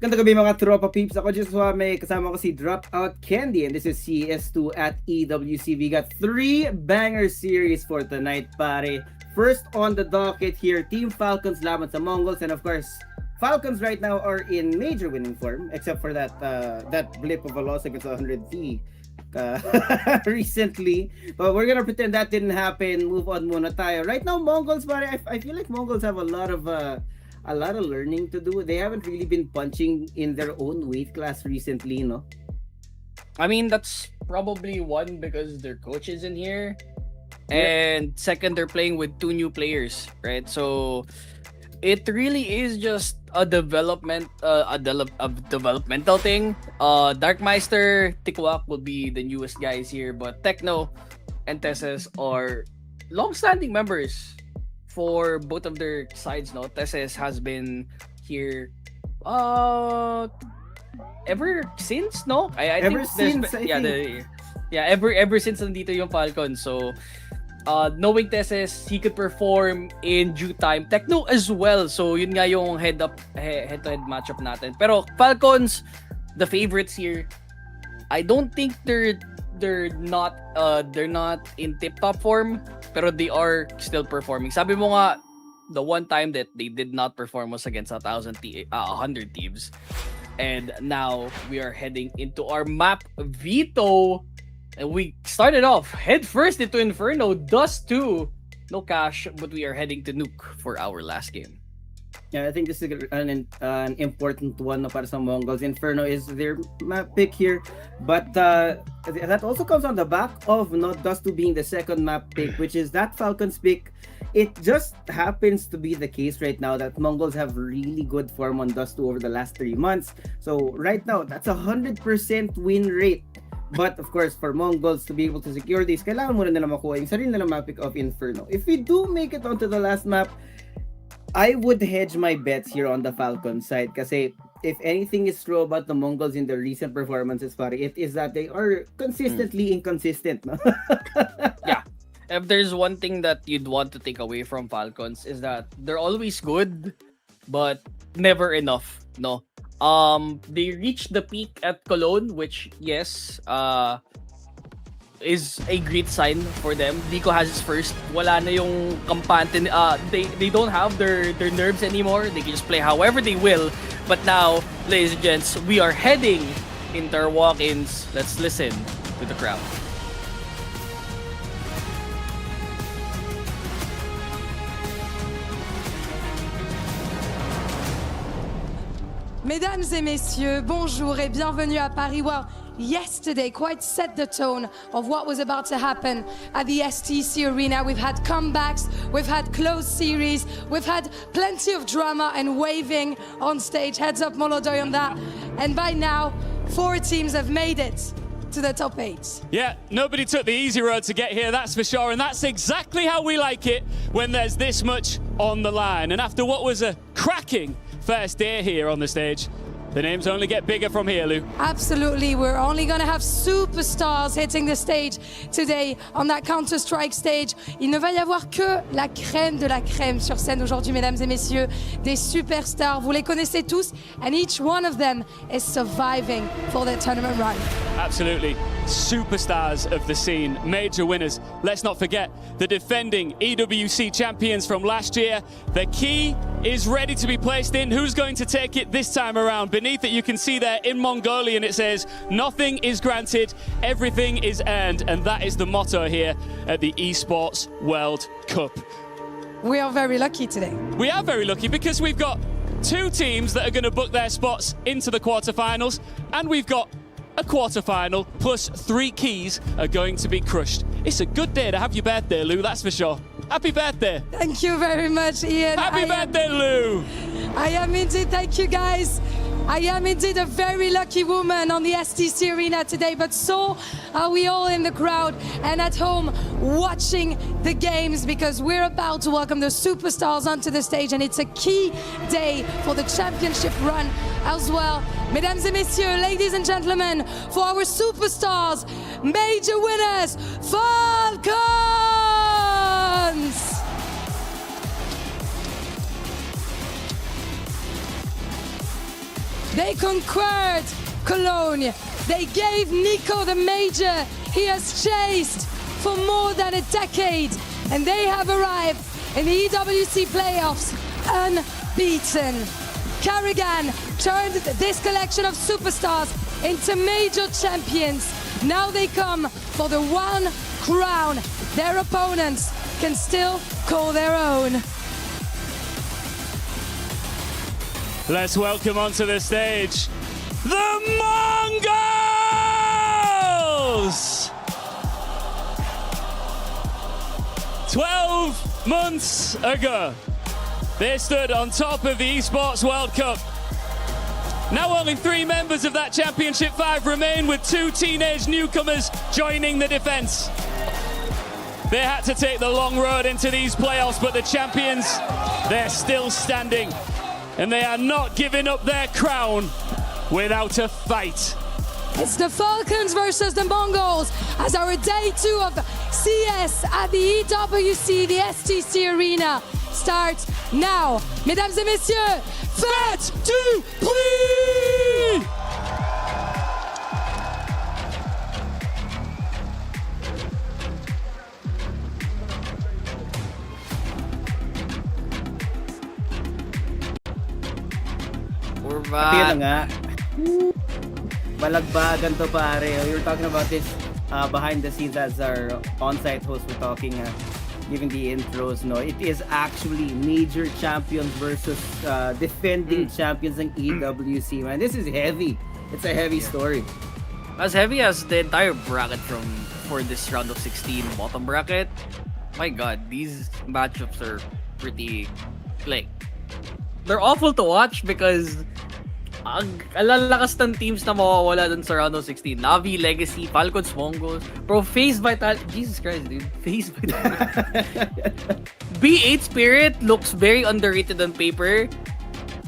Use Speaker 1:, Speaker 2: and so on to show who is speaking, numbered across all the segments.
Speaker 1: Ganda gabi mga tropa peeps. Ako just may kasama ko si Dropout Candy and this is CS2 at EWC. We got 3 banger series for tonight, pare. First on the docket here, Team Falcons laban sa MongolZ, and of course, Falcons right now are in major winning form except for that blip of a loss against 100T recently. But we're gonna pretend that didn't happen. Move on muna tayo. Right now, MongolZ, pare, I feel like MongolZ have a lot of learning to do. They haven't really been punching in their own weight class recently, no?
Speaker 2: I mean, that's probably one because their coach is in here. And second, they're playing with 2 new players, right? So it really is just a developmental thing. Darkmeister, Tikwak will be the newest guys here, but Techno and Tesses are long-standing members for both of their sides. No, Tesses has been here ever since. No, I
Speaker 1: Ever
Speaker 2: think
Speaker 1: since, I think.
Speaker 2: ever since nandito yung Falcons. So knowing Tesses, he could perform in due time. Techno as well. So yun nga yung head-to-head matchup natin. Pero Falcons, the favorites here. I don't think they're not in tip-top form, pero they are still performing. Sabi mo nga, the one time that they did not perform was against 100 Thieves. And now we are heading into our map Veto. And we started off head first into Inferno, Dust 2. No cash, but we are heading to Nuke for our last game.
Speaker 1: Yeah, I think this is an important one para sa MongolZ. Inferno is their map pick here, but that also comes on the back of not Dust 2 being the second map pick, which is that Falcons pick. It just happens to be the case right now that MongolZ have really good form on Dust 2 over the last 3 months. So right now, that's 100% win rate. But of course, for MongolZ to be able to secure this, kailangan muna nila makuha yung sarili nila map pick of Inferno. If we do make it onto the last map, I would hedge my bets here on the Falcons side kasi if anything is true about the MongolZ in their recent performances, pare, it is that they are consistently inconsistent. No?
Speaker 2: Yeah. If there's one thing that you'd want to take away from Falcons is that they're always good, but never enough. No. They reached the peak at Cologne, which yes, is a great sign for them. Vico has his first. Wala na yung kampante. They don't have their nerves anymore. They can just play however they will. But now, ladies and gents, we are heading into our walk-ins. Let's listen to the crowd.
Speaker 3: Mesdames et messieurs, bonjour et bienvenue à Paris. Well, yesterday quite set the tone of what was about to happen at the STC Arena. We've had comebacks, we've had close series, we've had plenty of drama and waving on stage. Heads up Molodoy on that. And by now, 4 teams have made it to the top 8.
Speaker 4: Yeah, nobody took the easy road to get here, that's for sure. And that's exactly how we like it when there's this much on the line. And after what was a cracking first day here on the stage, the names only get bigger from here, Lou.
Speaker 3: Absolutely, we're only going to have superstars hitting the stage today on that Counter-Strike stage. Il ne va y avoir que la crème de la crème sur scène aujourd'hui, mesdames et messieurs. Des superstars, vous les connaissez tous, and each one of them is surviving for their tournament run.
Speaker 4: Absolutely. Superstars of the scene, major winners. Let's not forget the defending EWC champions from last year. The key is ready to be placed in. Who's going to take it this time around? Beneath it, you can see there in Mongolian, it says, nothing is granted, everything is earned. And that is the motto here at the Esports World Cup.
Speaker 3: We are very lucky today.
Speaker 4: We are very lucky because we've got 2 teams that are going to book their spots into the quarterfinals, and we've got a quarterfinal plus 3 keys are going to be crushed. It's a good day to have your birthday, Lou, that's for sure. Happy birthday.
Speaker 3: Thank you very much, Ian.
Speaker 4: Happy birthday, Lou.
Speaker 3: I am indeed, thank you guys. I am indeed a very lucky woman on the STC Arena today, but so are we all in the crowd and at home watching the games because we're about to welcome the superstars onto the stage, and it's a key day for the championship run as well. Mesdames et messieurs, ladies and gentlemen, for our superstars, major winners, Falcons! They conquered Cologne. They gave Nico the major he has chased for more than a decade. And they have arrived in the EWC playoffs unbeaten. Carrigan turned this collection of superstars into major champions. Now they come for the one crown their opponents can still call their own.
Speaker 4: Let's welcome onto the stage the Mongols! 12 months ago, they stood on top of the Esports World Cup. Now only 3 members of that Championship 5 remain, with 2 teenage newcomers joining the defense. They had to take the long road into these playoffs, but the champions, they're still standing. And they are not giving up their crown without a fight.
Speaker 3: It's the Falcons versus the Mongols as our day 2 of CS at the EWC, the STC Arena, starts now. Mesdames et messieurs, faites du bruit!
Speaker 2: We're
Speaker 1: Yun
Speaker 2: back.
Speaker 1: nga. Malagbagan to pare. We were talking about this behind the scenes as our on-site hosts were talking, giving the intros. No, it is actually major champions versus defending champions in EWC. Man, this is heavy. It's a heavy story.
Speaker 2: As heavy as the entire bracket for this round of 16 bottom bracket. My God, these matchups are pretty like they're awful to watch because ang lalakas ng teams na mawawala dun sa round of 16. Navi, Legacy, Falcons, Mongols. Bro, FaZe Vital. Jesus Christ, dude. FaZe Vital. B8 Spirit looks very underrated on paper.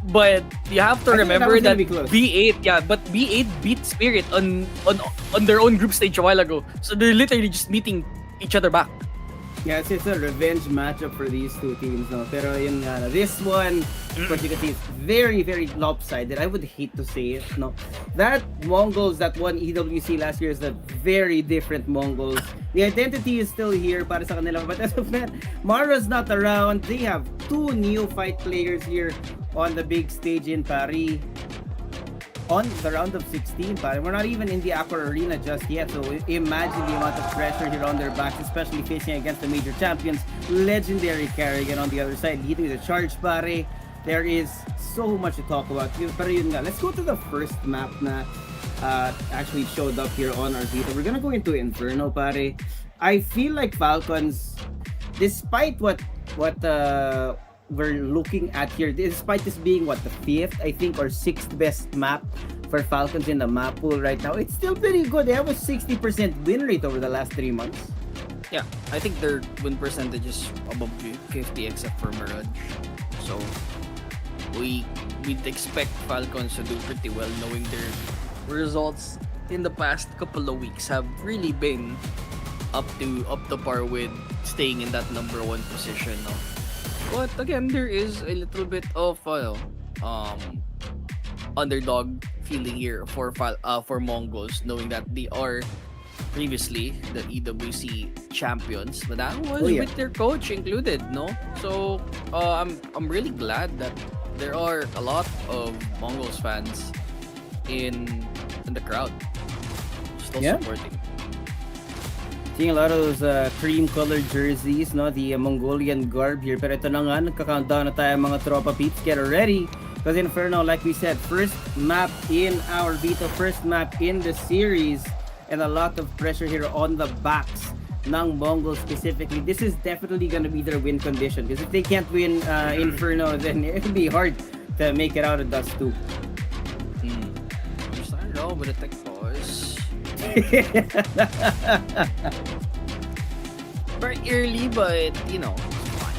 Speaker 2: But you have to remember that B8, but B8 beat Spirit on their own group stage a while ago. So they're literally just meeting each other back.
Speaker 1: Yeah, it's a revenge matchup for these two teams, no? Pero yun nga, this one, what you can see, is very, very lopsided. I would hate to say it, no? That Mongols that won EWC last year is a very different Mongols. The identity is still here para sa kanila, but as of now, Mara's not around. They have 2 new fight players here on the big stage in Paris. On the round of 16, but we're not even in the Aqua Arena just yet. So imagine the amount of pressure here on their backs, especially facing against the major champions. Legendary Carrigan on the other side, leading the charge, pare. There is so much to talk about. Pero yun nga, let's go to the first map na actually showed up here on our G2. We're gonna go into Inferno, pare. I feel like Falcons, despite what we're looking at here, despite this being the 5th, I think, or 6th best map for Falcons in the map pool right now, it's still pretty good. They have a 60% win rate over the last 3 months.
Speaker 2: Yeah, I think their win percentage is above 50 except for Mirage. So we'd expect Falcons to do pretty well, knowing their results in the past couple of weeks have really been up to par with staying in that number 1 position. No? But again, there is a little bit of underdog feeling here for Mongols, knowing that they are previously the EWC champions, but that was with their coach included, no? So I'm really glad that there are a lot of Mongols fans in the crowd still supporting.
Speaker 1: Seeing a lot of those cream-colored jerseys, no? The Mongolian garb here. Pero ito na nga, nagka-countdown na tayo mga tropa peeps. Get ready. Because Inferno, like we said, first map in our Vita, first map in the series. And a lot of pressure here on the backs ng Mongols specifically. This is definitely gonna be their win condition. Because if they can't win Inferno, then it'll be hard to make it out of Dust 2.
Speaker 2: I'm starting off with a tech pause. Very early, but you know, it's fine.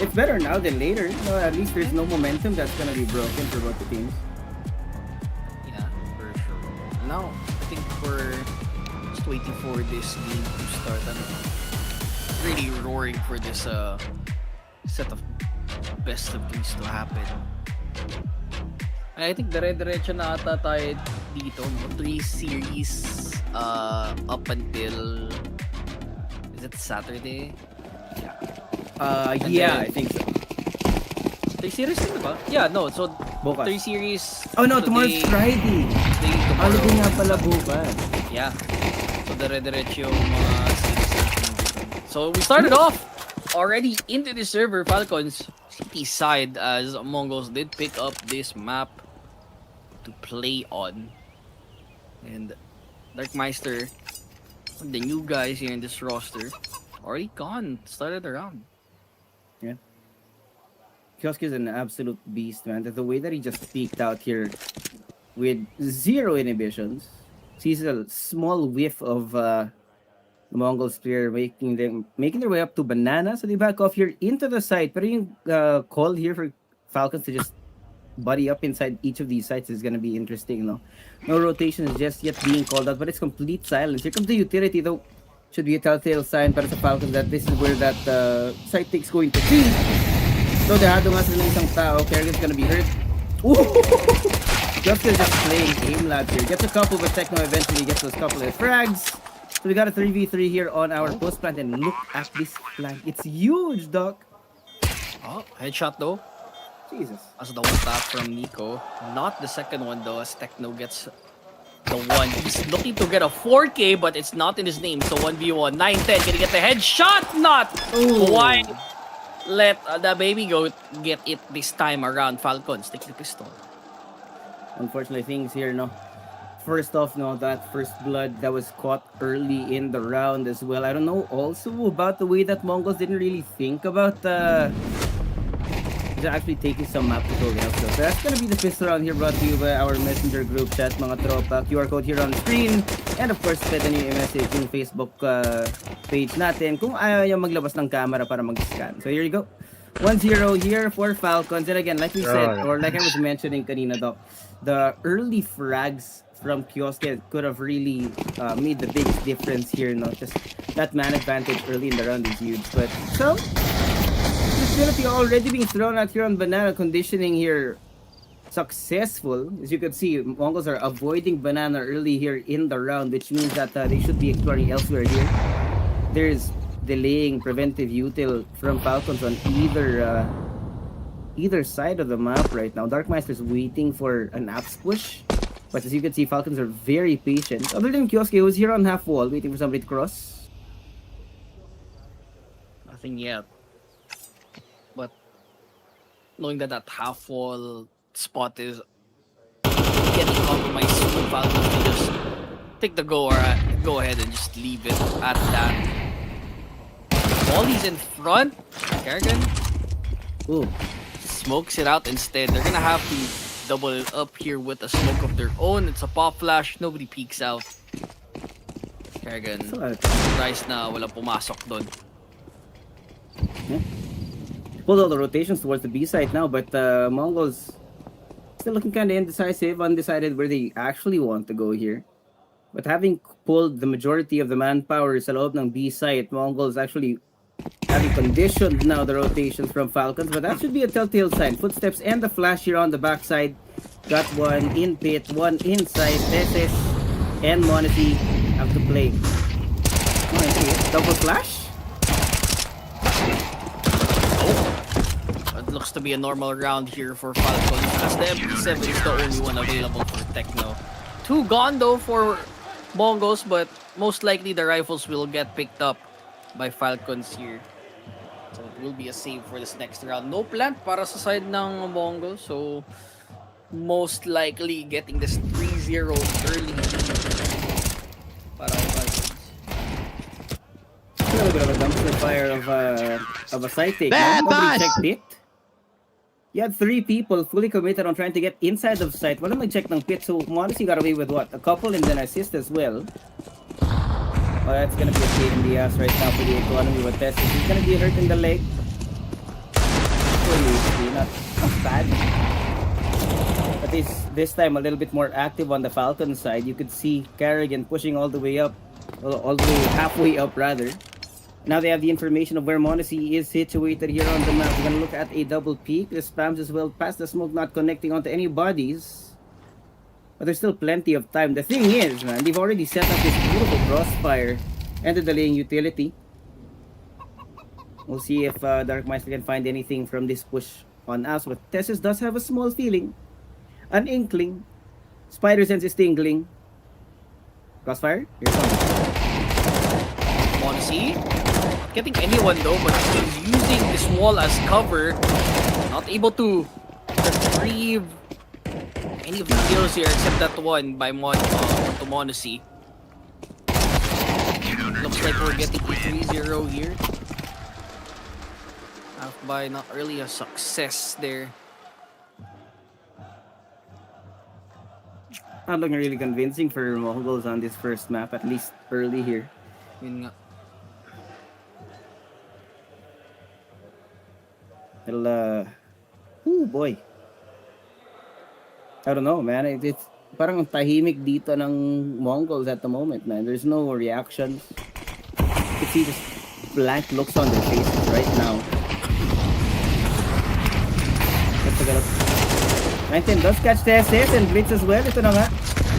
Speaker 1: It's better now than later. No, at least there's no momentum that's gonna be broken for both the teams.
Speaker 2: Yeah, for sure. Now, I think we're just waiting for this game to start. I'm really roaring for this set of best of things to happen. I think dire-diretso na ata tayo dito. 3 series up until... Is it Saturday?
Speaker 1: Yeah, I think so.
Speaker 2: 3 series din ba? Yeah, no. So,
Speaker 1: Bukas.
Speaker 2: 3 series...
Speaker 1: Oh no,
Speaker 2: today,
Speaker 1: tomorrow's Friday.
Speaker 2: tomorrow.
Speaker 1: Holiday nga pala bukas.
Speaker 2: Yeah. So, dire-diretso yung mga series natin. So, we started off already into the server, Falcons. CT side, as MongolZ did pick up this map to play on. And Darkmeister, the new guys here in this roster, already gone. Started around.
Speaker 1: Yeah. Kiosk is an absolute beast, man. The way that he just peeked out here with 0 inhibitions, sees a small whiff of the MongolZ player making their way up to Banana. So they back off here into the site. But yung call here for Falcons to just buddy up inside each of these sites is gonna be interesting, no? No rotation is just yet being called out, but it's complete silence. Here comes the utility, though. Should be a telltale sign para sa Falcons that this is where that site take's going to be. So dehado nga sila ng isang tao. Kerrigan's gonna be hurt. Ooh! Just playing game lab here. Gets a couple, but Techno eventually gets those couple of frags. So we got a 3v3 here on our post plant, and look at this plant. It's huge, Doc.
Speaker 2: Oh, headshot though.
Speaker 1: Jesus.
Speaker 2: As the one tap from Nico. Not the second one though, as Techno gets the one. He's looking to get a 4K, but it's not in his name. So 1v1, 9-10. Gonna get the headshot? Not!
Speaker 1: Ooh.
Speaker 2: Why let the baby goat get it this time around? Falcons take the pistol.
Speaker 1: Unfortunately, things here, no. First off, no, that first blood that was caught early in the round as well. I don't know also about the way that MongolZ didn't really think about actually taking some map tutorials. So that's gonna be the fifth round here, brought to you by our messenger group chat, mga tropa. QR code here on screen. And of course, pwede nyo i-message yung Facebook page natin kung ayaw yung maglabas ng camera para mag-scan. So here you go. 1-0 here for Falcons. And again, like we said, or like I was mentioning kanina, Doc, the early frags from Kiosk could have really made the biggest difference here. No? Just that man advantage early in the round is huge. But so, utility already being thrown out here on Banana. Conditioning here successful. As you can see, MongolZ are avoiding Banana early here in the round, which means that they should be exploring elsewhere here. There's delaying preventive util from Falcons on either side of the map right now. Darkmeister's waiting for an apps push. But as you can see, Falcons are very patient. Other than Kiosk, who's here on half wall, waiting for somebody to cross.
Speaker 2: Nothing yet. But knowing that that half wall spot is getting compromised soon, Falcons can just take the go ahead and just leave it at that. Molly's in front. Kerrigan
Speaker 1: Ooh.
Speaker 2: smokes it out instead. They're gonna have to double it up here with a smoke of their own. It's a pop flash. Nobody peeks out. Kerrigan, surprised na wala pumasok doon.
Speaker 1: Yeah. Pulled all the rotations towards the B side now, but MongolZ still looking kind of indecisive, undecided where they actually want to go here. But having pulled the majority of the manpower sa loob ng B side, MongolZ actually having conditioned now the rotations from Falcons, but that should be a telltale sign. Footsteps and the flash here on the backside. Got one in pit, one inside. Teses and MongolZ have to play. Double flash?
Speaker 2: It looks to be a normal round here for Falcons, as the MP7 is the only one available for Techno. 2 gone though for MongolZ, but most likely the rifles will get picked up by Falcons here. So it will be a save for this next round. No plant para sa side ng MongolZ, so most likely getting this 3-0 early para Falcons.
Speaker 1: A little bit of a dumpster fire of a side take. Nobody checked pit. You had 3 people fully committed on trying to get inside of site. Walang nag-check ng pit, so MongolZ got away with what? A couple and then assist as well. Oh, that's gonna be a pain in the ass right now for the economy with Tesla. He's gonna be hurt in the leg. Not bad. But this time a little bit more active on the Falcon side. You could see Kerrigan pushing all the way up, all the way halfway up rather. Now they have the information of where MongolZ is situated here on the map. We're gonna look at a double peek. The spams as well past the smoke, not connecting onto any bodies. But there's still plenty of time. The thing is, man, they've already set up this beautiful crossfire and the delaying utility. We'll see if Darkmeister can find anything from this push on us. But Tessus does have a small feeling. An inkling. Spider sense is tingling. Crossfire? Here it comes.
Speaker 2: MongolZ, not getting anyone though, but he's using this wall as cover. Not able to retrieve any of the kills here except that one by MongolZ. Looks like we're getting a 3-0 here. By not really a success there.
Speaker 1: Not looking really convincing for MongolZ on this first map, at least early here.
Speaker 2: Yun nga.
Speaker 1: Well, oh boy. I don't know, man. It's parang ang tahimik dito ng MongolZ at the moment, man. There's no reactions. You can see just blank looks on their faces right now. 19 does catch the SS and Blitz as well. Ito na nga.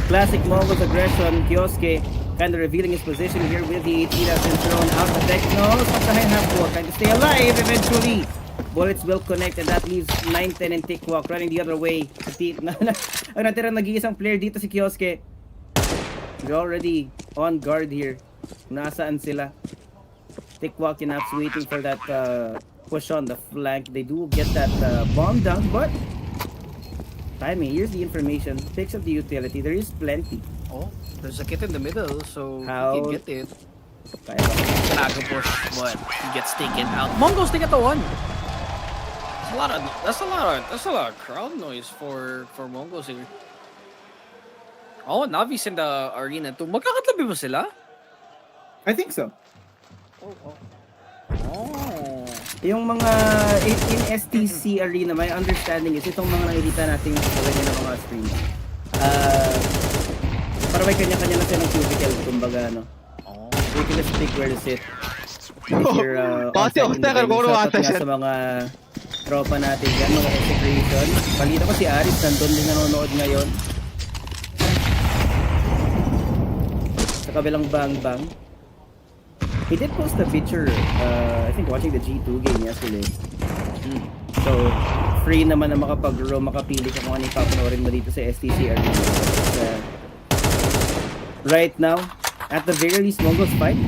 Speaker 1: Classic MongolZ aggression. Kioske kind of revealing his position here with the AT that's been thrown out. The Technos at the half court. Trying to stay alive eventually. Bullets will connect and that leaves 9-10 and Tickwalk running the other way. Ang natirang nag-iisang player dito si Kioske. They're already on guard here. Nasaan sila? Tickwalk and Apps waiting for that push on the flank. They do get that bomb down, but timing. Here's the information. Picks up the utility. There is plenty.
Speaker 2: Oh, there's a kit in the middle, so
Speaker 1: How-
Speaker 2: he can get it.
Speaker 1: Kaya ba?
Speaker 2: Kanaga push, but he gets taken out. Mongols take at the one. That's a lot of crowd noise for Mongols here. Oh, Navi's in the arena too. Magkakatabi ba sila?
Speaker 1: I think so.
Speaker 2: Oh.
Speaker 1: Yung mga in STC arena, my understanding is itong mga nakikita natin sa ganyan ng mga streams. Para may kanya-kanya na silang cubicle, kumbaga, no? You can just pick where to sit. If you're sa mga tropa natin dyan, mga execution. Balita ko si Aris, nandun din nanonood ngayon. Sa kabilang bang-bang. He did post a picture, I think watching the G2 game yesterday. So, free naman na makapili ka kung ano yung papanoorin mo dito sa STC Arena. Right now, at the very least, Mongols fight.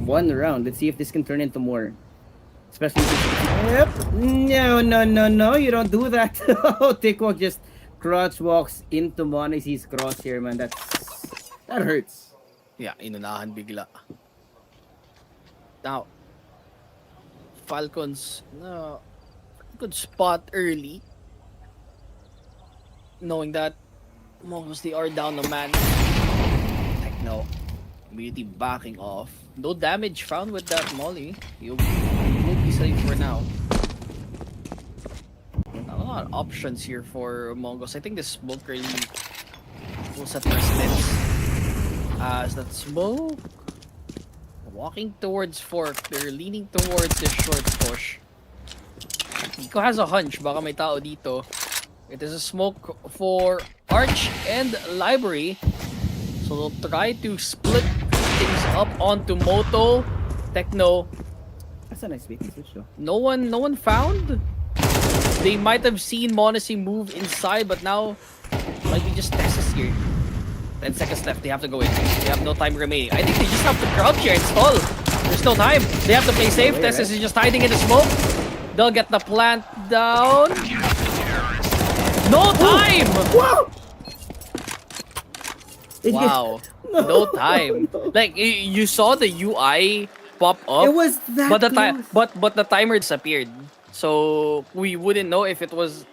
Speaker 1: One round. Let's see if this can turn into more. Especially if No, you don't do that. Tickwalk just crotch walks into MongolZ's crosshair, man. That hurts.
Speaker 2: Yeah, inunahan bigla. Now, Falcons, good spot early. Knowing that Mongols, they are down a man. No, immediately backing off. No damage found with that molly. You'll be safe for now. Not a lot of options here for Mongols. I think the smoke really will set precedence. As that smoke walking towards Fork, they're leaning towards the short push. Nico has a hunch, baka may tao dito. It is a smoke for Arch and Library. So they'll try to split things up onto Moto, Techno.
Speaker 1: That's a nice baiting switch though.
Speaker 2: No one found. They might have seen MongolZ move inside, but now might be just Texas here. 10 seconds left. They have to go in. They have no time remaining. I think they just have to crouch here and stall. There's no time. They have to play safe. Texas is just hiding in the smoke. They'll get the plant down. No time!
Speaker 1: Wow!
Speaker 2: Wow. No time. Like you saw the UI pop up.
Speaker 1: It was that
Speaker 2: but the time
Speaker 1: close.
Speaker 2: but the timer disappeared. So we wouldn't know if it was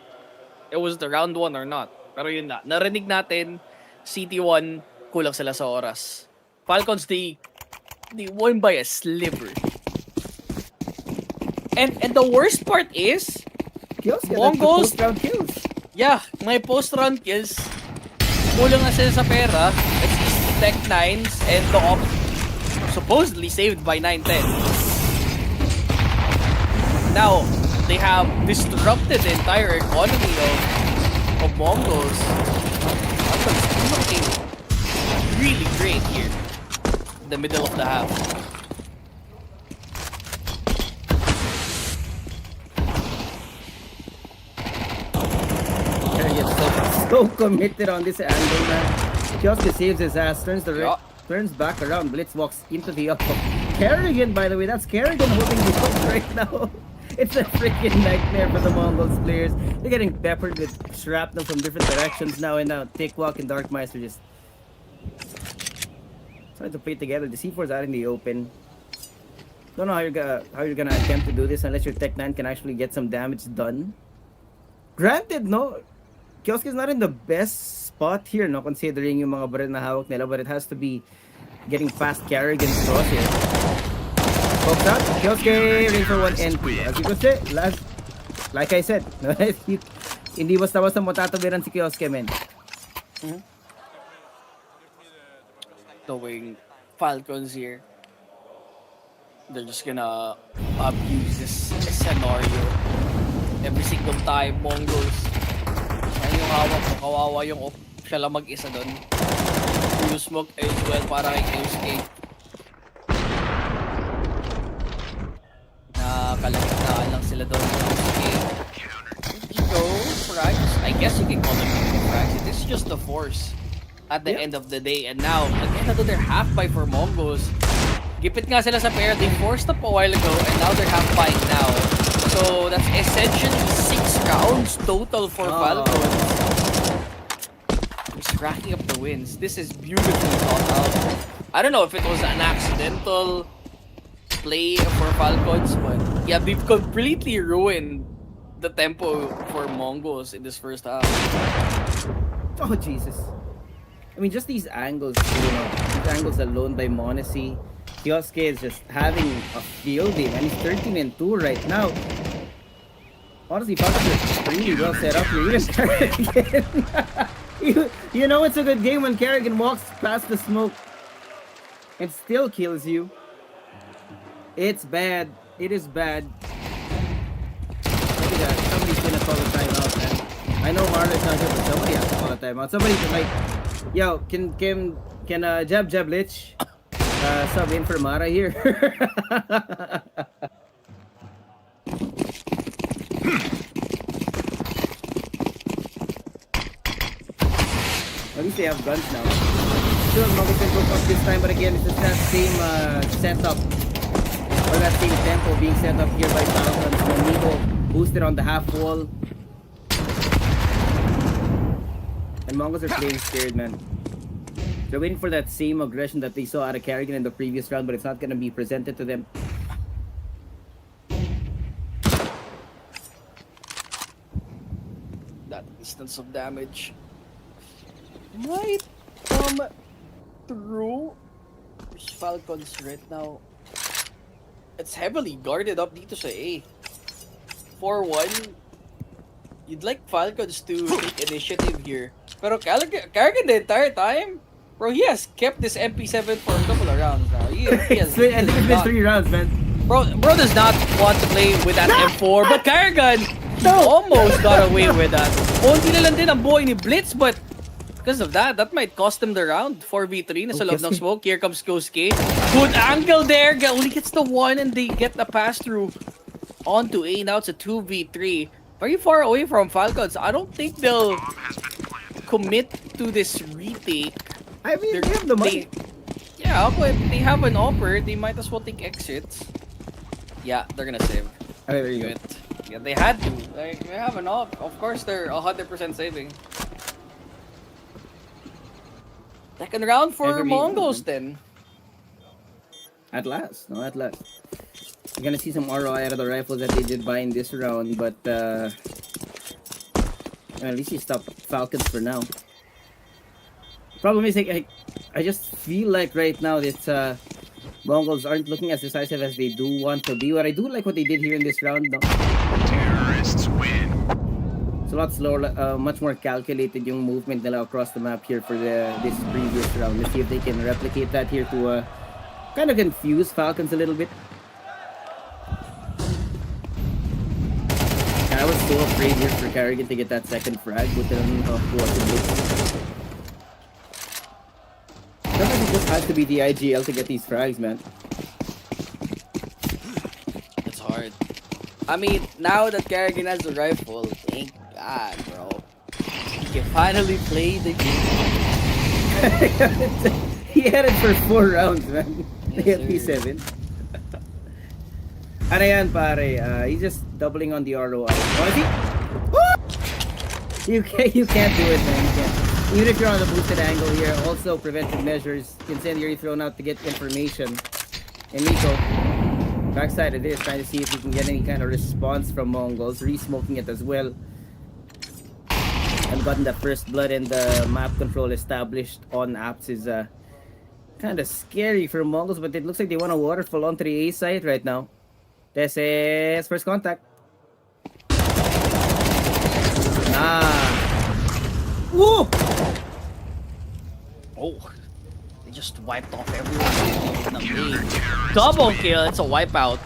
Speaker 2: the round 1 or not. Pero yun na. Narinig natin CT1 kulang sila sa oras. Falcons they won by a sliver. And the worst part is Mongols
Speaker 1: post-round kills.
Speaker 2: yeah, may post-round kills. Kulang na sila sa pera. It's Tech 9s and the op supposedly saved by 9-10. now they have disrupted the entire economy of MongolZ. Falcons looking really great here in the middle of the half.
Speaker 1: So committed on this angle, man. Kioske saves his ass, turns back around. Blitz walks into the up. Kerrigan, by the way, that's Kerrigan holding the up right now. It's a freaking nightmare for the MongolZ players. They're getting peppered with shrapnel from different directions now, and now Takeoff and Darkmeister just trying to play together. The C4's out in the open. Don't know how you're gonna attempt to do this unless your Tech 9 can actually get some damage done. Granted, no, Kioske is not in the best spot here, no, considering yung mga baril na hawak nila, but it has to be getting past Kerrigan's crosshair. Pokes out, Kioske ring for 1 NP. As you could say, like I said, hindi basta-basta matatabiran si Kioske, man.
Speaker 2: Knowing Falcons here, they're just gonna abuse this scenario every single time. MongolZ yung hawak mo, kawawa yung siya lang mag-isa doon. Blue smoke as well para kay Kioske. Nakalagitnaan lang sila doon. Go, frags. I guess you can call them frags. It is just the force at the end of the day. And now, again, another half buy for MongolZ. Gipit nga sila sa pair. They forced up a while ago and now they're half buying now. So that's essentially 6 rounds total for Falcons. He's racking up the wins. This is beautifully thought out. I don't know if it was an accidental play for Falcons, but yeah, they've completely ruined the tempo for MongolZ in this first half.
Speaker 1: Oh Jesus! I mean, just these angles, these angles alone by MongolZ. Kioske is just having a field day, and he's 13-2 right now. Honestly, Falcons are really well set up here. Even Kerrigan. you know it's a good game when Kerrigan walks past the smoke and still kills you. It's bad. It is bad. Look at that. Somebody's gonna call a timeout, man. I know Marlon's not here, but somebody has to call a timeout. Somebody can like, yo, can Jab Lich sub in for Mara here? At least they have guns now. Sure, MongolZ can go up this time, but again, it's just that same setup. Or that same tempo being set up here by Falcons. Nico boosted on the half wall. And MongolZ are playing scared, man. They're waiting for that same aggression that they saw out of Kerrigan in the previous round, but it's not gonna be presented to them.
Speaker 2: That distance of damage might come through Falcons right now. It's heavily guarded up dito sa A. 4-1. You'd like Falcons to take initiative here. Pero Kerrigan the entire time, bro, he has kept this MP7 for a couple of rounds now. He has
Speaker 1: I think it's been 3 rounds, man.
Speaker 2: Bro does not want to play with that M4, but Kerrigan almost got away with that. Konti na lang din ang buhay ni Blitz, but because of that might cost them the round. 4v3 nasa loob ng smoke. Here comes Kioske. Good angle there. Only gets the 1 and they get the pass through onto A. Now it's a 2v3. Very far away from Falcons. I don't think they'll commit to this retake.
Speaker 1: I mean, they have the money.
Speaker 2: Yeah, but they have an offer. They might as well take exits. Yeah, they're gonna save.
Speaker 1: Okay, there you go.
Speaker 2: Yeah, they had to. Like, they have an op. Of course, they're 100% saving. Second round for MongolZ then.
Speaker 1: At last. No, at last. You're gonna see some ROI out of the rifles that they did buy in this round, but at least you stop Falcons for now. Problem is, like, I just feel like right now that MongolZ aren't looking as decisive as they do want to be. But I do like what they did here in this round, though.
Speaker 5: Terrorists win.
Speaker 1: It's a lot slower, much more calculated yung movement nila across the map here for this previous round. Let's see if they can replicate that here to kind of confuse Falcons a little bit. afraid here for Carrigan to get that second frag. But then it just has to be the IGL to get these frags, man.
Speaker 2: It's hard. I mean, now that Carrigan has a rifle, thank God, bro. He can finally play the game.
Speaker 1: He had it for 4 rounds, man.
Speaker 2: Yes,
Speaker 1: He had
Speaker 2: sir.
Speaker 1: P7. Ano yan, pare? He's just doubling on the ROI. Honestly, you can't do it, man. You can't. Even if you're on the boosted angle here, also preventive measures, incendiary thrown out to get information. And Nico, backside of this, trying to see if he can get any kind of response from MongolZ, re-smoking it as well. And gotten the first blood and the map control established on apps is kind of scary for MongolZ, but it looks like they want a waterfall onto the A site right now. This is first contact. Woo!
Speaker 2: Oh, they just wiped off everyone. Double kill, it's a wipeout.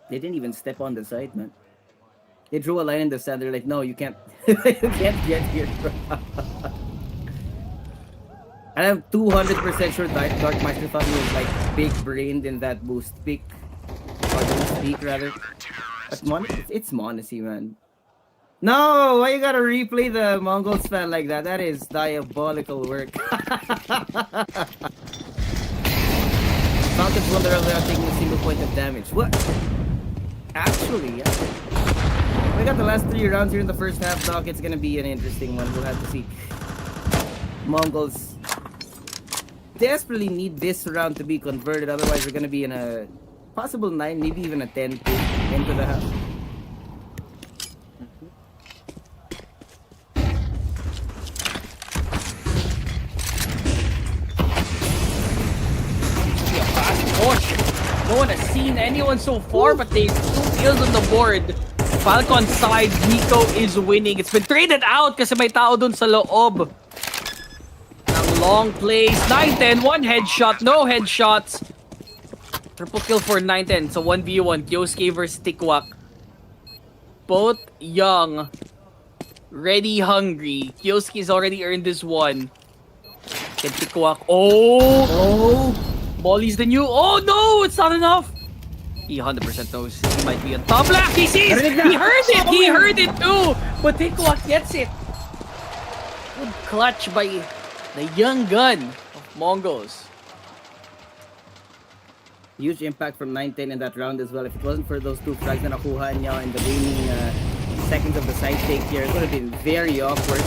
Speaker 1: They didn't even step on the site, man. They drew a line in the sand. They're like, no, you can't, you can't get here. And I'm 200% sure Darkmeister thought he was like big brained in that boost peak. Or boost peak rather. But it's Monacy, man. No, why you gotta replay the MongolZ fan like that? That is diabolical work. Falcons wonder without taking a single point of damage. What? Actually, yeah. We got the last 3 rounds here in the first half, Doc. It's gonna be an interesting one. We'll have to see. MongolZ desperately need this round to be converted. Otherwise, we're gonna be in a possible 9, maybe even a 10 into the half.
Speaker 2: No one has seen anyone so far, but they 2 kills on the board. Falcon side, Nico is winning. It's been traded out kasi may tao dun sa loob. Ng long plays. 9-10, 1 headshot, no headshots. Triple kill for 9-10. So 1v1, Kyosuke versus Tikwak. Both young, ready, hungry. Kyosuke's already earned this one. Can Tikwak, oh! Molly's the new. Oh no, it's not enough. He 100% knows he might be on top left. He sees. He heard it. He heard it too. But Tikwak gets it. Good clutch by the young gun of MongolZ.
Speaker 1: Huge impact from 9-10 in that round as well. If it wasn't for those 2 frags na nakuha niya in the remaining seconds of the side take here, it would have been very awkward.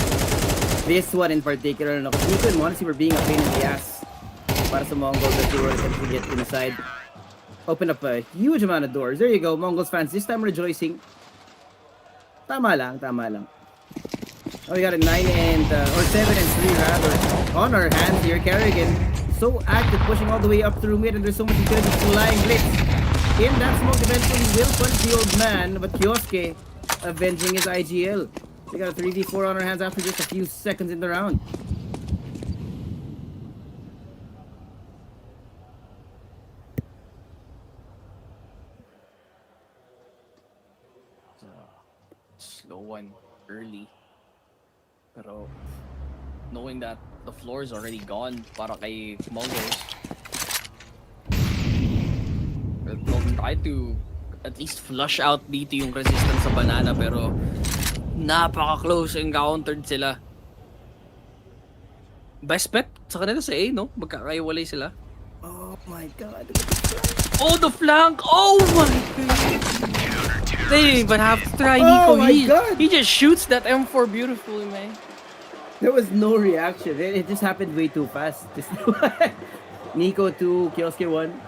Speaker 1: This one in particular, no, Nico and Monacy were being a pain in the ass para sa MongolZ that they were able to get inside. Open up a huge amount of doors. There you go, MongolZ fans. This time rejoicing. Tama lang, tama lang. Oh, we got a 9 and or 7 and 3 rather on our hands here. Carrigan so active, pushing all the way up through mid, and there's so much utility flying blitz. In that smoke, eventually will punch the old man, but Kyosuke avenging his IGL. We got a 3v4 on our hands after just a few seconds in the round.
Speaker 2: Slow one early. Pero knowing that the floor is already gone para kay MongolZ. They'll try to at least flush out dito yung resistance sa banana, pero napaka-close encountered sila. Best bet sa kanila sa A, no? Magkakaiwalay sila.
Speaker 1: Oh my god.
Speaker 2: Oh, the flank! Oh my god! They didn't even have to try, Nico.
Speaker 1: Oh my god!
Speaker 2: He just shoots that M4 beautifully, man.
Speaker 1: There was no reaction. It just happened way too fast. Nico 2, Kyosuke 1.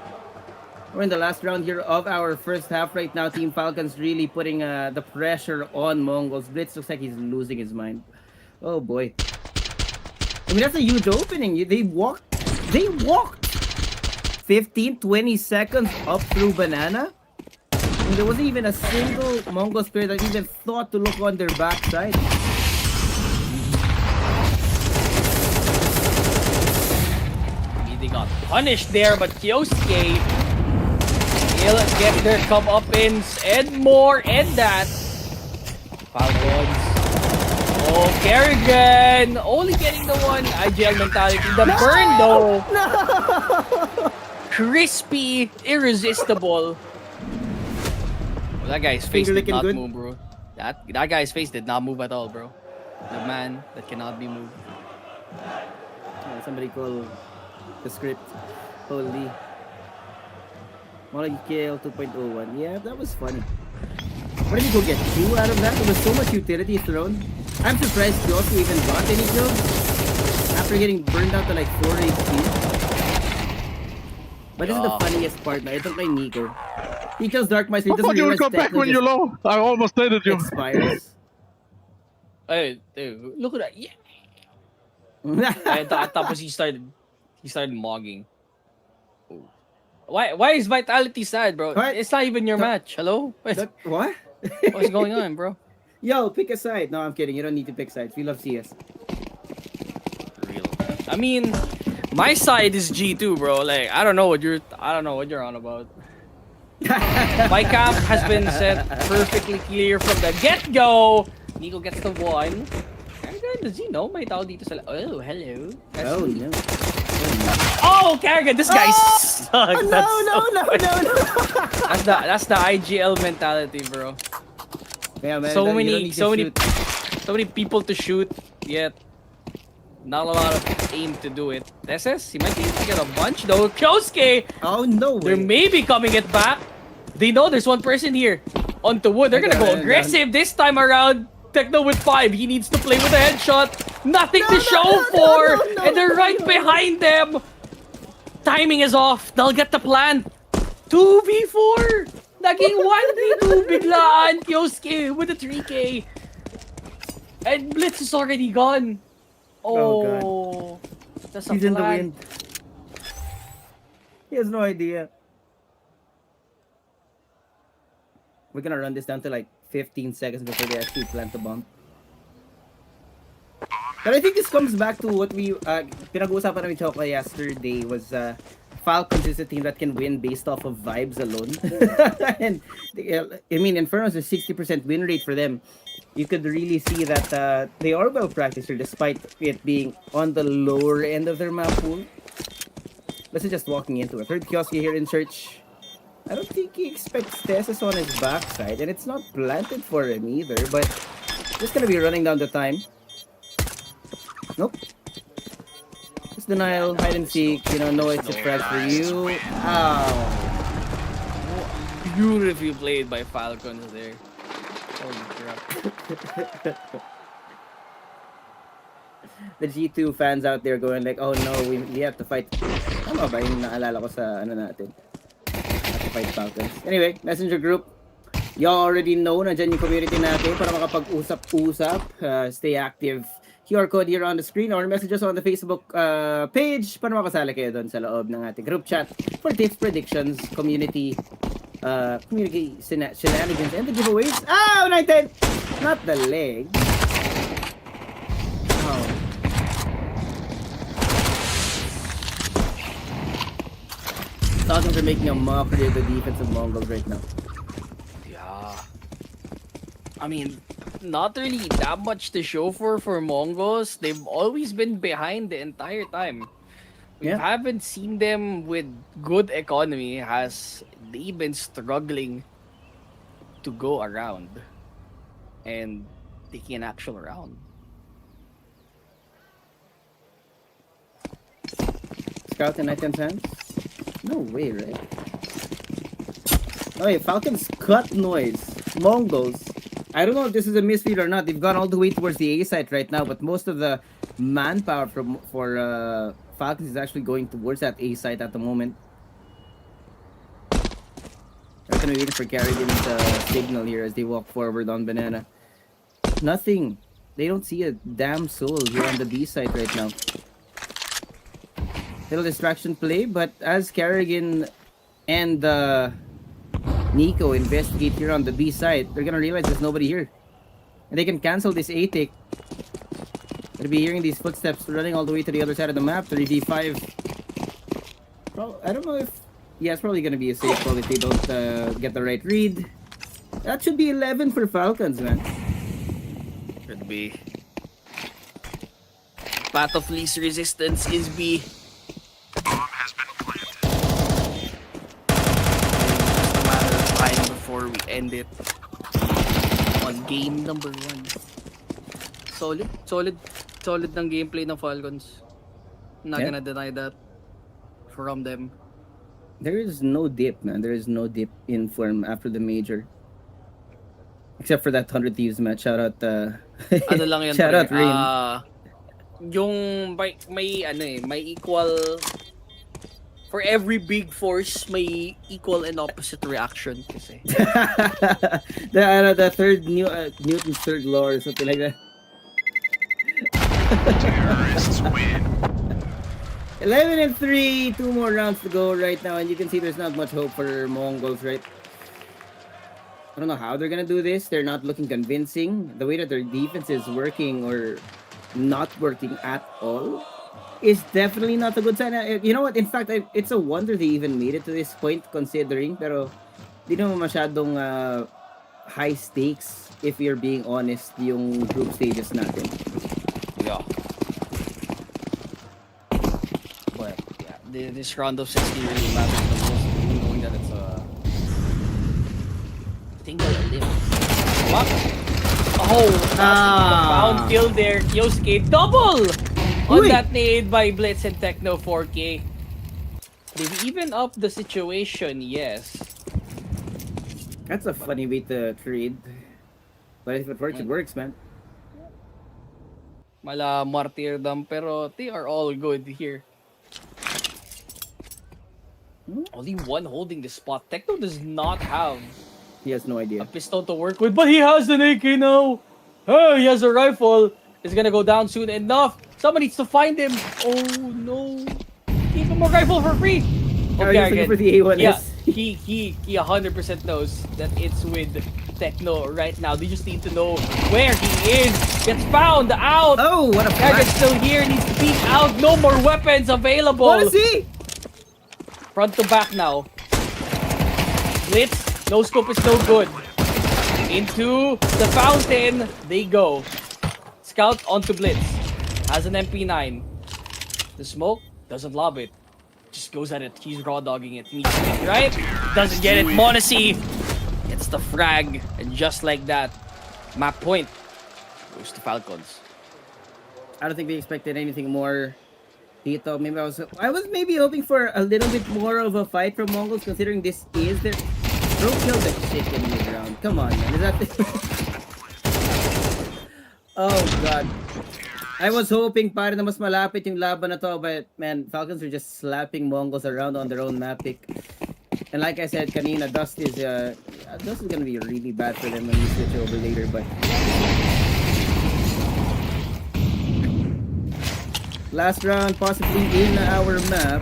Speaker 1: We're in the last round here of our first half right now. Team Falcons really putting the pressure on MongolZ. Blitz looks like he's losing his mind. Oh boy. I mean, that's a huge opening. They walked 15, 20 seconds up through banana. And there wasn't even a single MongolZ player that even thought to look on their backside.
Speaker 2: They got punished there, but Kyosuke Still get their comeuppance and more, and that. Falcons. Oh, Kerrigan! Only getting the one. IGL mentality. The burn though.
Speaker 1: No!
Speaker 2: Crispy, irresistible. Well, that guy's face did not
Speaker 1: good.
Speaker 2: move, bro. That guy's face did not move at all, bro. The man that cannot be moved.
Speaker 1: Somebody call the script. Holy. Molly kill 2.01. Yeah, that was funny. What did he go get? 2 out of that? There was so much utility thrown. I'm surprised Kyosu even got any kills after getting burned out to like 4 HP. But this is the funniest part now. Ito kay Nico. He kills Dark Mice. He
Speaker 6: I
Speaker 1: doesn't
Speaker 6: thought you would
Speaker 1: realize
Speaker 6: come back
Speaker 1: Techno
Speaker 6: when you're
Speaker 1: just
Speaker 6: low. I almost traded you.
Speaker 1: expires.
Speaker 2: Hey, dude, look at that. Yeah. Tapos he started mogging. Why is Vitality sad, bro?
Speaker 1: What?
Speaker 2: It's not even your match. Hello?
Speaker 1: What?
Speaker 2: What's going on, bro?
Speaker 1: Yo, pick a side. No, I'm kidding. You don't need to pick sides. We love CS.
Speaker 2: Real. I mean, my side is G2, bro. Like, I don't know what you're on about. My camp has been set perfectly clear from the get-go. Nico gets the one. Does he know? May tao dito sa... Oh, hello.
Speaker 1: Oh, no.
Speaker 2: Oh, Kerrigan, this guy sucks.
Speaker 1: No.
Speaker 2: That's the IGL mentality, bro.
Speaker 1: Yeah, man.
Speaker 2: So
Speaker 1: you don't
Speaker 2: many
Speaker 1: need to shoot.
Speaker 2: people to shoot, yet not a lot of aim to do it. SS, he might be able to get a bunch though. Kyosuke,
Speaker 1: Oh, no
Speaker 2: they're
Speaker 1: way.
Speaker 2: maybe coming it back. They know there's one person here onto wood. They're gonna go aggressive this time around. Techno with 5. He needs to play with a headshot. Nothing to show for. And they're right behind them. Timing is off. They'll get the plan. 2v4. Naging 1v2 biglaan. Kyosuke with a 3k. And Blitz is already gone. Oh, that's a
Speaker 1: He's in the
Speaker 2: plan.
Speaker 1: wind. He has no idea. We're gonna run this down to like 15 seconds before they actually plant the bomb. But I think this comes back to what we pinag-uusapan namin Choco yesterday was Falcons is a team that can win based off of vibes alone. And I mean, Inferno's a 60% win rate for them. You could really see that they are well practiced despite it being on the lower end of their map pool. This is just walking into it. Third Kioski here in search. I don't think he expects Tessus on his backside, and it's not planted for him either, but just gonna be running down the time. Nope. Just denial, hide and seek, no exit frag for you. Ow.
Speaker 2: Beautifully played by Falcons there. Holy crap.
Speaker 1: The G2 fans out there going like, oh no, we have to fight. Tama ba yung naalala ko sa natin? Have to fight Falcons. Anyway, messenger group. Y'all already know na dyan yung community natin para makapag-usap-usap. Stay active. QR code here on the screen or messages on the Facebook page para makasali kayo doon sa loob ng ating group chat for tips, predictions, community shenanigans, and the giveaways. Oh, 910! Not the leg. Oh. Falcons are making a mockery of the defense of MongolZ right now.
Speaker 2: Yeah. I mean, not really that much to show for MongolZ. They've always been behind the entire time. We haven't seen them with good economy. They've been struggling to go around and taking an actual round.
Speaker 1: Scout in 910 hands? No way, right? Oh yeah, Falcons cut noise. MongolZ. I don't know if this is a misread or not. They've gone all the way towards the A site right now, but most of the manpower for Falcons is actually going towards that A site at the moment. They're gonna be waiting for Kerrigan's signal here as they walk forward on Banana. Nothing. They don't see a damn soul here on the B site right now. Little distraction play, but as Kerrigan and Nico investigate here on the B side, they're gonna realize there's nobody here. And they can cancel this A tick. They'll be hearing these footsteps running all the way to the other side of the map, 3v5. Bro, I don't know if Yeah, it's probably gonna be a safe call if they don't get the right read. That should be 11 for Falcons, man.
Speaker 2: Could be. Path of least resistance is B.
Speaker 5: Bomb has been planted.
Speaker 2: Just a matter of time before we end it. On game number 1. Solid ng gameplay ng Falcons. Not
Speaker 1: Yeah.
Speaker 2: gonna deny that from them.
Speaker 1: There is no dip, man. There is no dip in form after the major. Except for that 100 Thieves match. Shout out,
Speaker 2: Ano lang yan,
Speaker 1: shout out,
Speaker 2: pre,
Speaker 1: Rain.
Speaker 2: yung may equal for every big force may equal and opposite reaction kasi.
Speaker 1: the third Newton's third law or something like that.
Speaker 5: Terrorists win.
Speaker 1: 11-3, 2 more rounds to go right now, and you can see there's not much hope for Mongols, right? I don't know how they're gonna do this. They're not looking convincing. The way that their defense is working or not working at all is definitely not a good sign. You know what? In fact, it's a wonder they even made it to this point, considering. Pero di naman masyadong high stakes, if you're being honest, yung group stages natin.
Speaker 2: Yeah. But yeah, this round of 16 really matters the most, even knowing that it's a single lift. What? Oh, found kill there. Kyosuke double on
Speaker 1: Uy!
Speaker 2: that nade by Blitz and Techno 4K. They've even upped the situation, yes.
Speaker 1: That's a funny way to trade. But if it works, it works, man.
Speaker 2: Mala martyrdom, pero they are all good here. Only one holding the spot. Techno does not have
Speaker 1: He has no
Speaker 2: a
Speaker 1: idea.
Speaker 2: pistol to work with, but he has an AK now. Oh, he has a rifle. It's gonna go down soon enough. Someone needs to find him. Oh no! Give him a rifle for free.
Speaker 1: Oh, he's looking for the A1S.
Speaker 2: Yeah, he 100% knows that it's with Techno right now. They just need to know where he is. Gets found out.
Speaker 1: Oh, what a
Speaker 2: Target's
Speaker 1: flash!
Speaker 2: still here. Needs to peek out. No more weapons available.
Speaker 1: What is he?
Speaker 2: Front to back now. Blitz. No scope is no good. Into the fountain they go. Scout onto Blitz. Has an MP9. The smoke doesn't lob it. Just goes at it. He's raw dogging it. He needs to get it right. Doesn't get it. Monacy. It's the frag. And just like that, map point goes to Falcons.
Speaker 1: I don't think they expected anything more. Tito, maybe I was maybe hoping for a little bit more of a fight from Mongols, considering this is their. Don't kill the chicken in the ground. Come on, man. Is that? Oh God. I was hoping para na mas malapit yung laban na to, but man, Falcons are just slapping Mongols around on their own map pick. And like I said, kanina, Dust is gonna be really bad for them when you switch over later, but last round possibly in our map.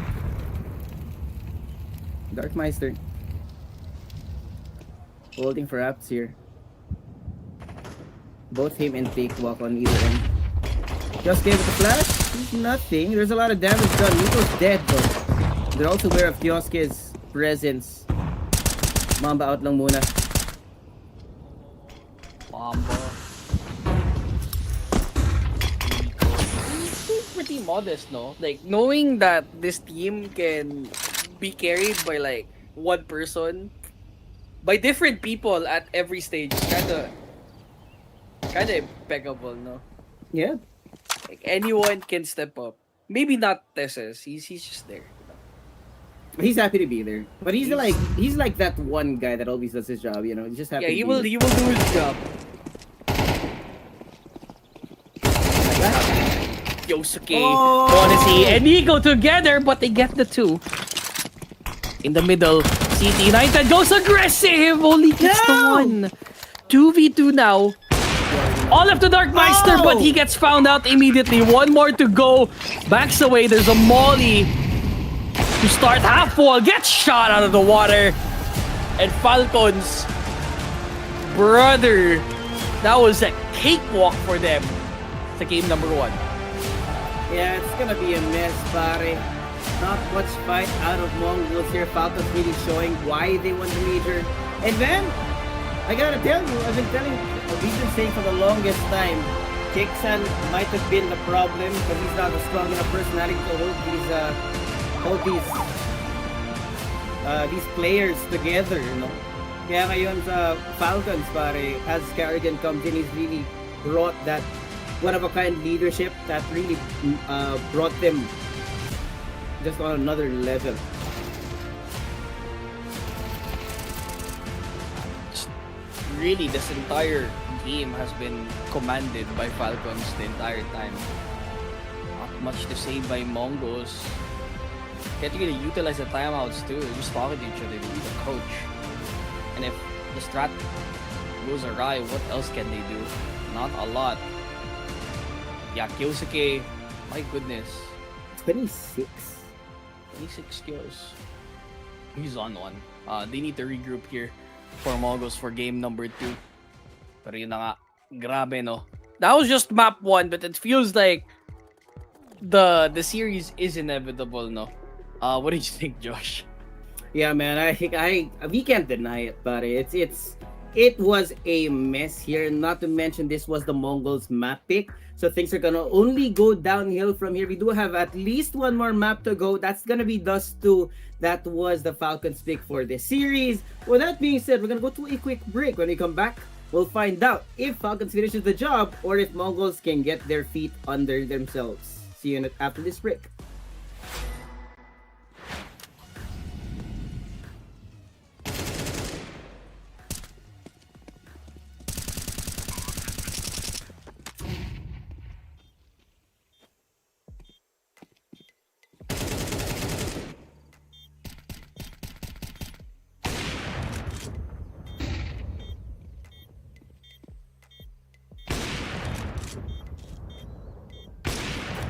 Speaker 1: Darkmeister holding for apps here. Both him and Take walk on either end. Just gave it a flash. Nothing. There's a lot of damage done. Nico's dead though. They're also aware of Kioski's presence. Mamba out lang muna.
Speaker 2: Mamba. Pretty modest, no? Like, knowing that this team can be carried by like one person, by different people at every stage, kinda impeccable, no?
Speaker 1: Yeah.
Speaker 2: Like, anyone can step up. Maybe not Tesses. He's just there.
Speaker 1: He's happy to be there. But he's like that one guy that always does his job, you know. He's just happy
Speaker 2: Yeah,
Speaker 1: to
Speaker 2: he
Speaker 1: be
Speaker 2: will
Speaker 1: there.
Speaker 2: do his job.
Speaker 1: Like that.
Speaker 2: Yosuke,
Speaker 1: Oh!
Speaker 2: Monacy, and Nico together, but they get the two. In the middle, CT United goes aggressive! Only gets the one. 2v2 now. All up to Darkmeister,
Speaker 1: Oh!
Speaker 2: but he gets found out immediately. One more to go. Backs away. There's a molly to start half wall. Gets shot out of the water. And Falcons, brother, that was a cakewalk for them. It's game number 1.
Speaker 1: Yeah, it's gonna be a mess, pare. Not much fight out of MongolZ here. Falcons really showing why they won the major. And then, I gotta tell you, we've been saying for the longest time, Kixan might have been the problem because he's not a strong enough personality to hold these players together, you know. Kaya ngayon sa Falcons, pare, as Carrigan comes in, he's really brought that one-of-a-kind leadership that really brought them just on another level.
Speaker 2: Really, this entire game has been commanded by Falcons the entire time. Not much to say by MongolZ. Can't really utilize the timeouts too. They're just talking to each other, the coach. And if the strat goes awry, what else can they do? Not a lot. Yeah, Kyosuke, my goodness.
Speaker 1: 26.
Speaker 2: 26 kills. He's on one. They need to regroup here for MongolZ for game number 2. Pero yun na nga, grabe no. That was just map 1, but it feels like the series is inevitable, no? What do you think, Josh?
Speaker 1: Yeah, man, I think we can't deny it, but it was a mess here. Not to mention this was the MongolZ map pick, so things are gonna only go downhill from here. We do have at least one more map to go. That's gonna be Dust 2. That was the Falcons pick for this series. With that being said, we're gonna go to a quick break. When we come back, we'll find out if Falcons finishes the job or if MongolZ can get their feet under themselves. See you after this break.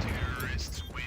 Speaker 5: Terrorists win.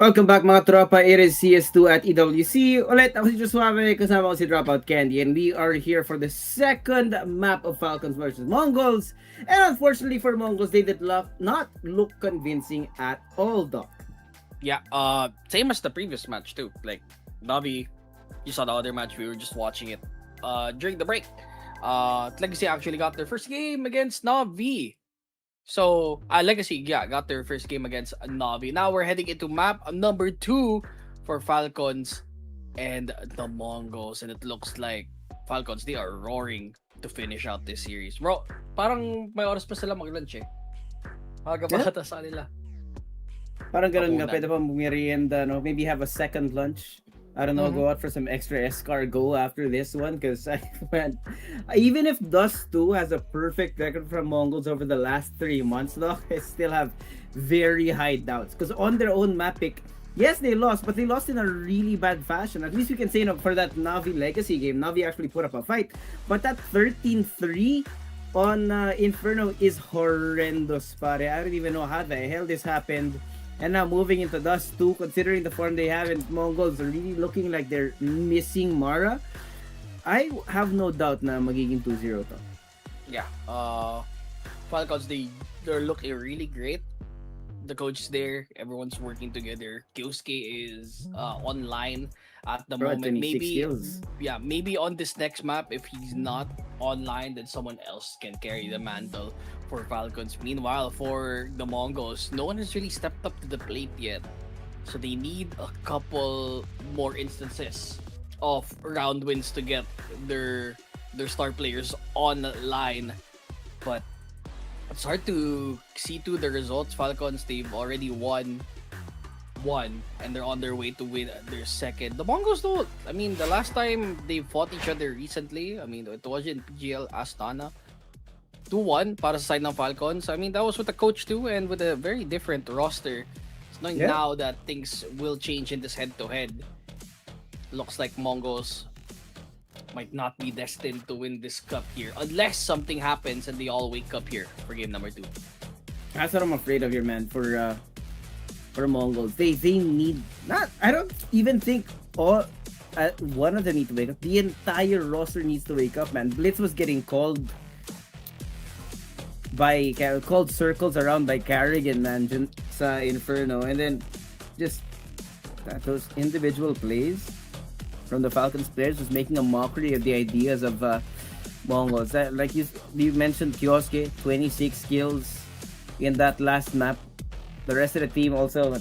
Speaker 1: Welcome back mga tropa, it is CS2 at EWC. Ulit, ako si Josuave, kasama ko si Dropout Candy, and we are here for the second map of Falcons versus Mongols. And unfortunately for Mongols, they did not look convincing at all, though.
Speaker 2: Yeah, same as the previous match too. Like Navi, you saw the other match, we were just watching it during the break. Legacy actually got their first game against Navi. So, Legacy, yeah, got their first game against Navi. Now we're heading into map number 2 for Falcons and the Mongols. And it looks like Falcons, they are roaring to finish out this series. Bro, parang may oras pa sila mag-lunch eh. Maga pa ata sa nila.
Speaker 1: Parang ganun nga, pwede pa merienda, no? Maybe have a second lunch. I don't know, go out for some extra escargot after this one, because even if Dust 2 has a perfect record from Mongols over the last 3 months, though, I still have very high doubts. Because on their own map pick, yes, they lost, but they lost in a really bad fashion. At least we can say, you know, for that Navi Legacy game, Navi actually put up a fight. But that 13-3 on Inferno is horrendous, pare. I don't even know how the hell this happened. And now moving into Dust 2, considering the form they have, and Mongols are really looking like they're missing Mara, I have no doubt na magiging 2-0 to.
Speaker 2: Yeah, Falcons, they're looking really great. The coach is there, everyone's working together. Kyosuke is online at the moment. Maybe
Speaker 1: skills.
Speaker 2: Yeah, maybe on this next map, if he's not online, then someone else can carry the mantle for Falcons. Meanwhile, for the Mongols, no one has really stepped up to the plate yet. So they need a couple more instances of round wins to get their star players online. But it's hard to see to the results. Falcons, they've already won one, and they're on their way to win their second. The Mongols, though, I mean, the last time they fought each other recently, I mean, it was in PGL Astana. 2-1 para sa side ng Falcons. I mean, that was with the coach too, and with a very different roster. It's knowing now that things will change in this head-to-head. Looks like Mongols might not be destined to win this cup here, unless something happens and they all wake up here for game number 2.
Speaker 1: That's what I'm afraid of here, man. For Mongols, they need not. I don't even think all one of them need to wake up. The entire roster needs to wake up, man. Blitz was getting called circles around by Carrigan, man, sa Inferno, and then just those individual plays from the Falcons players was making a mockery of the ideas of Mongols. Like you mentioned, Kyosuke, 26 kills in that last map. The rest of the team also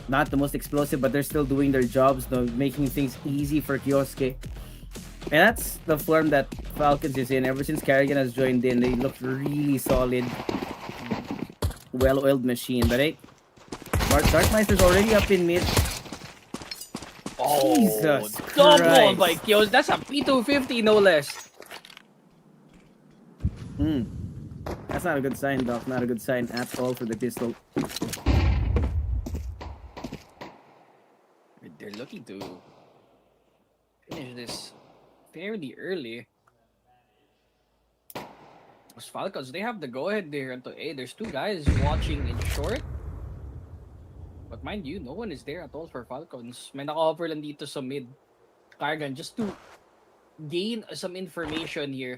Speaker 1: not the most explosive, but they're still doing their jobs, though, making things easy for Kyosuke. And that's the form that Falcons is in. Ever since Carrigan has joined in, they look really solid, well-oiled machine. But hey, Darkmeister's already up in mid.
Speaker 2: Oh,
Speaker 1: Jesus
Speaker 2: double
Speaker 1: Christ.
Speaker 2: by Kios. That's a P250, no less.
Speaker 1: That's not a good sign, Doc. Not a good sign at all for the pistol.
Speaker 2: They're looking to finish this fairly early. Those Falcons, they have the go-ahead there into A. There's 2 guys watching in short. But mind you, no one is there at all for Falcons. May naka-offer lang dito sa mid. Cargan, just to gain some information here.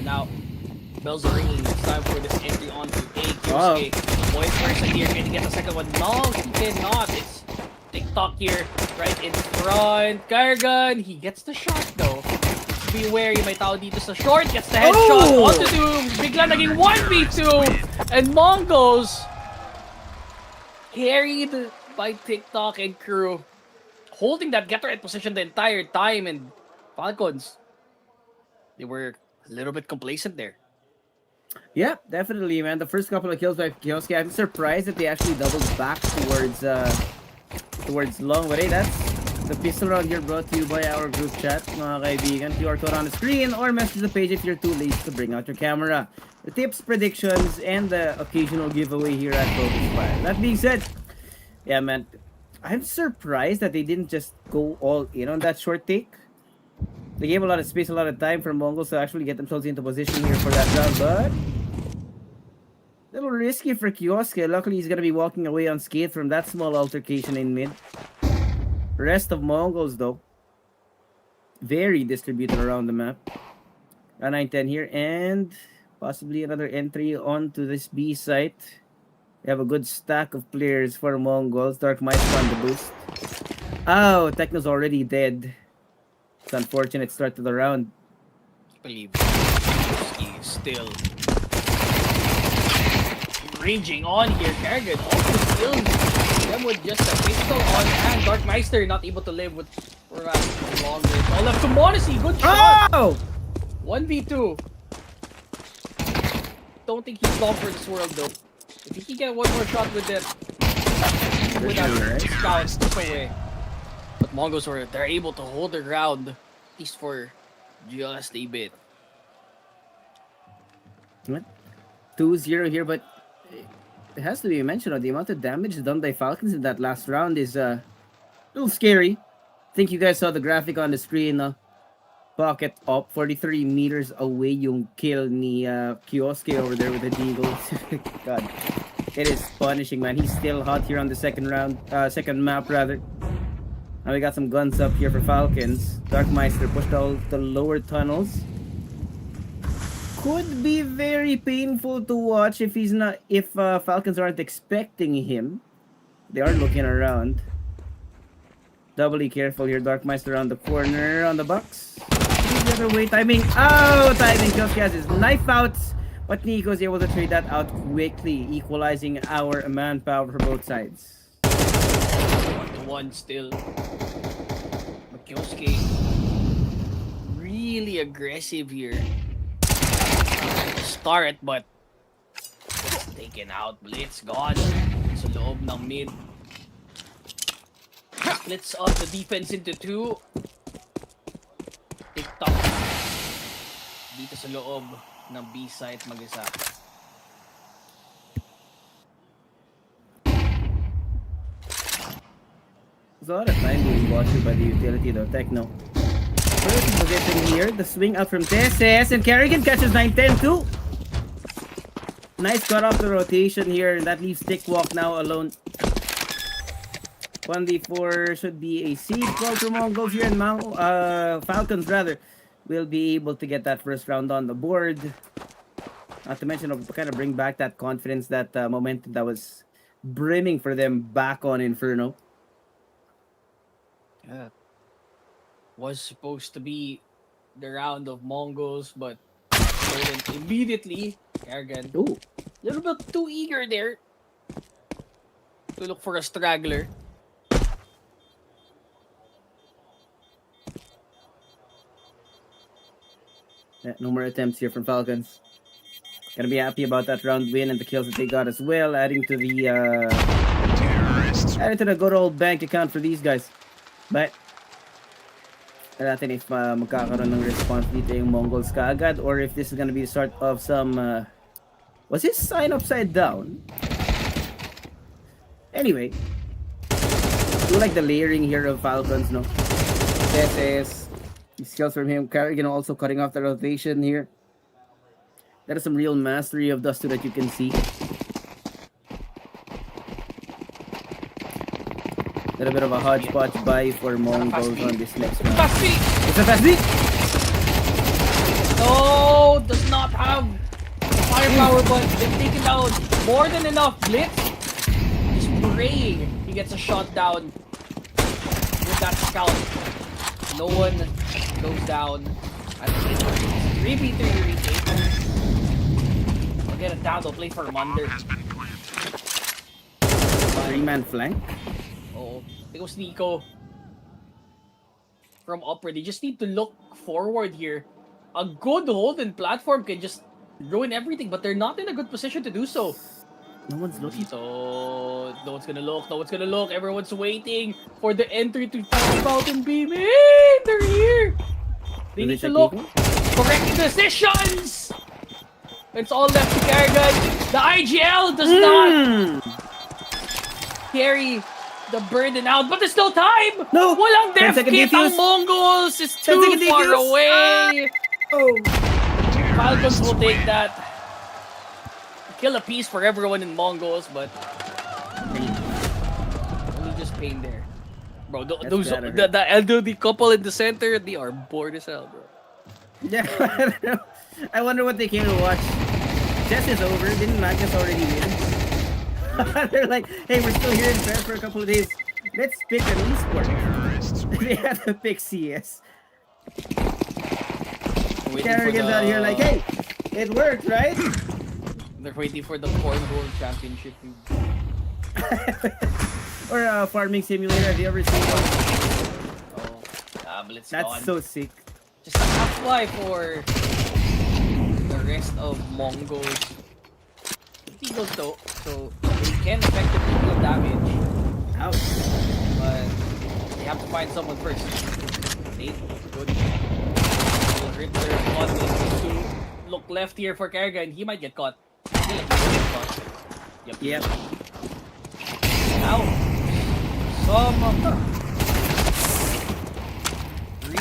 Speaker 2: Now, bells are ringing. It's time for this entry onto A. Kyosuke, point person here. Can he get the second one? No, he cannot. It's TikTok here, right in front. Cargan, he gets the shot though. Be wary, may tao dito sa short. Gets the headshot. What to do? Bigla naging 1v2. And Mongols, carried by TikTok and crew, holding that getter at position the entire time. And Falcons, they were a little bit complacent there.
Speaker 1: Yeah, definitely, man. The first couple of kills by Kyosuke, I'm surprised that they actually doubled back towards long. But hey, that's the pistol round here, brought to you by our group chat, mga kaibigan. QR code on the screen or message the page if you're too lazy to bring out your camera. The tips, predictions, and the occasional giveaway here at FocusFire. That being said, yeah, man, I'm surprised that they didn't just go all in on that short take. They gave a lot of space, a lot of time for Mongols to actually get themselves into position here for that round, but little risky for Kioske. Luckily, he's gonna be walking away unscathed from that small altercation in mid. Rest of MongolZ, though, very distributed around the map. A 9-10 here, and possibly another entry onto this B site. We have a good stack of players for MongolZ. Dark might on the boost. Oh, Techno's already dead. It's unfortunate start to the round.
Speaker 2: I believe he's still raging on here. Kerrigan also kills them with just a pistol on hand. Darkmeister not able to live with for a longer. All left to Modesty. Good shot.
Speaker 1: Oh!
Speaker 2: 1v2. Don't think he's long for this world though. If he can get one more shot with that, scout, step away. But MongolZ they're able to hold their ground, at least for just a bit.
Speaker 1: 2-0 here, but it has to be mentioned, the amount of damage done by Falcons in that last round is a little scary. I think you guys saw the graphic on the screen. Pocket up 43 meters away yung kill ni Kioske over there with the Deagles. God, it is punishing, man. He's still hot here on the second map rather. Now we got some guns up here for Falcons. Darkmeister pushed out the lower tunnels. Could be very painful to watch if Falcons aren't expecting him. They are looking around. Doubly careful here. Darkmeister around the corner on the box. The other way, timing. Oh, timing. Kioske has his knife out, but Nico is able to trade that out quickly, equalizing our manpower for both sides.
Speaker 2: 1-1 still. But Kioske really aggressive here. Start, but it's taken out. Blitz gone. Sa loob ng mid. Splits up the defense into two. TikTok. Dito sa loob ng B site mag-isa.
Speaker 1: There's a lot of time being watched by the utility though, Techno. First position here, the swing out from TSS, and Kerrigan catches 9-10 too. Nice cut off the rotation here, and that leaves Tickwalk now alone. 1v4 should be a seed call for MongolZ here, and Falcons rather will be able to get that first round on the board. Not to mention, kind of bring back that confidence, that momentum that was brimming for them back on Inferno.
Speaker 2: Yeah. Was supposed to be the round of MongolZ, but immediately, Kerrigan, a little bit too eager there to look for a straggler.
Speaker 1: Yeah, no more attempts here from Falcons. Gonna be happy about that round win and the kills that they got as well, adding to the good old bank account for these guys. But natin if magkakaroon ng response dito yung MongolZ kaagad, or if this is gonna be the start of some was his sign upside down? Anyway, I do like the layering here of Falcons, no? This skills from him. Kerrigan also cutting off the rotation here. That is some real mastery of Dust 2 that you can see. Little bit of a hodgepodge buy for MongolZ on this next round.
Speaker 2: Fast beat!
Speaker 1: It's a fast beat!
Speaker 2: No, does not have firepower, but they've taken down more than enough. Blitz, he's praying he gets a shot down with that scout. No one goes down. I think 3v3 retake. I'll get it down, they'll play for Munder.
Speaker 1: 3-man flank.
Speaker 2: Oh, it was Nico from upper. They just need to look forward here. A good Holden platform can just ruin everything, but they're not in a good position to do so.
Speaker 1: No one's looking.
Speaker 2: So, no one's gonna look, no one's gonna look. Everyone's waiting for the entry to Falcon Beam. Hey, they're here! They need to look. Correct decisions! It's all left to Kerrigan. The IGL does not carry the burden out, but there's still time!
Speaker 1: No!
Speaker 2: Walang def kit ang MongolZ! It's too far away!
Speaker 1: Oh!
Speaker 2: Falcons will take that. kill a piece for everyone in MongolZ, but only just pain there. Bro, the elderly couple in the center, they are bored as hell, bro.
Speaker 1: Yeah, I don't know. I wonder what they came to watch. Chess is over. Didn't Magnus already win? They're like, hey, we're still here in Fair for a couple of days. Let's pick an esport. They had to pick CS. Kerrigan's out here like, hey, it worked, right?
Speaker 2: They're waiting for the Cornhole Championship.
Speaker 1: Or farming simulator. Have you ever seen one?
Speaker 2: Oh, tablets
Speaker 1: That's
Speaker 2: gone.
Speaker 1: so sick.
Speaker 2: Just a half-fly for the rest of MongolZ. Eagles though, so they can effectively deal damage.
Speaker 1: Ouch.
Speaker 2: But they have to find someone first. Nate, good. Ritter, one needs to look left here for Kerrigan. He might get caught. I feel like he will get caught.
Speaker 1: Yep.
Speaker 2: Now, some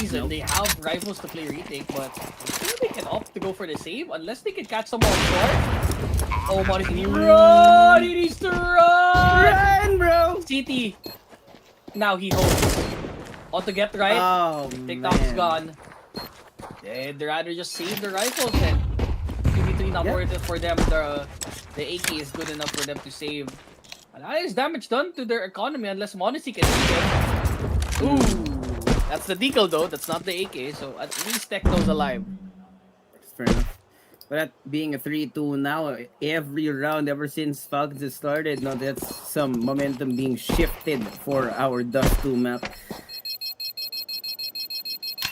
Speaker 2: reason they have rifles to play retake, but I think they can opt to go for the save unless they can catch someone short. Oh, Monty, he run! He needs to run!
Speaker 1: Run, bro!
Speaker 2: CT. Now he holds. On to get right.
Speaker 1: Oh,
Speaker 2: TikTok's gone. They'd rather just save the rifles then. 2v3 not worth it for them. The AK is good enough for them to save. A lot is damage done to their economy unless MongolZ can see them. Ooh. That's the decal though. That's not the AK. So at least Techno's alive.
Speaker 1: That's fair enough. But that being a 3-2 now, every round ever since Falcons has started, now that's some momentum being shifted for our Dust 2 map.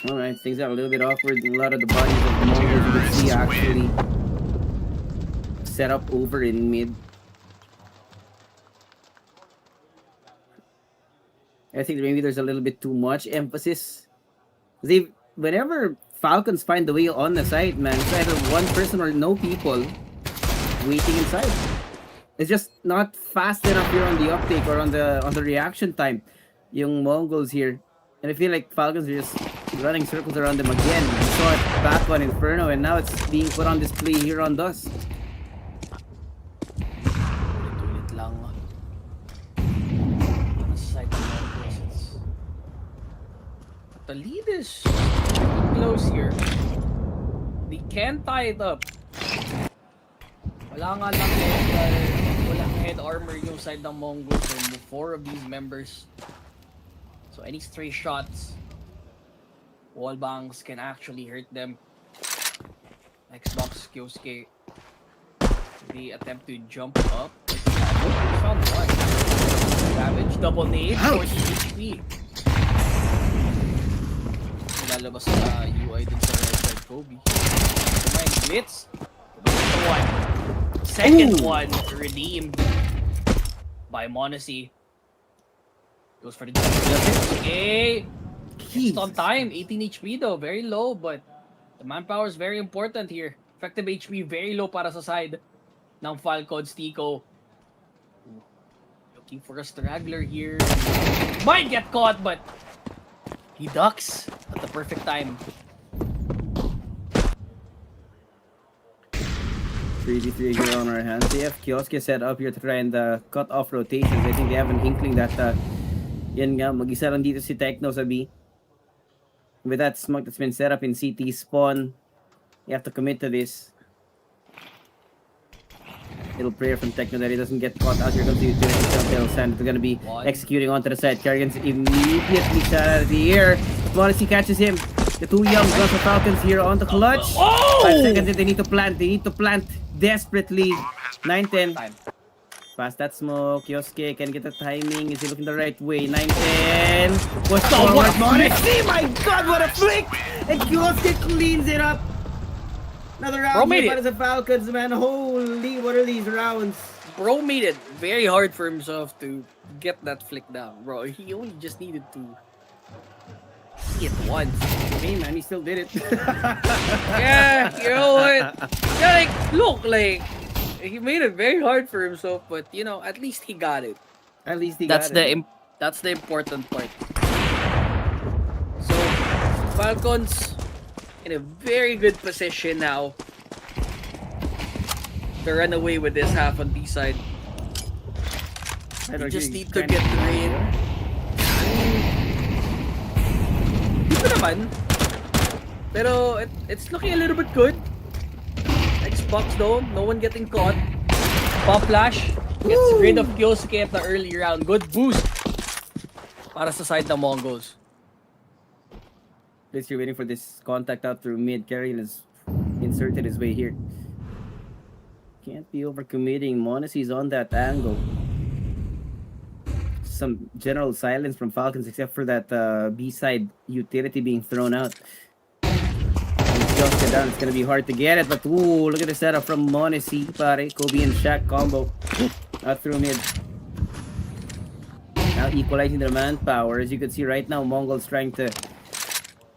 Speaker 1: Alright, things got a little bit awkward. A lot of the bodies of MongolZ you can see actually set up over in mid. I think maybe there's a little bit too much emphasis. Whenever Falcons find the way on the side, man, it's either one person or no people waiting inside. It's just not fast enough here on the uptake or on the reaction time. Yung MongolZ here. And I feel like Falcons are just running circles around them again. We saw it back on Inferno and now it's being put on display here on Dust.
Speaker 2: Ulit-ulit lang. Side of MongolZ. The lead is close here. They can tie it up. Wala nga lang walang head armor yung side ng MongolZ. So 4 of these members. So any stray shots, wall bangs can actually hurt them. Xbox Kyosuke, they attempt to jump up. Found one. Damage, double nade, 40 HP. Lalabas sa UI din sa right side Kobe. Combined blitz. One. Second one redeemed by MongolZ. Goes for the jump. Okay. Just on time. 18 HP though. Very low, but the manpower is very important here. Effective HP very low para sa side ng Falcons. Tico. Looking for a straggler here. Might get caught, but he ducks at the perfect time.
Speaker 1: 3v3 here on our hands. They have Kioske set up here to try and cut off rotations. I think they have an inkling that yan nga, mag-isa lang dito si Techno sa B. With that smoke that's been set up in CT spawn, you have to commit to this. Little prayer from Techno that he doesn't get caught out. Here comes the utility Telltale Sand. They're gonna be executing onto the side. Kerrigan's immediately shot out of the air. MongolZ catches him. The two young guns of Falcons here on the clutch. 5 seconds in, they need to plant. They need to plant desperately. 9-10. Past that smoke, Kioske can get the timing. Is he looking the right way? 9-10. What's forward? MongolZ, my god, what a flick! And Kioske cleans it up. Another round here for the Falcons, man. Holy, what are these rounds?
Speaker 2: Bro made it very hard for himself to get that flick down, bro. He only just needed to see it once.
Speaker 1: Hey, man, he still did it.
Speaker 2: Yeah, you know what? Yeah, like, look, like, he made it very hard for himself, but, you know, at least he got it.
Speaker 1: At least he got it.
Speaker 2: That's the important part. So, Falcons in a very good position now. to run away with this half on B side. They just need to get the raid. Dito naman. Pero it's looking a little bit good. Xbox though, no one getting caught. Pop flash gets rid of Kyosuke at the early round. Good boost para sa side ng Mongols.
Speaker 1: You're waiting for this contact out through mid. Carrion has inserted his way here. Can't be overcommitting. MongolZ's on that angle. Some general silence from Falcons except for that B-side utility being thrown out. Just down. It's gonna be hard to get it, but ooh, look at the setup from MongolZ, pare. Kobe and Shaq combo out through mid. Now equalizing their manpower. As you can see right now, Mongols trying to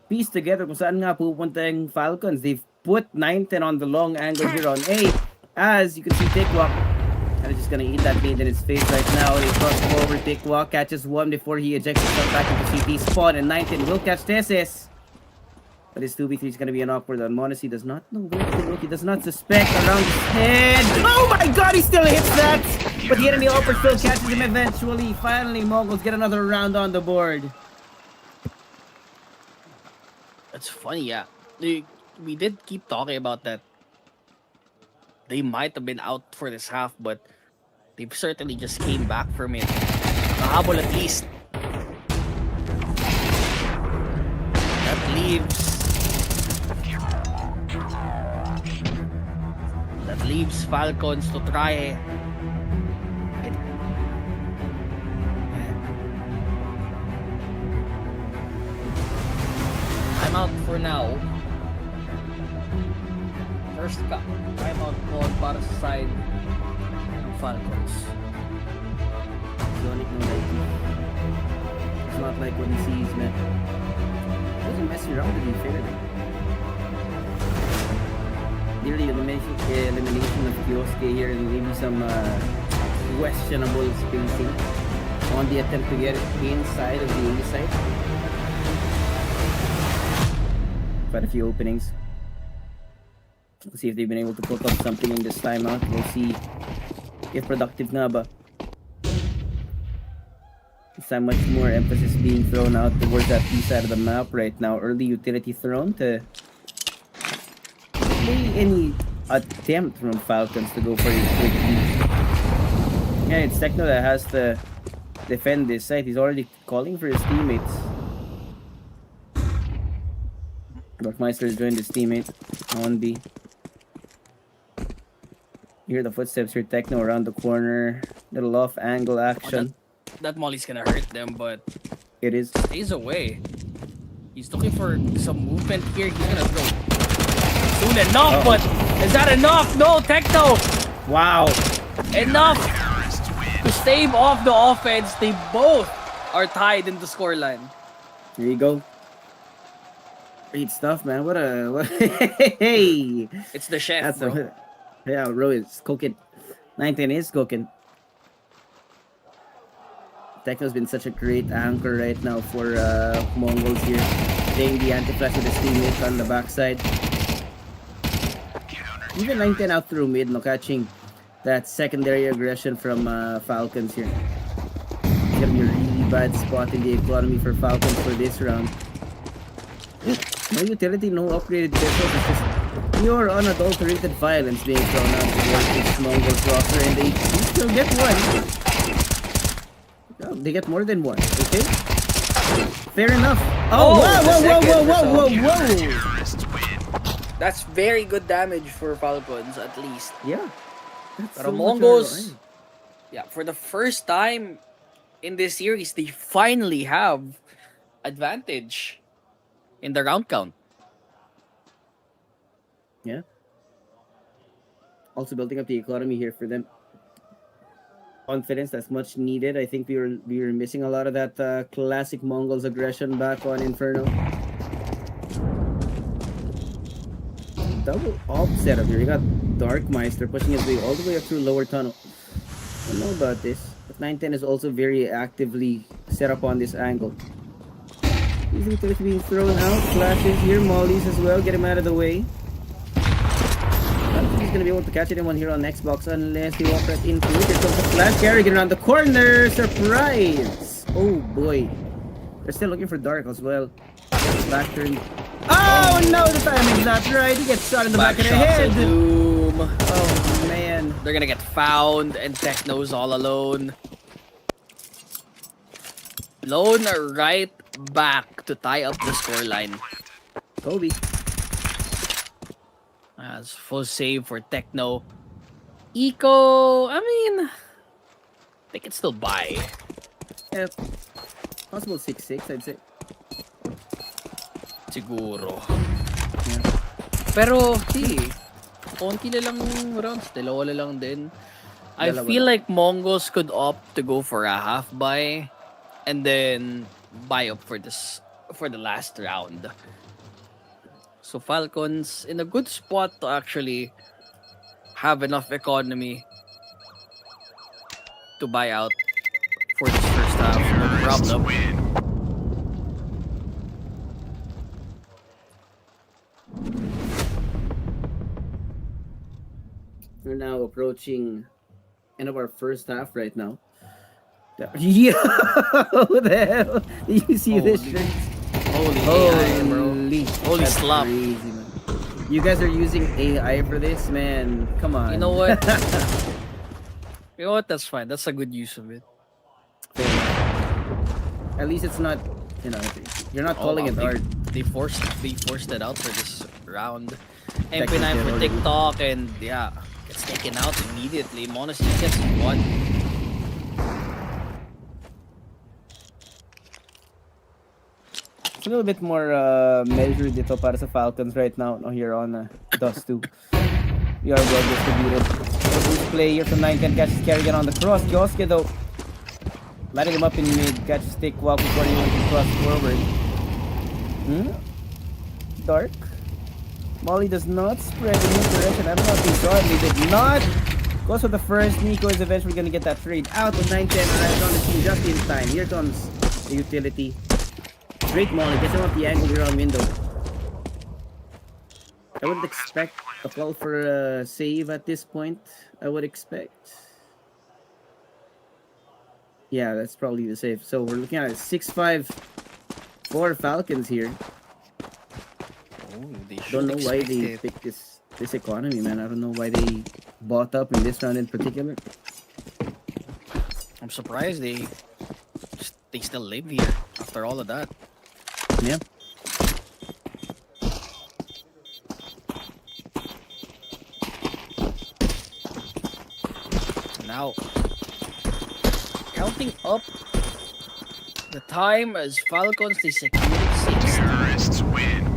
Speaker 1: piece together kung saan nga pupunta yung Falcons. They've put 9-10 on the long angle here on A. As you can see, Tikwak and just gonna eat that nade in his face right now. They cross over. Tikwak catches one before he ejects himself back into CT spot, and 9-10 will catch Tesis. But his 2v3 is gonna be an awkward one. MongolZ does not know where to look. He does not suspect around his head. Oh my god, he still hits that! But the enemy upper still catches him eventually. Finally, Mongols get another round on the board.
Speaker 2: That's funny, yeah. We did keep talking about that. They might have been out for this half, but they certainly just came back from it. Nahabol at least. That leaves Falcons to try. I'm out for now. First timeout call para sa side ng Falcons.
Speaker 1: Zonic no lighting. It's not like what he sees, man. He doesn't mess around to be fair. Nearly elimination of Kyosuke here, and maybe some questionable spacing on the attempt to get it inside of the A side. Quite a few openings. Let's see if they've been able to put up something in this timeout. We'll see if productive nga ba. This time much more emphasis being thrown out towards that B side of the map right now. Early utility thrown to any attempt from Falcons to go for a quick lead. Yeah, it's Techno that has to defend this site. He's already calling for his teammates. Dorkmeister has joined his teammate on B. You hear the footsteps here, Techno around the corner. Little off angle action.
Speaker 2: That molly's gonna hurt them, but
Speaker 1: It is.
Speaker 2: stays away. He's looking for some movement here. He's gonna go soon enough, but is that enough? No, Techno!
Speaker 1: Wow.
Speaker 2: Enough to stave off the offense. They both are tied in the scoreline.
Speaker 1: Here you go. Great stuff, man. What hey.
Speaker 2: It's the chef,
Speaker 1: That's
Speaker 2: bro.
Speaker 1: Yeah, bro is cooking. 19 is cooking. Techno's been such a great anchor right now for Mongols here. Playing the anti-flash with his teammates on the backside. Even 19 out through mid, no, catching that secondary aggression from Falcons here. It's gonna be a really bad spot in the economy for Falcons for this round. No utility, no upgraded vessels. It's just pure unadulterated violence being thrown out towards this Mongols roster, and they still get one. Oh, they get more than one, okay? Fair enough. Oh, whoa.
Speaker 2: That's very good damage for Falcons, at least.
Speaker 1: Yeah. That's
Speaker 2: Pero
Speaker 1: so much
Speaker 2: Mongols,
Speaker 1: ROI.
Speaker 2: yeah, for the first time in this series, they finally have advantage in the round count.
Speaker 1: Yeah. Also building up the economy here for them. Confidence that's much needed. I think we were missing a lot of that classic Mongols aggression back on Inferno. Double op setup here. You got Darkmeister pushing his way all the way up through lower tunnel. I don't know about this, but 910 is also very actively set up on this angle. These utilities being thrown out. Flashes here, mollies as well. Get him out of the way. think he's gonna be able to catch anyone here on Xbox unless he walks right into it. Here comes the flash Kerrigan around the corner. Surprise! Oh boy. They're still looking for Dark as well. Back turn. Oh no, the timing's not right. He gets shot in the back of the head.
Speaker 2: Doom.
Speaker 1: Oh man.
Speaker 2: They're gonna get found, and Techno's all alone. Lone right back to tie up the scoreline.
Speaker 1: Kobe.
Speaker 2: As full save for Techno. Eco, I mean, they can still buy.
Speaker 1: Yeah. Possible 6-6, I'd say.
Speaker 2: Siguro.
Speaker 1: Yeah.
Speaker 2: Pero, konti na lang rounds. Dalawa na lang din. I
Speaker 1: Dalawa
Speaker 2: feel
Speaker 1: lang.
Speaker 2: like MongolZ could opt to go for a half buy and then buy up for the last round. So Falcons in a good spot to actually have enough economy to buy out for this first half. No problem.
Speaker 1: We're now approaching end of our first half right now. Yeah, what the hell? Did you see this
Speaker 2: Holy-
Speaker 1: shit?
Speaker 2: Holy AI, bro. Holy
Speaker 1: That's
Speaker 2: slap.
Speaker 1: crazy, man. You guys are using AI for this, man. Come on.
Speaker 2: You know what? You know what? That's fine. That's a good use of it.
Speaker 1: At least it's not, you know, you're not calling it art.
Speaker 2: They forced it out for this round. MP9
Speaker 1: Technically
Speaker 2: for
Speaker 1: already.
Speaker 2: TikTok, and yeah, gets taken out immediately. MongolZ gets one.
Speaker 1: It's a little bit more measured dito para sa Falcons right now no, here on Dust 2. We are well distributed. Boost play here from 9-10 catches Kerrigan on the cross. Kioske though, lighting him up in mid, catches stick while before he went to cross forward. Dark. Molly does not spread in his direction. I don't know if he saw it. He did not. Goes for the first. Nico is eventually going to get that trade out with 9-10 arrives on the scene just in time. Here comes the utility. Great Molly. Gets him off the angle here on window. I wouldn't expect a call for a save at this point. I would expect. Yeah, that's probably the save. So we're looking at a 6-5 for Falcons here.
Speaker 2: Oh, they
Speaker 1: Don't know why
Speaker 2: expect
Speaker 1: they
Speaker 2: it.
Speaker 1: picked this economy, man. I don't know why they bought up in this round in particular.
Speaker 2: I'm surprised they still live here after all of that.
Speaker 1: Yeah.
Speaker 2: Now, counting up the time as Falcons, they secured 6.
Speaker 5: Terrorists win.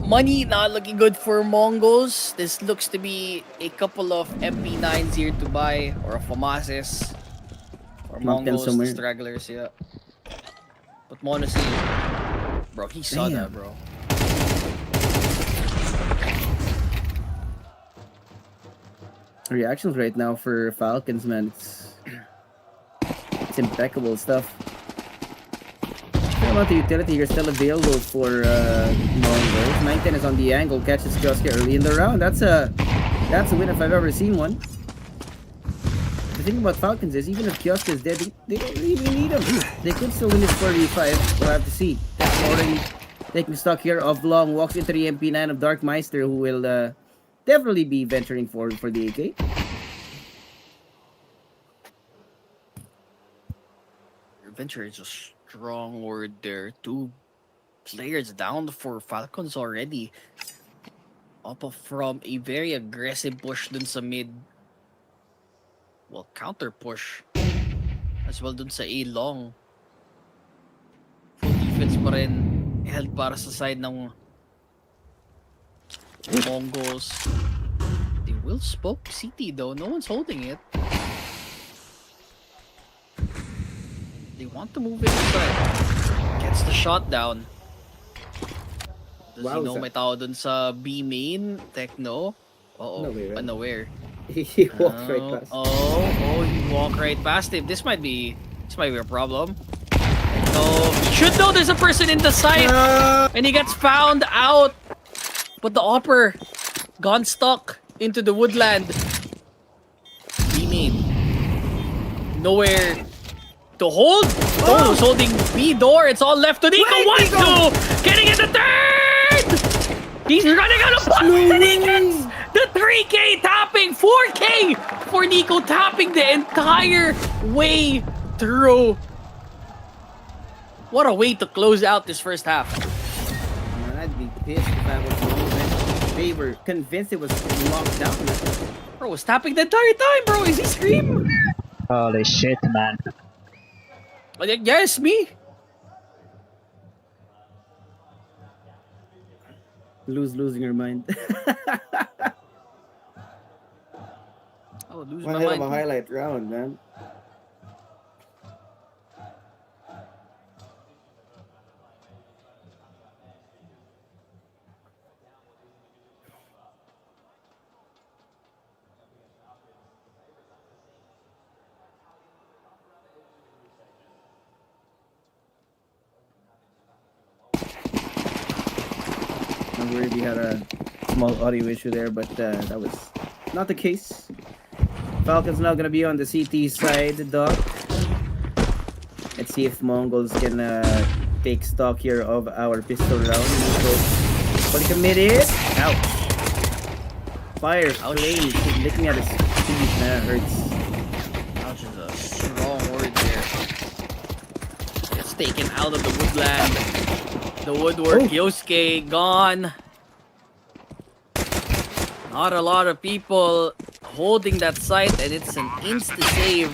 Speaker 2: Money not looking good for MongolZ. This looks to be a couple of MP9s here to buy, or a FAMASes, or
Speaker 1: Locked in
Speaker 2: MongolZ
Speaker 1: somewhere.
Speaker 2: stragglers, yeah. But MongolZ, bro, he saw
Speaker 1: Damn.
Speaker 2: that, bro.
Speaker 1: Reactions right now for Falcons, man. It's impeccable stuff. How about the utility here still available for MongolZ? 9-10 is on the angle, catches Kioske early in the round. That's a win if I've ever seen one. The thing about Falcons is even if Kioske is dead, they don't really need him. They could still win this 45. We'll have to see. That's already taking stock here of Long. Walks into the MP9 of Dark Meister, who will definitely be venturing forward for the AK.
Speaker 2: Venture is a strong word there. 2 players down for Falcons already. Up from a very aggressive push dun sa mid. Well, counter push. As well dun sa A long. Full defense pa rin held para sa side ng MongolZ. They will smoke CT though. No one's holding it. They want to move it inside. Gets the shot down. Does he know may tao dun sa B main? Techno? Uh-oh.
Speaker 1: No way, right?
Speaker 2: Unaware.
Speaker 1: He walked right past.
Speaker 2: He walked right past him. This might be a problem. Techno. He should know there's a person in the site. And he gets found out. But the upper gone stuck. into the woodland. B-main. Nowhere to hold. Toto's holding B door. It's all left to Nico.
Speaker 1: Wait,
Speaker 2: 1-2. Getting in the third. He's running out of bullets and he gets the 3K tapping. 4K for Nico, tapping the entire way through. What a way to close out this first half.
Speaker 1: Man, I'd be pissed if I was moving. They were convinced it was locked down.
Speaker 2: Bro was tapping the entire time, bro. Is he Scream?
Speaker 6: Holy shit, man.
Speaker 2: Yes, me.
Speaker 1: Losing your mind.
Speaker 2: Oh, lose
Speaker 1: One
Speaker 2: my
Speaker 1: hell of
Speaker 2: mind.
Speaker 1: a highlight round, man. I'm worried we had a small audio issue there, but that was not the case. Falcons now gonna be on the CT side, Doc. Let's see if MongolZ can take stock here of our pistol round. Nico fully committed. Ouch. Fire flames licking at his feet. That hurts.
Speaker 2: Ouch is a strong word there. Gets taken out of the woodland. The woodwork, Yosuke gone. Not a lot of people holding that site, and it's an insta save.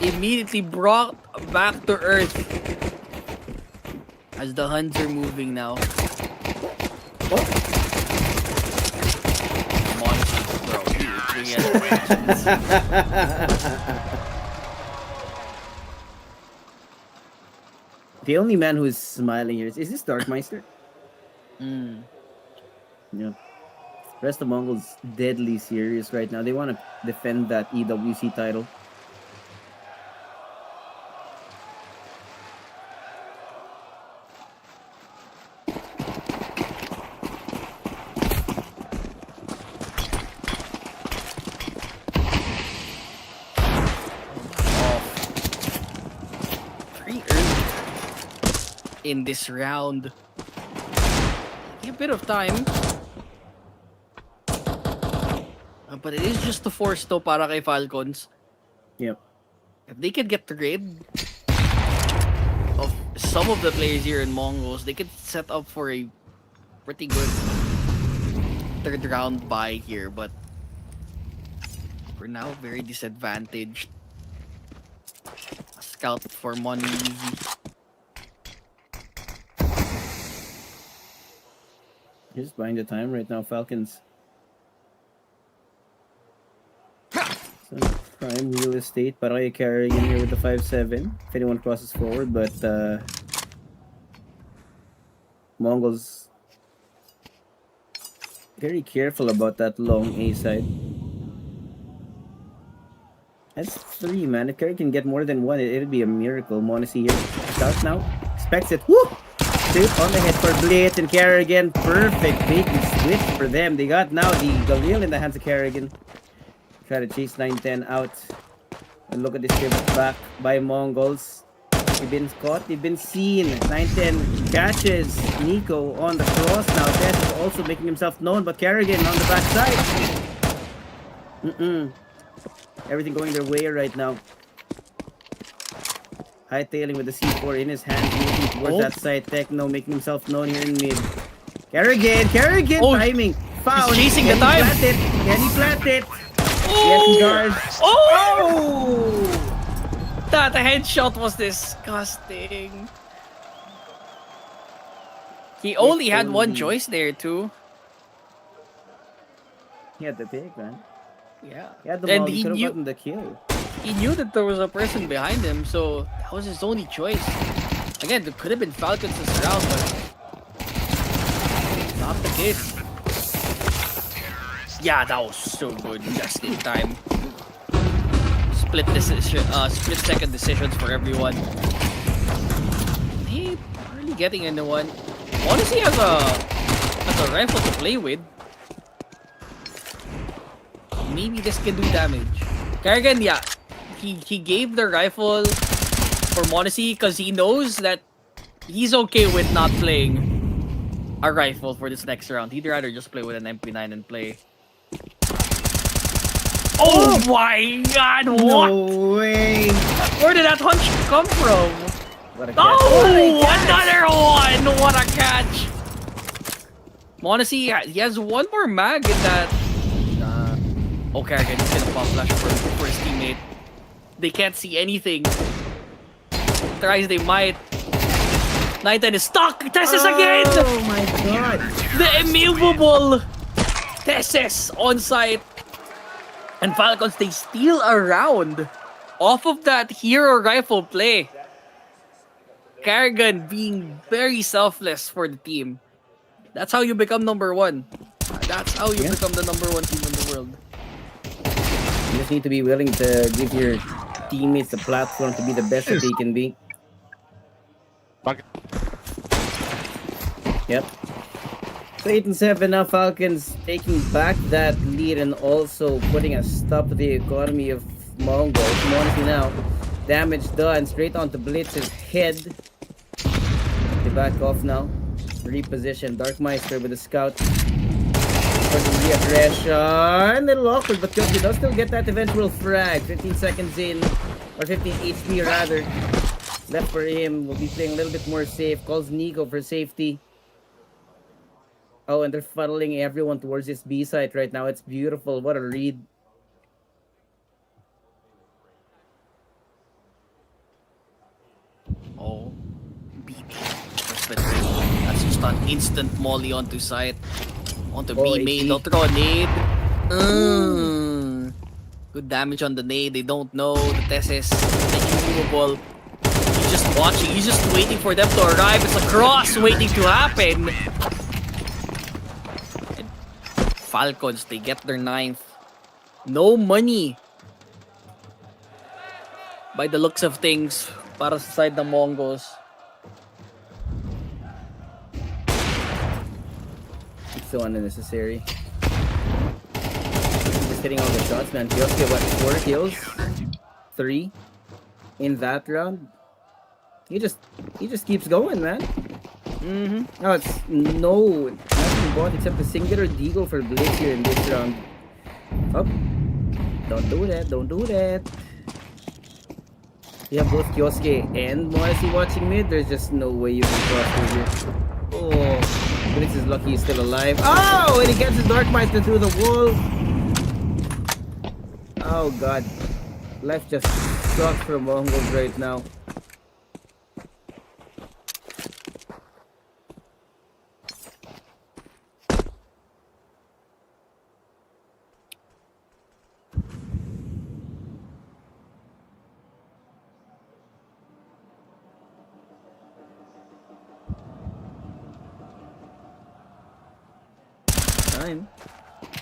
Speaker 2: Immediately brought back to earth as the Huns are moving now. Monster, bro.
Speaker 1: The only man who is smiling here is this Darkmeister? Yeah. Rest of Mongols deadly serious right now. They want to defend that EWC title.
Speaker 2: Pretty early in this round. A bit of time. But it is just a force though para kay Falcons.
Speaker 1: Yep.
Speaker 2: If they could get rid of some of the players here in MongolZ, they could set up for a pretty good third round bye here, but we're now very disadvantaged. A scout for MongolZ.
Speaker 1: Just buying the time right now, Falcons. So, prime real estate. Paraya carrying in here with the 5-7. If anyone crosses forward, but MongolZ very careful about that long A side. That's 3, man. If Kerry can get more than 1, it'll be a miracle. Monacy here. Scout now. Expects it. Woo! Shoot on the head for Blitz and Kerrigan. Perfect bait and switch for them. They got now the Galil in the hands of Kerrigan. Try to chase 9-10 out. And look at this give back by MongolZ. They've been caught. They've been seen. 9-10 catches Nico on the cross now. Tess is also making himself known, but Kerrigan on the backside. Everything going their way right now. Hightailing with the C4 in his hand, moving towards that side. Techno making himself known here in mid. Kerrigan timing. Foul.
Speaker 2: He's chasing the time.
Speaker 1: Can he plant it?
Speaker 2: Oh!
Speaker 1: Yes, he does.
Speaker 2: Oh! That headshot was disgusting. He only had one choice there too.
Speaker 1: He had the pick, man.
Speaker 2: Yeah.
Speaker 1: He had the
Speaker 2: And
Speaker 1: ball. He
Speaker 2: he
Speaker 1: could have
Speaker 2: knew
Speaker 1: gotten the kill.
Speaker 2: he knew that there was a person behind him, so that was his only choice. Again, there could have been Falcons this round, but not the case. Yeah, that was so good, just in time. Split second decisions for everyone. He barely getting into one. Honestly, has a rifle to play with. maybe this can do damage. Karrigan, yeah, he gave the rifle for MongolZ because he knows that he's okay with not playing a rifle for this next round. He'd rather just play with an MP9 and play. Oh my god, what?
Speaker 1: No way!
Speaker 2: Where did that hunch come from?
Speaker 1: What a catch.
Speaker 2: Oh, another one! What a catch! MongolZ, he has one more mag in that. Okay, again, he's gonna pop flash for his teammate. They can't see anything. Tries they might. Nighttime is stuck! Tessis again!
Speaker 1: Oh my god!
Speaker 2: The immovable Tessis on site. And Falcons, they steal a round off of that hero rifle play. Karrigan being very selfless for the team. That's how you become number one. That's how you become the number one team in the world.
Speaker 1: You just need to be willing to give your teammates a platform to be the best that they can be. Yep. So 8-7 now, Falcons taking back that lead and also putting a stop to the economy of Mongols. MongolZ now, damage done, straight onto Blitz's head. They back off now. Reposition, Darkmeister with the scout. For the reaggression. Little awkward, but Kyoki does still get that eventual frag. 15 seconds in, or 15 HP rather. Left for him, will be playing a little bit more safe. Calls Nico for safety. Oh, and they're funneling everyone towards this B site right now. It's beautiful. What a read.
Speaker 2: Oh, BT. That's just an instant molly onto site. Onto B main. Don't throw a nade. Good damage on the nade. They don't know. The Tessis immovable. He's just watching. He's just waiting for them to arrive. It's a cross waiting to happen. Falcons, they get their 9th. No money. By the looks of things, para sa side ng Mongols.
Speaker 1: It's so unnecessary. Just hitting all the shots, man. Kyosuke, what, 4 kills? 3 in that round? He just keeps going, man. Oh, it's nothing bought except a singular deagle for Blitz here in this round. Oh, don't do that, don't do that. You have both Kyosuke and MongolZ watching mid. There's just no way you can cross through here. Oh, Blitz is lucky he's still alive. Oh, and he gets his Darkmeister through the wall. Oh god, life just sucks for Mongols right now.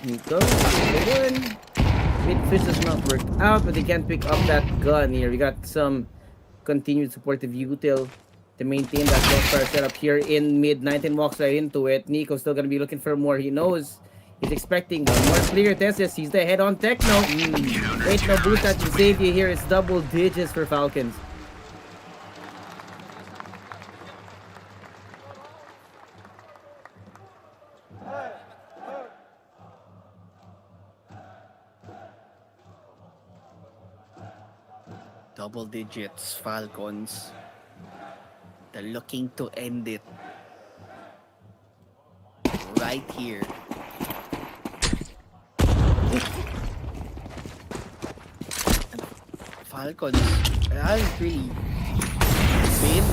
Speaker 1: Nico, Midfish has not worked out, but they can't pick up that gun here. We got some continued supportive util to maintain that crossfire setup here in mid. 19 walks right into it. Nico's still gonna be looking for more. He knows he's expecting one more clear Tessis. He's the head on Techno. Wait, no boost at Xavier here. It's double digits for Falcons.
Speaker 2: Double digits, Falcons. They're looking to end it right here. Falcons, it hasn't really been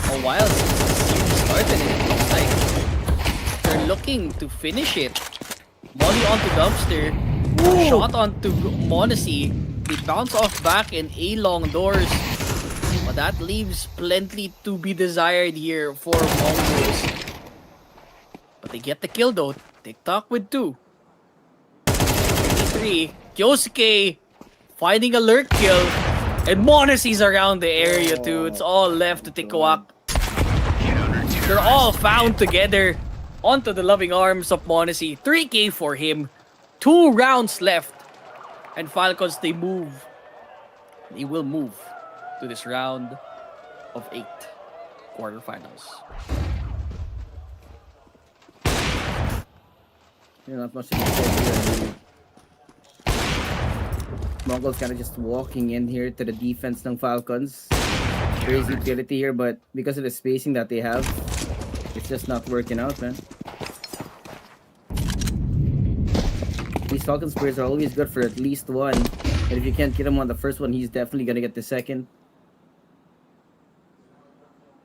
Speaker 2: a while since the series started, and it looks like they're looking to finish it. Molly onto Dumpster, shot onto MongolZ. They bounce off back in A-long doors. But that leaves plenty to be desired here for Mongols. But they get the kill though. TikTok with 2. 3. Kyosuke finding a lurk kill. And MongolZ's around the area too. It's all left to Tikawak. They're all found together onto the loving arms of MongolZ. 3K for him. 2 rounds left And Falcons, they move. They will move to this round of 8 quarterfinals.
Speaker 1: Not much to be said here. Mongols kind of just walking in here to the defense ng Falcons. Crazy utility here, but because of the spacing that they have, it's just not working out, man. These Falcons players are always good for at least one. And if you can't get him on the first one, he's definitely gonna get the second.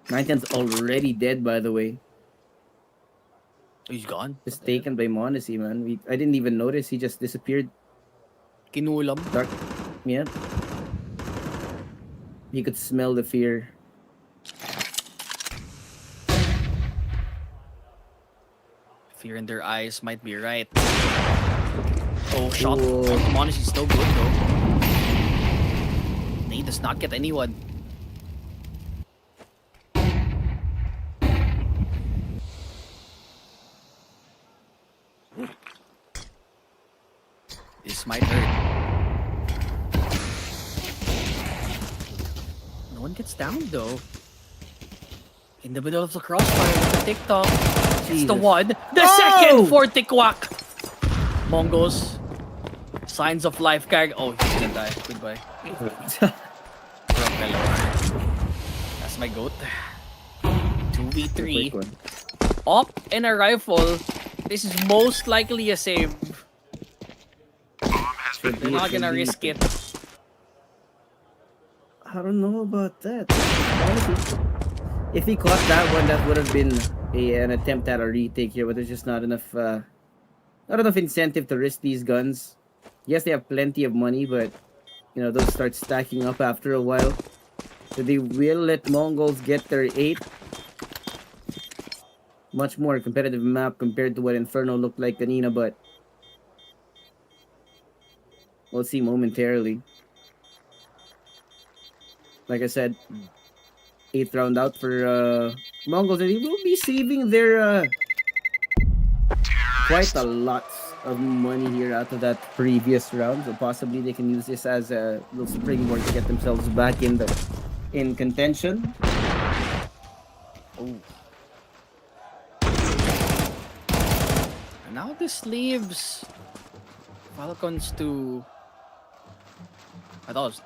Speaker 1: 910's already dead, by the way.
Speaker 2: He's gone.
Speaker 1: Just taken by MongolZ, man. I didn't even notice. He just disappeared.
Speaker 2: Kinulam.
Speaker 1: Dark. Yeah. You could smell the fear.
Speaker 2: Fear in their eyes might be right. Oh, shot.
Speaker 1: Oh.
Speaker 2: MongolZ is still good, though. He does not get anyone. This might hurt. No one gets down though. In the middle of the crossfire with the TikTok. It's the one. The second for Tikwak. Mongos. Signs of life carry. Oh, he's gonna die. Goodbye. That's my goat. 2v3. Op and a rifle. This is most likely a save. They're not gonna risk it.
Speaker 1: I don't know about that. Honestly, if he caught that one, that would have been an attempt at a retake here, but there's just not enough incentive to risk these guns. Yes, they have plenty of money, but you know those start stacking up after a while. So they will let Mongols get their 8. Much more competitive map compared to what Inferno looked like kanina, but we'll see momentarily. Like I said, 8th round out for Mongols, and they will be saving their quite a lot of money here out of that previous round. So possibly they can use this as a little springboard to get themselves back in contention.
Speaker 2: Oh. And now this leaves Falcons to. I thought it was...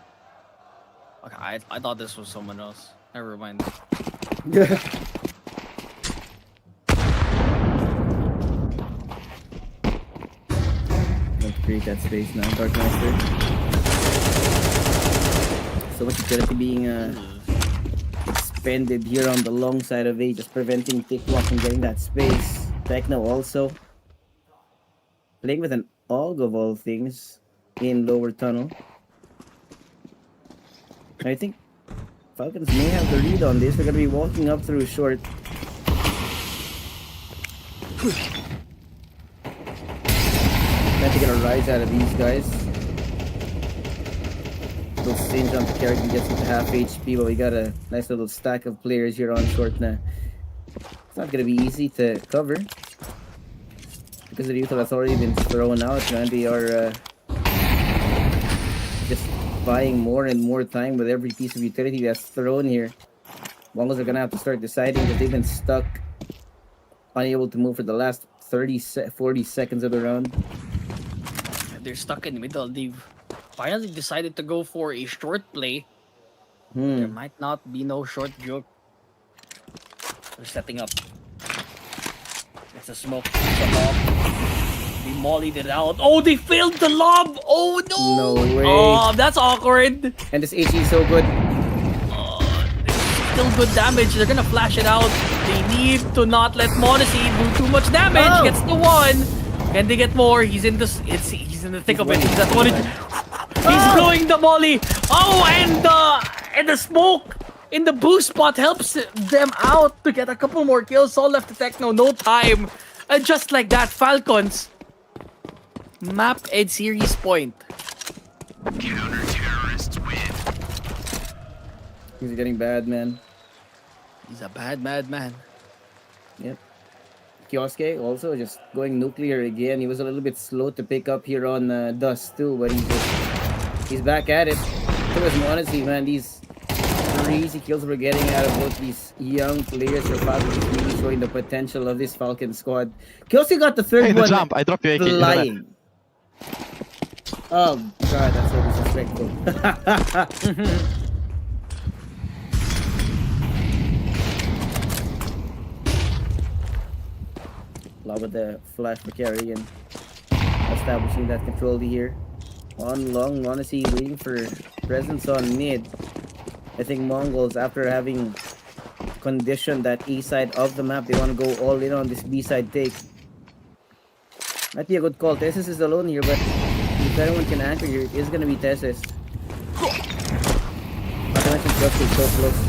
Speaker 2: Okay, I thought this was someone else. Never mind.
Speaker 1: Let's create that space now, Dark Master. So much utility being expended here on the long side of A, just preventing Tikwak from getting that space. Techno also playing with an AUG of all things in lower tunnel. I think Falcons may have the lead on this. We're gonna be walking up through short. Trying to get a rise out of these guys. Little Singe on the character gets him to half HP, but we got a nice little stack of players here on short now. It's not gonna be easy to cover because the util has already been thrown out, man. They are just buying more and more time with every piece of utility that's thrown here. Mongols are gonna have to start deciding that they've been stuck, unable to move for the last 40 seconds of the round.
Speaker 2: They're stuck in the middle. They've finally decided to go for a short play. There might not be no short joke. They're setting up. It's a smoke. It's a lob. They mollied it out. Oh, they failed the lob! Oh no!
Speaker 1: No way.
Speaker 2: Oh, that's awkward.
Speaker 1: And this HE is so good.
Speaker 2: Still good damage. They're gonna flash it out. They need to not let MongolZ do too much damage.
Speaker 1: Oh.
Speaker 2: Gets the 1. Can they get more? He's in the thick of it. He's at 1. He's blowing the molly. Oh, and the smoke in the boost spot helps them out to get a couple more kills. All left to Techno. No time. And just like that, Falcons map and series point.
Speaker 5: Counter-terrorists win.
Speaker 1: He's getting bad, man.
Speaker 2: He's a bad man.
Speaker 1: Yep. Kioske also just going nuclear again. He was a little bit slow to pick up here on Dust too, but he's back at it. So as honestly, man, these crazy kills we're getting out of both these young players for Falcons is really showing the potential of this Falcon squad. Kioske got the third
Speaker 6: Hey, the
Speaker 1: one
Speaker 6: jump. I dropped you AK. You know that?
Speaker 1: flying. Oh god, that's so disrespectful. Love with the flash for carry and establishing that control here. On long, honestly, waiting for presence on mid. I think MongolZ, after having conditioned that A side of the map, they want to go all in on this B side take. Might be a good call. Tessis is alone here, but if anyone can anchor here, it is going to be Tessis. Not to mention Just is so close.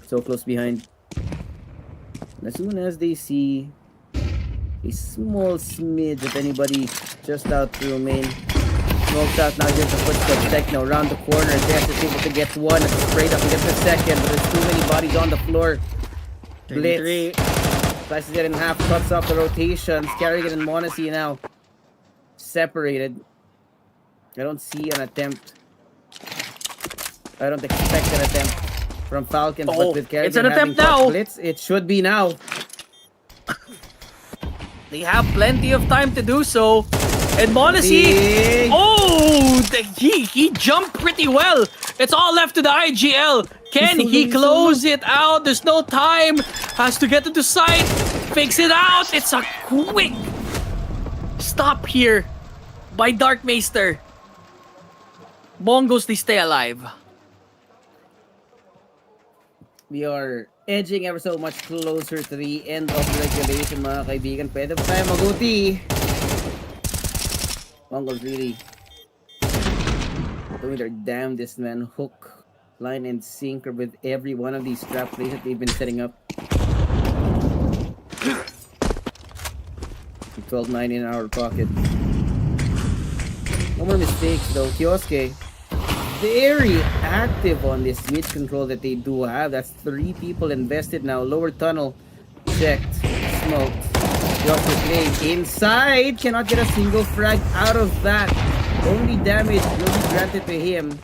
Speaker 1: So close behind. As soon as they see a small smidge of anybody just out through main, smokes out now, here's the footsteps. Techno around the corner, and Tess is able to get one, straight up and gets the second, but there's too many bodies on the floor. Blitz. Slices it in half, cuts off the rotations. Carrigan and Monacy now separated. I don't see an attempt. I don't expect an attempt from Falcons, but with Carrigan
Speaker 2: it's an
Speaker 1: having
Speaker 2: attempt now.
Speaker 1: Blitz, it should be now.
Speaker 2: They have plenty of time to do so. And Monacy,
Speaker 1: Big.
Speaker 2: he jumped pretty well. It's all left to the IGL. Can
Speaker 1: He's so
Speaker 2: he
Speaker 1: low,
Speaker 2: close it out? There's no time. Has to get into sight. Fix it out. It's a quick stop here by Darkmeister. MongolZ, they stay alive.
Speaker 1: We are edging ever so much closer to the end of regulation, mga kaibigan. Pwede pa tayo maguti. MongolZ really doing their damnedest, man. Hook, line, and sinker with every one of these trap plays that they've been setting up. 12-9 in our pocket. No more mistakes though. Kioske very active on this switch control that they do have. That's 3 people invested now. Lower tunnel checked, smoked. Kioske playing inside, cannot get a single frag out of that. Only damage will be granted to him.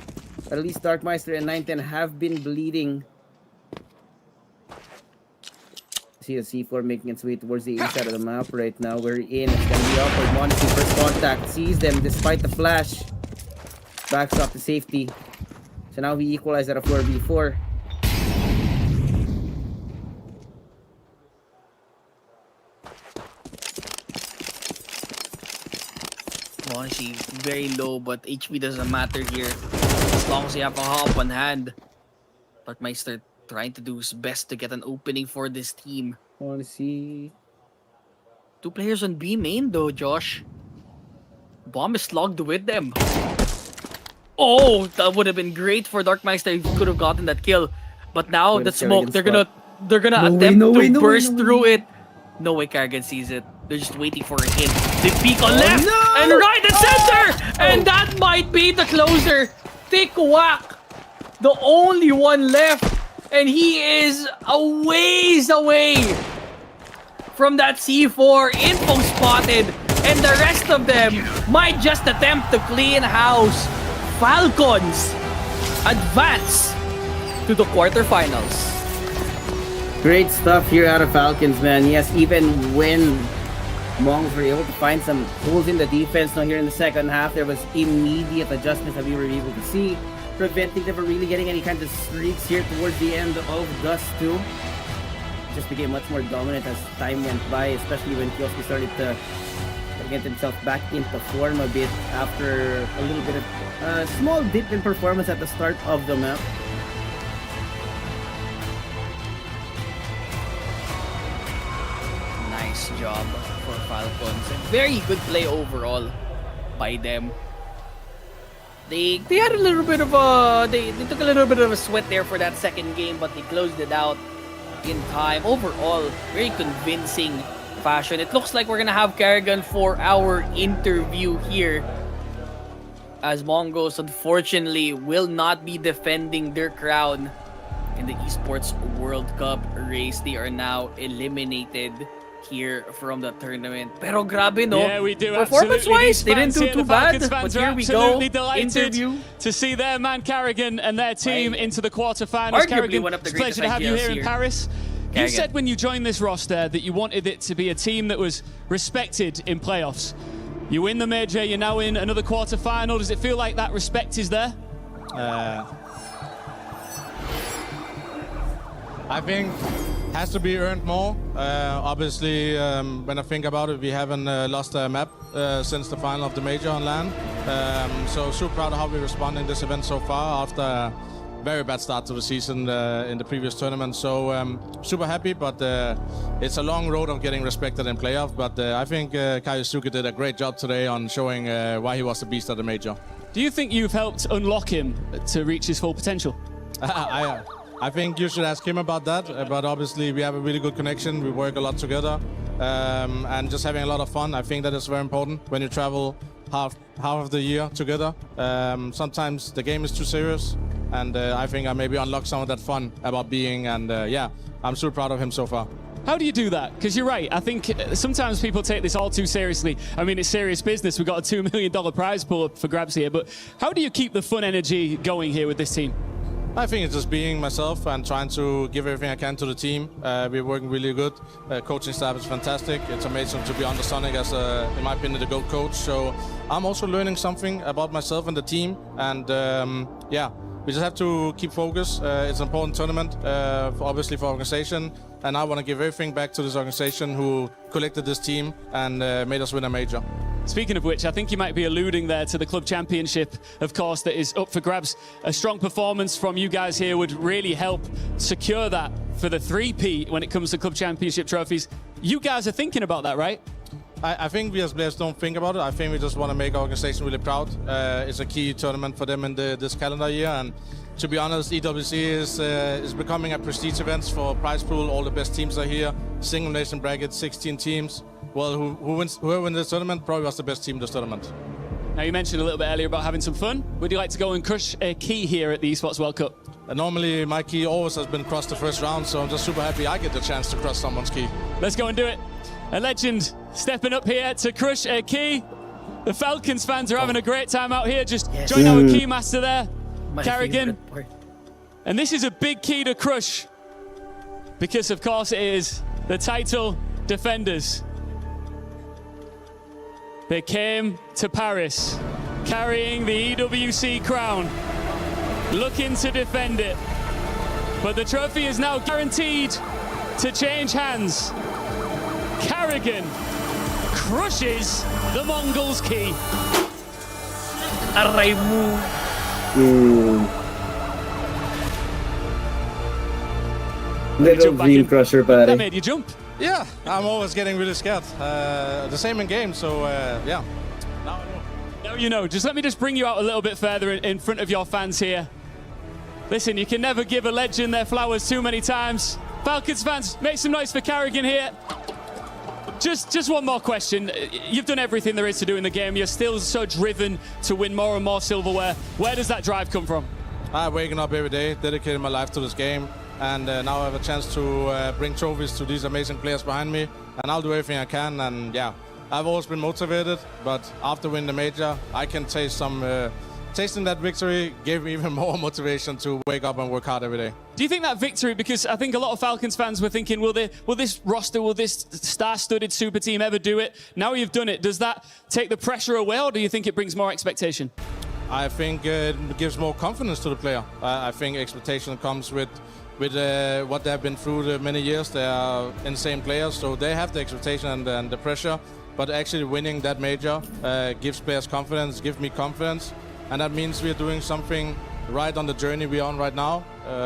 Speaker 1: At least Darkmeister and 910 have been bleeding. See the C4 making its way towards the east side of the map right now. We're in. It's gonna be upward. Monacy first contact. Sees them despite the flash. Backs up to safety. So now we equalize at a 4v4.
Speaker 2: Monacy very low, but HP doesn't matter here. As long as you have a hop on hand. Darkmeister trying to do his best to get an opening for this team.
Speaker 1: Monacy.
Speaker 2: 2 players on B main though, Josh. Bomb is logged with them. Oh, that would have been great for Darkmeister if he could have gotten that kill. But now the smoke, they're gonna attempt to burst through it. No way Carrigan sees it. They're just waiting for a hit. They peek on left and right and center! And that might be the closer. Thick Whack. The only one left. And he is a ways away from that C4. Info spotted. And the rest of them might just attempt to clean house. Falcons advance to the quarterfinals.
Speaker 1: Great stuff here out of Falcons, man. Yes, even when MongolZ were able to find some holes in the defense now here in the second half, there was immediate adjustments that we were able to see, preventing them from really getting any kind of streaks here towards the end of Dust 2. Just became much more dominant as time went by, especially when Kioske started to get himself back into form a bit after a little bit of a small dip in performance at the start of the map.
Speaker 2: Nice job for Falcons. And very good play overall by them. They had a little bit of a they took a little bit of a sweat there for that second game, but they closed it out in time. Overall, very convincing fashion. It looks like we're gonna have Carrigan for our interview here, as MongolZ unfortunately will not be defending their crown in the Esports World Cup race. They are now eliminated here from the tournament. Pero grabe, no?
Speaker 4: Yeah, we do.
Speaker 2: Performance-wise, they didn't do
Speaker 4: The
Speaker 2: too bad.
Speaker 4: Falcons fans
Speaker 2: But
Speaker 4: are
Speaker 2: here we go.
Speaker 4: absolutely delighted
Speaker 2: Interview.
Speaker 4: to see their man Carrigan and their team
Speaker 2: Right.
Speaker 4: into the quarterfinals.
Speaker 2: Arguably
Speaker 4: Carrigan,
Speaker 2: one of the
Speaker 4: it's a pleasure
Speaker 2: greatest
Speaker 4: to have you
Speaker 2: ideas
Speaker 4: here in
Speaker 2: here.
Speaker 4: Paris. You
Speaker 2: Carrigan.
Speaker 4: said when you joined this roster that you wanted it to be a team that was respected in playoffs. You win the major, you're now in another quarterfinal. Does it feel like that respect is there?
Speaker 7: I think has to be earned more. Obviously, when I think about it, we haven't lost a map since the final of the major on LAN. So super proud of how we responded in this event so far after a very bad start to the season in the previous tournament. So super happy, but it's a long road of getting respected in playoff. But I think Kayusuke did a great job today on showing why he was the beast at the major.
Speaker 4: Do you think you've helped unlock him to reach his full potential?
Speaker 7: I think you should ask him about that, but obviously we have a really good connection. We work a lot together and just having a lot of fun. I think that is very important when you travel half of the year together. Sometimes the game is too serious, and I think I maybe unlocked some of that fun about being, and yeah, I'm super proud of him so far.
Speaker 4: How do you do that? Because you're right, I think sometimes people take this all too seriously. I mean, it's serious business. We've got a $2 million prize pool up for grabs here, but how do you keep the fun energy going here with this team?
Speaker 7: I think it's just being myself and trying to give everything I can to the team. We're working really good. Coaching staff is fantastic. It's amazing to be under Sonic as, in my opinion, the GOAT coach. So I'm also learning something about myself and the team. And yeah, we just have to keep focus. It's an important tournament, obviously for organization. And I want to give everything back to this organization who collected this team and made us win a major.
Speaker 4: Speaking of which, I think you might be alluding there to the club championship, of course, that is up for grabs. A strong performance from you guys here would really help secure that for the 3P when it comes to club championship trophies. You guys are thinking about that, right?
Speaker 7: I think we as players don't think about it. I think we just want to make our organization really proud. It's a key tournament for them in this calendar year. And to be honest, EWC is becoming a prestige event for prize pool. All the best teams are here. Single nation bracket, 16 teams. Well, whoever wins this tournament probably was the best team in this tournament.
Speaker 4: Now, you mentioned a little bit earlier about having some fun. Would you like to go and crush a key here at the Esports World Cup?
Speaker 7: Normally, my key always has been crossed the first round, so I'm just super happy I get the chance to crush someone's key.
Speaker 4: Let's go and do it. A legend stepping up here to crush a key. The Falcons fans are having a great time out here. Just join our key master there, Carrigan. And this is a big key to crush because, of course, it is the title defenders. They came to Paris carrying the EWC crown, looking to defend it. But the trophy is now guaranteed to change hands. Carrigan crushes the MongolZ key.
Speaker 2: Aray mo.
Speaker 1: Little Dream Crusher,
Speaker 4: That
Speaker 1: buddy.
Speaker 4: made you jump.
Speaker 7: Yeah, I'm always getting really scared. The same in game, so yeah. Now I know.
Speaker 4: Now you know. Just let me just bring you out a little bit further in front of your fans here. Listen, you can never give a legend their flowers too many times. Falcons fans, make some noise for Carrigan here. Just one more question. You've done everything there is to do in the game. You're still so driven to win more and more silverware. Where does that drive come from?
Speaker 7: I'm waking up every day, dedicating my life to this game, and now I have a chance to bring trophies to these amazing players behind me, and I'll do everything I can. And yeah, I've always been motivated, but after winning the major, I can taste some. Tasting that victory gave me even more motivation to wake up and work hard every day.
Speaker 4: Do you think that victory, because I think a lot of Falcons fans were thinking, will this roster, will this star-studded super team ever do it? Now you've done it, does that take the pressure away, or do you think it brings more expectation?
Speaker 7: I think it gives more confidence to the player. I think expectation comes with what they have been through the many years. They are insane players, so they have the expectation and the pressure. But actually winning that major gives players confidence, gives me confidence. And that means we're doing something right on the journey we're on right now.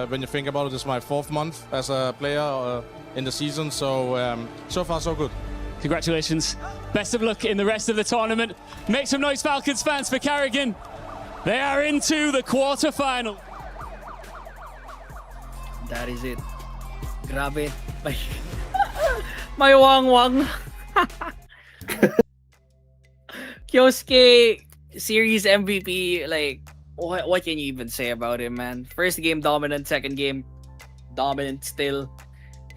Speaker 7: When you think about it, this is my 4th month as a player in the season. So, so far, so good.
Speaker 4: Congratulations. Best of luck in the rest of the tournament. Make some noise, Falcons fans, for Carrigan. They are into the quarterfinal.
Speaker 2: That is it. Grabe. May wang-wang. Kyosuke, series MVP, like, what can you even say about him, man? First game dominant, second game dominant still.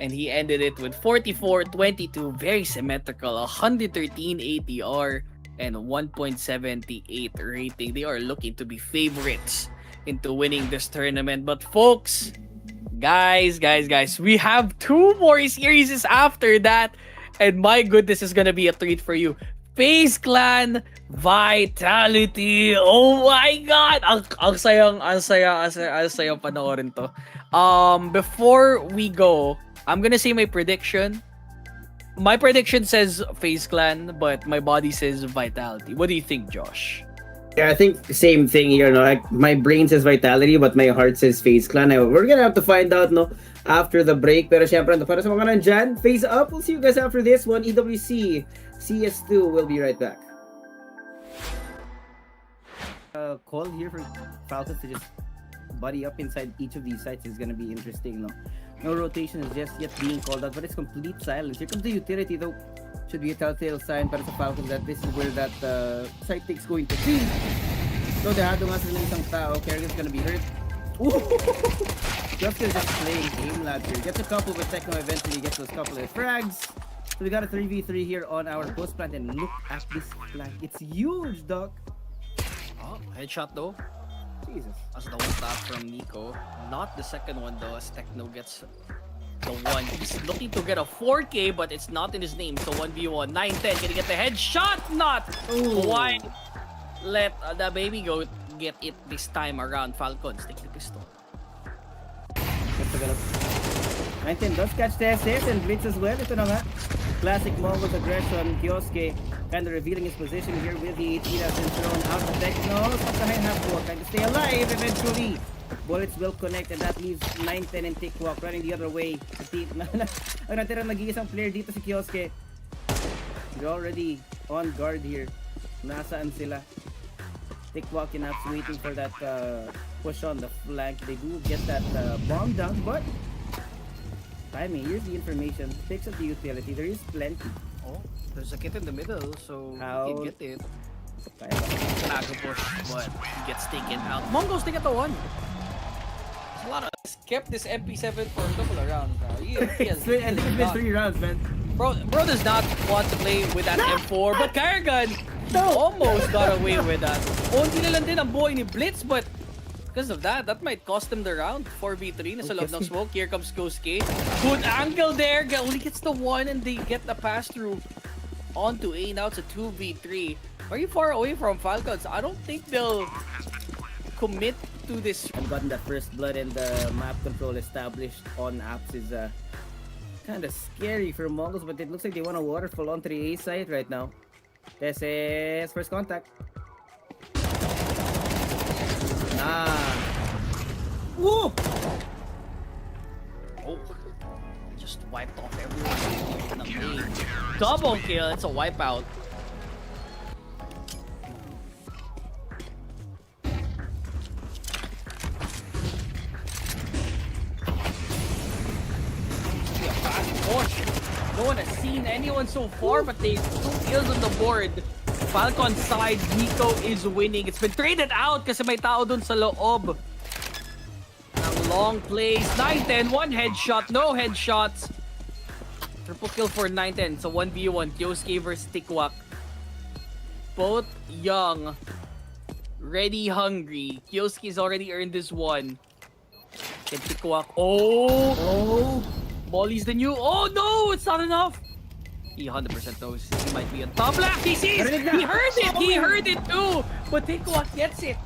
Speaker 2: And he ended it with 44-22, very symmetrical, 113 ATR and 1.78 rating. They are looking to be favorites into winning this tournament. But folks, guys, we have 2 more series after that. And my goodness, is gonna be a treat for you. FaZe Clan Vitality. Oh my God! Ang sayang panoorin to. Before we go, I'm gonna say my prediction. My prediction says FaZe Clan, but my body says Vitality. What do you think, Josh?
Speaker 1: Yeah, I think same thing here. No, like my brain says Vitality, but my heart says FaZe Clan. We're gonna have to find out, no, after the break. Pero syempre, para sa mga nandyan, FaZe up. We'll see you guys after this one. EWC CS2. We'll be right back. Call here for Falcons to just buddy up inside each of these sites is gonna be interesting. No rotation is just yet being called out, but it's complete silence. Here comes the utility, though. Should be a telltale sign para sa Falcons that this is where that site pick's going to be. So dehado nga sila ng isang tao. Kerrigan's gonna be hurt. Just just playing game lads here. Gets a couple, but Techno eventually gets those couple of frags. So we got a 3v3 here on our post plant, and look at this flank. It's huge, Doc.
Speaker 2: Oh, headshot though.
Speaker 1: Jesus.
Speaker 2: As the one tap from Nico. Not the second one though, as Techno gets the one. He's looking to get a 4K, but it's not in his name. So 1v1, 9-10. Gonna get the headshot? Not! Why let the baby goat get it this time around? Falcons take the pistol.
Speaker 1: 9-10 does catch the SS and blitz as well. Ito na nga. Classic MongolZ aggression. Kioske kind of revealing his position here with the AT that's been thrown out of Techno. Behind half wall, trying to stay alive eventually. Bullets will connect, and that leaves 9-10 and Tikwak running the other way. Ang natirang nag-iisang player dito si Kioske. They're already on guard here. Nasaan sila? Tikwak and Apps waiting for that push on the flank. They do get that bomb down, but timing, here's the information. Picks up the utility. There is plenty.
Speaker 2: Oh, there's a kid in the middle, so
Speaker 1: How-
Speaker 2: he can get it. Naga push, but he gets taken out. MongolZ, they get the one. There's a lot of kept this MP7 for a couple of rounds. He has,
Speaker 1: And it's been 3 rounds, man.
Speaker 2: bro does not want to play with that M4, but Karagan almost got away with that. Onti na lang din ang buhay ni Blitz, but because of that might cost him the round. 4v3 nasa loob ng smoke. Here comes Kosuke. Good angle there. Only gets the one, and they get the pass through onto A. Now it's a 2v3. Very far away from Falcons. I don't think they'll commit to this.
Speaker 1: I've gotten that first blood, and the map control established on Apps is kind of scary for MongolZ, but it looks like they want a waterfall on 3A side right now. This is first contact. Woo!
Speaker 2: Oh, just wiped off everyone. Double kill. It's a wipeout. No one has seen anyone so far, but they 2 kills on the board. Falcon side, Nico is winning. It's been traded out kasi may tao dun sa loob. Ang long plays. 9-10, 1 headshot, no headshots. Triple kill for 9-10. So 1v1, Kioske versus Tikwak. Both young, ready, hungry. Kioski's already earned this one. And Tikwak, oh! Molly's the new. Oh no, it's not enough. He 100% knows he might be on top left. He sees. He heard it. He heard it too. But Tikwak gets it.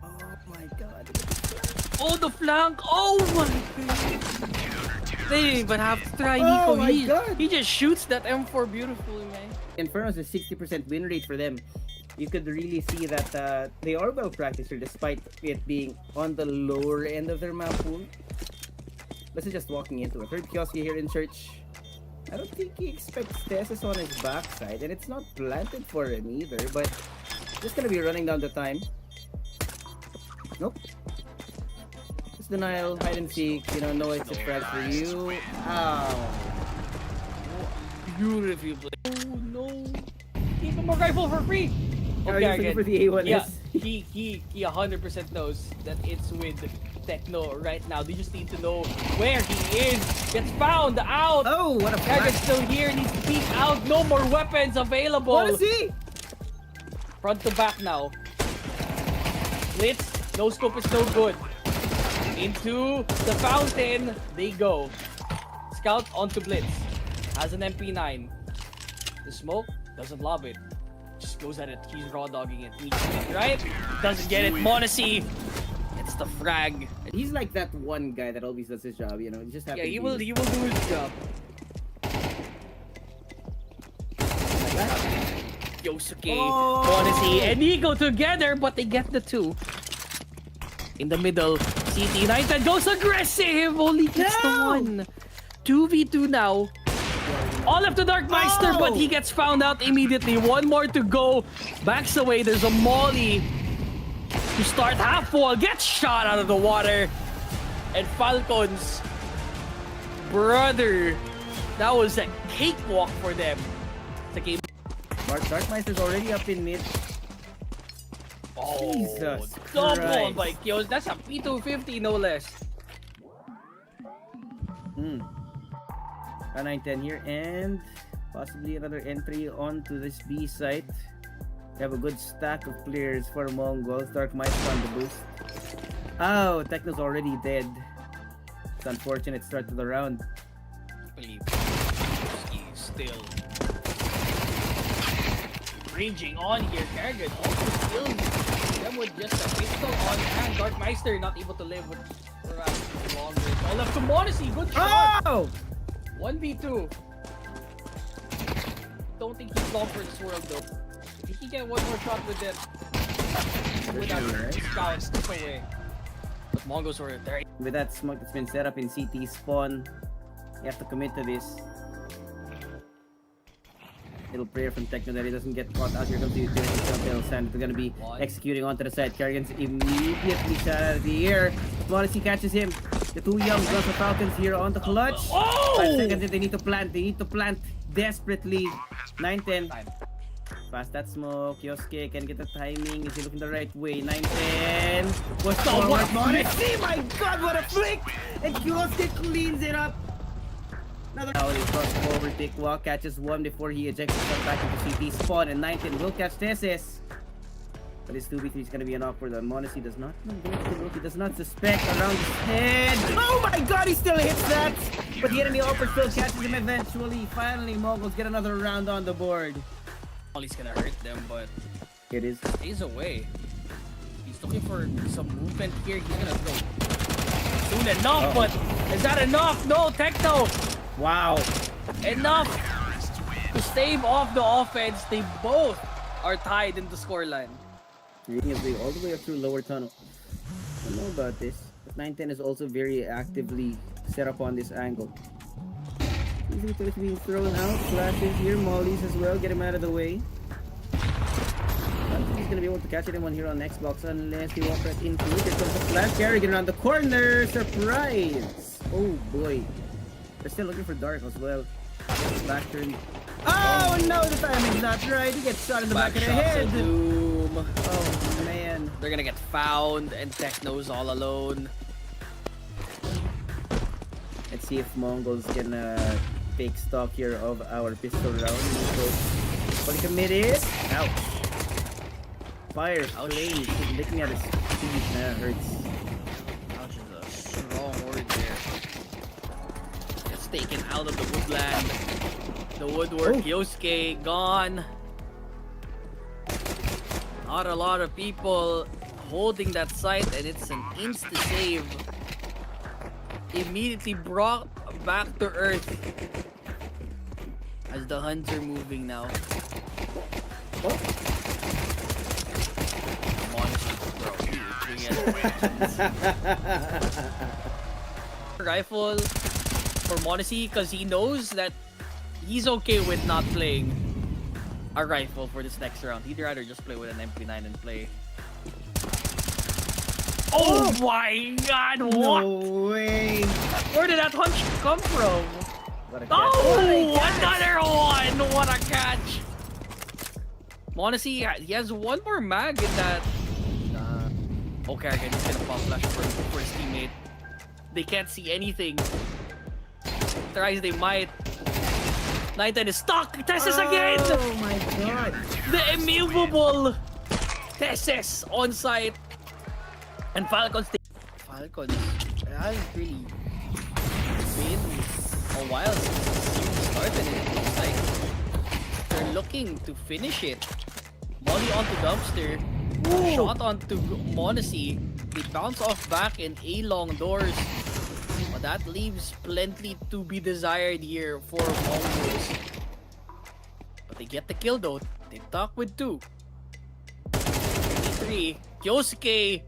Speaker 1: Oh my god.
Speaker 2: Oh, the flank. Oh my god. They didn't even have to try, Nico.
Speaker 1: Oh my god.
Speaker 2: He just shoots that M4 beautifully, man.
Speaker 1: Inferno's a 60% win rate for them. You could really see that they are well practiced here, despite it being on the lower end of their map pool. This is just walking into a third kiosk here in church. I don't think he expects Tessus on his backside, and it's not planted for him either, but just gonna be running down the time. Nope. Just denial, hide and seek, no exit frag for you. Ow.
Speaker 2: Beautifully played. Oh no. Keep him a rifle for free.
Speaker 1: Are you looking for the A1S?
Speaker 2: Yeah, he 100% knows that it's with Techno right now. They just need to know where he is. Gets found out.
Speaker 1: Oh, what a
Speaker 2: Dragon's
Speaker 1: flash.
Speaker 2: still here. Needs to peek out. No more weapons available.
Speaker 1: What is he?
Speaker 2: Front to back now. Blitz. No scope is no good. Into the fountain they go. Scout onto Blitz. Has an MP9. The smoke doesn't love it. Just goes at it. He's raw dogging it. Needs it, right? Doesn't get it. MongolZ. It's the frag.
Speaker 1: He's like that one guy that always does his job, you know. He just
Speaker 2: Yeah,
Speaker 1: happens
Speaker 2: he
Speaker 1: to
Speaker 2: will
Speaker 1: be-
Speaker 2: do his job. Yosuke,
Speaker 1: Oh!
Speaker 2: MongolZ, and Nico together, but they get the 2. In the middle, CT United goes aggressive. Only gets the 1. 2v2 now. All up to Darkmeister, but he gets found out immediately. 1 more to go. Backs away. There's a Molly to start half wall. Gets shot out of the water. And Falcons, brother, that was a cakewalk for them. The game.
Speaker 1: Darkmeister's already up in mid.
Speaker 2: Oh,
Speaker 1: Jesus
Speaker 2: double
Speaker 1: Christ.
Speaker 2: by kills. That's a P250 no less.
Speaker 1: A 9-10 here and possibly another entry onto this B site. We have a good stack of players for MongolZ. Darkmeister on the boost. Oh, Techno's already dead. It's unfortunate start to the round.
Speaker 2: Believe he's still raging on here. Kerrigan also still them with just a pistol on hand. Darkmeister not able to live with longer. All up to MongolZ. Good shot.
Speaker 1: Oh!
Speaker 2: 1v2. Don't think he's long for this world though. If he can get one more shot with that,
Speaker 1: Right?
Speaker 2: scout, step away. But MongolZ were there.
Speaker 1: With that smoke that's been set up in CT spawn, you have to commit to this. Little prayer from Techno that he doesn't get caught out. Here comes the utility They're going to be executing onto the side. Kerrigan's immediately shot out of the air. MongolZ catches him. The 2 young guns of Falcons here on the clutch.
Speaker 2: Oh!
Speaker 1: 5 seconds if they need to plant. They need to plant desperately. 9-10. Pass that smoke. Yosuke can get the timing. Is he looking the right way? 9-10. What's the
Speaker 2: what a
Speaker 1: MongolZ? My god, what a flick! And Yosuke cleans it up. Another now he cross forward pick walk, catches 1 before he ejects himself back into CT spawn, and 9-10 will catch Tesis. But his 2v3 is gonna be an awkward one. MongolZ does not know. He does not suspect around his head. Oh my god, he still hits that! But the enemy offer still catches him eventually. Finally, MongolZ get another round on the board.
Speaker 2: He's gonna hurt them, but
Speaker 1: It is.
Speaker 2: stays away. He's looking for some movement here. He's gonna go soon enough, but is that enough? No, Techno!
Speaker 1: Wow.
Speaker 2: Enough to stave off the offense. They both are tied in the scoreline.
Speaker 1: Reading his way all the way up through lower tunnel. I don't know about this, but 9-10 is also very actively set up on this angle. Easily to being thrown out. Flashes here, mollies as well. Get him out of the way. I don't think he's gonna be able to catch anyone here on Xbox unless he walks right into it. Here comes the flash. Kerrigan around the corner. Surprise! Oh boy. They're still looking for Dark as well. Back turn. Oh no, the timing's not right. He gets shot in the back of the
Speaker 2: Backshots
Speaker 1: head.
Speaker 2: of Doom.
Speaker 1: Oh man.
Speaker 2: They're gonna get found, and Techno's all alone.
Speaker 1: Let's see if MongolZ can take stock here of our pistol round. So, fully committed. Ouch. Fire, flames. He's licking at his feet. That hurts.
Speaker 2: Ouch is a strong word there. It's taken out of the woodland. The woodwork, Yosuke gone. Not a lot of people holding that site, and it's an insta-save. Immediately brought back to earth. As the hunter moving now. Rifle for MongolZ because he knows that he's okay with not playing a rifle for this next round. He'd rather just play with an MP9 and play. Oh my god, what?
Speaker 1: No way.
Speaker 2: Where did that hunch come from?
Speaker 1: What a catch.
Speaker 2: Oh, another one! What a catch! MongolZ, he has one more mag in that Okay, again, he's gonna pop flash for his teammate. They can't see anything. Tries they might. 910 is stuck! Tessus again!
Speaker 1: Oh my god!
Speaker 2: The immovable Tessus on site. And Falcons it hasn't really been a while since the series started, and it looks like they're looking to finish it. Volley onto Dumpster.
Speaker 1: Ooh.
Speaker 2: Shot onto MongolZ. They bounce off back in A-long doors. But that leaves plenty to be desired here for MongolZ. But they get the kill though. They talk with 2. 3. Kyosuke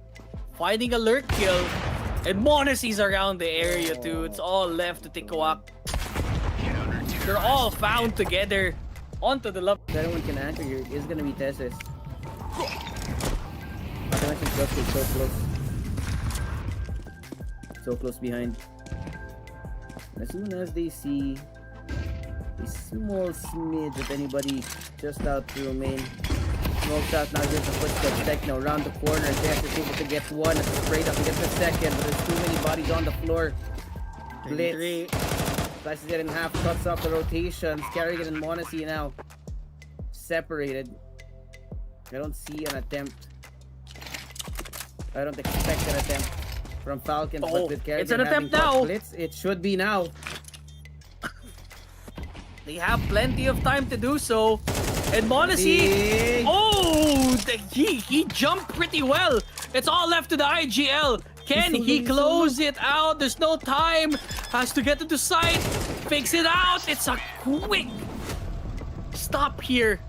Speaker 2: finding a lurk kill. And MongolZ's around the area too. It's all left to Tikwak. They're all found together. Onto the left.
Speaker 1: If anyone can anchor here, it's gonna be Tessus. Just so close. So close behind. As soon as they see a small smidge of anybody just out to remain. Smokes out now, here's the footsteps. Techno around the corner. Tessus is able to get one. It's straight up to get the second, but there's too many bodies on the floor. Blitz. Slices it in half, cuts off the rotations. Carrigan and MongolZ now separated. I don't see an attempt. I don't expect an attempt from Falcons, but with Carrigan
Speaker 2: it's an attempt
Speaker 1: having
Speaker 2: now.
Speaker 1: Blitz, it should be now.
Speaker 2: They have plenty of time to do so. And MongolZ, oh, he jumped pretty well. It's all left to the IGL. Can he close it out? There's no time. Has to get into sight. Fakes it out. It's a quick stop here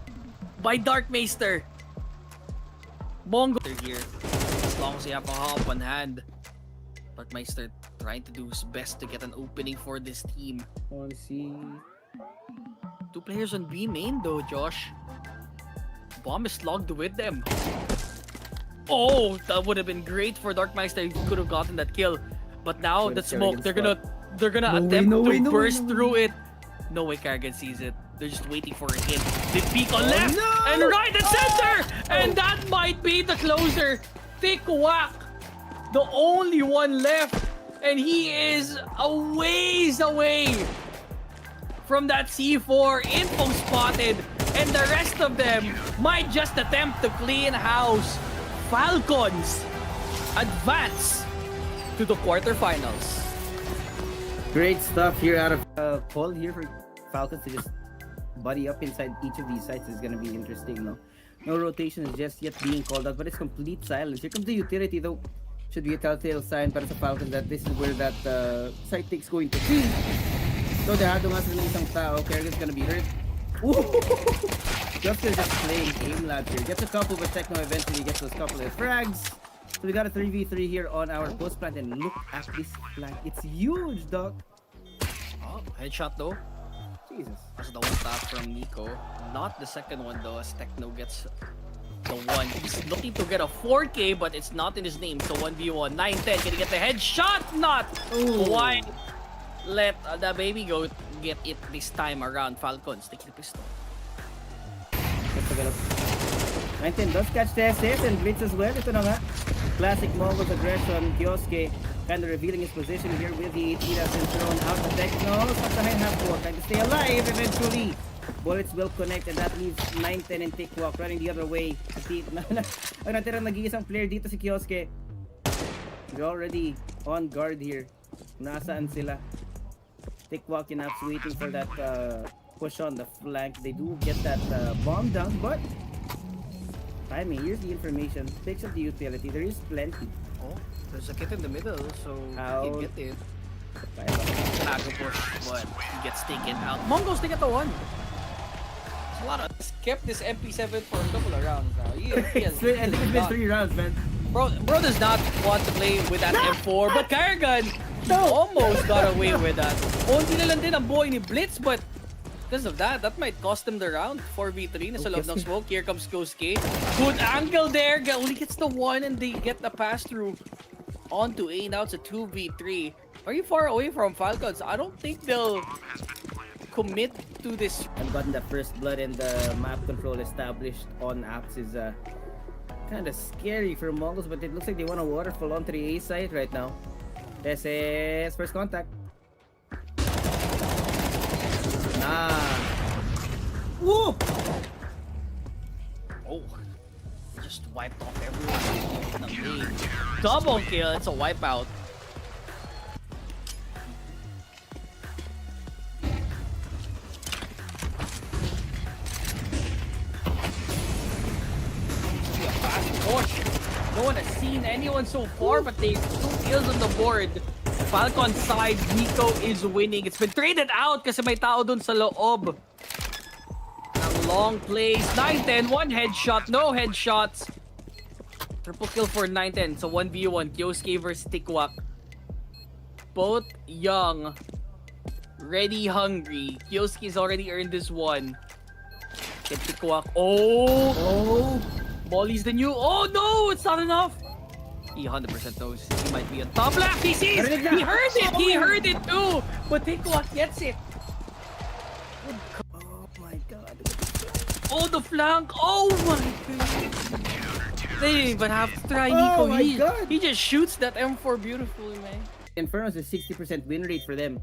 Speaker 2: by Darkmeister. Mongo here. As long as you have a hop on hand. Darkmeister trying to do his best to get an opening for this team.
Speaker 1: Let's see.
Speaker 2: 2 players on B main though, Josh. Bomb is logged with them. Oh, that would have been great for Darkmeister if he could have gotten that kill. But now the smoke, they're gonna attempt to burst through it. No way Carrigan sees it. They're just waiting for a hit. They peek on left and right and center! And that might be the closer. Tikwak, the only one left. And he is a ways away from that C4. Info spotted. And the rest of them might just attempt to clean house. Falcons advance to the quarterfinals.
Speaker 1: Great stuff here out of call here for Falcons to just buddy up inside each of these sites is gonna be interesting. No rotation is just yet being called out, but it's complete silence. Here comes the utility though. Should be a telltale sign para sa Falcons that this is where that site take's going to be. So dehado nga sa isang tao. Carrigan's gonna be hurt. Just playing game lab here. Gets a couple, but Techno eventually gets those couple of frags. So we got a 3v3 here on our post plant, and look at this flank. It's huge, dog.
Speaker 2: Oh, headshot though.
Speaker 1: Jesus.
Speaker 2: That's the one tap from Nico. Not the second one though, as Techno gets the one. He's looking to get a 4K, but it's not in his name. So 1v1. 910. Can he get the headshot? Not. Why let the baby goat get it this time around? Falcons taking the pistol.
Speaker 1: 910 does catch the SS and Blitz as well. Ito na nga. Classic MongolZ aggression. Kyosuke kind of revealing his position here with the 18 that's been thrown out. The Techno behind half court, trying to stay alive eventually. Bullets will connect, and that leaves 910 and Tikwak running the other way. Ang natirang nag-iisang player dito si Kyosuke. They're already on guard here. Nasaan sila? Tikwak and Apps waiting for that push on the flank. They do get that bomb down, but timing. Here's the information. Takes up the utility. There is plenty.
Speaker 2: Oh, there's a kit in the middle, so
Speaker 1: Out.
Speaker 2: he can get it. Tago push, but he gets taken out. Mongols take it to one. There's a lot of kept this MP7 for a couple of rounds now.
Speaker 1: I think it's been 3 rounds, man.
Speaker 2: Bro does not want to play with that M4, but Carrigan almost got away with that. Only na lang din ang buhay ni Blitz, but because of that might cost him the round. 4v3 nasa loob ng smoke. Here comes Kyosuke. Good angle there. Only gets the one and they get the pass through onto A. Now it's a 2v3. Are you far away from Falcons? I don't think they'll commit to this.
Speaker 1: I've gotten the first blood and the map control established on Apps is kind of scary for Mongols, but it looks like they want to waterfall onto the A side right now. This is first contact. Woo!
Speaker 2: Oh, just wiped off everyone. Double kill. It's a wipeout. No one has seen anyone so far, but they 2 kills on the board. Falcon side, Nico is winning. It's been traded out kasi may tao dun sa loob. Ang long plays. 9-10, 1 headshot, no headshots. Triple kill for 9-10. So 1v1, Kyosuke versus Tikwak. Both young, ready, hungry. Kyosuke's already earned this one. Get Tikwak. Oh! Molly's the new. Oh no, it's not enough. He 100% knows he might be on top left. He sees. He heard it. He heard it too. But Tikwak gets it.
Speaker 1: Oh my god.
Speaker 2: Oh, the flank. Oh my god. They didn't even have to try Nico.
Speaker 1: Oh my god.
Speaker 2: He just shoots that M4 beautifully, man.
Speaker 1: Inferno's a 60% win rate for them.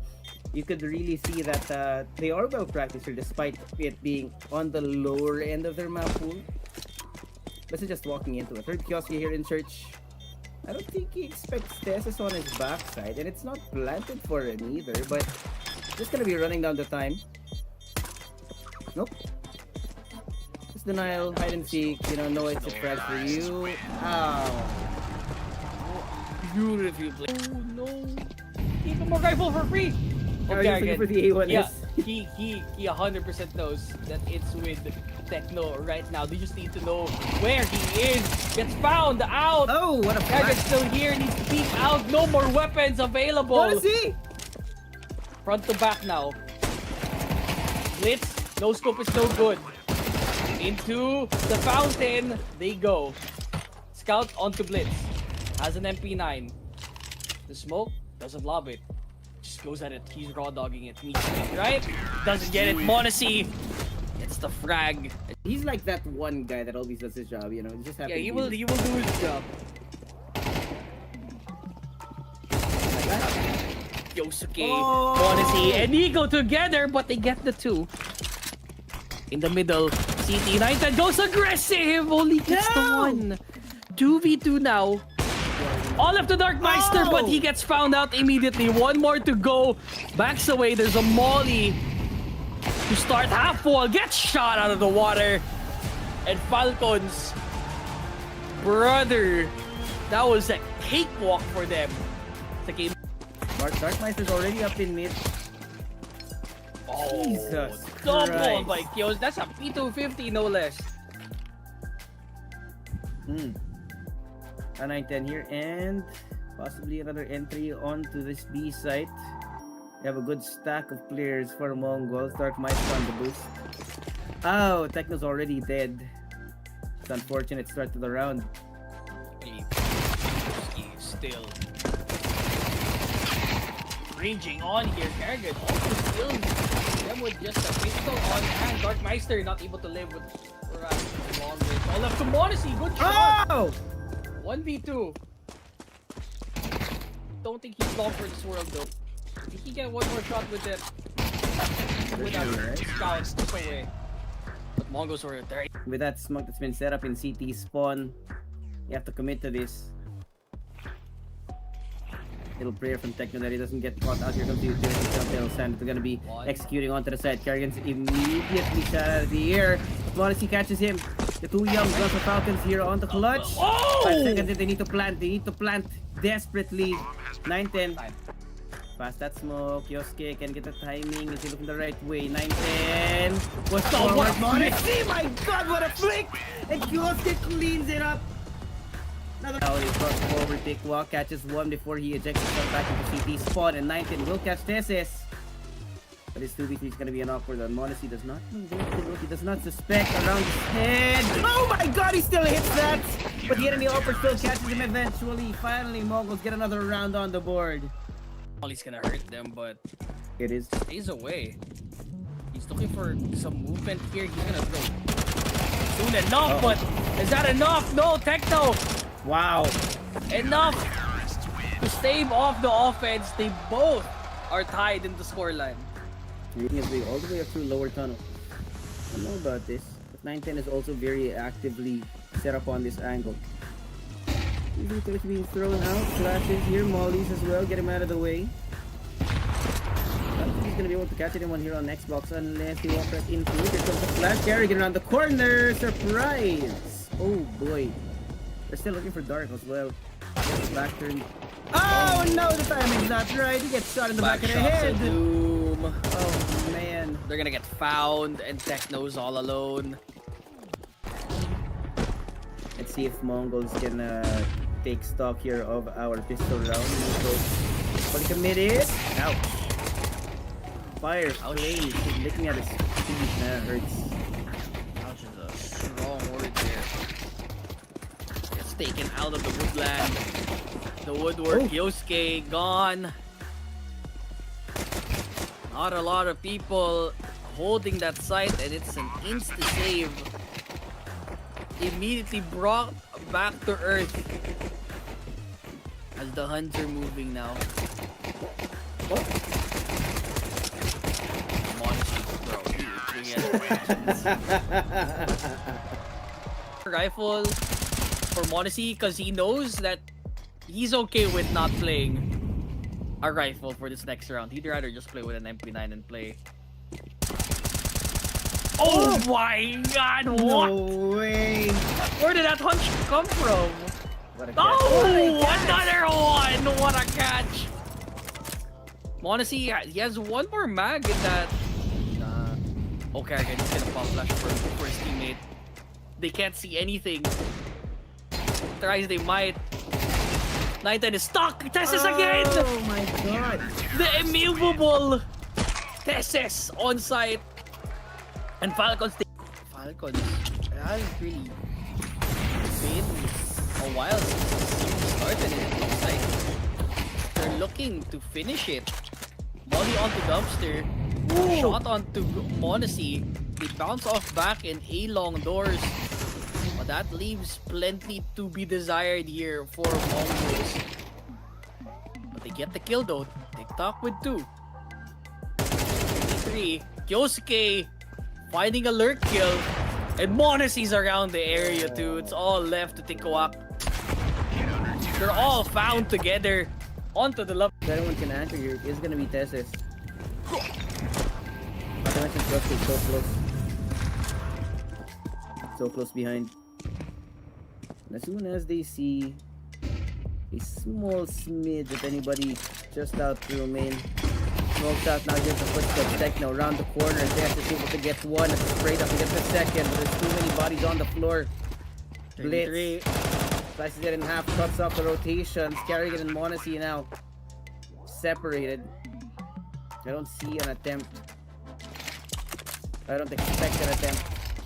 Speaker 1: You could really see that they are well practiced despite it being on the lower end of their map pool. This is just walking into a third kiosk here in search. I don't think he expects Tessus on his backside, and it's not planted for him either, but just gonna be running down the time. Nope. Just denial, hide and seek, you know, no exit frag for you. Ow.
Speaker 2: Beautifully played. Oh no. Keep him a rifle for free.
Speaker 1: Are you looking for the A1S?
Speaker 2: Yeah, he 100% knows that it's with Techno right now. They just need to know where he is. Gets found out.
Speaker 1: Oh, what a
Speaker 2: Target's still here. Needs to peek out. No more weapons available.
Speaker 1: What is he?
Speaker 2: Front to back now. Blitz. No scope is no good. Into the fountain they go. Scout onto Blitz. Has an MP9. The smoke doesn't love it. Just goes at it. He's raw dogging it. Meets it, right? Doesn't get it. MongolZ. It's the frag.
Speaker 1: He's like that one guy that always does his job, you know. He just
Speaker 2: Yeah,
Speaker 1: happens
Speaker 2: he will do his job. Yosuke, MongolZ, and Nico together, but they get the 2. In the middle, CT United goes aggressive. Only gets the 1. 2v2 now. All left to Darkmeister, but he gets found out immediately. 1 more to go. Backs away. There's a Molly to start half wall. Gets shot out of the water. And Falcons, brother, that was a cakewalk for them. The game.
Speaker 1: Darkmeister's already up in mid.
Speaker 2: Oh,
Speaker 1: Jesus
Speaker 2: double
Speaker 1: Christ.
Speaker 2: by Kios. That's a P250, no less.
Speaker 1: A 9-10 here, and possibly another entry onto this B site. We have a good stack of players for Mongols. Darkmeister on the boost. Oh, Techno's already dead. It's unfortunate start to the round.
Speaker 2: He's still raging on here. Kerrigan also kills them with just a pistol on hand. Darkmeister not able to live with for a long range. All left to MongolZ. Good shot.
Speaker 1: Oh!
Speaker 2: 1v2. Don't think he's long for this world though. Did he get 1 more shot with it? Without scouts, no way. But Mongols were there.
Speaker 1: With that smoke that's been set up in CT spawn, you have to commit to this. Little prayer from Techno that he doesn't get caught out. Here comes the utility. Sand gonna be executing onto the side. Kerrigan's immediately shot out of the air. MongolZ catches him. The 2 young guns of Falcons here on the clutch.
Speaker 2: Oh!
Speaker 1: 5 seconds in, they need to plant. They need to plant desperately. 9-10. Pass that smoke. Yosuke can get the timing. Is he looking the right way? 9-10. What's the
Speaker 2: Oh, what a
Speaker 1: MongolZ? My god, what a flick! And Yosuke cleans it up. Another now he crossed over Tikwak, catches 1 before he ejects himself back into CT spawn, and 9-10 will catch Tessus. But his 2v3 is gonna be an awkward one. MongolZ does not know he does not suspect around his head. Oh my god, he still hits that! But the enemy upper still catches him eventually. Finally, Mongols get another round on the board.
Speaker 2: He's gonna hurt them, but
Speaker 1: It is.
Speaker 2: stays away. He's looking for some movement here. He's gonna throw Soon enough, but is that enough? No, Techno!
Speaker 1: Wow.
Speaker 2: Enough to stave off the offense. They both are tied in the scoreline.
Speaker 1: Making his way all the way up through lower tunnel. I don't know about this. But 910 is also very actively set up on this angle. Easily being thrown out. Flashes here. Mollies as well. Get him out of the way. I don't think he's gonna be able to catch anyone here on Xbox unless he walks right into it. Here comes the flash carry. Get around the corner. Surprise! Oh boy. They're still looking for Dark as well. Flash turn. Oh no, the timing's not right. He gets shot in the back of the
Speaker 2: Shots
Speaker 1: head.
Speaker 2: of Doom.
Speaker 1: Oh man.
Speaker 2: They're gonna get found, and Techno's all alone.
Speaker 1: Let's see if MongolZ can take stock here of our pistol round. So, fully committed. Ouch. Fire flames. He's looking at his feet. That hurts.
Speaker 2: Ouch is a strong word there. Gets taken out of the woodland. The woodwork, Yosuke gone. Not a lot of people holding that site, and it's an insta-save. Immediately brought back to earth. As the hunter moving now. Rifle for MongolZ because he knows that he's okay with not playing a rifle for this next round. He'd rather just play with an MP9 and play. Oh my god, what?
Speaker 1: No way.
Speaker 2: Where did that hunch come from?
Speaker 1: What a catch.
Speaker 2: Oh, another one! What a catch! MongolZ, he has one more mag in that. Okay, again, he's gonna pop flash for his teammate. They can't see anything. Tries they might. 910 is stuck! Tessis again!
Speaker 1: Oh my god.
Speaker 2: The immovable Tessis on site. And Falcons hasn't really been a while since the season started in the site. They're looking to finish it. Molly onto Dumpster.
Speaker 1: Ooh.
Speaker 2: Shot onto MongolZ. They bounce off back in A-long doors. But that leaves plenty to be desired here for MongolZ. But they get the kill though. TikTok with 2. 3. Yosuke finding a lurk kill. And MongolZ's around the area too. It's all left to Tikawak. They're all found together. Onto the left.
Speaker 1: If anyone can answer here, it's gonna be Tessis. Not to mention Trust is so close. So close behind. And as soon as they see a small smidge of anybody just out to remain. Smokes out now, here's the footsteps. Techno around the corner. Tess is able to get one. Straight up against the second. But there's too many bodies on the floor. Blitz. Slices it in half, cuts off the rotations. Carrigan and MongolZ now separated. I don't see an attempt. I don't expect an attempt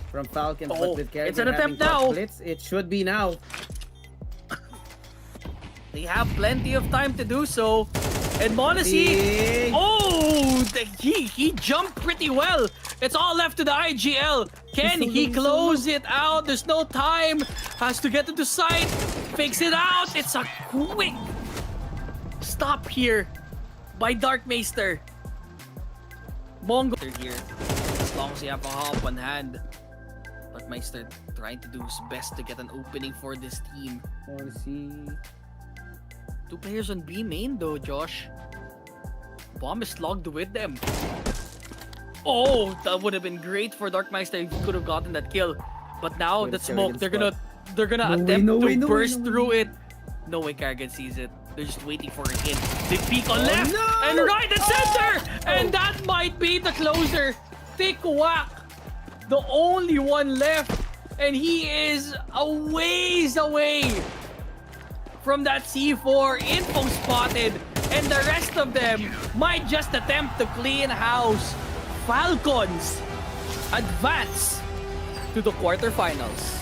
Speaker 1: from Falcons, but with Carrigan
Speaker 2: it's an
Speaker 1: having
Speaker 2: attempt now.
Speaker 1: Blitz, it should be now.
Speaker 2: They have plenty of time to do so. And MongolZ, oh, he jumped pretty well. It's all left to the IGL. Can he close it out? There's no time. Has to get into sight. Fakes it out. It's a quick stop here by Darkmeister. MongolZ here. As long as you have a hop on hand. Darkmeister trying to do his best to get an opening for this team.
Speaker 1: MongolZ.
Speaker 2: 2 players on B main though, Josh. Bomb is logged with them. Oh, that would have been great for Darkmeister if he could have gotten that kill. But now the smoke, they're gonna attempt to burst through it. No way Carrigan sees it. They're just waiting for a hit. They peek on left and right and center! And that might be the closer. Thick Whack, the only one left. And he is a ways away from that C4. Info spotted. And the rest of them might just attempt to clean house. Falcons advance to the quarterfinals.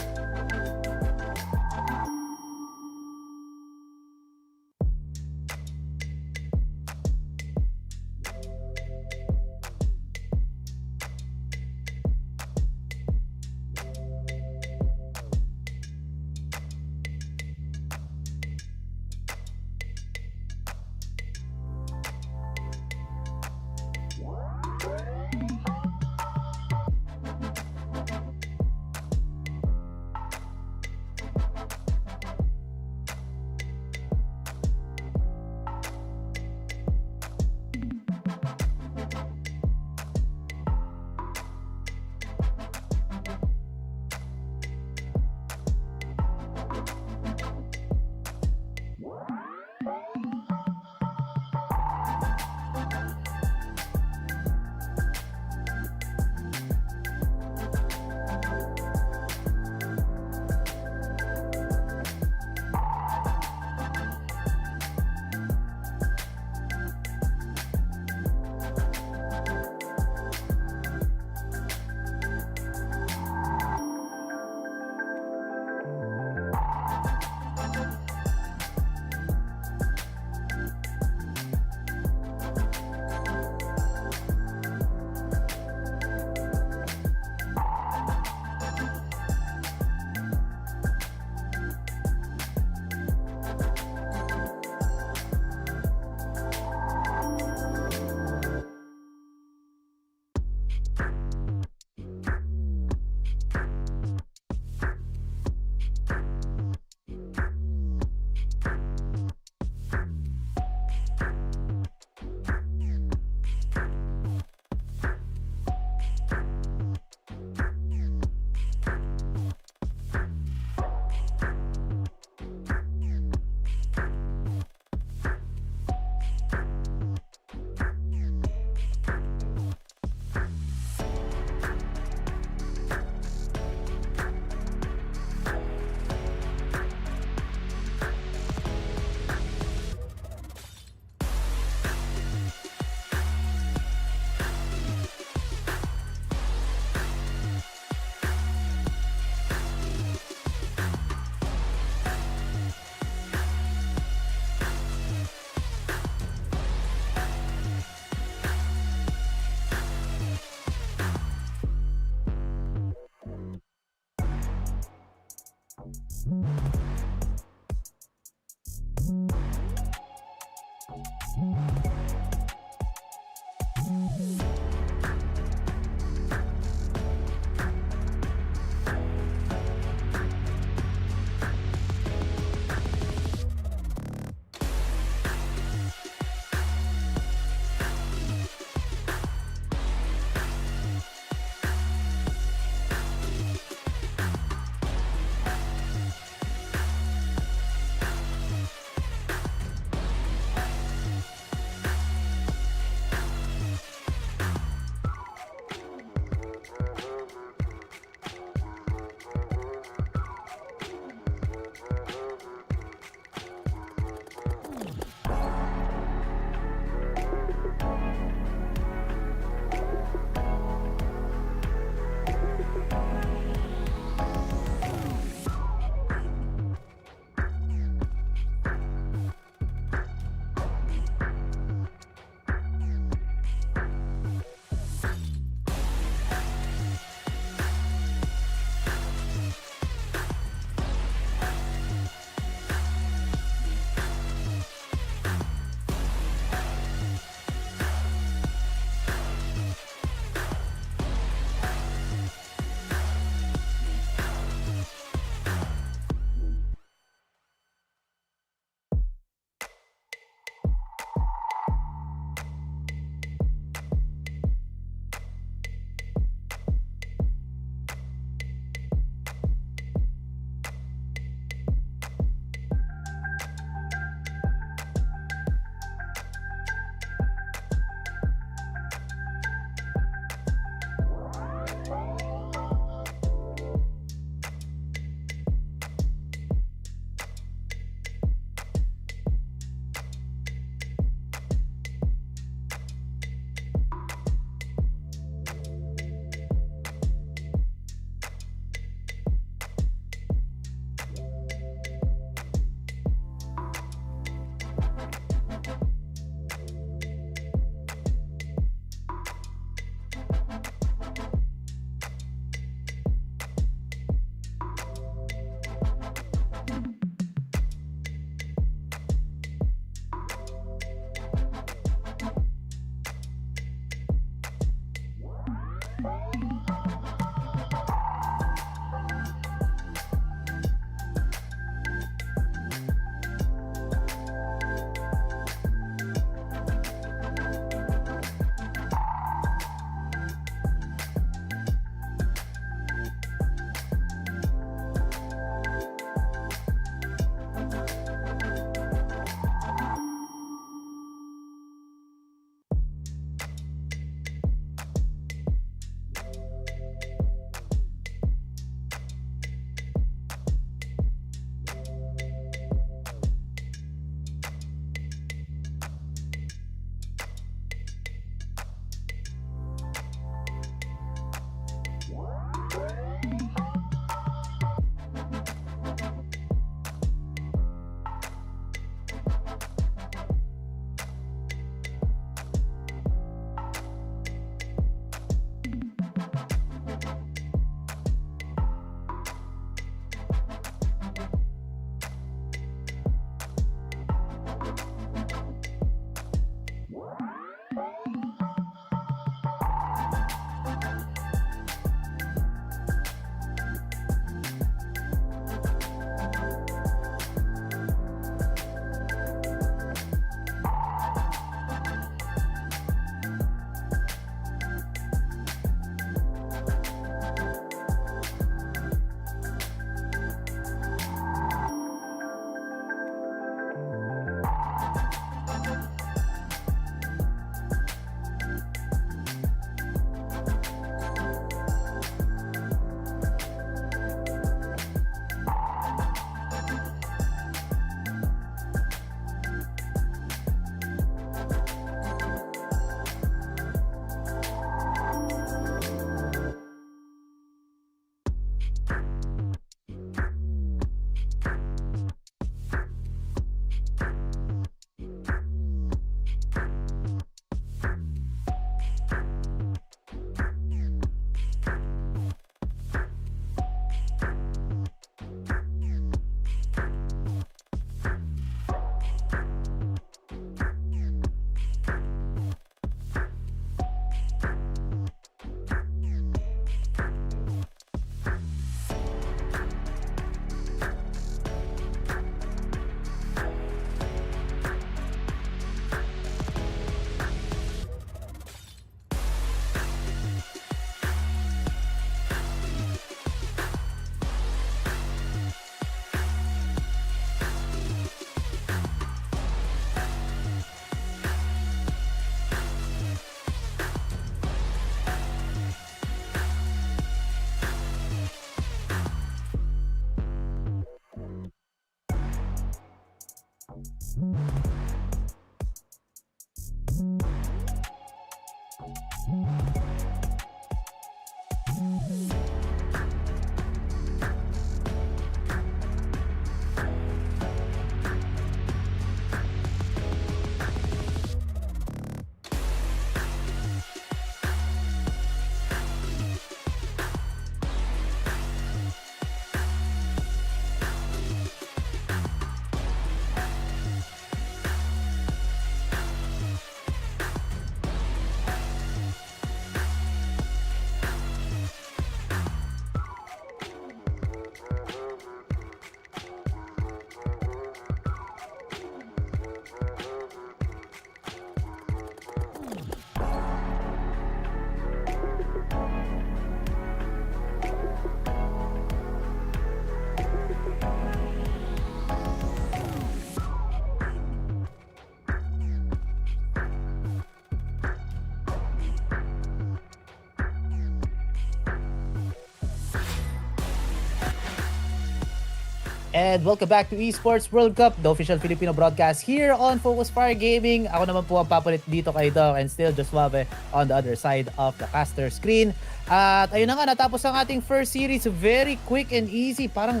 Speaker 8: And welcome back to Esports World Cup, the official Filipino broadcast here on FocusFire Gaming. Ako naman po ang papalit dito kay Doc and still just Suave on the other side of the caster screen. At ayun na nga, natapos ang ating first series. Very quick and easy. Parang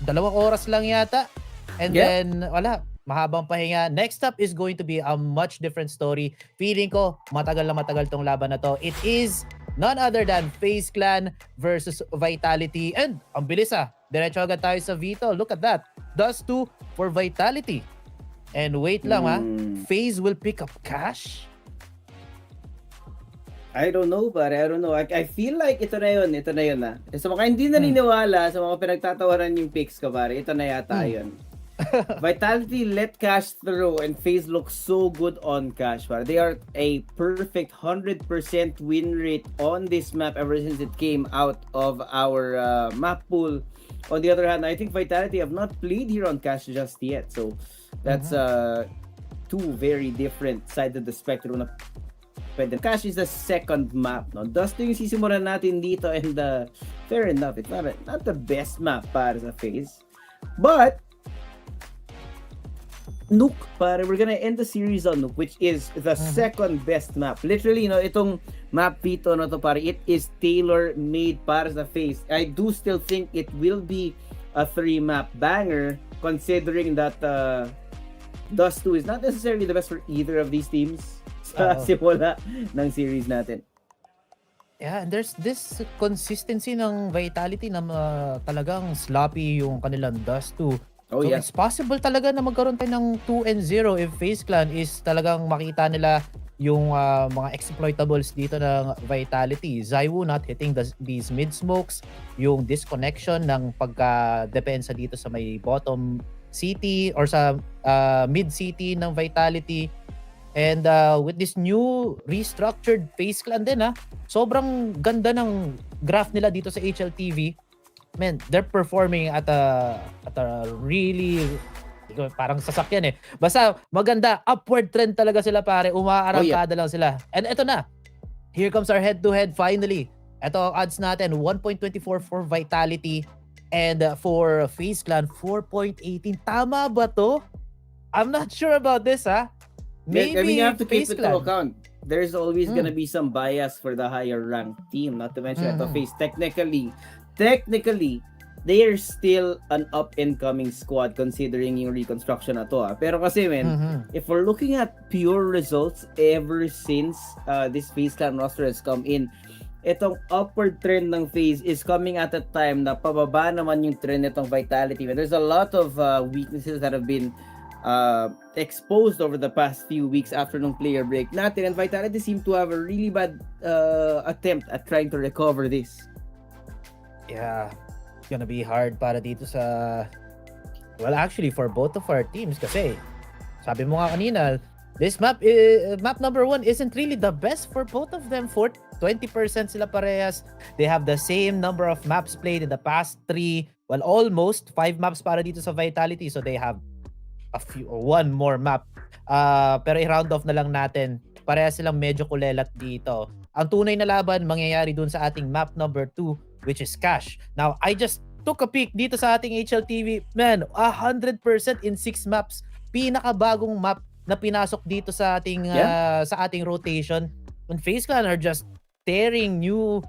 Speaker 8: 2 oras lang yata. And then, wala. Mahabang pahinga. Next up is going to be a much different story. Feeling ko, matagal na matagal tong laban na to. It is none other than FaZe Clan versus Vitality. And ang bilis diretso agad tayo sa Vito. Look at that. Dust 2 for Vitality. And wait lang FaZe will pick up cash?
Speaker 1: I don't know, pare. I don't know. I feel like ito na yun na. Sa mga hindi naniniwala, sa mga pinagtatawaran yung picks ko, pare, ito na yata yun. Vitality let cash through and FaZe looks so good on cash, pare. They are a perfect 100% win rate on this map ever since it came out of our map pool. On the other hand, I think Vitality have not played here on cash just yet. So that's two very different sides of the spectrum. Cash is the second map. No? Dust yung sisimulan natin dito and fair enough. It's not the best map para sa FaZe. But Nuke, pare, we're gonna end the series on Nuke, which is the second best map. Literally, itong map Vito na to, pare, it is tailor-made para sa FaZe. I do still think it will be a 3-map banger, considering that Dust 2 is not necessarily the best for either of these teams sa simula ng series natin.
Speaker 8: Yeah, and there's this consistency ng Vitality na talagang sloppy yung kanilang Dust 2. So it's possible talaga na magkaroon tayo ng 2-0 if FaZe Clan is talagang makita nila yung mga exploitables dito ng Vitality. Zywoo not hitting these mid smokes, yung disconnection ng pagka-depensa dito sa may bottom city or sa mid city ng Vitality. And with this new restructured FaZe Clan din sobrang ganda ng graph nila dito sa HLTV. Man, they're performing at a really parang sasakyan Basta maganda, upward trend talaga sila, pare. Umaarangkada lang sila. And eto na. Here comes our head-to-head finally. Eto ang odds natin, 1.24 for Vitality and for FaZe Clan 4.18. Tama ba to? I'm not sure about this Maybe
Speaker 1: I mean, you have to keep
Speaker 8: FaZe
Speaker 1: it
Speaker 8: Clan.
Speaker 1: to account. There's always gonna be some bias for the higher ranked team. Not to mention ito FaZe technically, they are still an up-and-coming squad considering yung reconstruction na to. Pero kasi, if we're looking at pure results ever since this FaZe Clan roster has come in, itong upward trend ng FaZe is coming at a time na pababa naman yung trend nitong Vitality. There's a lot of weaknesses that have been exposed over the past few weeks after nung player break natin, and Vitality seem to have a really bad attempt at trying to recover this.
Speaker 8: Yeah, it's gonna be hard para dito sa... Well, actually, for both of our teams kasi, sabi mo nga kanina, this map number 1 isn't really the best for both of them. 20% sila parehas. They have the same number of maps played in the past 3, well, almost 5 maps para dito sa Vitality. So they have one more map. Pero i-round off na lang natin. Parehas silang medyo kulelat dito. Ang tunay na laban mangyayari dun sa ating map number 2, which is Cash. Now, I just took a peek dito sa ating HLTV. Man, 100% in 6 maps. Pinakabagong map na pinasok dito sa ating rotation. And FaZe Clan are just tearing new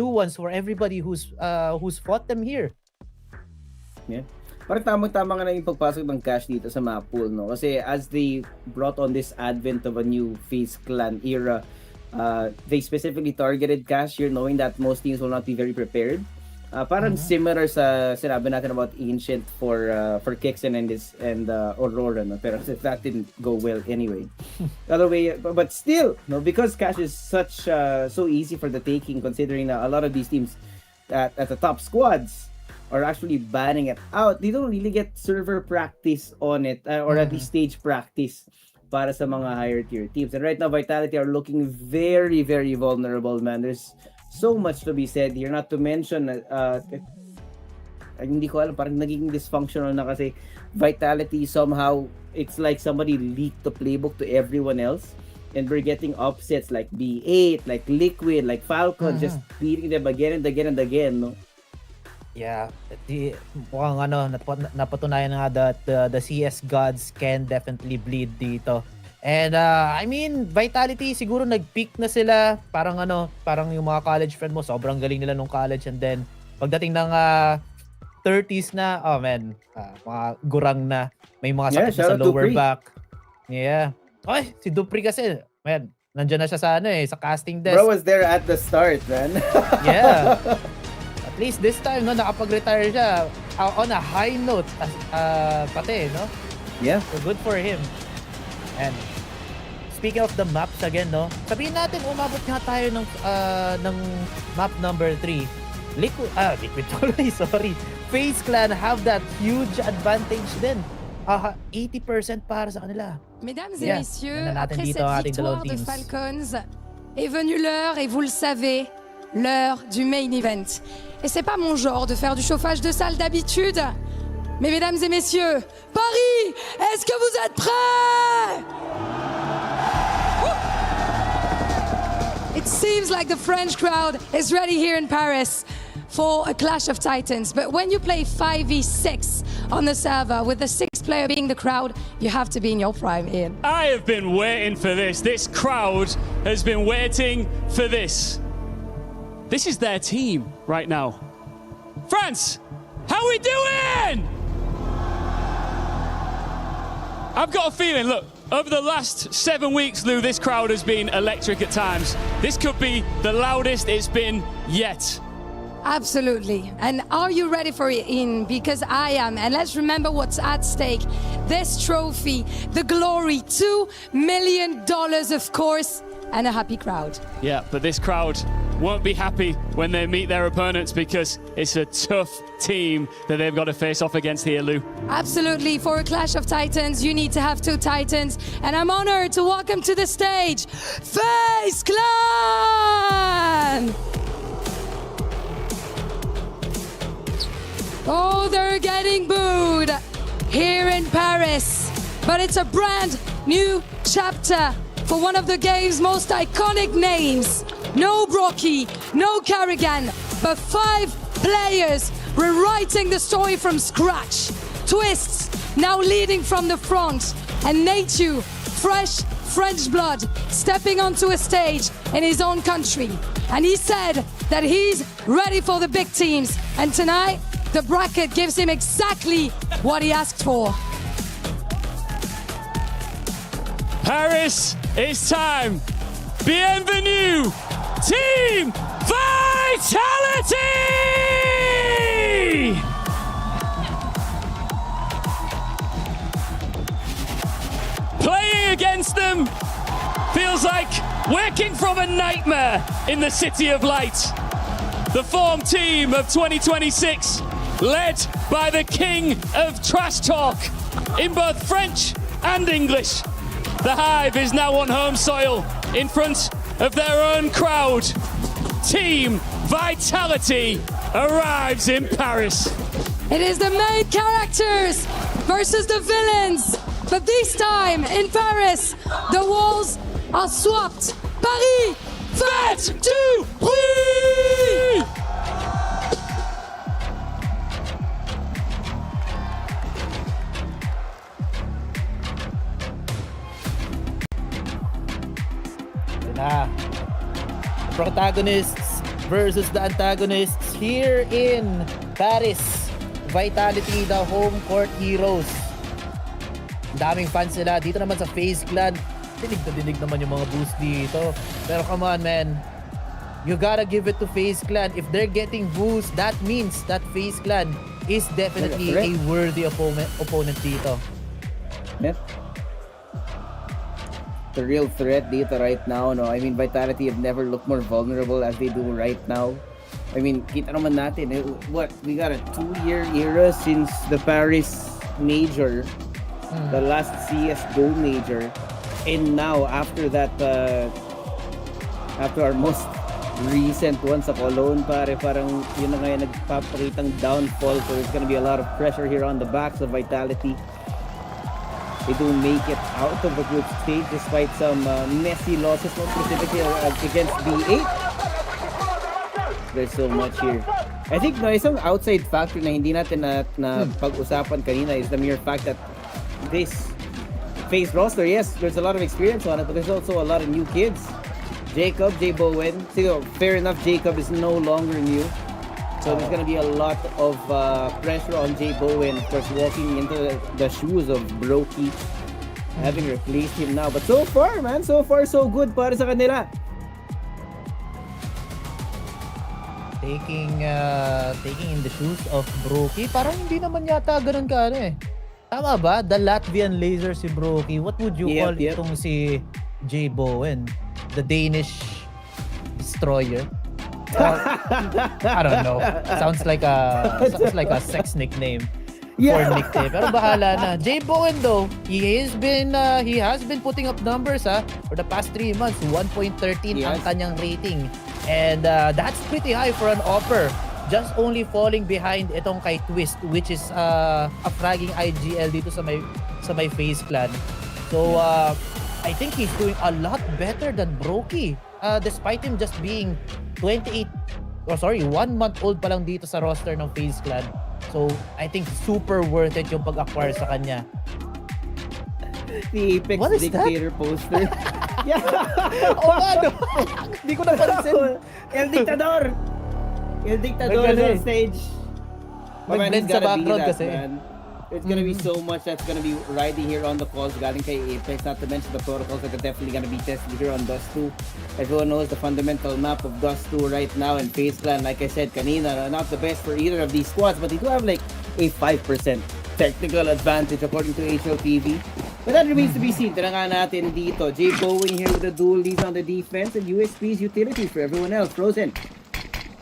Speaker 8: ones for everybody who's fought them here.
Speaker 1: Yeah. Parang tamang-tama nga na yung pagpasok ng Cash dito sa map pool, no? Kasi as they brought on this advent of a new FaZe Clan era, they specifically targeted Cash here, knowing that most teams will not be very prepared. Parang similar sa sinabi natin about Ancient for Kixen and Aurora, no? Pero that didn't go well anyway. Other way, but still, no, because Cash is such so easy for the taking, considering that a lot of these teams at the top squads are actually banning it out. They don't really get server practice on it, or at least stage practice para sa mga higher tier teams. And right now, Vitality are looking very, very vulnerable, man. There's so much to be said here. Not to mention, hindi ko alam, parang naging dysfunctional na kasi Vitality somehow, it's like somebody leaked the playbook to everyone else. And we're getting upsets like B8, like Liquid, like Falcons, just beating them again and again and again, no?
Speaker 8: Yeah, mukhang napatunayan nga that the CS gods can definitely bleed dito. And I mean, Vitality siguro nag-peak na sila. Parang yung mga college friend mo, sobrang galing nila nung college, and then pagdating ng 30s na, oh man, mga gurang na. May mga sakit sa lower back. Yeah. Ay, si Dupree kasi, man, nandiyan na siya sa sa casting desk.
Speaker 1: Bro was there at the start, man.
Speaker 8: Yeah. At least this time, no, nakapag-retire siya on a high note, pati, no?
Speaker 1: Yeah.
Speaker 8: So good for him. And speaking of the maps again, no? Sabihin natin, umabot nga tayo ng map number 3. Liquid tuloy, sorry. FaZe Clan have that huge advantage din. 80% para sa kanila.
Speaker 3: Mesdames et messieurs, après
Speaker 8: dito
Speaker 3: cette victoire de Falcons, est venue l'heure, et vous le savez, l'heure du main event. Et c'est pas mon genre de faire du chauffage de salle d'habitude, mais mesdames et messieurs, Paris, est-ce que vous êtes prêts? It seems like the French crowd is ready here in Paris for a clash of titans. But when you play 5v6 on the server with the 6th player being the crowd, you have to be in your prime, Ian.
Speaker 4: I have been waiting for this. This crowd has been waiting for this. This is their team right now. France, how we doing? I've got a feeling, look, over the last 7 weeks, Lou, this crowd has been electric at times. This could be the loudest it's been yet.
Speaker 3: Absolutely. And are you ready for it, Ian? Because I am. And let's remember what's at stake. This trophy, the glory, $2 million, of course, and a happy crowd.
Speaker 4: Yeah, but this crowd won't be happy when they meet their opponents because it's a tough team that they've got to face off against here, Lou.
Speaker 3: Absolutely. For a clash of titans, you need to have 2 titans. And I'm honored to welcome to the stage, FaZe Clan! Oh, they're getting booed here in Paris. But it's a brand new chapter for one of the game's most iconic names. No Brocky, no Carrigan, but 5 players rewriting the story from scratch. Twists now leading from the front, and Natu, fresh French blood, stepping onto a stage in his own country. And he said that he's ready for the big teams. And tonight, the bracket gives him exactly what he asked for.
Speaker 4: Paris, it's time. Bienvenue, Team Vitality! Playing against them feels like waking from a nightmare in the City of Light. The form team of 2026, led by the king of trash talk in both French and English. The Hive is now on home soil in front of their own crowd. Team Vitality arrives in Paris.
Speaker 3: It is the main characters versus the villains. But this time in Paris, the walls are swapped. Paris, faites du bruit!
Speaker 8: The protagonists versus the antagonists here in Paris. Vitality, the home court heroes. Daming fans nila. Dito naman sa FaZe Clan, dinig na dinig naman yung mga boost dito. Pero come on, man. You gotta give it to FaZe Clan. If they're getting boost, that means that FaZe Clan is definitely a worthy opponent dito.
Speaker 1: Yeah. The real threat dito right now, no? I mean, Vitality have never looked more vulnerable as they do right now. I mean, kita naman natin, we got a 2-year era since the Paris major, the last CSGO major, and now after that, after our most recent one sa Cologne, parang yun na nga nagpapakitang downfall, so there's gonna be a lot of pressure here on the backs of Vitality. They do make it out of the group stage despite some messy losses, more specifically against B8. There's so much here. I think no, isang outside factor na hindi natin na pag-usapan kanina is the mere fact that this FaZe roster, yes, there's a lot of experience on it, but there's also a lot of new kids. Jacob, J. Bowen. So, fair enough, Jacob is no longer new. So there's gonna be a lot of pressure on J. Bowen, of course, walking into the shoes of Brokey, having replaced him now. But so far, man, so far so good para sa kanila.
Speaker 8: Taking in the shoes of Brokey, parang hindi naman yata ganun ka ano eh. Tama ba? The Latvian laser si Brokey. What would you call itong si J. Bowen? The Danish destroyer? I don't know. Sounds like a sex nickname. For nickname. Pero bahala na. J. Bowen though, he has been putting up numbers for the past 3 months. 1.13 ang kanyang rating. And that's pretty high for an offer. Just only falling behind itong kay Twist, which is a fragging IGL dito sa may FaZe clan. So I think he's doing a lot better than Brokey. Despite him just being 1 month old pa lang dito sa roster ng FaZe clan. So I think super worth it yung pag-acquire sa kanya.
Speaker 1: The Apex Dictator poster.
Speaker 8: Oh ano? Hindi ko napansin.
Speaker 1: El Dictador! El Dictador is on stage.
Speaker 8: Mag-blend sa background kasi.
Speaker 1: Man. It's gonna be so much that's gonna be riding here on the calls galing kay Apex, not to mention the protocols that are definitely gonna be tested here on Dust 2. Everyone knows the fundamental map of Dust 2 right now, and FaZe Clan, like I said kanina, not the best for either of these squads, but they do have like a 5% technical advantage according to HLPV. But that remains to be seen. Tira natin dito. J. Bowen here with the dual leads on the defense, and USP's utility for everyone else. Frozen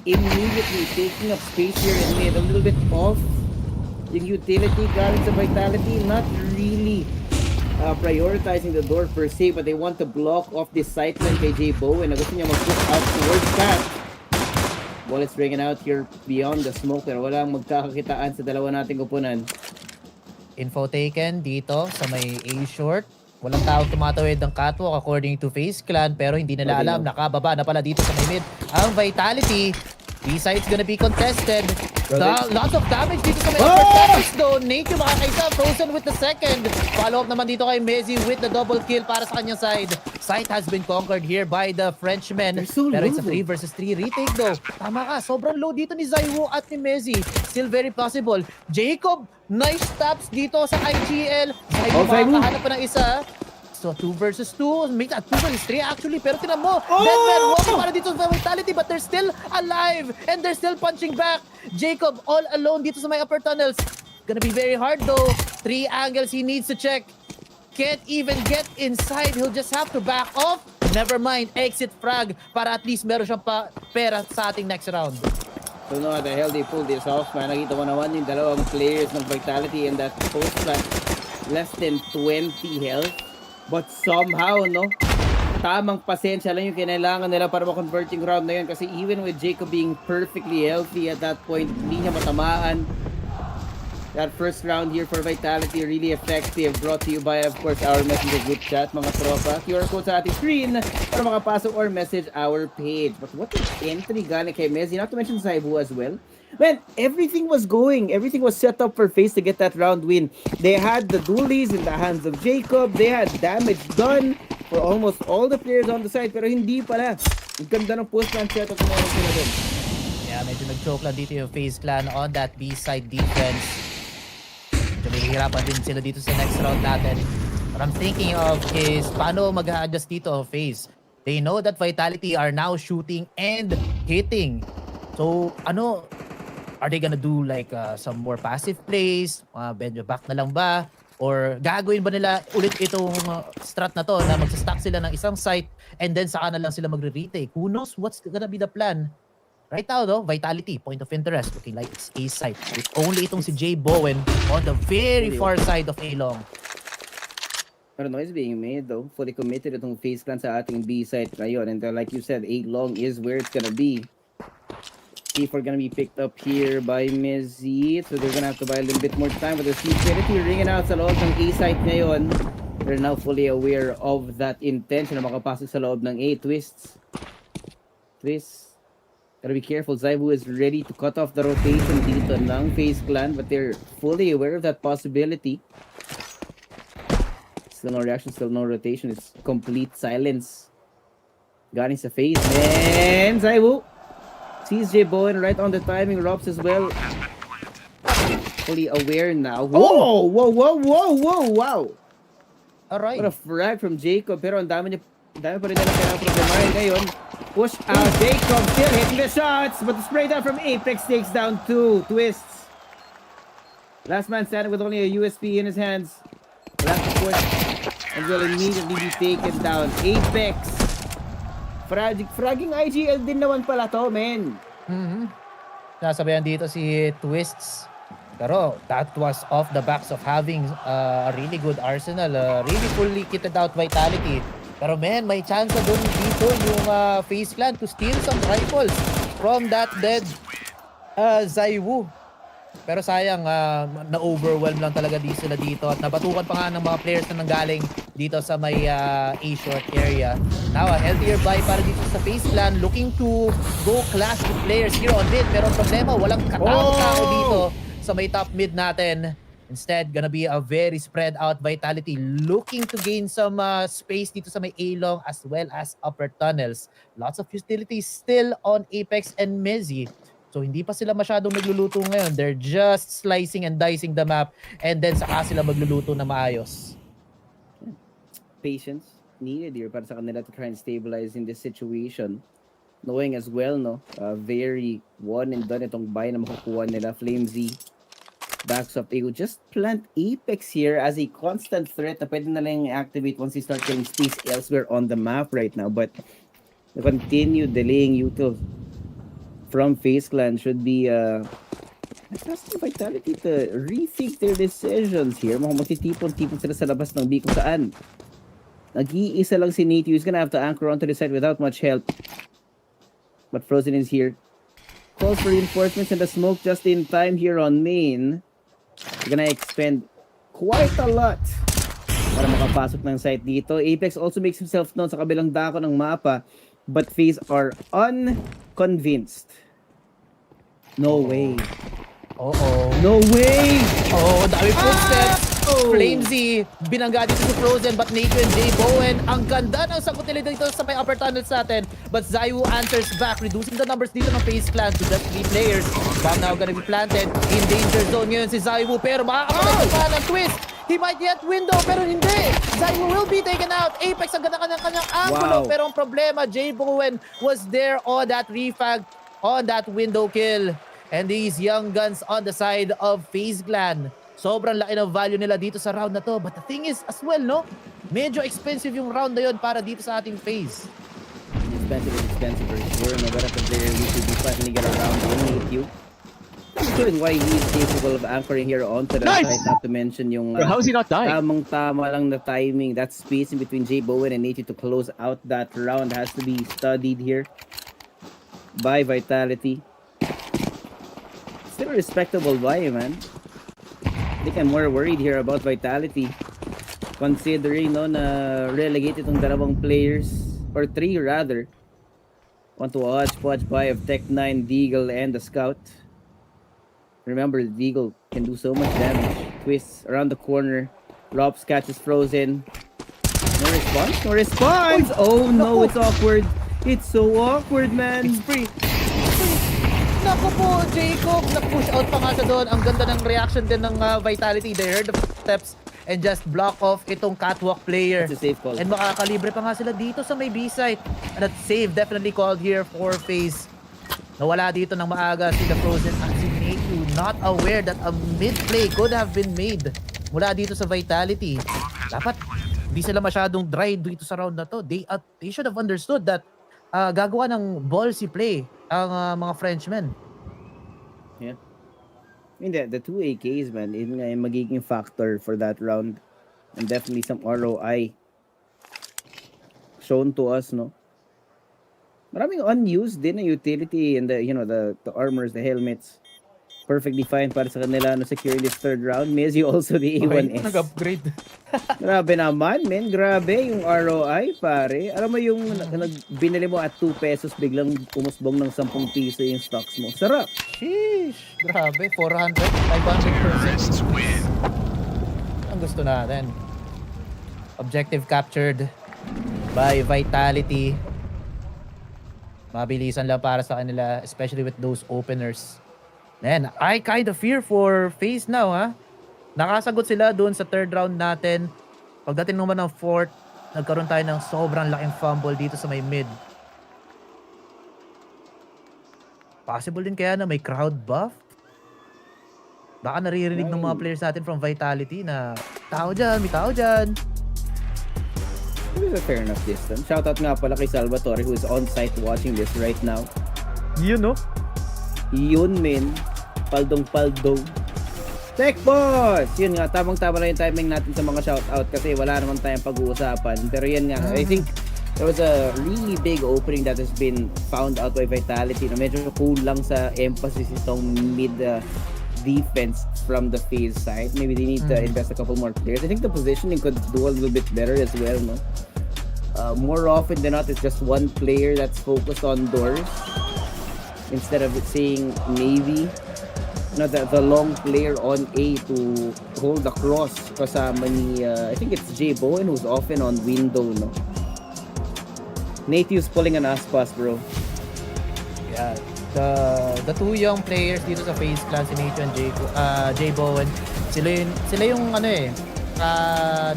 Speaker 1: immediately taking up space here in mid, a little bit off. Yung utility galing sa Vitality, not really prioritizing the door per se, but they want to block off this sightline kay J. Bowen na gusto niya mag-push out towards that. Bullets ringing out here beyond the smoke, pero walang magkakakitaan sa dalawa nating kupunan.
Speaker 8: Info taken dito sa may A short. Walang tao tumatawid ng catwalk according to FaZe Clan, pero hindi nila alam, nakababa na pala dito sa may mid ang Vitality. B-side's gonna be contested. Lots of damage dito sa may upper terrace though. Nate yung makakaisa. Frozen with the second. Follow up naman dito kay Mezzi with the double kill para sa kanyang side. Site has been conquered here by the Frenchman. Pero it's a 3 versus 3 retake though. Tama ka. Sobrang low dito ni Zaiwo at ni Mezzi. Still very possible. Jacob, nice taps dito sa IGL. Zaiwo makakahanap pa ng isa. So 2 versus 2, may 2 versus 3 actually, pero tinan mo, Deadman walking para dito sa Vitality, but they're still alive and they're still punching back. Jacob all alone dito sa may upper tunnels. Gonna be very hard though. 3 angles he needs to check. Can't even get inside, he'll just have to back off. Never mind, exit frag para at least meron siyang pera sa ating next round.
Speaker 1: So no, the hell they pulled this off, man. Nakita ko naman yung dalawang players ng Vitality and that post plant less than 20 health. But somehow, no, tamang pasensya lang yung kinailangan nila para ma-convert yung round na yun. Kasi even with Jacob being perfectly healthy at that point, hindi niya matamaan. That first round here for Vitality, really effective. Brought to you by, of course, our messenger group chat, mga tropa. QR code sa ating screen para makapasok or message our page. But what an entry galing kay Mezzi, not to mention Saibu as well. Man, everything was set up for FaZe to get that round win. They had the dualies in the hands of Jacob. They had damage done for almost all the players on the side. Pero hindi pala. Ang ganda ng post-plan setup na meron sila dun.
Speaker 8: Yeah, medyo nag-choke lang dito yung FaZe Clan on that B-side defense. Medyo mahihirapan din sila dito sa next round natin. What I'm thinking of is paano mag-adjust dito ang FaZe. They know that Vitality are now shooting and hitting. So, are they gonna do like some more passive plays? Medyo back na lang ba? Or gagawin ba nila ulit itong strat na to na magsa-stack sila ng isang site and then saka na lang sila magre-retake? Who knows what's gonna be the plan? Right now though, Vitality, point of interest, looking like it's A site. With only itong si J. Bowen on the very far side of A-Long.
Speaker 1: Pero noise being made though. Fully committed itong FaZe Clan sa ating B site ngayon. And like you said, A-Long is where it's gonna be. C4 gonna be picked up here by Mezzi. So they're gonna have to buy a little bit more time. But there's utility ringing out sa loob ng A site ngayon. They're now fully aware of that intention na makapasok sa loob ng A. Twist. Gotta be careful. Zaibu is ready to cut off the rotation dito ng FaZe Clan, but they're fully aware of that possibility. Still no reaction, still no rotation. It's complete silence. Galing sa FaZe. And Zaibu sees J Bowen right on the timing. Robs as well. Fully aware now. Whoa! Whoa! Whoa! Whoa! Whoa! Wow!
Speaker 8: Alright.
Speaker 1: What a frag from Jacob. Pero ang dami pa rin nila kailangan problemahin ngayon. Push out. Jacob still hitting the shots. But the spray down from Apex takes down 2 twists. Last man standing with only a USP in his hands. Last push. And will immediately be taken down. Apex. Fragging IGL din naman pala to, men.
Speaker 8: Nasabayan dito si Twists. Pero that was off the backs of having a really good arsenal. Really fully kitted out Vitality. Pero man, may chance na dun dito yung FaZe Clan to steal some rifles from that dead Zaiwu. Pero sayang, na-overwhelm lang talaga sila dito at nabatukan pa nga ng mga players na nanggaling dito sa may A-short area. Now, a healthier buy para dito sa FaZe Clan, looking to go clash with players here on mid. Pero ang problema, walang katao-tao dito sa may top mid natin. Instead, gonna be a very spread out Vitality looking to gain some space dito sa may A-long as well as upper tunnels. Lots of utilities still on Apex and Mezzy. So hindi pa sila masyadong nagluluto ngayon. They're just slicing and dicing the map and then saka sila magluluto na maayos.
Speaker 1: Patience needed here para sa kanila to try and stabilize in this situation. Knowing as well, no, very one and done itong buy na makukuha nila. FlameZ backs up. They will just plant Apex here as a constant threat na pwede na lang activate once they start getting space elsewhere on the map right now. But the continued delaying util from FaZe Clan should be asking Vitality to rethink their decisions here. Mukhang magtitipon-tipon sila sa labas ng B kung saan nag-iisa lang si Nate who's gonna have to anchor onto the side without much help. But Frozen is here. Calls for reinforcements and the smoke just in time here on main. They're gonna expend quite a lot para makapasok ng site dito. Apex also makes himself known sa kabilang dako ng mapa. But FaZe are unconvinced. No way. No way!
Speaker 8: Dami footsteps. FlameZ, binangga dito si Frozen, but Nathan and J Bowen, ang ganda ng sagot nila dito sa may upper tunnels natin. But Zaiwu answers back, reducing the numbers dito ng FaZe Clan to just 3 players. Bomb now gonna be planted in danger zone ngayon si Zaiwu, pero makakapagay pa ng twist. He might get window, pero hindi. Zaiwu will be taken out. Apex ang ganda kanyang angulo, pero ang problema, J Bowen was there on that refag, on that window kill. And these young guns on the side of FaZe Clan. Sobrang laki ng value nila dito sa round na to. But the thing is, as well, no? Medyo expensive yung round na yun para dito sa ating FaZe.
Speaker 1: Expensive for sure. No, but at the very least, we finally get around winning with you. Showing why he's capable of anchoring here onto the side. Not to mention yung
Speaker 6: How is he not dying?
Speaker 1: tamang-tama lang na timing. That space in between J Bowen and Nate to close out that round has to be studied here by Vitality. Still a respectable buy, man. I think I'm more worried here about Vitality. Considering no na relegated itong dalawang players, or 3 rather. Want to watch buy of Tech9, Deagle, and the Scout. Remember, Deagle can do so much damage. Twists around the corner. Robs catches Frozen. No response? No response! Oh no, it's awkward. It's so awkward, man.
Speaker 8: It's free. Naku po, Jacob, na-push out pa nga siya doon. Ang ganda ng reaction din ng Vitality. They heard the steps and just block off itong catwalk player.
Speaker 1: That's a safe call.
Speaker 8: And makakalibre pa nga sila dito sa may B-site. And that save definitely called here for FaZe. Nawala dito ng maaga si The Frozen at si Nate, not aware that a mid-play could have been made mula dito sa Vitality. Dapat hindi sila masyadong dry dito sa round na to. They should have understood that gagawa ng ballsy play ang mga Frenchmen.
Speaker 1: Yeah. I mean, the 2 AKs, man, yun nga yung magiging factor for that round. And definitely some ROI shown to us, no? Maraming unused din na utility and the, you know, the armors, the helmets. perfectly fine para sa kanila na secure this third round. Mezzy also the A1S.
Speaker 8: Nag-upgrade.
Speaker 1: Grabe naman, men. Grabe yung ROI, pare. Alam mo yung binili mo at 2 pesos, biglang umusbong ng 10 piso yung stocks mo. Sarap.
Speaker 8: Sheesh. Grabe. 400, 500%. Ang gusto natin. Objective captured by Vitality. Mabilisan lang para sa kanila, especially with those openers. Man, I kind of fear for FaZe now, ha? Nakasagot sila doon sa third round natin. Pagdating naman ng fourth, nagkaroon tayo ng sobrang laking fumble dito sa may mid. Possible din kaya na may crowd buff? Baka naririnig ng mga players natin from Vitality na tao dyan, may tao dyan.
Speaker 1: It is a fair enough distance. Shoutout nga pala kay Salvatore who is on site watching this right now.
Speaker 8: Yun, no?
Speaker 1: Yun, men. Paldong-paldong. Tech Boss! Yun nga, tamang-tama na yung timing natin sa mga shoutout kasi wala naman tayong pag-uusapan. Pero yun nga, I think there was a really big opening that has been found out by Vitality na medyo kulang sa emphasis itong mid defense from the FaZe side. Maybe they need to invest a couple more players. I think the positioning could do a little bit better as well, no? More often than not, it's just one player that's focused on doors instead of it saying maybe the long player on A to hold the cross kasama ni I think it's J Bowen who's often on window, no? Native's pulling an aspas, bro.
Speaker 8: Yeah. The two young players dito sa FaZe clan, si Nate and J Bowen, sila yung ano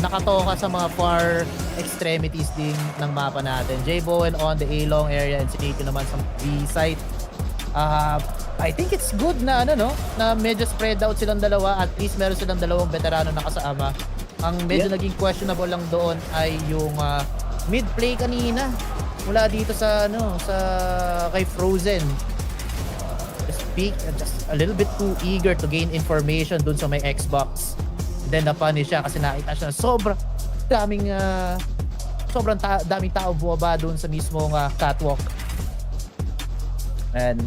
Speaker 8: nakatoka sa mga far extremities din ng mapa natin. J Bowen on the A long area and si Nate naman sa B side. I think it's good na na medyo spread out silang dalawa, at least meron silang dalawang veterano na kasama. Ang medyo naging questionable lang doon ay yung mid play kanina mula dito sa sa kay Frozen. Just a little bit too eager to gain information dun sa may Xbox. Then napanish siya kasi nakita siya na daming tao buwaba dun sa mismong catwalk. And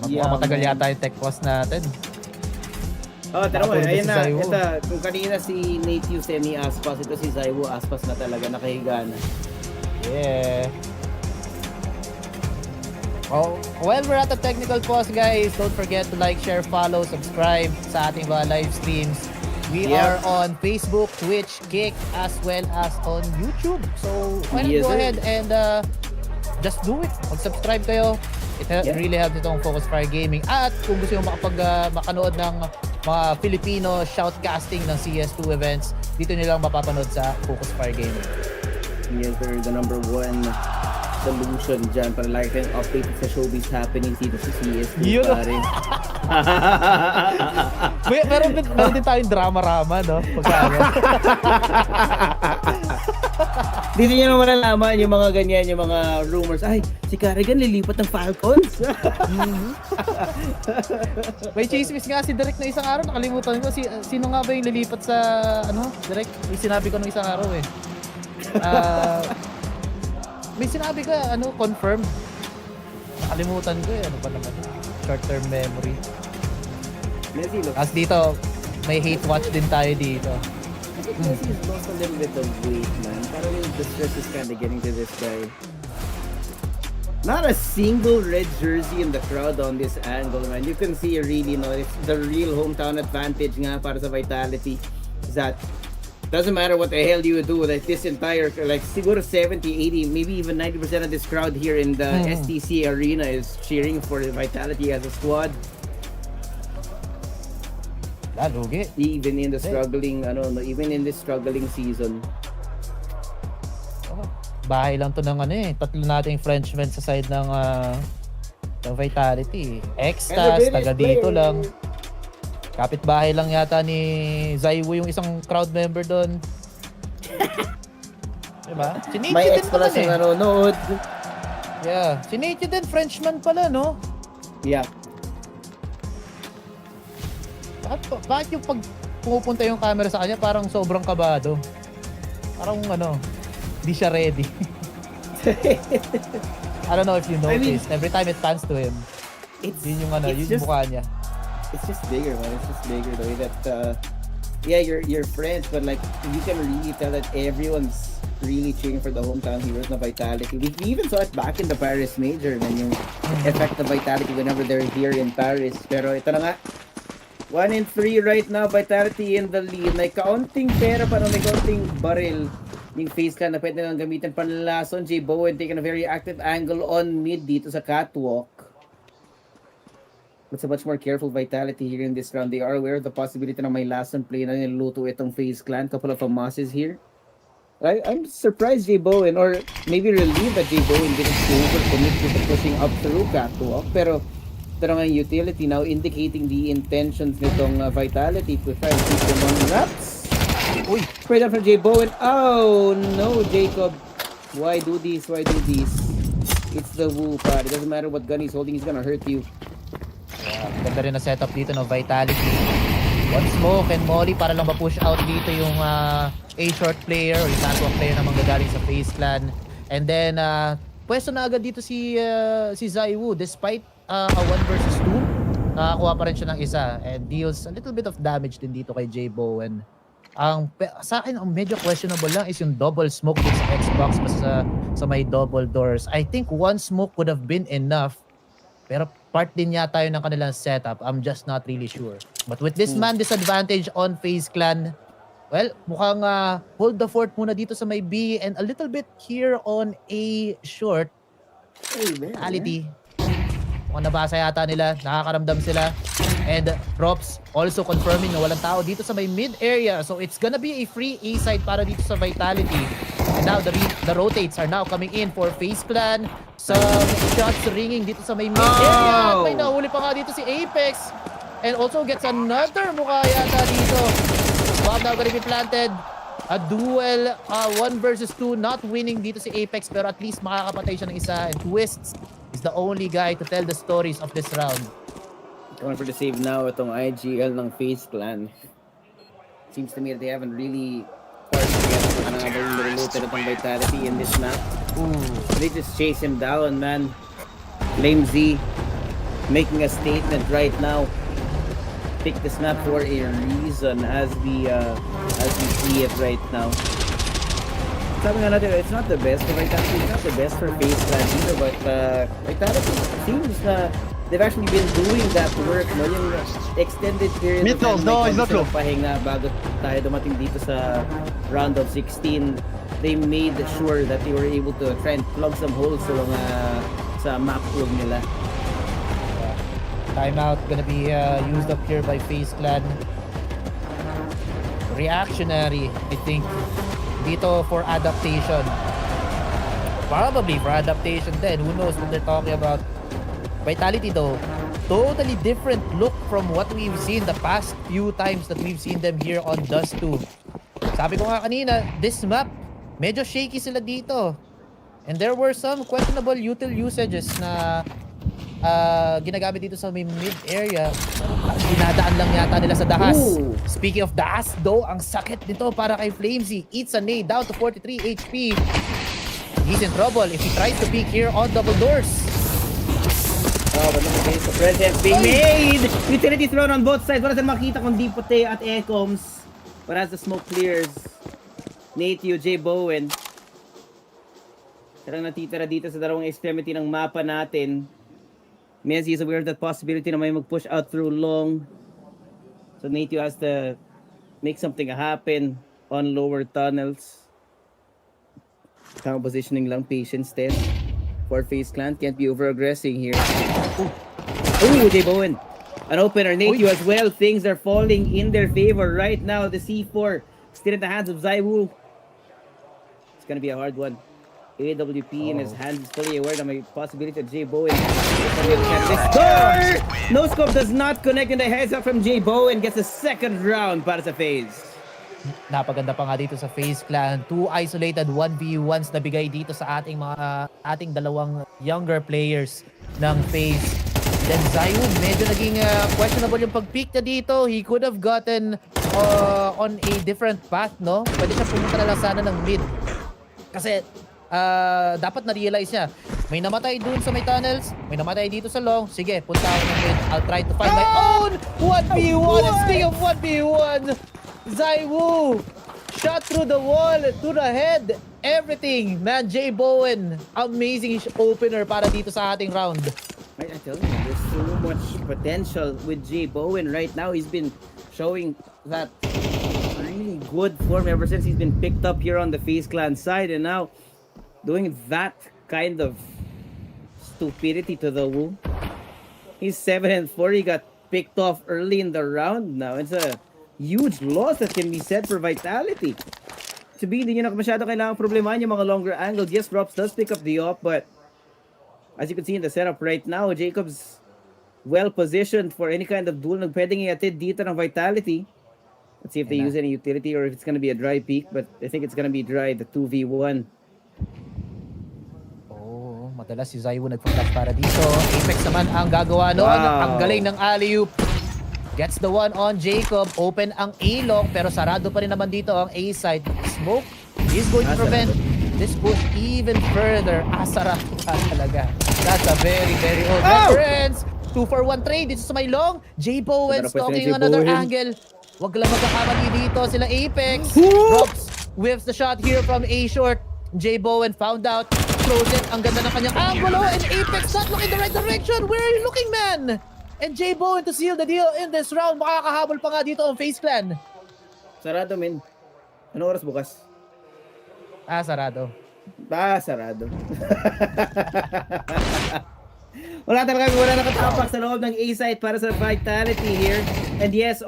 Speaker 8: mukhang matagal yata yung tech post natin.
Speaker 1: Tara mo, ayun na. Ito, kung kanina si Nate yung semi-aspas, ito si Zaiwo aspas na talaga, nakahiga na.
Speaker 8: Yeah. Oh, while we're at the technical pause, guys, don't forget to like, share, follow, subscribe sa ating mga live streams. We are on Facebook, Twitch, Kick, as well as on YouTube. So, why not go ahead and just do it. Mag-subscribe kayo. It really helps itong FocusFire Gaming. At kung gusto nyo makanood ng mga Filipino shoutcasting ng CS2 events, dito nilang mapapanood sa FocusFire Gaming.
Speaker 1: Yes, sir. The number one solution dyan para like and update sa showbiz happening dito sa CS2. Pare.
Speaker 8: Meron din tayong drama-rama, no?
Speaker 1: Dito nyo naman nalaman yung mga ganyan, yung mga rumors. Ay, si Carrigan lilipat ng Falcons.
Speaker 8: May chismis nga si Derek na isang araw. Nakalimutan ko. Sino nga ba yung lilipat sa, Derek? May sinabi ko nung isang araw eh. May sinabi ka, confirmed. Nakalimutan ko eh. Ano pa naman? Short-term memory. As dito, may hate watch din tayo dito.
Speaker 1: I think Messi has lost a little bit of weight, man. Parang the stress is kind of getting to this guy. Not a single red jersey in the crowd on this angle, man. You can see really, it's the real hometown advantage nga para sa Vitality. That doesn't matter what the hell you do, like this entire, like siguro 70, 80, maybe even 90% of this crowd here in the STC arena is cheering for Vitality as a squad.
Speaker 8: Lugi.
Speaker 1: Even in the struggling, even in this struggling season.
Speaker 8: Bahay lang to ng tatlo nating Frenchmen sa side ng Vitality. Extas, taga dito lang. Kapit-bahay lang yata ni Zaiwo yung isang crowd member doon. Diba? Si Nietzsche
Speaker 1: may
Speaker 8: din
Speaker 1: ex pala
Speaker 8: naman
Speaker 1: siyang nanonood.
Speaker 8: Yeah. Si Nietzsche din, Frenchman pala, no?
Speaker 1: Yeah.
Speaker 8: Bakit yung pag pumupunta yung camera sa kanya parang sobrang kabado? Parang Di siya ready. I don't know if you noticed. Every time it pans to him, yun yung mukha niya.
Speaker 1: It's just bigger, man. It's just bigger the way that yeah, you're friends, but like you can really tell that everyone's really cheering for the hometown heroes na Vitality. We even saw it back in the Paris Major, man, yung effect of Vitality whenever they're here in Paris. Pero ito na nga, 1-3 right now, Vitality in the lead. May kaunting pera pa, may kaunting baril yung FaZe Clan na pwede nang gamitin panlason. J Bowen taking a very active angle on mid dito sa catwalk. It's a much more careful Vitality here in this round. They are aware of the possibility na may lason play na niluto itong FaZe Clan. Couple of Amasses here. I'm surprised J Bowen, or maybe relieved that J Bowen didn't overcommit to pushing up through catwalk. Pero ito nga yung utility now indicating the intentions nitong Vitality to try to keep them on wraps. Uy, straight up from J Bowen. Oh no, Jacob. Why do this? Why do this? It's the Wu pad. It doesn't matter what gun he's holding, he's gonna hurt you.
Speaker 8: Ganda rin na setup dito ng Vitality. One smoke and molly para lang ma-push out dito yung A-short player or yung catwalk player na manggagaling sa FaZe Clan. And then, pwesto na agad dito si Zaiwu despite a 1 versus 2. Nakakuha pa rin siya ng isa and deals a little bit of damage din dito kay J Bowen. Sa akin, ang medyo questionable lang is yung double smoke din sa Xbox sa may double doors. I think one smoke would have been enough. Pero part din yata yun ng kanilang setup. I'm just not really sure. But with this man disadvantage on FaZe Clan, well, mukhang hold the fort muna dito sa may B and a little bit here on A short. Reality. Mukhang nabasa yata nila. Nakakaramdam sila. And Props also confirming na walang tao dito sa may mid area. So it's gonna be a free A side para dito sa Vitality. And now the rotates are now coming in for FaZe Clan. Some shots ringing dito sa may mid area. At may nahuli pa nga dito si Apex. And also gets another mukha yata dito. Bomb now gonna be planted. A duel, 1 versus 2. Not winning dito si Apex pero at least makakapatay siya ng isa. And Twists is the only guy to tell the stories of this round.
Speaker 1: Going for the save now itong IGL ng FaZe Clan. Seems to me that they haven't really reloaded itong Vitality in this map. They just chase him down, man. FlameZ making a statement right now. Pick this map for a reason as we see it right now. Sabi nga natin, it's not the best for Vitality, it's not the best for FaZe Clan either, but Vitality seems na they've actually been doing that work, no? Yung extended period of time na pahinga bago tayo dumating dito sa round of 16. They made sure that they were able to try and plug some holes sa map pool nila.
Speaker 8: Timeout gonna be used up here by FaZe Clan. Reactionary, I think, dito for adaptation. Probably for adaptation then. Who knows what they're talking about. Vitality though, totally different look from what we've seen the past few times that we've seen them here on Dust 2. Sabi ko nga kanina, this map, medyo shaky sila dito. And there were some questionable util usages na ginagamit dito sa may mid area. Dinadaan lang yata nila sa dahas. Speaking of dahas though, ang sakit nito para kay FlameZ. Eats a nade down to 43 HP. He's in trouble if he tries to peek here on double doors.
Speaker 1: Oh, but look at the presence being made! Utility thrown on both sides. Wala saan makita kundi puti at Ecoms. But as the smoke clears, Natio, J Bowen. Sarang natitira dito sa dalawang extremity ng mapa natin. Messi is aware of that possibility na may mag-push out through long. So Natio has to make something happen on lower tunnels. Tamang positioning lang, patience test. For FaZe Clan, can't be over-aggressing here. Ooh, J Bowen. An opener, Natio as well. Things are falling in their favor right now. The C4 still in the hands of Zaiwu. It's gonna be a hard one. AWP in his hands is fully aware that may possibility of J Bowen. No scope does not connect in the heads up from J Bowen. Gets a second round para sa FaZe.
Speaker 8: Napaganda pa nga dito sa FaZe Clan. 2 isolated 1v1s na bigay dito sa ating dalawang younger players ng FaZe. Then Zayu, medyo naging questionable yung pag-pick niya dito. He could have gotten on a different path, no? Pwede siya pumunta na lang sana ng mid. Kasi dapat na-realize niya, may namatay dun sa may tunnels, may namatay dito sa long. Sige, punta ako ng mid. I'll try to find my own 1v1. And speaking of 1v1, Zaiwu shot through the wall, to the head, everything. Man, J Bowen, amazing opener para dito sa ating round.
Speaker 1: I tell you, there's so much potential with J Bowen right now. He's been showing that really good form ever since he's been picked up here on the FaZe Clan side, and now doing that kind of stupidity to the Wu. He's 7-4. He got picked off early in the round now. It's a huge loss that can be said for Vitality. Sabihin, hindi nyo na masyado kailangan problemahan yung mga longer angles. Yes, Drops does pick up the op, but as you can see in the setup right now, Jacob's well positioned for any kind of duel na pwedeng iatid dito ng Vitality. Let's see if they use any utility or if it's gonna be a dry peak, but I think it's gonna be dry, the 2v1.
Speaker 8: Oh, madalas si Zaiwu nagpa-flash para dito. Apex naman ang gagawa noon.
Speaker 1: Wow.
Speaker 8: Ang galing ng alley-oop. Gets the one on Jacob. Open ang A-long, pero sarado pa rin naman dito ang A-side. Smoke is going to prevent this push even further. Sarap ka talaga. That's a very, very old reference. 2-for-1 trade dito sa may long. J Bowen stalking another angle. Wag lang magkakamali dito sila Apex. Drops whiffs the shot here from A-short. J Bowen found out. Throws it. Ang ganda ng kanyang angulo. And Apex not looking the right direction. Where are you looking, man? And J Bowen to seal the deal in this round. Makakahabol pa nga dito ang FaZe Clan.
Speaker 1: Sarado, men. Ano oras bukas?
Speaker 8: Sarado.
Speaker 1: Sarado. Wala nakatapak sa loob ng A-site para sa Vitality here. And yes,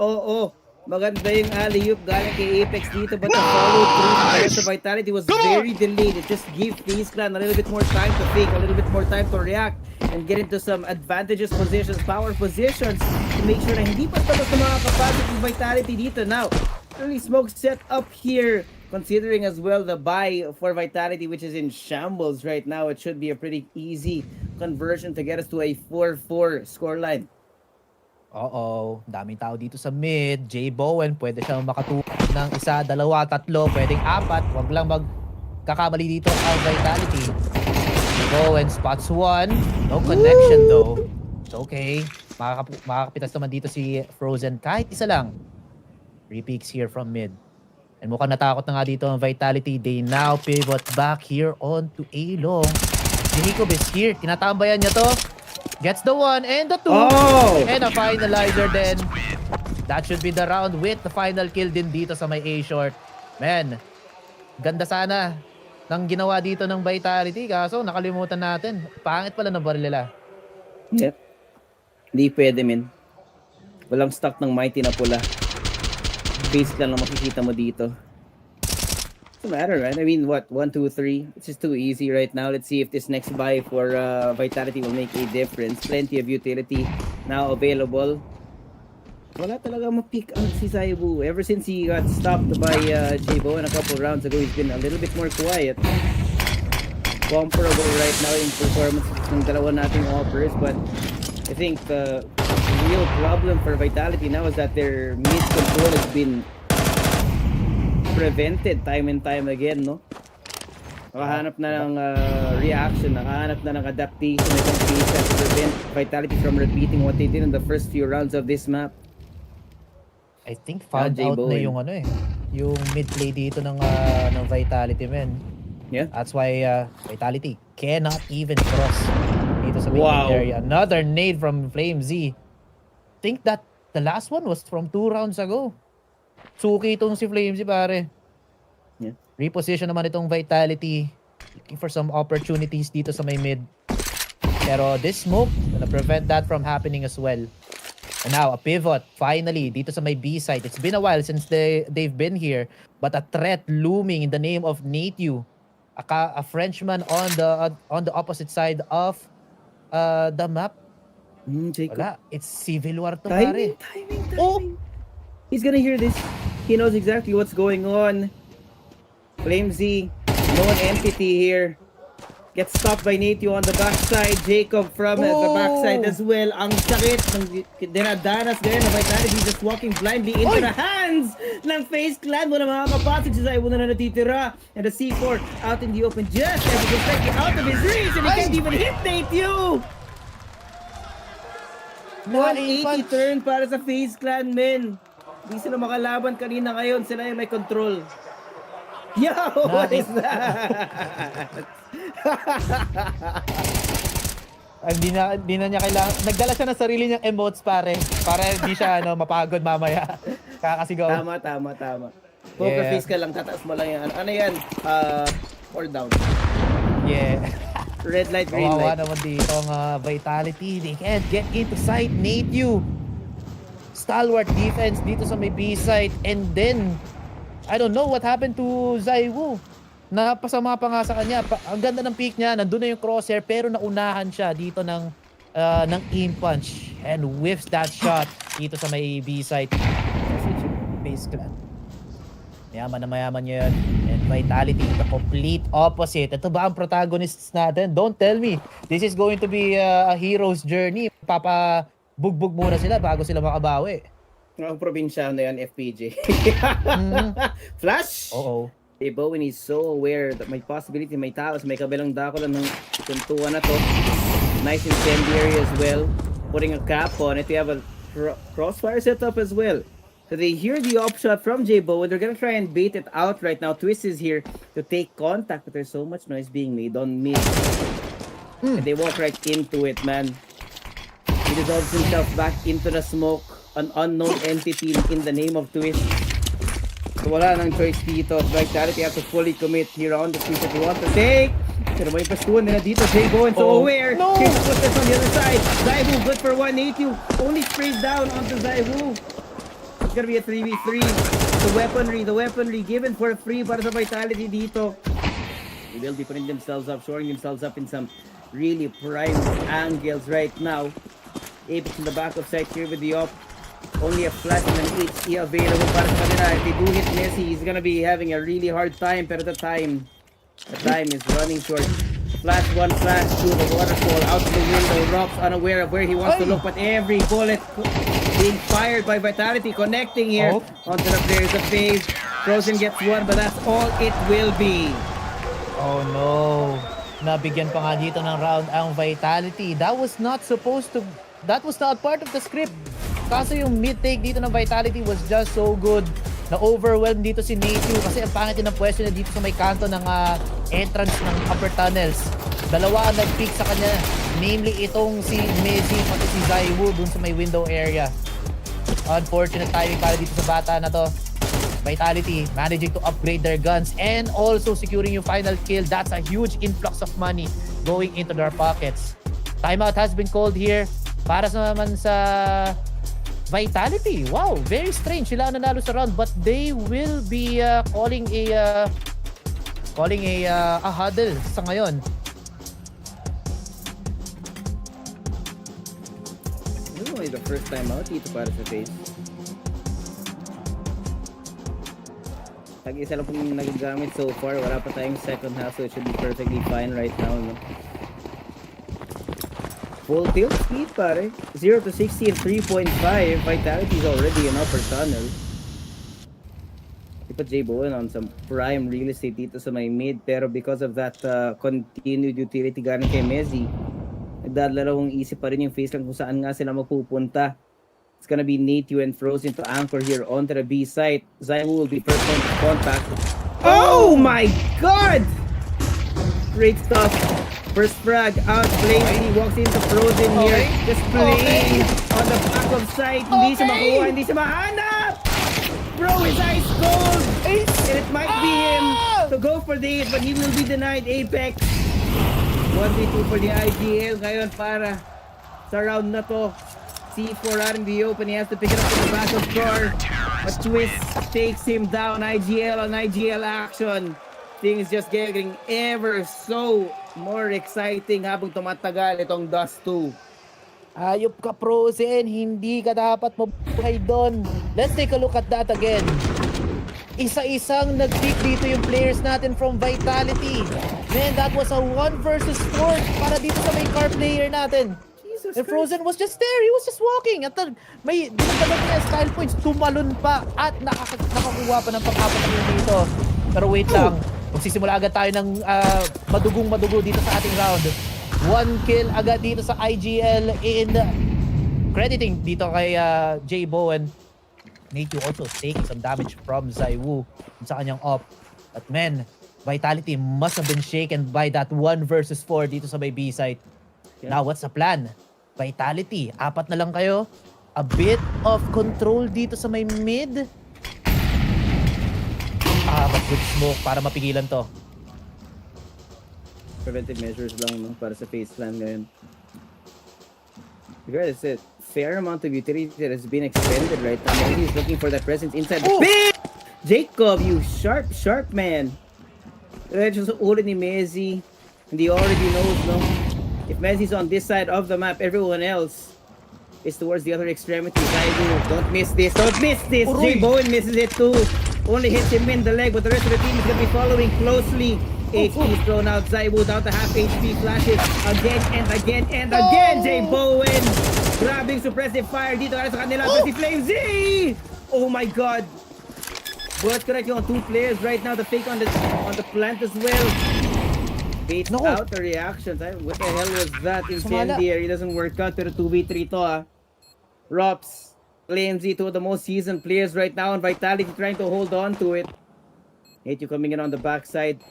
Speaker 1: maganda yung alley-oop galing kay Apex dito, but the follow-through para sa Vitality was very delayed. It just gave FaZe Clan a little bit more time to think, a little bit more time to react, and get into some advantageous positions, power positions, to make sure na hindi basta-basta makakapasok yung Vitality dito. Now, early smoke set up here, considering as well the buy for Vitality, which is in shambles right now. It should be a pretty easy conversion to get us to a 4-4 scoreline.
Speaker 8: Daming tao dito sa mid. J Bowen, pwede siyang makatuwa ng isa, dalawa, tatlo, pwedeng apat. Wag lang magkakamali dito ang Vitality. J Bowen spots one. No connection though. It's okay. Makakapitas naman dito si Frozen kahit isa lang. 3 peaks here from mid. And mukhang natakot na nga dito ang Vitality. They now pivot back here on to A-long. Jacob is here. Tinatambayan niya to. Gets the 1 and the 2. And a finalizer then. That should be the round with the final kill din dito sa may A-short. Man, ganda sana ng ginawa dito ng Vitality. Kaso nakalimutan natin. Pangit pala ng baril nila.
Speaker 1: Yep. Hindi pwede, men. Walang stock ng Mighty na pula. Base lang na makikita mo dito. Doesn't matter, right? I mean, what? 1, 2, 3. It's just too easy right now. Let's see if this next buy for Vitality will make a difference. Plenty of utility now available. Wala talaga ma-pick out si Zaiwu. Ever since he got stopped by J Bowen a couple rounds ago, he's been a little bit more quiet. Comparable right now in performance ng dalawa nating offers, but I think the real problem for Vitality now is that their mid control has been prevented time and time again, no? Nakahanap na ng reaction, nakahanap na ng adaptation itong FaZe to prevent Vitality from repeating what they did in the first few rounds of this map.
Speaker 8: I think found out na yung yung mid play dito ng Vitality, man.
Speaker 1: Yeah.
Speaker 8: That's why Vitality cannot even cross dito sa main area. Another nade from FlameZ. Think that the last one was from 2 rounds ago. Suki itong si FlameZ, pare.
Speaker 1: Yeah.
Speaker 8: Reposition naman itong Vitality. Looking for some opportunities dito sa may mid. Pero this smoke gonna prevent that from happening as well. And now, a pivot, finally, dito sa may B side. It's been a while since they've been here. But a threat looming in the name of Natew. A Frenchman on the opposite side of the map. Wala, it's Civil War to, pare.
Speaker 1: Timing. He's gonna hear this. He knows exactly what's going on. FlameZ, known entity here. Gets stopped by Natio on the backside. Jacob from the backside as well. Ang sakit ng dinadanas ngayon na Vitality just walking blindly into the hands ng FaZe Clan. Wala makakapasok si Zaiwo na natitira. And the C4 out in the open just as it was like out of his reach and he can't even hit Natio. 180 turn para sa FaZe Clan, men. Hindi sila makalaban kanina, ngayon sila yung may control. Yo, what is that?
Speaker 8: Hindi na niya kailangan. Nagdala siya ng sarili niyang emotes pare. Para hindi siya mapagod mamaya. Kakasigaw.
Speaker 1: Tama. Poker face ka lang, tataas mo lang yan. Ano yan? 4 down.
Speaker 8: Yeah.
Speaker 1: Red light, green
Speaker 8: Kawawa
Speaker 1: light.
Speaker 8: naman dito ang Vitality. They can't get into sight. Natio. Stalwart defense dito sa may B side. And then, I don't know what happened to Zaiwo. Napasama pa nga sa kanya. Ang ganda ng peak niya. Nandun na yung crosshair. Pero naunahan siya dito ng aim punch. And whiffs that shot dito sa may B side. FaZe Clan. Mayaman na mayaman yun. And Vitality, the complete opposite. Ito ba ang protagonists natin? Don't tell me. This is going to be a hero's journey. Papabugbog muna sila bago sila makabawi.
Speaker 1: Ang probinsya na yan, FPJ. Flash!
Speaker 8: Oo.
Speaker 1: Bowen is so aware that may possibility, may taos, may kabilang dako lang ng tuntuan na to. Nice incendiary as well. Putting a cap on it. We have a crossfire setup as well. So they hear the op shot from Bowen. They're gonna try and bait it out right now. Twist is here to take contact, but there's so much noise being made on mid. And they walk right into it, man. He dissolves himself back into the smoke. An unknown entity in the name of Twist. So wala nang choice dito. Vitality have to fully commit here on the switch that they want to take. Pero may pastuan nila dito. Bowen so aware.
Speaker 8: No!
Speaker 1: Here's the footsteps on the other side. Zaiwu good for 180. Only sprays down onto Zaiwu. It's gonna be a 3v3. The weaponry given for free para sa Vitality dito. They will be putting themselves up, shoring themselves up in some really prime angles right now. Apex in the back of sight here with the op. Only a flash and an HE available para sa kanila. If they do hit Messi, he's gonna be having a really hard time. Pero the time is running short. Flash 1, flash 2, the waterfall out the window. Rob's unaware of where he wants to look, but every bullet being fired by Vitality, connecting here onto the players of FaZe. Frozen gets one, but that's all it will be.
Speaker 8: Oh no. Nabigyan pa nga dito ng round ang Vitality. That was not part of the script. Kaso yung mid-take dito ng Vitality was just so good. Na-overwhelmed dito si Natio kasi ang pangit ng pwesto na dito sa may kanto ng entrance ng upper tunnels. Dalawa ang nag-pick sa kanya. Namely itong si Messi pati si Zaiwu dun sa may window area. Unfortunate timing para dito sa bata na to. Vitality managing to upgrade their guns and also securing yung final kill. That's a huge influx of money going into their pockets. Timeout has been called here para naman sa Vitality. Wow, very strange. Sila ang nanalo sa round but they will be calling a huddle sa ngayon.
Speaker 1: This is only the first time out dito para sa FaZe. Tag-isa lang pong nagagamit so far. Wala pa tayong second half so it should be perfectly fine right now. No? Full tilt speed pare. 0 to 60 in 3.5. Vitality is already an upper tunnel. They put Bowen on some prime real estate dito sa may mid. Pero because of that continued utility galing kay Messi, nagdadalawang isip pa rin yung FaZe lang kung saan nga sila magpupunta. It's gonna be Natio and Frozen to anchor here onto the B site. Zaiwu will be first point of contact. Oh my god! Great stuff. First frag out, Blaze, he walks into Frozen here, just playing on the back of sight, hindi siya makuha, hindi siya mahanap! Bro, his ice cold! And it might be him to go for this, but he will be denied Apex. 1v2 for the IGL ngayon para sa round na to. C4 out in the open, he has to pick it up from the back of car. A twist takes him down, IGL on IGL action. Things just getting ever so more exciting habang tumatagal itong Dust 2.
Speaker 8: Ayop ka, Frozen. Hindi ka dapat mabuhay doon. Let's take a look at that again. Isa-isang nag-pick dito yung players natin from Vitality. Man, that was a 1 versus 4 para dito sa may car player natin.
Speaker 1: Jesus
Speaker 8: And
Speaker 1: Christ.
Speaker 8: Frozen was just there. He was just walking. At may dinagdagan niya style points. Tumalon pa at nakakuha pa ng pang-apat na dito. Pero wait lang. Magsisimula agad tayo ng madugong-madugo dito sa ating round. 1 kill agad dito sa IGL in crediting dito kay J. Bowen. Need to also take some damage from Zaiwu sa kanyang op. But man, Vitality must have been shaken by that 1 versus 4 dito sa may B site.
Speaker 1: Yeah.
Speaker 8: Now, what's the plan? Vitality, 4 na lang kayo. A bit of control dito sa may mid. But good smoke para mapigilan to.
Speaker 1: Preventive measures lang no, para sa FaZe clan ngayon. Regardless, a fair amount of utility that has been expended right now. Maybe he's looking for that presence inside the pit! Jacob, you sharp man. Just ulo ni Mezzi. And he already knows, no? If Mezzi's on this side of the map, everyone else is towards the other extremity. Zaidu, don't miss this. Don't miss this! J. Bowen misses it too. Only hits him in the leg, but the rest of the team is going to be following closely. HP is thrown out. Zaiwu down to half HP. Flashes again and again and again. J. Bowen grabbing suppressive fire dito sa kanila. Si FlameZ! Oh my god. But correct on 2 players right now. The fake on the plant as well. Baits out the reactions. What the hell was that? Incendiary doesn't work out. Pero 2v3 to Rops, FlameZ, 2 of the most seasoned players right now. And Vitality trying to hold on to it. Hate you coming in on the backside.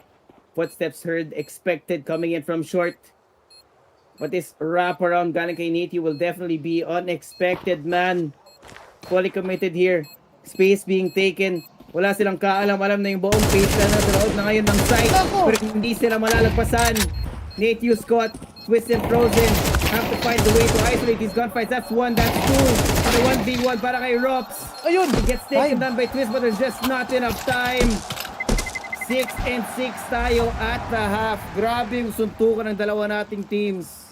Speaker 1: Footsteps heard, expected coming in from short. But this wraparound galing kay Nate will definitely be unexpected, man. Fully committed here. Space being taken. Wala silang kaalam-alam na yung buong face na nasa loob na ngayon ng site. Pero hindi sila malalagpasan. Nate Scott, Twist and Frozen have to find the way to isolate these gunfights. That's 1, that's 2. And a 1v1 para kay Rops.
Speaker 8: Ayun!
Speaker 1: He gets taken down by Twist but there's just not enough time. 6 and 6 tayo at the half. Grabe yung suntukan ng dalawa nating teams.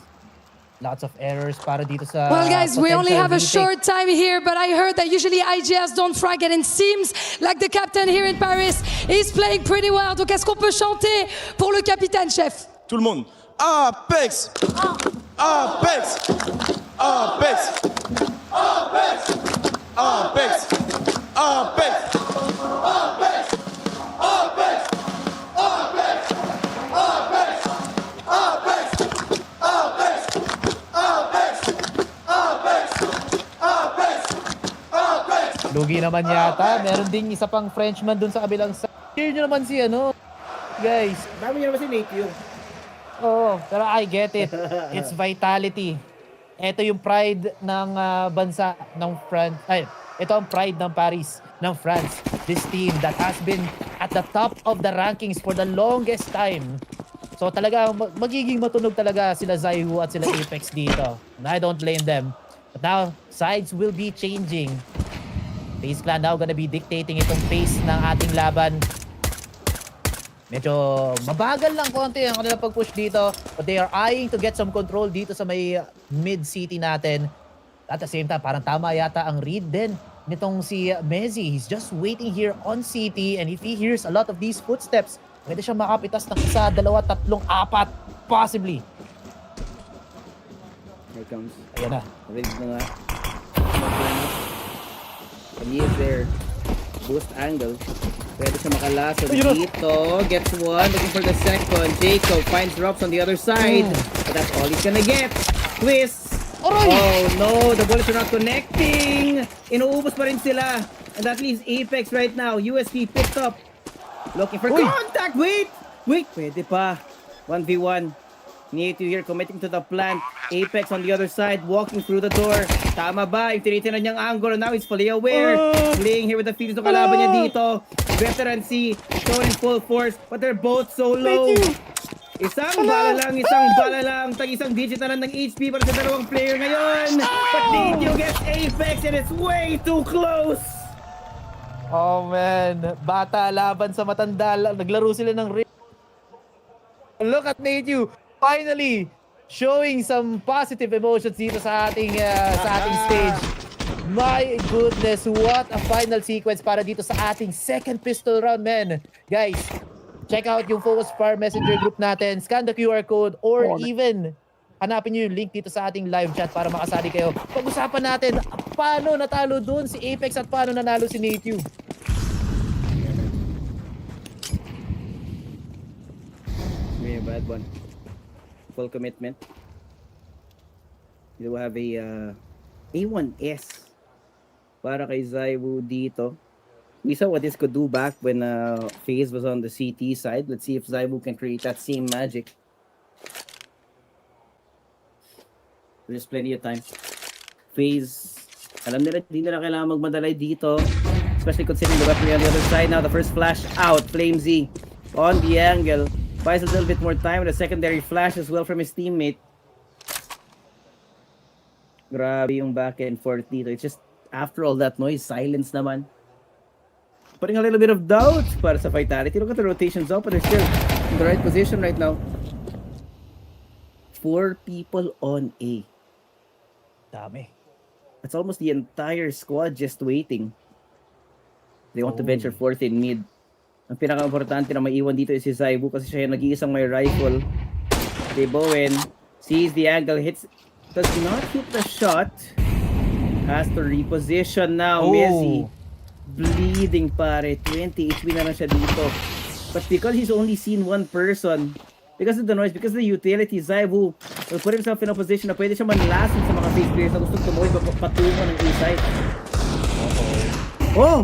Speaker 8: Lots of errors para dito sa
Speaker 3: Well, guys, we only have a
Speaker 8: retake.
Speaker 3: short time here, but I heard that usually IGS don't frag it, and seems like the captain here in Paris is playing pretty well. Donc, est-ce qu'on peut chanter pour le capitaine, chef?
Speaker 9: Tout le monde. Apex! Apex! Apex! Apex! Apex! Apex! Apex! Apex! Apex! Apex! Apex! Apex! Apex! Apex! Apex! Apex!
Speaker 8: Lugi naman yata. Meron ding isa pang Frenchman dun sa kabilang side. Cheer nyo naman si guys.
Speaker 1: Dami nyo naman si Nate yung.
Speaker 8: Oo, pero I get it. It's Vitality. Ito yung pride ng bansa ng France. Ay, ito ang pride ng Paris, ng France. This team that has been at the top of the rankings for the longest time. So talaga, magiging matunog talaga sila Zaiwu at sila Apex dito. And I don't blame them. But now, sides will be changing. FaZe Clan now gonna be dictating itong pace ng ating laban. Medyo mabagal lang konti ang kanilang pag-push dito. But they are eyeing to get some control dito sa may mid-city natin. At the same time, parang tama yata ang read din nitong si Mezzi. He's just waiting here on city. And if he hears a lot of these footsteps, pwede siyang makapitas ng 1, 2, 3, 4, possibly.
Speaker 1: Here comes.
Speaker 8: Ayan na.
Speaker 1: Ready na nga. And he is there. Boost angle. Pwede siya makalaso dito. Gets 1. Looking for the second. Jacob finds Rops on the other side. But that's all he's gonna get. Twist. Oh no, the bullets are not connecting. Inuubos pa rin sila. And that leaves Apex right now. USP picked up. Looking for contact. Wait. Pwede pa. 1v1. Need to here committing to the plant. Apex on the other side, walking through the door. Tama ba? Yung tinitingnan niyang angle. Now he's fully aware. Playing here with the feelings ng kalaban niya dito. Veteran C, showing full force. But they're both so low. Isang bala lang. Tag-isang digit na lang ng HP para sa dalawang player ngayon. But Nitio gets Apex and it's way too close.
Speaker 8: Oh man, bata laban sa matanda. Naglaro sila ng Look at Nate finally showing some positive emotions dito sa ating stage. My goodness, what a final sequence para dito sa ating second pistol round, man. Guys, check out yung FocusFire Messenger group natin, scan the QR code, or even hanapin nyo yung link dito sa ating live chat para makasali kayo. Pag-usapan natin paano natalo dun si Apex at paano nanalo si Native.
Speaker 1: Really bad one. Full commitment. You have a A1S para kay Zaiwu dito. We saw what this could do back when FaZe was on the CT side. Let's see if Zaiwu can create that same magic. There's plenty of time. FaZe, alam nila, hindi nila kailangan magmadalay dito. Especially considering the weaponry on the other side. Now the first flash out. FlameZ on the angle. Buys a little bit more time with a secondary flash as well from his teammate. Grabe yung back and forth dito. It's just, after all that noise, silence naman. Putting a little bit of doubt para sa Vitality. Look at the rotations up, but they're still in the right position right now. 4 people on A.
Speaker 8: Dami.
Speaker 1: That's almost the entire squad just waiting. They want to venture forth in mid. Ang pinaka-importante na maiwan dito is si Zaiwu kasi siya yung nag-iisang may rifle. Okay, Bowen sees the angle, hits, does not hit the shot. Has to reposition now. Messi bleeding pare. 20 HP na lang siya dito. But because he's only seen one person, because of the noise, because of the utility, Zaiwu will put himself in a position na pwede siya manlason sa mga FaZe players na gustong tumuloy patungo ng A-side. Oh!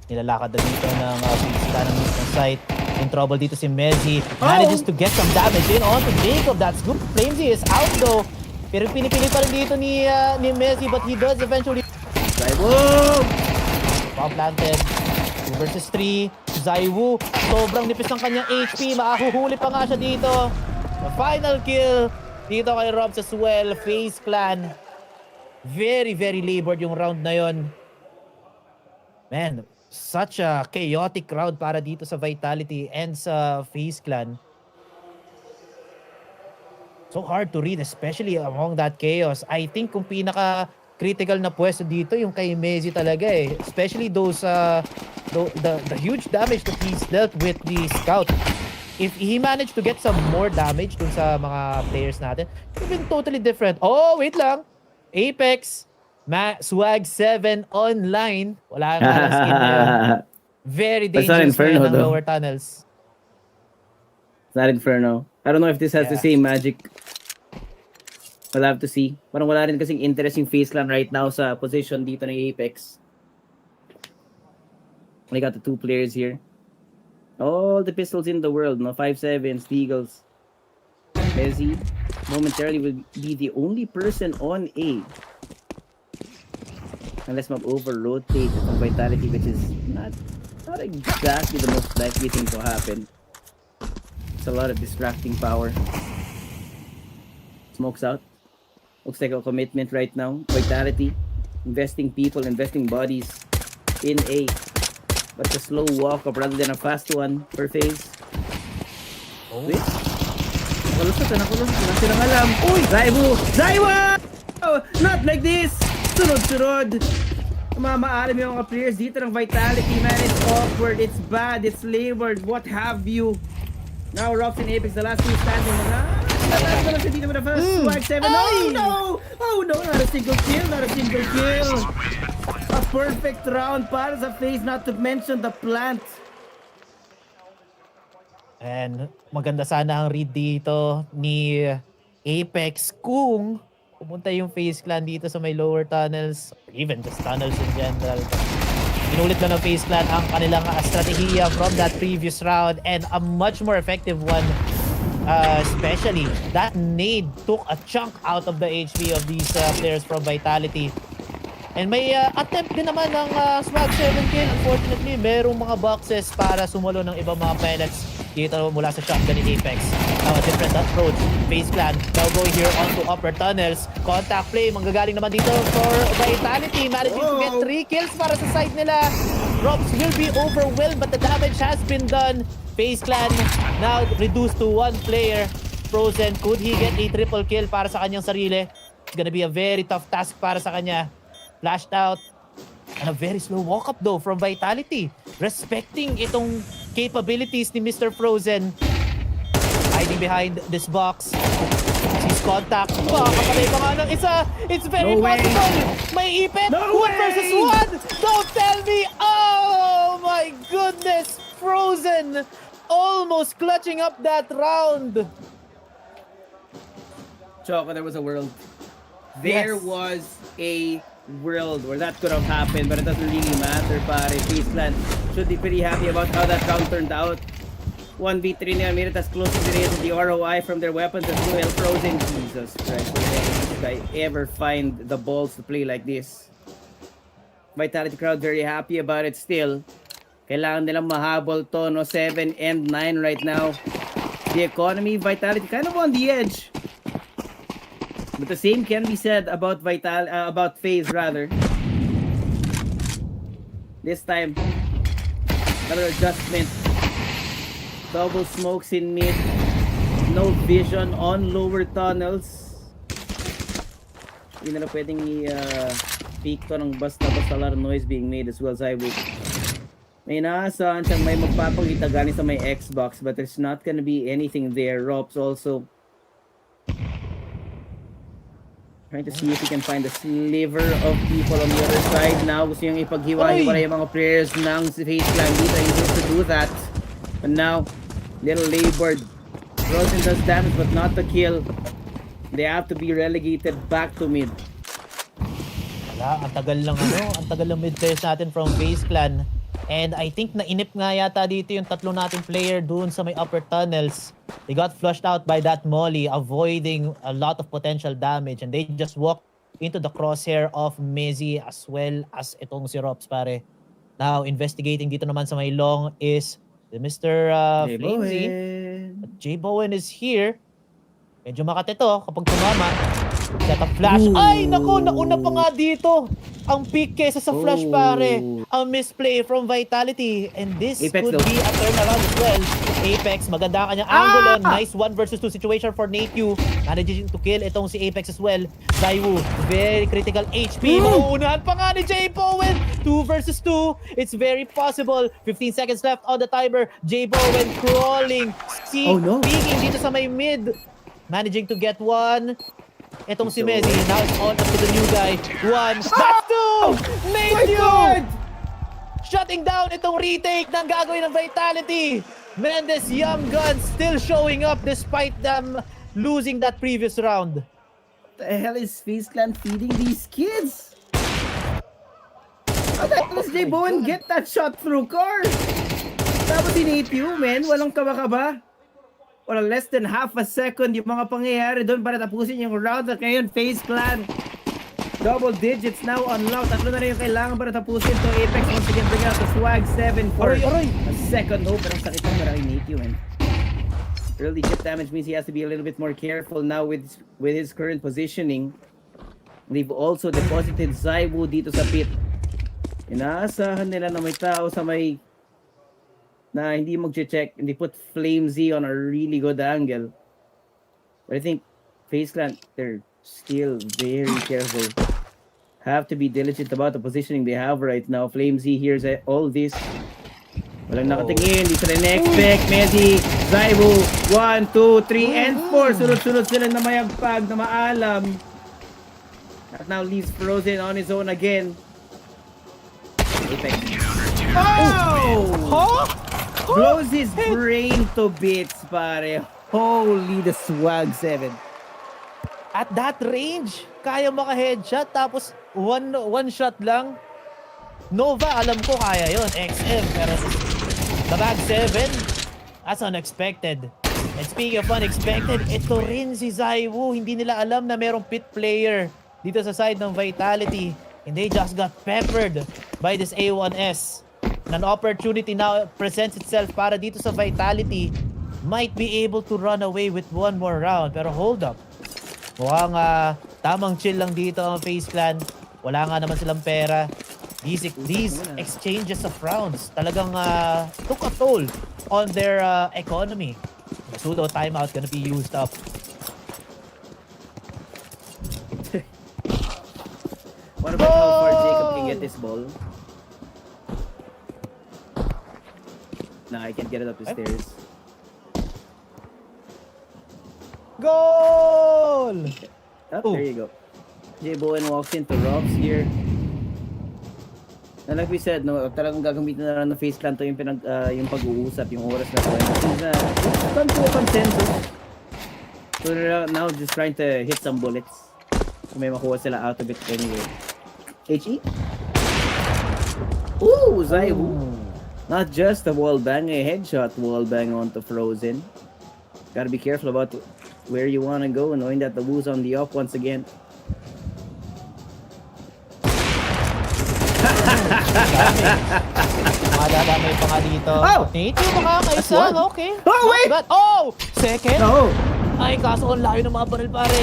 Speaker 8: Nilalakad na dito ng FaZe ng mismong site. In trouble dito si Mezzi. Manages to get some damage in onto Jacob. That's good. FlameZ is out though. Pero pinipili pa rin dito ni Mezzi, but he does eventually.
Speaker 1: Zaiwu!
Speaker 8: Bomb planted. 2 versus 3. Zaiwu, sobrang nipis ng kanyang HP. Makahuhuli pa nga siya dito. The final kill dito kay Robs as well. FaZe Clan. Very, very labored yung round na yon. Man, such a chaotic round para dito sa Vitality and sa FaZe Clan. So hard to read, especially among that chaos. I think kung pinaka-critical na pwesto dito, yung kay Mezzi talaga eh. Especially those, the huge damage that he's dealt with the Scout. If he managed to get some more damage dun sa mga players natin, it would have been totally different. Oh, wait lang. Apex, Swag 7 online. Wala nga lang skin na yun. Very dangerous
Speaker 1: Inferno,
Speaker 8: ng lower tunnels.
Speaker 1: It's not Inferno. I don't know if this has the same magic. We'll have to see. Parang wala rin kasing interesting FaZe Clan right now sa position dito ng Apex. Only got the 2 players here. All the pistols in the world, no? 5.7, Steagles. Mezzi momentarily will be the only person on A. Unless mag-over-rotate on Vitality, which is not exactly the most likely thing to happen. It's a lot of distracting power. Smokes out. Looks like a commitment right now. Vitality. Investing people, investing bodies in A. But a slow walk-up rather than a fast one for FaZe.
Speaker 8: Oh.
Speaker 1: Wait. Nakalusot. Wala silang alam. Uy! Zaiwu! Oh, not like this! Sunod-sunod! Mamaalam yung mga players dito ng Vitality, man. It's awkward, it's bad, it's labored, what have you. Now Robs and Apex, the last 2 standing. Natalo na lang siya dito with the first Swag 7. Oh no! Not a single kill! A perfect round para sa FaZe, not to mention the plant.
Speaker 8: And maganda sana ang read dito ni Apex kung pumunta yung FaZe Clan dito sa may lower tunnels, or even just tunnels in general. Inulit lang ng FaZe Clan ang kanilang strategiya from that previous round, and a much more effective one. Especially, that nade took a chunk out of the HP of these players from Vitality. And may attempt din naman ng Swag 7 kill. Unfortunately, merong mga boxes para sumulo ng ibang mga pellets dito mula sa shotgun ni Apex. Now a different approach. FaZe Clan now going here onto upper tunnels. Contact play, manggagaling naman dito for Vitality. Managing to get 3 kills para sa side nila. Robs will be overwhelmed, but the damage has been done. FaZe Clan now reduced to 1 player. Frozen, could he get a triple kill para sa kanyang sarili? It's gonna be a very tough task para sa kanya. Flashed out. And a very slow walk-up though from Vitality. Respecting itong capabilities ni Mr. Frozen. Hiding behind this box. Sees contact. Makakapalay pa nga ng isa. It's very possible. May ipit. One versus one. Don't tell me. Oh my goodness. Frozen almost clutching up that round.
Speaker 1: Choco, there was a world. There was a world where that could have happened, but it doesn't really matter, pare. FaZe should be pretty happy about how that round turned out. 1v3 na Miritas closing the range of the ROI from their weapons as well. Frozen. Jesus Christ, will this guy ever find the balls to play like this? Vitality crowd very happy about it still. Kailangan nilang mahabol to, no? 7 and 9 right now. The economy, Vitality kind of on the edge. But the same can be said about about FaZe rather. This time, another adjustment. Double smokes in mid. No vision on lower tunnels. Hindi na pwedeng i-peak to ng basta-basta, a lot of noise being made as well. Zaibu. May naasahan siyang may magpapakita gani sa may Xbox, but there's not gonna be anything there. Rops also trying to see if he can find a sliver of people on the other side now. Gusto yung ipaghiwa-hiwala yung mga players ng FaZe Clan dito. He used to do that. But now, little labored. Frozen does damage but not the kill. They have to be relegated back to mid.
Speaker 8: Wala, ang tagal ng mid players natin from FaZe Clan. And I think nainip nga yata dito yung tatlo nating player dun sa may upper tunnels. They got flushed out by that molly, avoiding a lot of potential damage. And they just walked into the crosshair of Mezzy as well as itong si Rops, pare. Now, investigating dito naman sa may long is the Mr. Flamesy. J Bowen is here. Medyo makate to kapag tumama. Set up flash. Ooh. Ay, nako, nauna pa nga dito. Ang peak kesa sa flash, pare. Ang misplay from Vitality. And this
Speaker 1: Apex
Speaker 8: could be a turnaround as well. Apex, maganda ang kanyang angulo. Nice 1 versus 2 situation for Nate-Q. Managing to kill itong si Apex as well. Zaiwu, very critical HP. Mauunahan pa nga ni J Bowen. 2 versus 2. It's very possible. 15 seconds left on the timer. J Bowen crawling. Peeking dito sa may mid. Managing to get one. Itong si Mezzy, now it's on up to the new guy. 1, that's 2! Nate-Q! Shutting down itong retake ng gagawin ng Vitality. Mendes Young Guns still showing up despite them losing that previous round.
Speaker 1: What the hell is FaZe Clan feeding these kids? How the hell does J Bowen get that shot through car? Tapos si Nate-Q, man, walang kaba-kaba. Wala less than half a second yung mga pangyayari doon para tapusin yung round at ngayon FaZe Clan double digits now unlocked. Tatlo na rin yung kailangan para tapusin to. Apex once again bring out the swag 7 for a second hope. Pero ang sakit ng marami Nate-Q, man. Early chip damage means he has to be a little bit more careful now with his current positioning. They've also deposited Zaiwu dito sa pit. Inaasahan nila na may tao sa may na hindi mag-check, and they put FlameZ on a really good angle. But I think FaZe Clan, they're still very careful. Have to be diligent about the positioning they have right now. FlameZ hears all this. Walang nakatingin, di sila na-expect. Mezzy, Zaiwu, 1, 2, 3, and 4. Sunod-sunod sila na mayagpag, na maalam. That now leaves Frozen on his own again. Apex. Oh! Huh? Blows his brain to bits, pare. Holy, the swag 7.
Speaker 8: At that range, kaya maka-headshot tapos one shot lang. Nova, alam ko kaya yon XM, pero the bag 7, that's unexpected. And speaking of unexpected, ito rin si Zaiwu. Hindi nila alam na merong pit player dito sa side ng Vitality. And they just got peppered by this A1S. An opportunity now presents itself para dito sa Vitality. Might be able to run away with one more round. Pero hold up. Mukhang tamang chill lang dito ang FaZe Clan. Wala nga naman silang pera. These exchanges of rounds talagang took a toll on their economy. The pseudo timeout gonna be used up.
Speaker 1: What about how far Jacob can get this ball? No, I can't get it up the stairs.
Speaker 8: Goal!
Speaker 1: Oh, there you go. Jay Bowen walks into Rob's here. And like we said, no, talagang gagamitin na lang ng FaZe Clan to yung yung pag-uusap, yung oras na to. It's come to a consensus. So they're now just trying to hit some bullets. So may makuha sila out of it anyway. HE? Ooh, Zaihu. Not just a wall bang, a headshot wall bang onto Frozen. Gotta be careful about where you want to go, knowing that the Wu's on the up once again.
Speaker 8: Madadamay pa nga dito.
Speaker 1: Oh!
Speaker 8: Nate, yung makakaisa. Okay.
Speaker 1: Oh, wait!
Speaker 8: But, oh! Second?
Speaker 1: Oh!
Speaker 8: Ay, kaso ang layo ng mga baril, pare.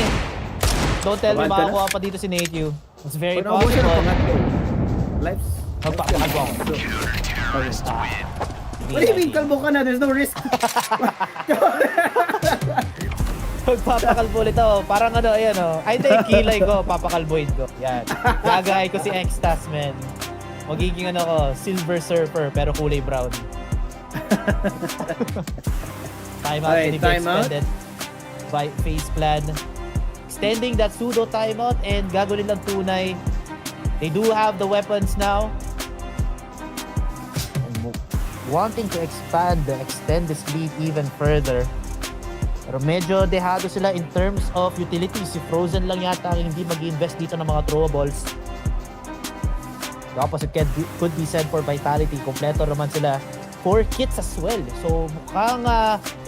Speaker 8: Don't tell me
Speaker 1: Abante na.
Speaker 8: makakuha pa dito si Nate Yu. It's very
Speaker 1: Pag nakuha siya ng
Speaker 8: possible.
Speaker 1: pangatlo, Life's...
Speaker 8: Magpapakalbo ako.
Speaker 1: What do you mean, kalbo ka na? There's no risk.
Speaker 8: Magpapakalbo ulit ako. Parang ano, ayan o. I take kilay ko, papakalboid ko. Yan. Gagay ko si Extas, man. Magiging ano ko, silver surfer, pero kulay brown. Timeout
Speaker 1: Okay,
Speaker 8: can be
Speaker 1: timeout.
Speaker 8: extended by FaZe Clan. Extending that pseudo timeout and gagawin lang tunay. They do have the weapons now. And wanting to extend this lead even further. Pero medyo dehado sila in terms of utilities. Si Frozen lang yata ang hindi mag-invest dito ng mga throwables. The opposite could be said for Vitality. Kompleto naman sila. 4 kits as well. So mukhang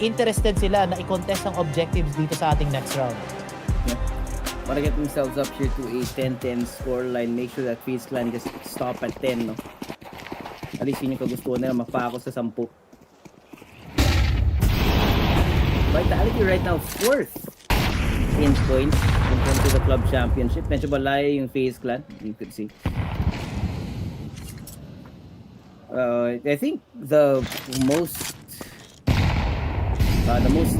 Speaker 8: interested sila na i-contest ang objectives dito sa ating next round.
Speaker 1: Yeah. Want to get themselves up here to a 10-10 scoreline. Make sure that FaZe Clan just stop at 10, no? At least yun yung kagustuhan nila, mapako sa 10. Vitality right now 4th in points in terms of the club championship. Medyo balay yung FaZe Clan, you could see. I think the most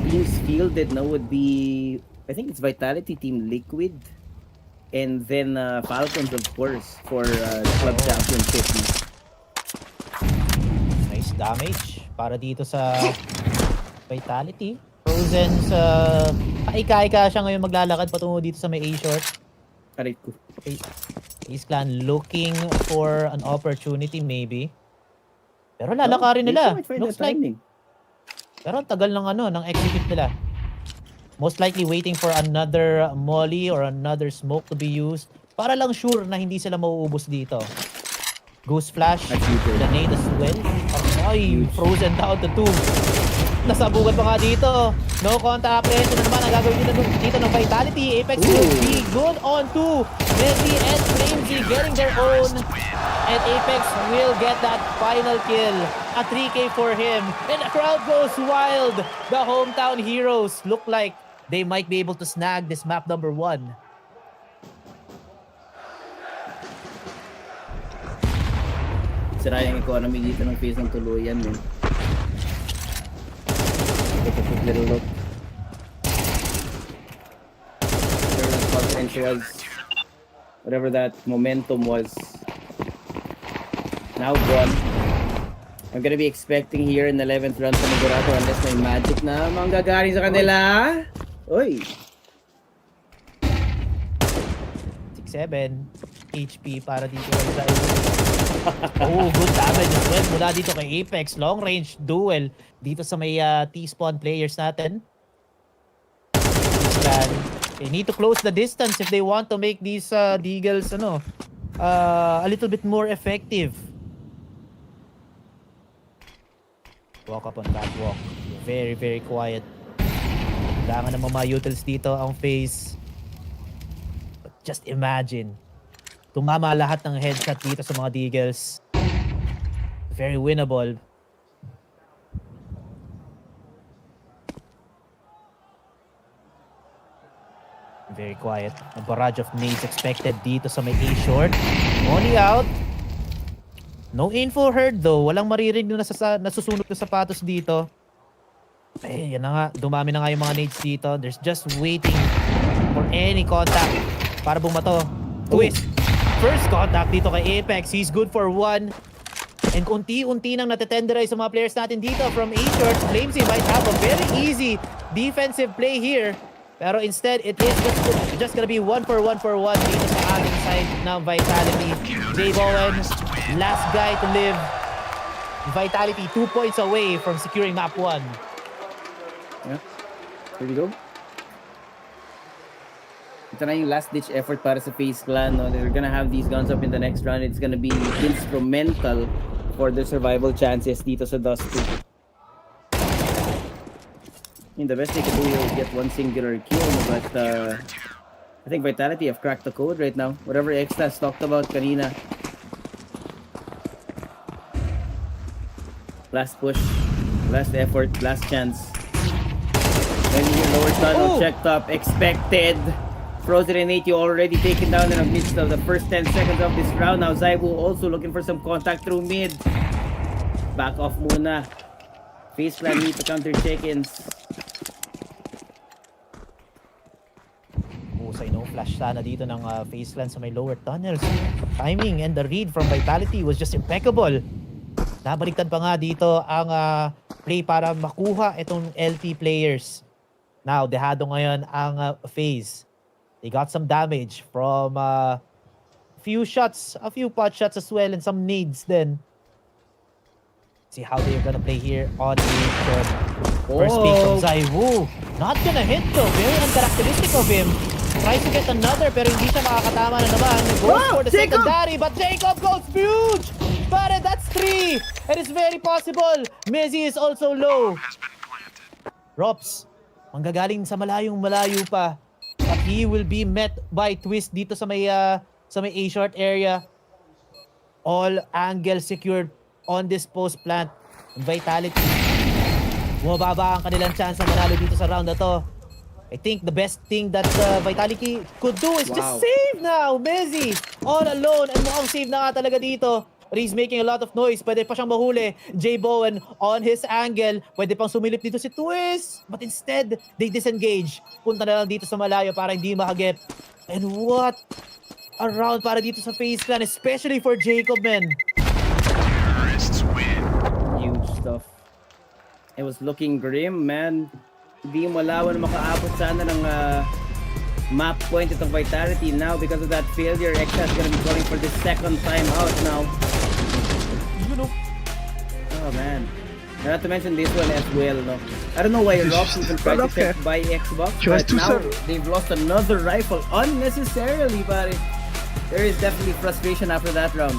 Speaker 1: teams fielded now would be, I think it's Vitality, Team Liquid, and then Falcons, of course, for club championship.
Speaker 8: Nice damage para dito sa Vitality. Frozen's paika-ika siya ngayon maglalakad patungo dito sa may A-short.
Speaker 1: Aray ko.
Speaker 8: FaZe Clan looking for an opportunity maybe. Pero lalakarin nila. Looks like. Pero ang tagal ng ng execute nila. Most likely waiting for another molly or another smoke to be used para lang sure na hindi sila mauubos dito. Goose flash. The nade as well. Ay, Frozen down to 2. Nasabugan pa nga dito. No contact apprehension na naman ang gagawin dito ng Vitality. Apex will be good on 2. Messi and Flamesy getting their own. And Apex will get that final kill. A 3K for him. And the crowd goes wild. The hometown heroes look like they might be able to snag this map number 1.
Speaker 1: Sira yung economy dito ng FaZe ng tuluyan, man. Take a quick little look. Their confidence was, whatever that momentum was, now gone. I'm gonna be expecting here in the 11th round sa Nagurato unless may magic na manggagaling sa kanila. Uy!
Speaker 8: 6-7 HP para dito kay Zaihu. Oh, good damage as well mula dito kay Apex. Long range duel dito sa may T-spawn players natin. They need to close the distance if they want to make these Deagles a little bit more effective. Walk up on catwalk. Very, very quiet. Kailangan ng mga utils dito ang FaZe. But just imagine, tumama lahat ng headshot dito sa mga Deagles. Very winnable. Very quiet. A barrage of nades expected dito sa may A-short. Only out. No info heard though. Walang maririnig na nasusunog na sapatos dito. Eh, yan na nga. Dumami na nga yung mga nades dito. There's just waiting for any contact para bumato. Twist. First contact dito kay Apex. He's good for 1. And And unti-unti nang natetenderize sa mga players natin dito from A-Short. Flamesy might have a very easy defensive play here. Pero instead, it is just gonna be 1-for-1 dito sa ating side ng Vitality. J Bowen, last guy to live. Vitality 2 points away from securing map 1.
Speaker 1: Yeah. Here we go. Ito na yung last-ditch effort para sa FaZe Clan. No? They're gonna have these guns up in the next round. It's gonna be instrumental for their survival chances dito sa Dust 2. The best they can do here is get one singular kill, but I think Vitality have cracked the code right now. Whatever Xtas talked about kanina. Last push, last effort, last chance. When your lower tunnel checked up, expected. Frozen and 80 already taken down in the midst of the first 10 seconds of this round. Now Zaibu also looking for some contact through mid. Back off muna. FaZe Clan need to counter check-ins.
Speaker 8: Husay no flash sana dito ng FaZe Clan sa may lower tunnels. Timing and the read from Vitality was just impeccable. Nabaliktad pa nga dito ang play para makuha itong LT players. Now, dehado ngayon ang FaZe. They got some damage from a few shots, a few pot shots as well, and some nades then. See how they're gonna play here on the first pick from Zaiwu. Not gonna hit though. Very uncharacteristic of him. Tries to get another pero hindi siya makakatama na naman. Goes for the secondary but Jacob goes huge! But that's 3! It is very possible. Mezzy is also low. Rops, manggagaling sa malayong malayo pa. But he will be met by Twist dito sa may A-short area. All angles secured on this post plant. Vitality. Bumababa ang kanilang chance na manalo dito sa round na to. I think the best thing that Vitality could do is just save now. Mezzy all alone and mukhang save na nga talaga dito. But he's making a lot of noise. Pwede pa siyang mahuli. J Bowen on his angle. Pwede pang sumilip dito si Twist. But instead, they disengage. Punta na lang dito sa malayo para hindi makagep. And what a round para dito sa FaZe Clan. Especially for Jacob, man.
Speaker 1: Huge stuff. It was looking grim, man. Hindi malawan na makaabot sana ng map point itong Vitality now because of that failure. Exa is gonna be going for the second time out now. Oh man. Not to mention this one as well, no? I don't know why Rox even tried to check by Xbox, but now they've lost another rifle unnecessarily, but there is definitely frustration after that round.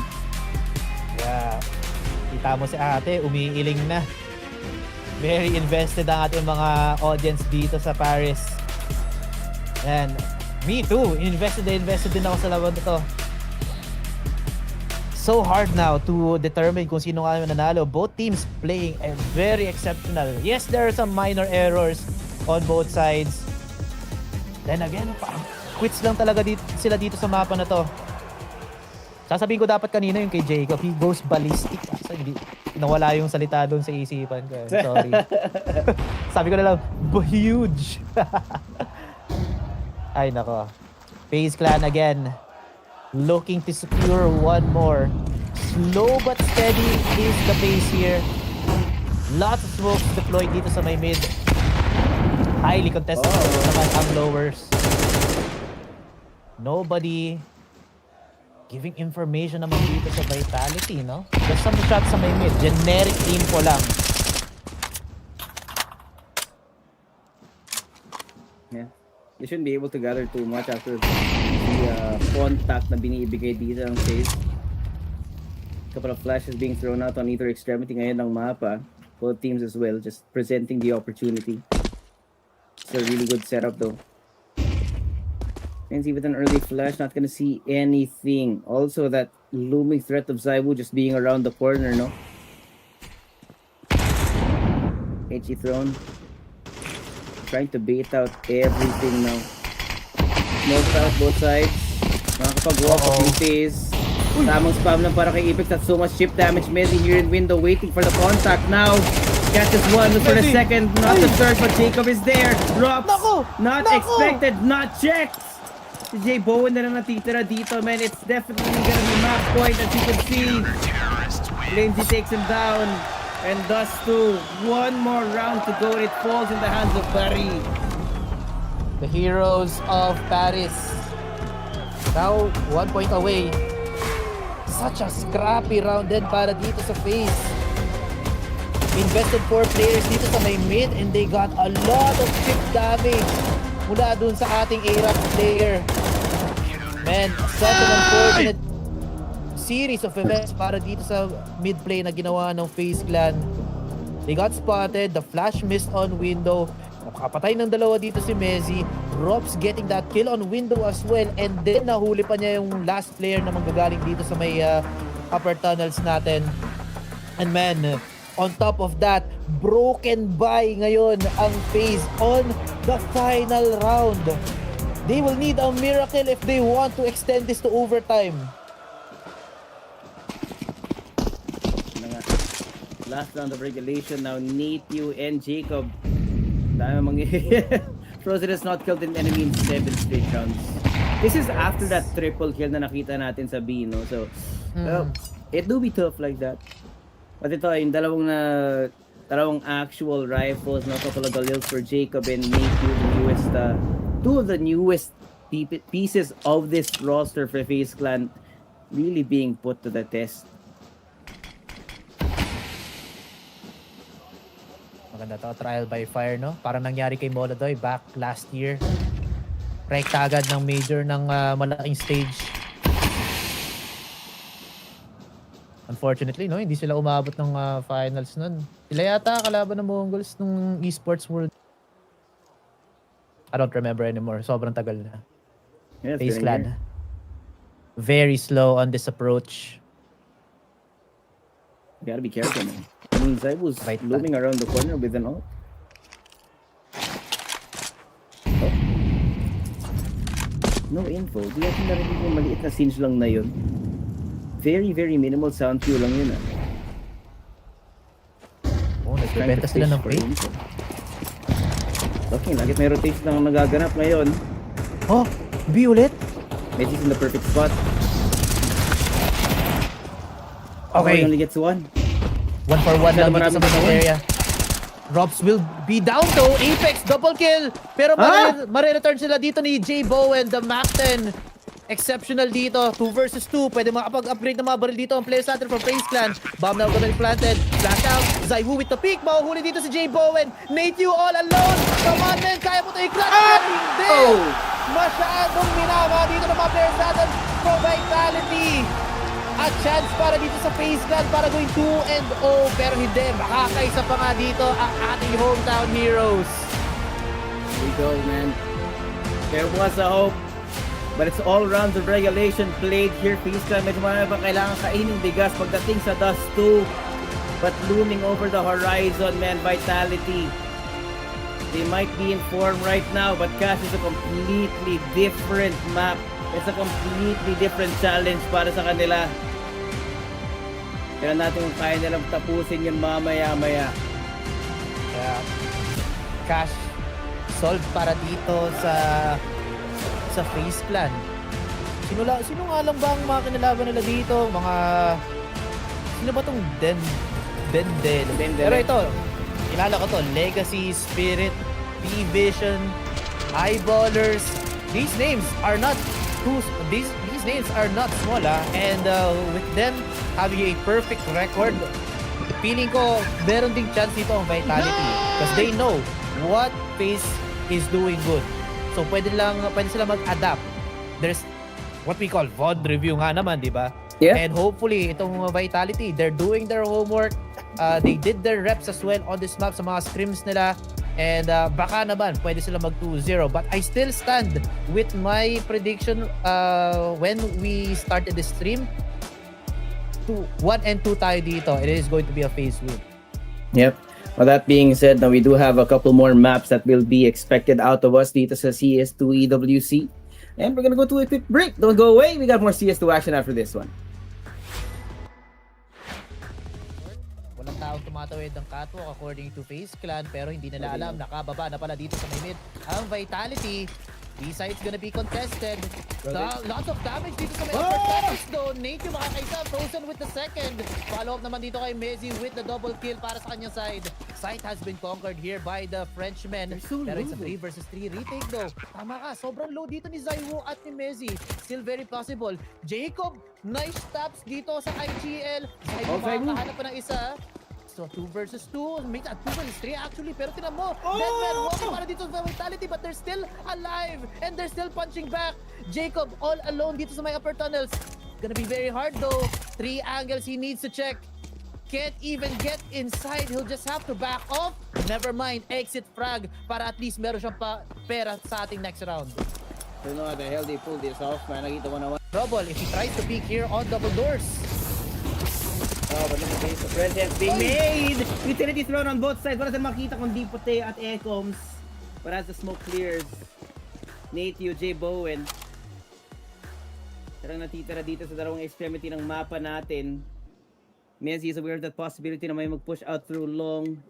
Speaker 8: Yeah. Kita mo si ate, umiiling na. Very invested ang ating mga audience dito sa Paris. And me too, invested din ako sa laban na to. So hard now to determine kung sino nga mananalo. Both teams playing a very exceptional. Yes, there are some minor errors on both sides. Then again, quits lang talaga sila dito sa mapa na to. Sasabihin ko dapat kanina yung kay Jacob, he goes ballistic. So, hindi, nawala yung salita doon sa isipan ko. Sorry. Sabi ko na lang, huge. Ay nako. FaZe Clan again. Looking to secure one more. Slow but steady is the pace here. Lots of smokes deployed dito sa may mid. Highly contested naman ang lowers. Nobody giving information naman dito sa Vitality, no? Just some shots sa may mid. Generic info lang.
Speaker 1: Yeah. They shouldn't be able to gather too much after the contact na binibigay dito ng FaZe. Couple of flashes being thrown out on either extremity ngayon ng mapa. Both teams as well, just presenting the opportunity. It's a really good setup though. Fancy with an early flash, not gonna see anything. Also that looming threat of Zaiwu just being around the corner, no? HE thrown. Trying to bait out everything now. Smoked out both sides. Nakakapag-walk up yung FaZe. Tamang spam lang para kay Apex. That's so much chip damage. Mezzy here in window waiting for the contact now. Catches one, look for the second, not the third, but Jacob is there. Drops, not expected, not checked. Si J Bowen na lang natitira dito, man. It's definitely gonna be map point as you can see. Lindsay takes him down. And thus too, one more round to go. It falls in the hands of Barry.
Speaker 8: The heroes of Paris. Now, 1 point away. Such a scrappy round din para dito sa FaZe. Invested 4 players dito sa may mid and they got a lot of chip damage mula dun sa ating A-Rap player. Man, such an unfortunate series of events para dito sa mid play na ginawa ng FaZe Clan. They got spotted, the flash missed on window. Nakapatay ng dalawa dito si Messi. Rops getting that kill on window as well, and then nahuli pa niya yung last player na manggagaling dito sa may upper tunnels natin. And man, on top of that, broken by ngayon ang FaZe on the final round. They will need a miracle if they want to extend this to overtime.
Speaker 1: Last round of regulation now. Nathan and Jacob. Frozen has not killed an enemy in 7 straight rounds. This is after that triple kill na nakita natin sa B, no? So, it do be tough like that. But ito, yung dalawang actual rifles, no? Couple of galils for Jacob and Nathan, the newest, two of the newest pieces of this roster for FaZe Clan really being put to the test.
Speaker 8: Maganda to, trial by fire, no? Parang nangyari kay MongolZ back last year. Rekta agad ng major ng malaking stage. Unfortunately, no? Hindi sila umabot ng finals nun. Sila yata kalaban ng MongolZ nung Esports World. I don't remember anymore. Sobrang tagal na.
Speaker 1: Yes,
Speaker 8: FaZe Clan. Very slow on this approach.
Speaker 1: You gotta be careful, man. I mean, Zai was looming around the corner with an ult. Oh. No info. Di natin narinig yung maliit na singe lang na yun. Very, very minimal sound cue lang yun, ah.
Speaker 8: Oh, nagbebenta sila ng frame.
Speaker 1: Okay, lagit may rotation lang nagaganap ngayon.
Speaker 8: Oh, B ulit?
Speaker 1: Messi's in the perfect spot.
Speaker 8: Okay.
Speaker 1: He only gets one.
Speaker 8: 1-for-1 lang dito sa middle area. Robs will be down though. Apex, double kill. Pero mare-return sila dito ni J. Bowen, the Mac-10. Exceptional dito. 2 versus 2. Pwede makapag-upgrade na mga baril dito ang players natin from FaZe Clan. Bomb now gonna be planted. Flash out. Zaiwu with the peak. Mahuhuli dito si J. Bowen. Nathan all alone. Come on, man. Kaya mo ito i-clutch. Hindi. Masyadong minama dito ng mga players natin from Vitality. At chance para dito sa FaZe Clan para going 2-0. Pero hindi. Makakaisa pa nga dito ang ating hometown heroes.
Speaker 1: Here we go, man. There was a hope. But it's all rounds of regulation played here. FaZe Clan, medyo marami pa kailangan kainin bigas pagdating sa Dust 2. But looming over the horizon, man, Vitality. They might be in form right now, but Cash is a completely different map. It's a completely different challenge para sa kanila. Kaya natin kung kaya nilang tapusin yun mamaya-maya.
Speaker 8: Kaya, Cash solve para dito sa FaZe Clan. Sino nga lang ba ang mga kinalaban nila dito? Sino ba tong Dendel? Pero ito, kilala ko to. Legacy, Spirit, P-Vision, Eyeballers. These names are not these names are not small, and with them having a perfect record, feeling ko meron ding chance dito ang Vitality because they know what FaZe is doing good. So pwede sila mag-adapt. There's what we call VOD review nga naman, di ba?
Speaker 1: Yeah.
Speaker 8: And hopefully itong Vitality, they're doing their homework. They did their reps as well on this map sa mga scrims nila. And baka naman pwede sila mag 2-0. But I still stand with my prediction when we started the stream. 1-2 tayo dito. It is going to be a FaZe win.
Speaker 1: Yep. Well, that being said, now we do have a couple more maps that will be expected out of us dito sa CS2 EWC. And we're gonna go to a quick break. Don't go away. We got more CS2 action after this one.
Speaker 8: Walang taong tumatawid ng catwalk according to FaZe Clan, pero hindi nila alam, nakababa na pala dito sa mid ang Vitality. B-side's gonna be contested. Lots of damage dito sa may upper tunnels though. Nate yung makakaisa. Frozen with the second. Follow up naman dito kay Mezzi with the double kill para sa kanyang side. Site has been conquered here by the Frenchman. Pero it's a 3 versus 3 retake though. Tama ka, sobrang low dito ni Zaiwu at ni Mezzi. Still very possible. Jacob, nice taps dito sa IGL. Zaiwu makakahanap pa ng isa. So 2 versus 2, make that 2 versus 3 actually, pero tinan mo, Deadman walking para dito sa vitality but they're still alive and they're still punching back. Jacob all alone dito sa may upper tunnels. Gonna be very hard though. 3 angles he needs to check. Can't even get inside, he'll just have to back off. Never mind, exit frag para at least meron siyang pera sa ating next round.
Speaker 1: I don't know how the hell they pulled this off, man. Nakita mo naman.
Speaker 8: Trouble if he tries to peek here on double doors.
Speaker 1: Oh, but look at the presence being made! Utility thrown on both sides. Wala saan makita kundi puti at Ecoms. But as the smoke clears, Natio, J. Bowen. Tarang natitira dito sa dalawang extremity ng mapa natin. Mezzi is aware of that possibility na may mag-push out through long.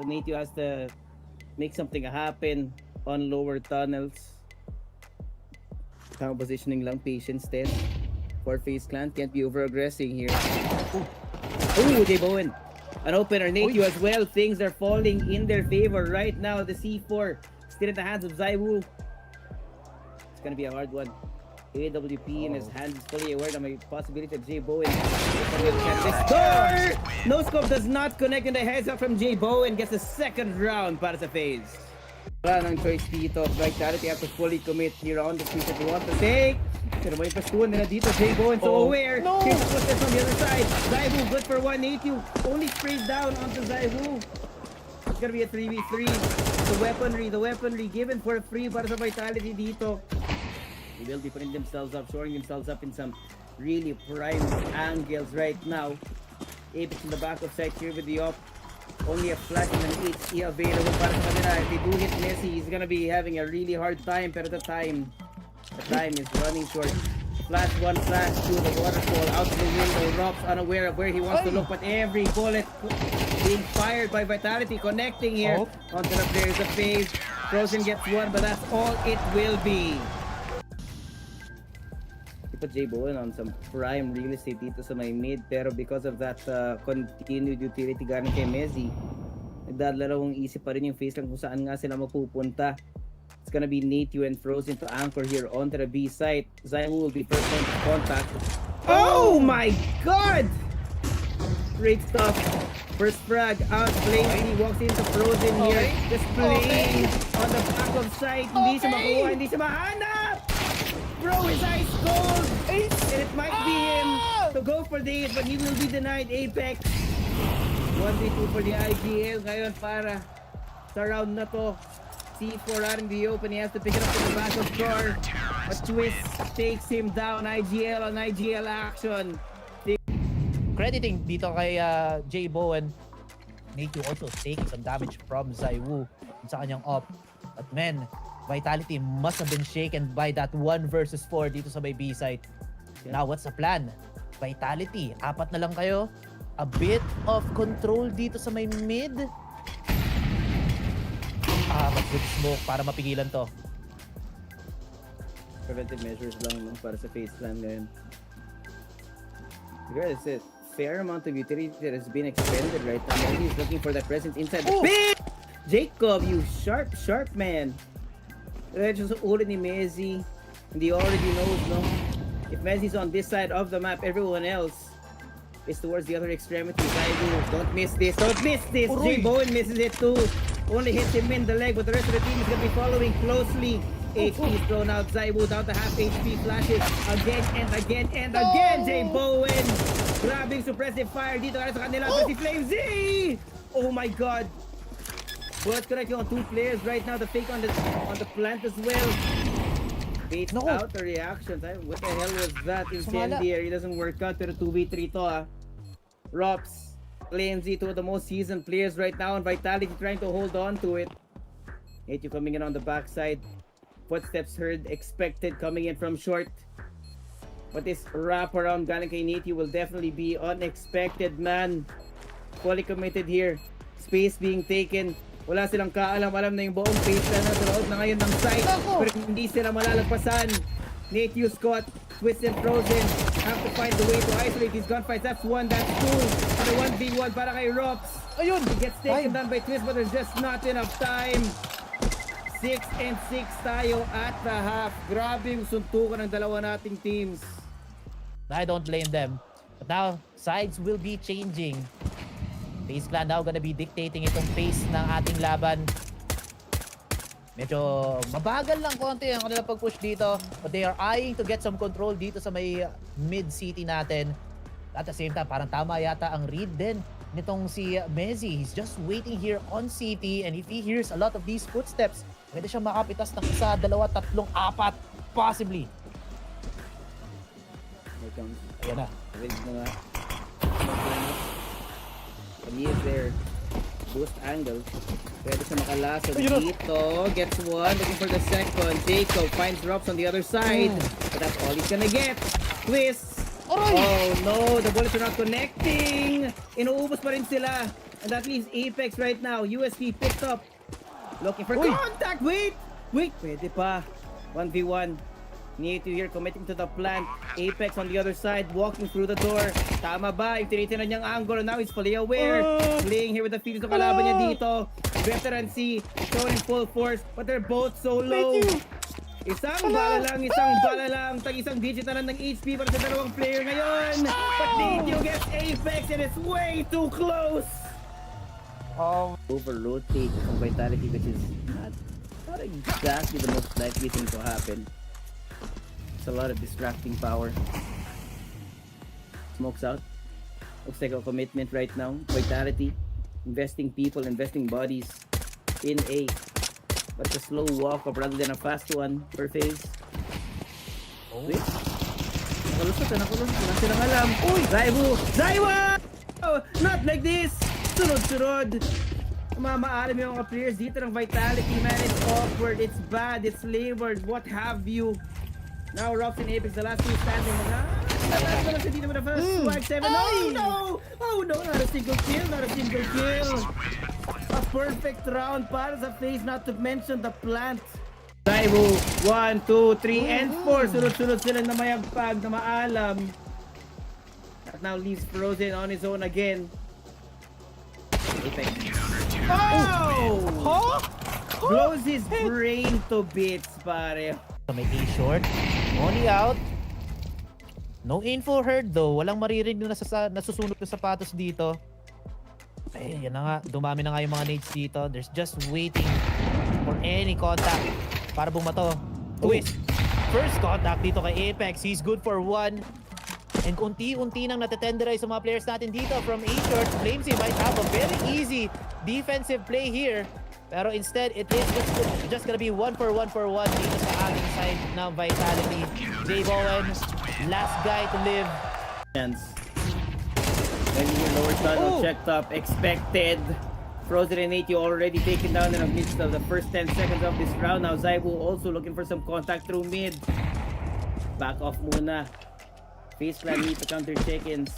Speaker 1: So Natio has to make something happen on lower tunnels. Tama positioning lang, patience test. For FaZe Clan, can't be over-aggressing here. Ooh, J. Bowen. An opener, Natio as well. Things are falling in their favor right now. The C4 still in the hands of Zaiwu. It's gonna be a hard one. AWP in his hands is fully aware of my possibility of J. Bowen. No scope does not connect in the heads up from J. Bowen. Gets the second round para sa FaZe. Wala nang choice dito. Vitality have to fully commit here on the switch that they want to take. Pero may pastuan nila dito. J. Bowen so aware.
Speaker 8: No!
Speaker 1: Here's the footsteps on the other side. Zaiwu good for 180. Only sprays down onto Zaiwu. It's gonna be a 3v3. The weaponry given for free para sa Vitality dito. They will be putting themselves up, shoring themselves up in some really prime angles right now. Apex in the back of sight here with the op. Only a flash and an HE available para sa kanila. If they do hit Messi, he's gonna be having a really hard time. Pero the time is running short. Flash 1, flash 2, the waterfall out the window. Rops unaware of where he wants to look, but every bullet being fired by Vitality connecting here onto the players of FaZe. Frozen gets one, but that's all it will be. Put J. Bowen on some prime real estate dito sa may mid, pero because of that continued utility galing kay Mezzi, nagdadalalawang isip pa rin yung FaZe lang kung saan nga sila mapupunta. It's gonna be Natio and Frozen to anchor here onto the B site. Zaiwu will be first point of contact. Oh my god! Great stuff. First frag out, Blazy walks into Frozen here. Just playing on the back of site. Hindi siya makuha, hindi siya mahanap! Bro, his eyes cold! And it might be him to go for this, but he will be denied Apex. 1v2 for the IGL ngayon para sa round na to. C4 out in the open, he has to pick it up from the back of door. But Twist takes him down. IGL on IGL action.
Speaker 8: Crediting dito kay J. Bowen. Natio also taking some damage from Zaiwu sa kanyang op. But man, Vitality must have been shaken by that 1 versus 4 dito sa may B site. Now, what's the plan? Vitality, 4 na lang kayo. A bit of control dito sa may mid. But good smoke para mapigilan to.
Speaker 1: Preventive measures lang para sa FaZe Clan ngayon. Regardless, a fair amount of utility that has been expended right now. He's looking for that presence inside the pit! Jacob, you sharp man. Just ulit ni Mezzi, and he already knows, no? If Mezzi's on this side of the map, everyone else is towards the other extremity. Don't miss this, J. Bowen misses it too. Only hits him in the leg, but the rest of the team is gonna be following closely. HP is thrown out, Zaiwu down to half HP, flashes again and again and again. J. Bowen, grabbing suppressive fire dito sa kanila, pero si FlameZ! Oh my god! Bullets connecting on 2 players right now. The fake on the plant as well. Baits out the reactions. What the hell was that? Incendiary. It doesn't work out. Pero 2v3 to Rops, FlameZ, 2 of the most seasoned players right now, and Vitality trying to hold on to it. Natio coming in on the backside. Footsteps heard, expected, coming in from short. But this wraparound galing kay Natio will definitely be unexpected, man. Fully committed here. Space being taken. Wala silang kaalam-alam na yung buong phase na nasa loob na ngayon ng site. Pero hindi sila malalagpasan. Nate Scott, Twist and Frozen have to find the way to isolate these gunfights. That's one, that's two. And a 1v1 para kay Rops.
Speaker 8: Ayun!
Speaker 1: He gets taken down by Twist but there's just not enough time. 6 and 6 tayo at the half. Grabe yung suntukan ng dalawa nating teams.
Speaker 8: I don't blame them. But now, sides will be changing. FaZe Clan now gonna be dictating itong pace ng ating laban. Medyo mabagal lang konti ang kanilang pag-push dito. But they are eyeing to get some control dito sa may mid-city natin. At the same time, parang tama yata ang read din nitong si Mezzi. He's just waiting here on city. And if he hears a lot of these footsteps, pwede siya makapitas ng isa, dalawa, tatlong, apat. Possibly. Ayan na.
Speaker 1: He is there. Boost angle. Pwede siya makalaso dito. Gets one. Looking for the second. Jacob finds Rops on the other side. But that's all he's gonna get. Twist. Oh no, the bullets are not connecting. Inuubos pa rin sila. And that leaves Apex right now. USP picked up. Looking for contact. Wait. Pwede pa. 1v1. Need to here committing to the plant. Apex on the other side, walking through the door. Tama ba? Yung tinitin na niyang angle. Now he's fully aware. Playing here with the feelings ng kalaban niya dito. Veteran C showing full force, but they're both so low. Isang bala lang. Tag-isang digit na lang ng HP para sa dalawang player ngayon. But Nitio gets Apex and it's way too close. Over-rotate ang Vitality, which is not exactly the most likely thing to happen. A lot of distracting power. Smokes out. Looks like a commitment right now. Vitality. Investing people, investing bodies in A. But a slow walk up rather than a fast one for FaZe. Wait. Nakalusot. Wala silang alam. Uy! Zaiwa! Oh, not like this! Sunod-sunod. Mamaalam yung mga players dito ng Vitality, man. It's awkward. It's bad. It's labored. What have you? Now Rops and Apex, the last two standing. Last one sa dito with the first swag 7. Oh no! Not a single kill. A perfect round para sa FaZe, not to mention the plant. Zaibu, 1, 2, 3, and 4. Sunod-sunod sila na mayagpag na maalam. That now leaves Frozen on his own again. Apex. Blows his brain to bits, pare.
Speaker 8: May A-short. Only out. No info heard though. Walang maririnig na nasusunog na sapatos dito. Ay, yan na nga. Dumami na nga yung mga nades dito. There's just waiting for any contact para bumato. Twist. First contact dito kay Apex. He's good for one. And unti-unti nang natetenderize sa mga players natin dito from A-short. Flamesy might have a very easy defensive play here. Pero instead, it is just gonna be 1 for 1 dito sa ating side ng Vitality. J Bowen, last guy to live.
Speaker 1: When your lower tunnel checked up, expected. Frozen and 8, you already taken down in the midst of the first 10 seconds of this round. Now Zaibu also looking for some contact through mid. Back off muna. FaZe Clan need to counter check-ins.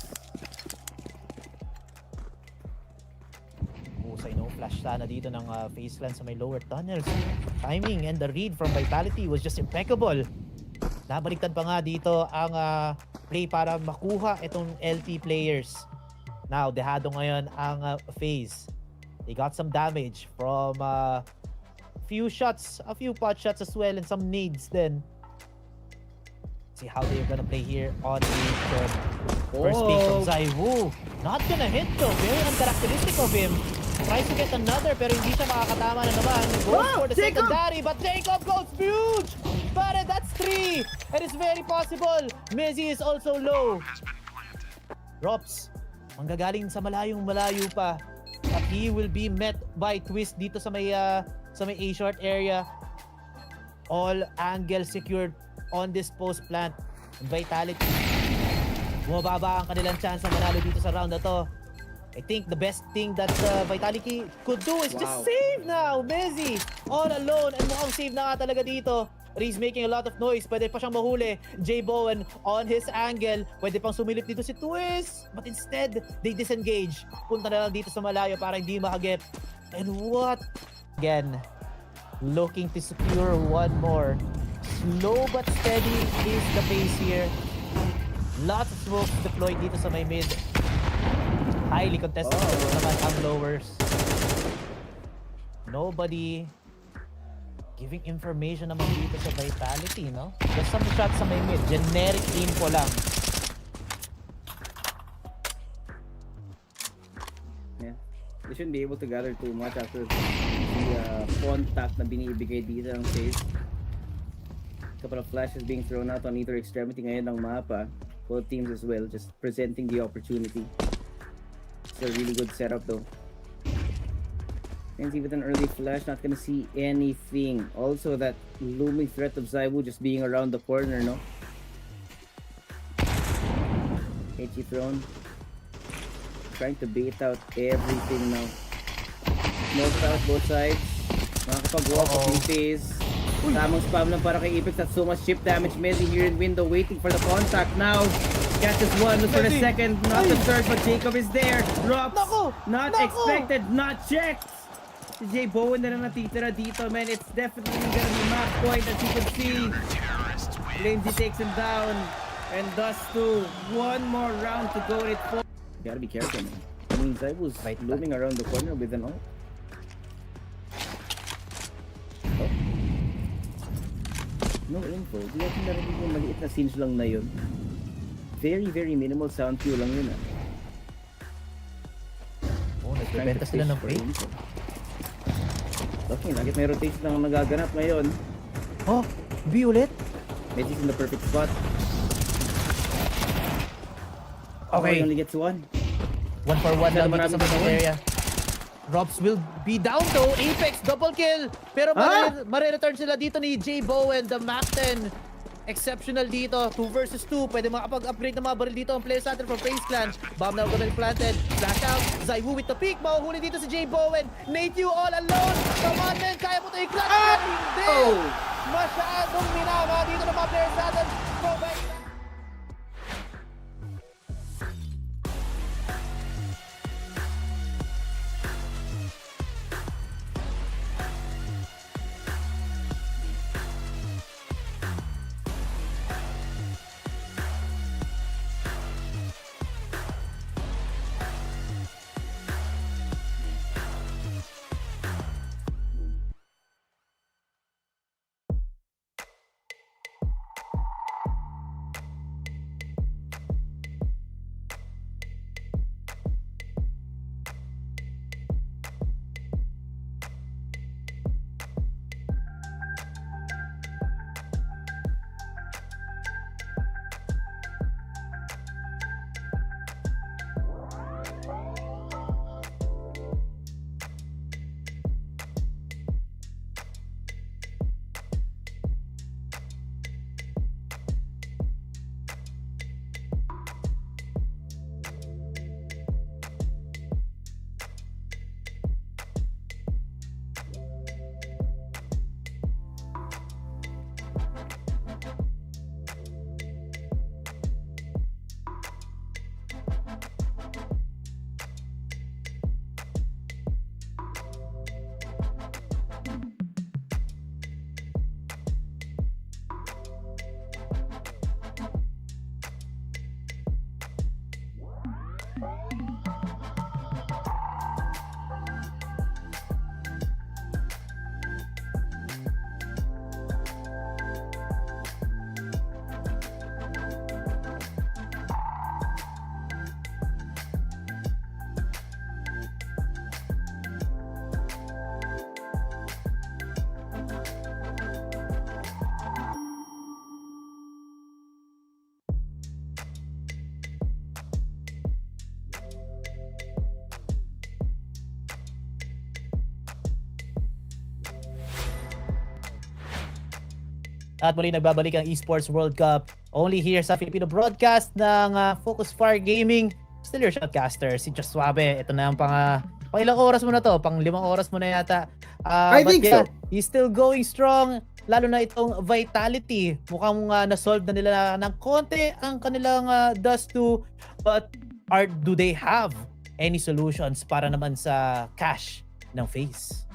Speaker 8: No flash sana dito ng FaZe Clan sa may lower tunnels. Timing and the read from Vitality was just impeccable. Nabaliktad pa nga dito ang play para makuha itong LT players. Now, dehado ngayon ang FaZe. They got some damage from a few pot shots as well, and some nades then. See how they're gonna play here on the first pick from Zaiwu. Not gonna hit though. Very uncharacteristic of him. Tries to get another pero hindi siya makakatama na naman. Goes for the secondary but Jacob goes huge! But that's 3! And it's very possible. Mezzi is also low. Rops, manggagaling sa malayo pa. But he will be met by Twist dito sa may A-short area. All angles secured on this post plant. Vitality. Bumababa ang kanilang chance na manalo dito sa round na to. I think the best thing that Vitality could do is just save now. Mezzi all alone and mukhang save na nga talaga dito. But he's making a lot of noise. Pwede pa siyang mahuli. J Bowen on his angle. Pwede pang sumilip dito si Twist. But instead, they disengage. Punta na lang dito sa malayo para hindi makaget. And what? Again, looking to secure one more. Slow but steady is the pace here. Lots of smokes deployed dito sa may mid. Highly contested naman ang lowers. Nobody giving information naman dito sa Vitality, no? Just some shots sa may mid. Generic info lang.
Speaker 1: Yeah. They shouldn't be able to gather too much after the contact na binibigay dito ng FaZe. Couple of flashes being thrown out on either extremity ngayon ng mapa. Both teams as well, just presenting the opportunity. It's a really good setup though. Kenzie with an early flash, not gonna see anything. Also that looming threat of Zaiwu just being around the corner, no? HE thrown. Trying to bait out everything now. Smoked out both sides. Makakapag-walk up yung FaZe. Tamang spam lang para kay Apex. That's so much chip damage. Messi here in window waiting for the contact now. Catches one, looks for the second, not the third, but Jacob is there. Drops, not expected, not checked. Si Jay Bowen na lang natitira dito, man. It's definitely gonna be match point as you can see. Lindsay takes him down. And thus too, one more round to go. It for. You gotta be careful, man. I mean, Zaibu's looming around the corner with an ult. Oh. No info. Di natin narinig yung maliit na scenes lang na yun. Very, very minimal sound cue lang yun, ah.
Speaker 8: Oh, nagbebenta sila ng break.
Speaker 1: Okay, lagit may rotation lang nagaganap ngayon.
Speaker 8: Oh, B ulit?
Speaker 1: Messi's in the perfect spot.
Speaker 8: Okay.
Speaker 1: He only gets one.
Speaker 8: 1 for 1 lang dito sa middle area. Robs will be down though. Apex, double kill. Pero mare-return sila dito ni J. Bowen, the Mac 10. Exceptional dito. 2 versus 2. Pwede makapag-upgrade ng mga baril dito ang players natin from FaZe Clan. Bomb now gonna be planted. Flash out. Zaiwu with the peak. Mahuhuli dito si J. Bowen. Nate you all alone. Come on, man. Kaya mo ito i-clutch. Hindi. Masyadong minama dito ng mga players natin. At muli nagbabalik ang Esports World Cup only here sa Filipino broadcast ng FocusFire Gaming. Still your shotcaster, si Josuabe. Ito na ang pang ilang oras mo na to? Pang 5 oras mo na yata.
Speaker 1: I think so.
Speaker 8: He's still going strong. Lalo na itong Vitality. Mukhang na-solve na nila ng konti ang kanilang Dust 2. But do they have any solutions para naman sa cash ng FaZe.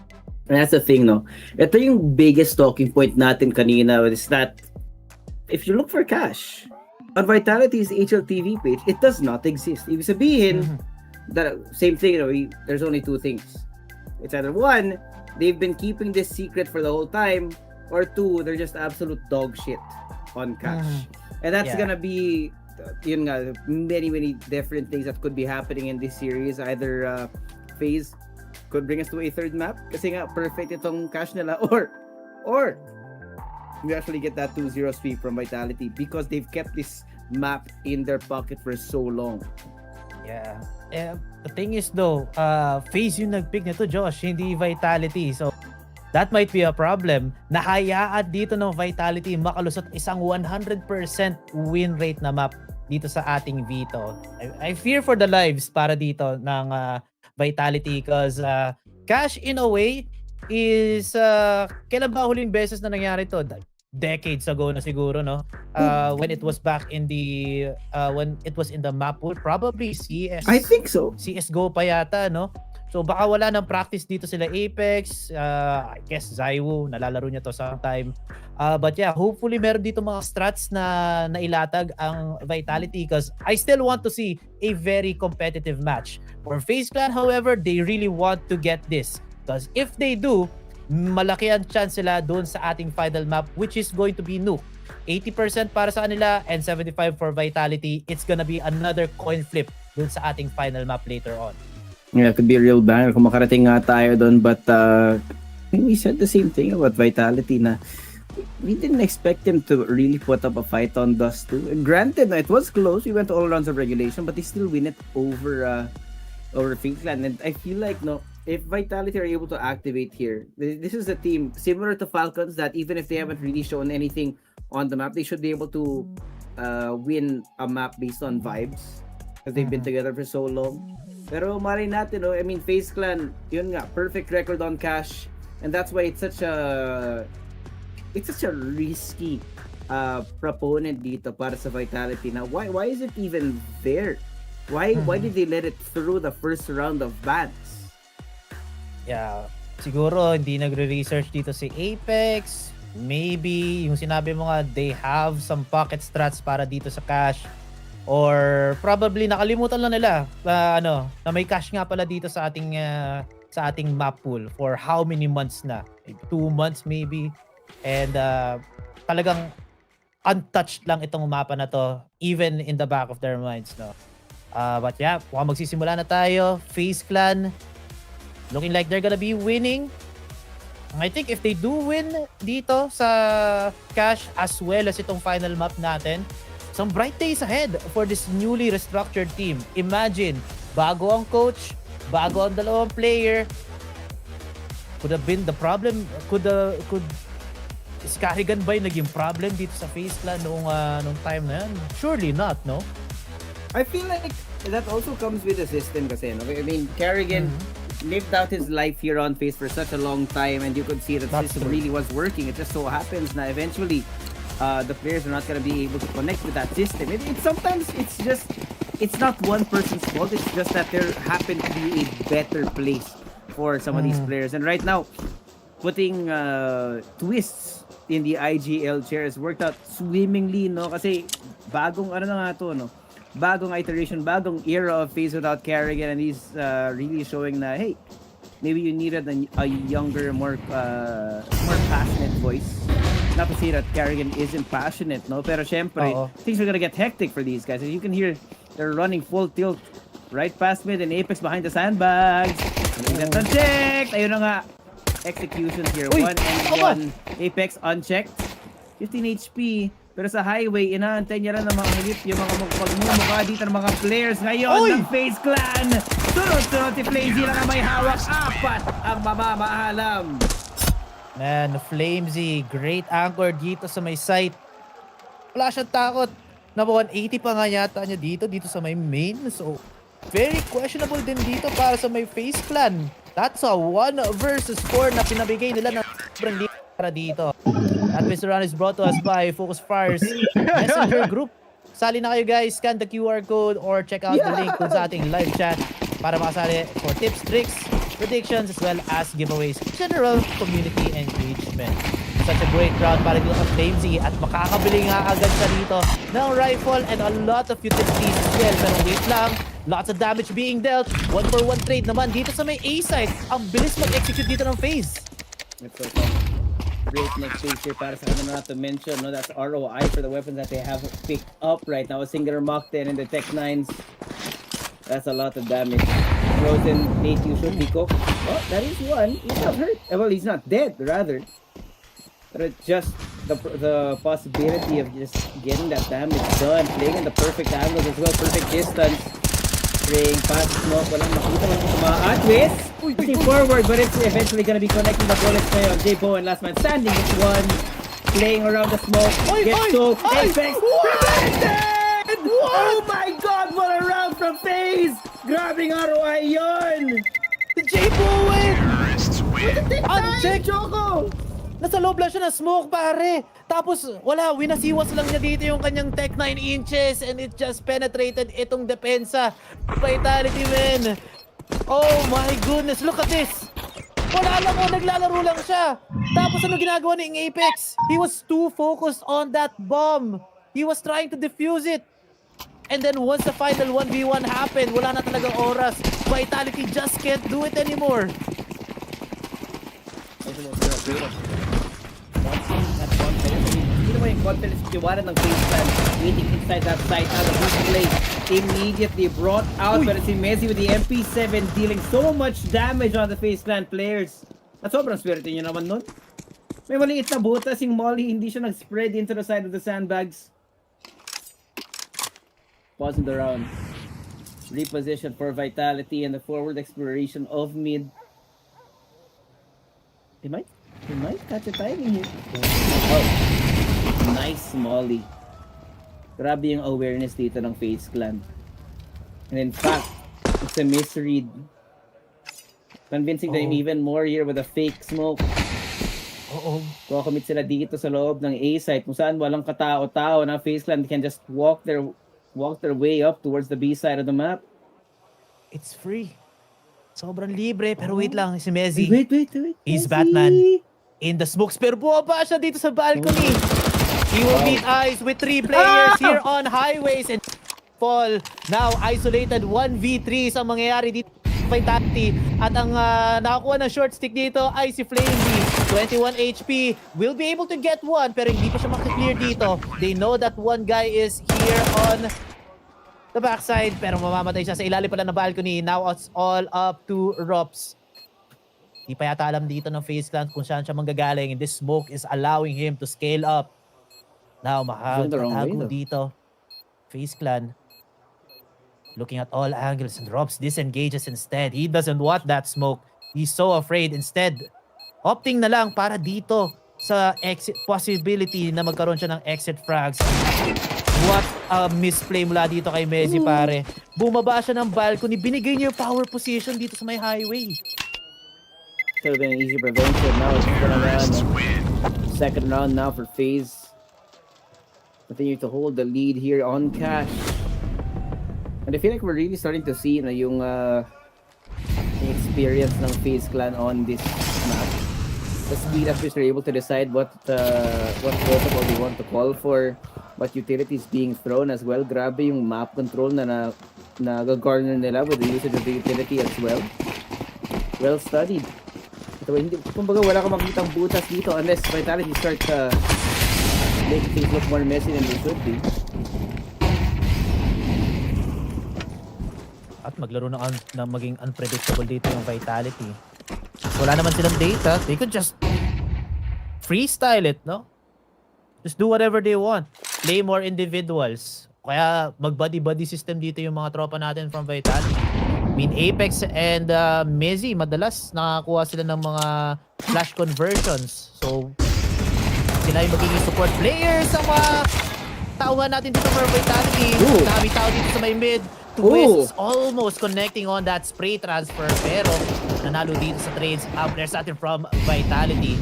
Speaker 1: And that's the thing, no? Ito yung biggest talking point natin kanina is that if you look for cash on Vitality's HLTV page, it does not exist. Ibig sabihin, that same thing, there's only two things. It's either one, they've been keeping this secret for the whole time, or two, they're just absolute dog shit on cash. And that's gonna be yun nga, many different things that could be happening in this series. Either FaZe could bring us to a third map kasi nga perfect itong cash nila, or we actually get that 2-0 sweep from Vitality because they've kept this map in their pocket for so long.
Speaker 8: Yeah. The thing is though, FaZe yung nag-pick nito, Josh, hindi Vitality. So that might be a problem. Nahayaan dito ng Vitality makalusot isang 100% win rate na map dito sa ating Vito. I fear for the lives para dito ng Vitality because cash in a way is kailan ba huling beses na nangyari to? Decades ago na siguro, no? When it was back in the when it was in the map pool, probably CS.
Speaker 1: I think so.
Speaker 8: CS:GO pa yata, no? So baka wala ng practice dito sila Apex, I guess Zaiwu, nalalaro niya to sometime. But yeah, hopefully meron dito mga strats na nailatag ang Vitality because I still want to see a very competitive match. For FaZe Clan, however, they really want to get this. Because if they do, malaki ang chance sila doon sa ating final map which is going to be Nuke. 80% para sa kanila and 75% for Vitality. It's gonna be another coin flip doon sa ating final map later on.
Speaker 1: Yeah, it could be a real banger kung makarating nga tayo doon, but we said the same thing about Vitality na we didn't expect them to really put up a fight on Dust 2. Granted, it was close. We went to all rounds of regulation, but they still win it over FaZe Clan. And I feel like if Vitality are able to activate here, this is a team similar to Falcons that even if they haven't really shown anything on the map, they should be able to win a map based on vibes because they've been together for so long. Pero maray natin, I mean, FaZe Clan, yun nga, perfect record on cash, and that's why it's such a risky proponent dito para sa Vitality. Now, why is it even there? Why did they let it through the first round of bans?
Speaker 8: Yeah, siguro hindi nagre-research dito si Apex. Maybe yung sinabi mo nga, they have some pocket strats para dito sa cash. Or probably nakalimutan lang nila na may cash nga pala dito sa ating map pool for how many months na? 2 months maybe. And talagang untouched lang itong mapa na to even in the back of their minds, no. But yeah, mukhang magsisimula na tayo. FaZe Clan looking like they're gonna be winning. I think if they do win dito sa cash as well as itong final map natin, some bright days ahead for this newly restructured team. Imagine, bago ang coach, bago ang dalawang player. Could have been the problem, could Carrigan ba yung naging problem dito sa FaZe Clan nung time na yan? Surely not, no?
Speaker 1: I feel like that also comes with the system kasi, no? I mean, Carrigan lived out his life here on FaZe for such a long time and you could see that the system really was working. It just so happens na eventually the players are not going to be able to connect with that system. Sometimes it's not one person's fault. It's just that there happened to be a better place for some of these players. And right now, putting twists in the IGL chair has worked out swimmingly, no? Kasi bagong bagong iteration, bagong era of FaZe without Carrigan, and he's really showing na hey, maybe you needed a younger, more passionate voice. Not to say that Carrigan isn't passionate, no? Pero syempre, things are gonna get hectic for these guys. As you can hear, they're running full tilt right past mid and Apex behind the sandbags. That's unchecked! Ayun na nga. Execution here. 1-1. Apex unchecked. 15 HP. Pero sa highway, inaantay niya lang ng mga hit yung mga pagmumukha dito ng mga players ngayon ng FaZe Clan. Sunod-sunod si FlameZ lang ang may hawak. 4 ang mamamaalam.
Speaker 8: Man, FlameZ, great anchor dito sa may site. Wala siyang takot. Na 180 pa nga yata niya dito sa may main. So, very questionable din dito para sa may FaZe Clan. That's a 1 versus 4 na pinabigay nila ng sobrang para dito. At Mr. Run is brought to us by FocusFire's Messenger group. Sali na kayo guys, scan the QR code or check out the link dun sa ating live chat para makasali for tips, tricks, predictions as well as giveaways, general community engagement. Such a great round para dito sa FlameZ at makakabili nga agad siya dito ng rifle and a lot of utilities as well. Pero wait lang, lots of damage being dealt. 1-for-1 trade naman dito sa may A side. Ang bilis mag-execute dito ng FaZe.
Speaker 1: Great next phase here para sa kanila, not to mention, no, that's ROI for the weapons that they have picked up right now. A singular Mach 10 and the Tech 9s. That's a lot of damage. Frozen 8 should be cooked. Oh, that is one. He's not hurt. Well, he's not dead, rather. But it's just the possibility of just getting that damage done. Playing in the perfect angles as well. Perfect distance. Playing fast smoke. Walang makita lang kung tumaan. Twist! Pushing forward, but it's eventually gonna be connecting the bullets ngayon. J-Bo and last man standing is one. Playing around the smoke. Gets to Apex. Prevented! Oh my god, what a round from FaZe! Grabbing ROI yun!
Speaker 8: Si J-Bo win!
Speaker 5: Terrorists win.
Speaker 8: Uncheck!
Speaker 1: Choco!
Speaker 8: Nasa loob lang siya ng smoke, pare. Tapos, wala, winasiwas lang niya dito yung kanyang Tech 9 inches and it just penetrated itong depensa. Vitality, man. Oh my goodness, look at this. Wala lang, naglalaro lang siya. Tapos ano ginagawa ni Apex? He was too focused on that bomb. He was trying to defuse it. And then once the final 1v1 happened, wala na talagang oras. Vitality just can't do it anymore.
Speaker 1: Hindi naman yung confidence tiwanan ng FaZe Clan waiting inside that site out of this play immediately brought out pero si Messi with the MP7 dealing so much damage on the FaZe Clan players at sobrang swerte nyo naman nun. May maliit na butas yung Molly, hindi siya nag-spread into the side of the sandbags. Pausing the round. Reposition for Vitality and the forward exploration of mid. He might catch a timing here. Oh, nice Molly. Grabe yung awareness dito ng FaZe Clan. And in fact, it's a misread. Convincing them even more here with a fake smoke. Kukomit sila dito sa loob ng A site kung saan walang katao-tao na FaZe Clan can just walk their way up towards the B side of the map.
Speaker 8: It's free. Sobrang libre, pero wait lang, si Messi.
Speaker 1: Wait.
Speaker 8: He's
Speaker 1: Messi.
Speaker 8: Batman. In the smokes, pero bumaba siya dito sa balcony. He will meet eyes with 3 players here on highways and fall. Now, isolated 1v3 sa mangyayari dito. Vitality. At ang nakakuha ng short stick dito ay si FlameZ. 21 HP. Will be able to get one, pero hindi pa siya makiklear dito. They know that one guy is here on the backside, pero mamamatay siya sa ilalim pala ng balcony. Now it's all up to Rops. Di pa yata alam dito ng FaZe Clan kung saan siya manggagaling. And this smoke is allowing him to scale up. Now, makakatago dito. FaZe Clan. Looking at all angles and Rops disengages instead. He doesn't want that smoke. He's so afraid. Instead, opting na lang para dito sa exit possibility na magkaroon siya ng exit frags. What a misplay mula dito kay Messi, pare. Bumaba siya ng balcony. Binigay niya yung power position dito sa may highway.
Speaker 1: Should have been an easy prevention. Now it's gonna run. Second round now for FaZe. Continue to hold the lead here on cash. And I feel like we're really starting to see na yung experience ng FaZe Clan on this map. The speed at which they're able to decide what protocol they want to call for, what utilities being thrown as well. Grabe yung map control na nag-garner nila with the usage of the utility as well. Well studied. Ito, hindi, kumbaga wala ka makikitang butas dito unless Vitality start making things look more messy than they should be.
Speaker 8: At maglaro na maging unpredictable dito yung Vitality. Wala naman silang data. They could just freestyle it, no? Just do whatever they want. Play more individuals. Kaya mag-buddy-buddy system dito yung mga tropa natin from Vitality. I mean, Apex and Messi, madalas nakakuha sila ng mga flash conversions. So, sila yung magiging support players sa mga tauhan natin dito for Vitality. Dami tao dito sa may mid. Twist is almost connecting on that spray transfer, pero nanalo dito sa trades ang players natin from Vitality.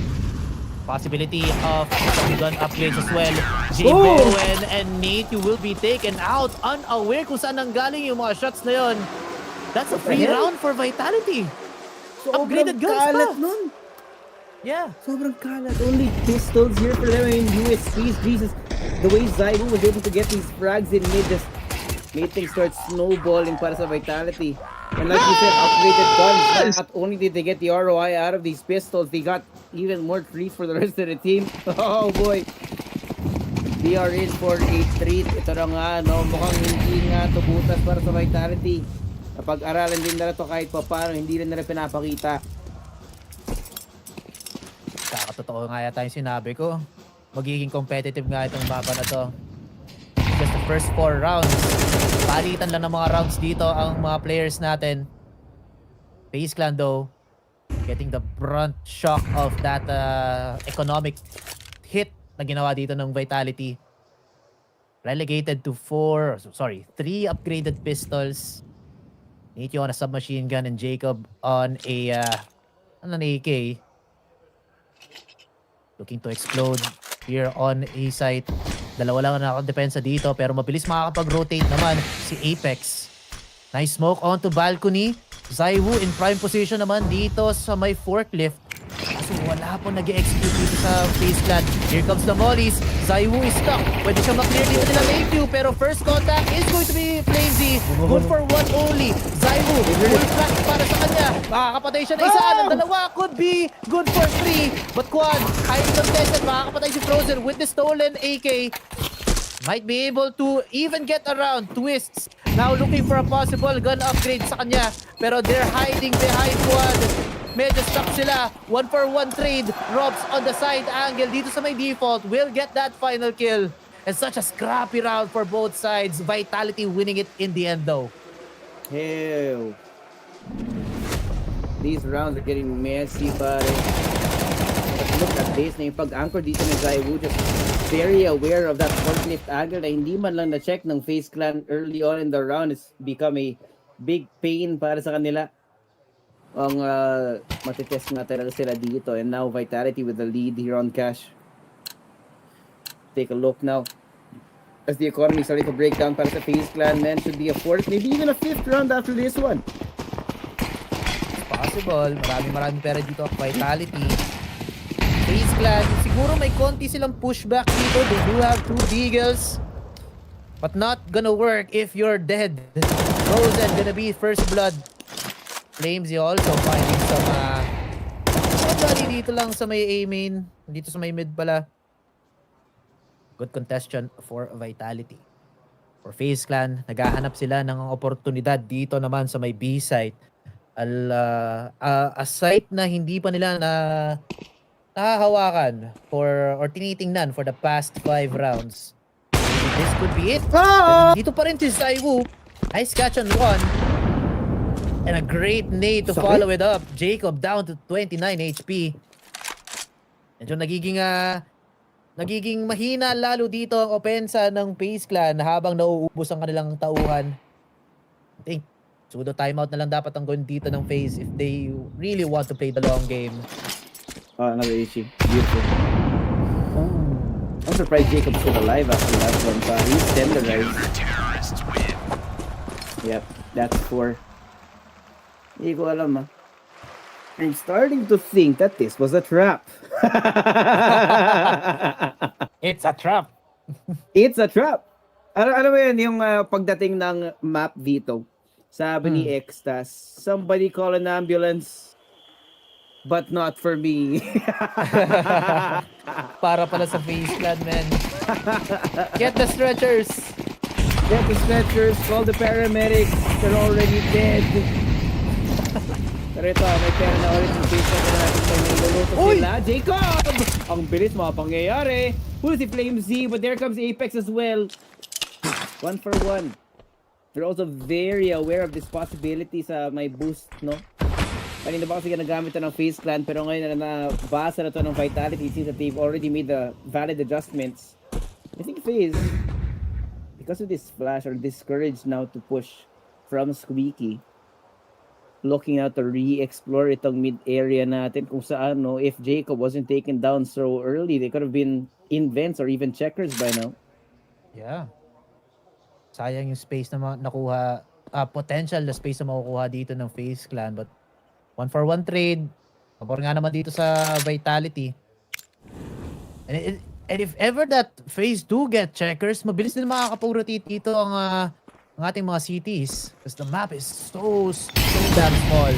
Speaker 8: Possibility of some gun upgrades as well. J-Bowen and Nate will be taken out, unaware kung saan nanggaling yung mga shots na yon. That's a free round for Vitality. Upgraded guns
Speaker 1: kalat
Speaker 8: pa.
Speaker 1: nun.
Speaker 8: Yeah.
Speaker 1: Sobrang kalat. Only pistols here for them in USPs. Jesus, the way Zygo was able to get these frags in mid just made things start snowballing para sa Vitality. And like you said, upgraded guns. Not only did they get the ROI out of these pistols, they got even more treat for the rest of the team. Oh boy. They are in for a treat. Ito na nga, no? Mukhang hindi nga tubutas para sa Vitality. Napag-aralan din nila to kahit pa paano, hindi rin nila pinapakita.
Speaker 8: Kakatotoo nga yata yung sinabi ko. Magiging competitive nga itong mapa na to. Just the first 4 rounds. Palitan lang ng mga rounds dito ang mga players natin. FaZe Clan though, getting the brunt shock of that economic hit na ginawa dito ng Vitality. Relegated to 3 upgraded pistols. Nityo on a submachine gun and Jacob on an AK. Looking to explode here on A site. Dalawa lang na nakadepensa dito pero mabilis makakapag-rotate naman si Apex. Nice smoke onto balcony. Zaiwu in prime position naman dito sa may forklift. Kaso wala po nag-execute dito sa FaZe Clan. Here comes the mollies. Zaiwu is stuck. Pwede siya maklear dito nila AQ pero first contact is going to be FlameZ. Good for one only. Zaiwu, full flash para sa kanya. Makakapatay siya na isa. Ang dalawa could be good for 3. But Quad, highly contested. Makakapatay si Frozen with the stolen AK. Might be able to even get around Twists. Now looking for a possible gun upgrade sa kanya. Pero they're hiding behind Quad. Medyo stuck sila. 1-for-1 trade. Robs on the side angle dito sa may default will get that final kill. And such a scrappy round for both sides. Vitality winning it in the end though.
Speaker 1: Hell. These rounds are getting messy, pare. But look at this. Na yung pag-anchor dito ni Zaiwu just very aware of that forklift angle na hindi man lang na-check ng FaZe Clan early on in the round. It's become a big pain para sa kanila. Ang matitest nga talaga sila dito. And now Vitality with the lead here on Cash. Take a look now. As the economy starting to break down para sa FaZe Clan, man, should be a 4th, maybe even a 5th round after this one.
Speaker 8: Possible. Maraming pera dito at Vitality. FaZe Clan, siguro may konti silang pushback dito. They do have 2 Deagles. But not gonna work if you're dead. Frozen gonna be first blood. FlameZ also finding some somebody dito lang sa may A main. Dito sa may mid pala. Good contestation for Vitality. For FaZe Clan, naghahanap sila ng oportunidad dito naman sa may B site. A site na hindi pa nila nahahawakan or tinitingnan for the past 5 rounds. This could be it. Dito pa rin si Zaiwu. Nice catch on 1. And a great nade to follow it up. Jacob down to 29 HP. Medyo nagiging mahina lalo dito ang opensa ng FaZe Clan habang nauubos ang kanilang tauhan. I think pseudo timeout na lang dapat ang gawin dito ng FaZe if they really want to play the long game.
Speaker 1: Another HE. Beautiful. I'm surprised Jacob's still alive after that one. He's tenderized. Yep, that's 4. Hindi ko alam I'm starting to think that this was a trap.
Speaker 8: It's a trap.
Speaker 1: It's a trap. Ano ba yun yung pagdating ng map dito? Sabi ni Extas, somebody call an ambulance. But not for me.
Speaker 8: Para pala sa FaZe Clan, man. Get the stretchers.
Speaker 1: Get the stretchers. Call the paramedics. They're already dead. Pero ito, may pera na ulit yung FaZe Clan na natin may niluluto sila. Jacob! Ang bilis mga pangyayari. Who's si FlameZ? But there comes Apex as well. 1-for-1. They're also very aware of this possibility sa may boost, no? Kanina ba kasi ginagamit ito ng FaZe Clan pero ngayon na nabasa na ito ng Vitality, it seems that they've already made the valid adjustments. I think FaZe, because of this flash, are discouraged now to push from Squeaky. Looking out to re-explore itong mid-area natin kung saan, no, if Jacob wasn't taken down so early, they could have been in vents or even checkers by now.
Speaker 8: Yeah. Sayang yung space na nakuha, potential na space na makukuha dito ng FaZe Clan, but 1-for-1 trade. Pabor nga naman dito sa Vitality. And if ever that FaZe 2 get checkers, mabilis din makakapag-rotate dito ang ating mga cities. Because the map is so damn small.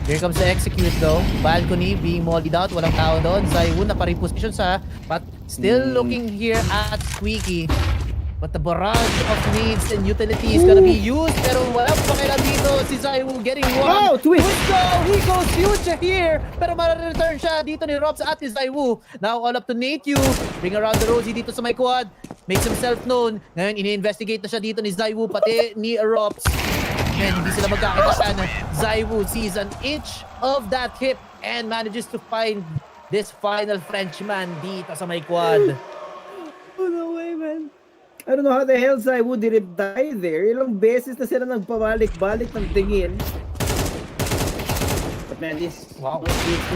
Speaker 8: Here comes the execute though. Balcony being mollied out. Walang tao doon. Zaiwu na pa-reposition sa, but still looking here at Squeaky. But the barrage of needs and utility is gonna be used. Pero walang pakialam dito. Si Zaiwu getting one.
Speaker 1: Oh, twist!
Speaker 8: He goes huge here. Pero ma-return siya dito ni Robs at ni Zaiwu. Now all up to Nate. Bring around the Rosie dito sa may quad. Makes himself known. Ngayon, ini-investigate na siya dito ni Zaiwu, pati ni Robs. Man, hindi sila magkakitasan. Zaiwu sees an inch of that hip and manages to find this final Frenchman dito sa may quad.
Speaker 1: Oh, no way, man. I don't know how the hell Zaiwu didn't die there. Ilang beses na sila nagpabalik-balik ng tingin. But man, this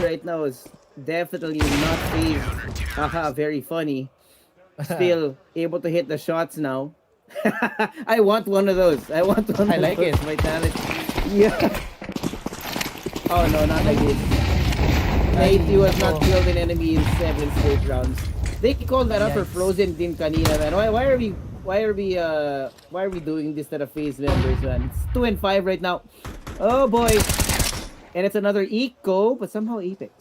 Speaker 1: right now is definitely not FaZe. Haha, very funny. Still able to hit the shots now. I want one of those. I want one
Speaker 8: I
Speaker 1: of
Speaker 8: like
Speaker 1: those
Speaker 8: it.
Speaker 1: Vitality. Yeah. Oh no, not like this. Nate was not killed in enemy in 7 straight rounds. They called that up for Frozen Team kanina, man. Why are we doing this to the FaZe members, man? It's 2-5 right now. Oh boy. And it's another eco, but somehow Apex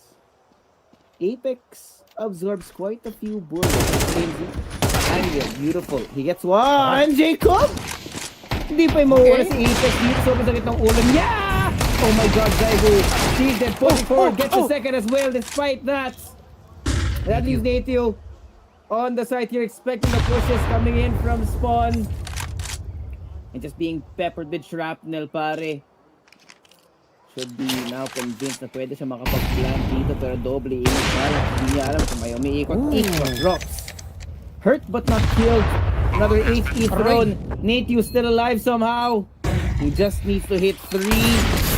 Speaker 1: absorbs quite a few bullets. Angel, beautiful. He gets one. Jacob! Hindi pa yung mawala si Apex dito. Sobrang sakit ng ulo niya! Oh my god, Zaiwu. She's dead. Pushing forward. Gets a second as well despite that. That leaves Natio on the side here, expecting the pushes coming in from spawn. And just being peppered with shrapnel, pare. Should be now convinced na pwede siya makapag-plant dito, pero doble init na lang. Hindi niya alam kung may umiikot. Drops. Hurt but not killed. Another 8 thrown. Natio still alive somehow. He just needs to hit 3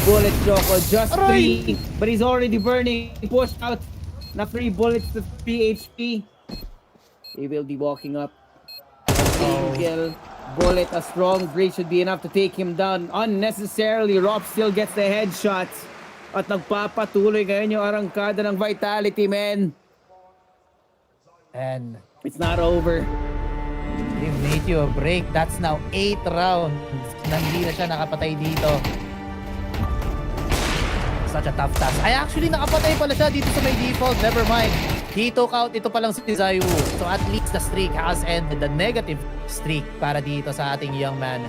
Speaker 1: bullets, Choco. Just 3. But he's already burning. Pushed out. Na 3 bullets to 3 HP. He will be walking up. A single bullet, a strong breach should be enough to take him down unnecessarily. Rob still gets the headshots. At nagpapatuloy ngayon yung arangkada ng Vitality, man.
Speaker 8: And
Speaker 1: it's not over.
Speaker 8: Give Natio a break. That's now 8 rounds. Hindi na siya nakapatay dito. Such a tough task. Ay, actually, nakapatay pala siya dito sa may default. Never mind. He took out ito palang si Zaiwu. So at least the streak has ended. The negative streak para dito sa ating young man.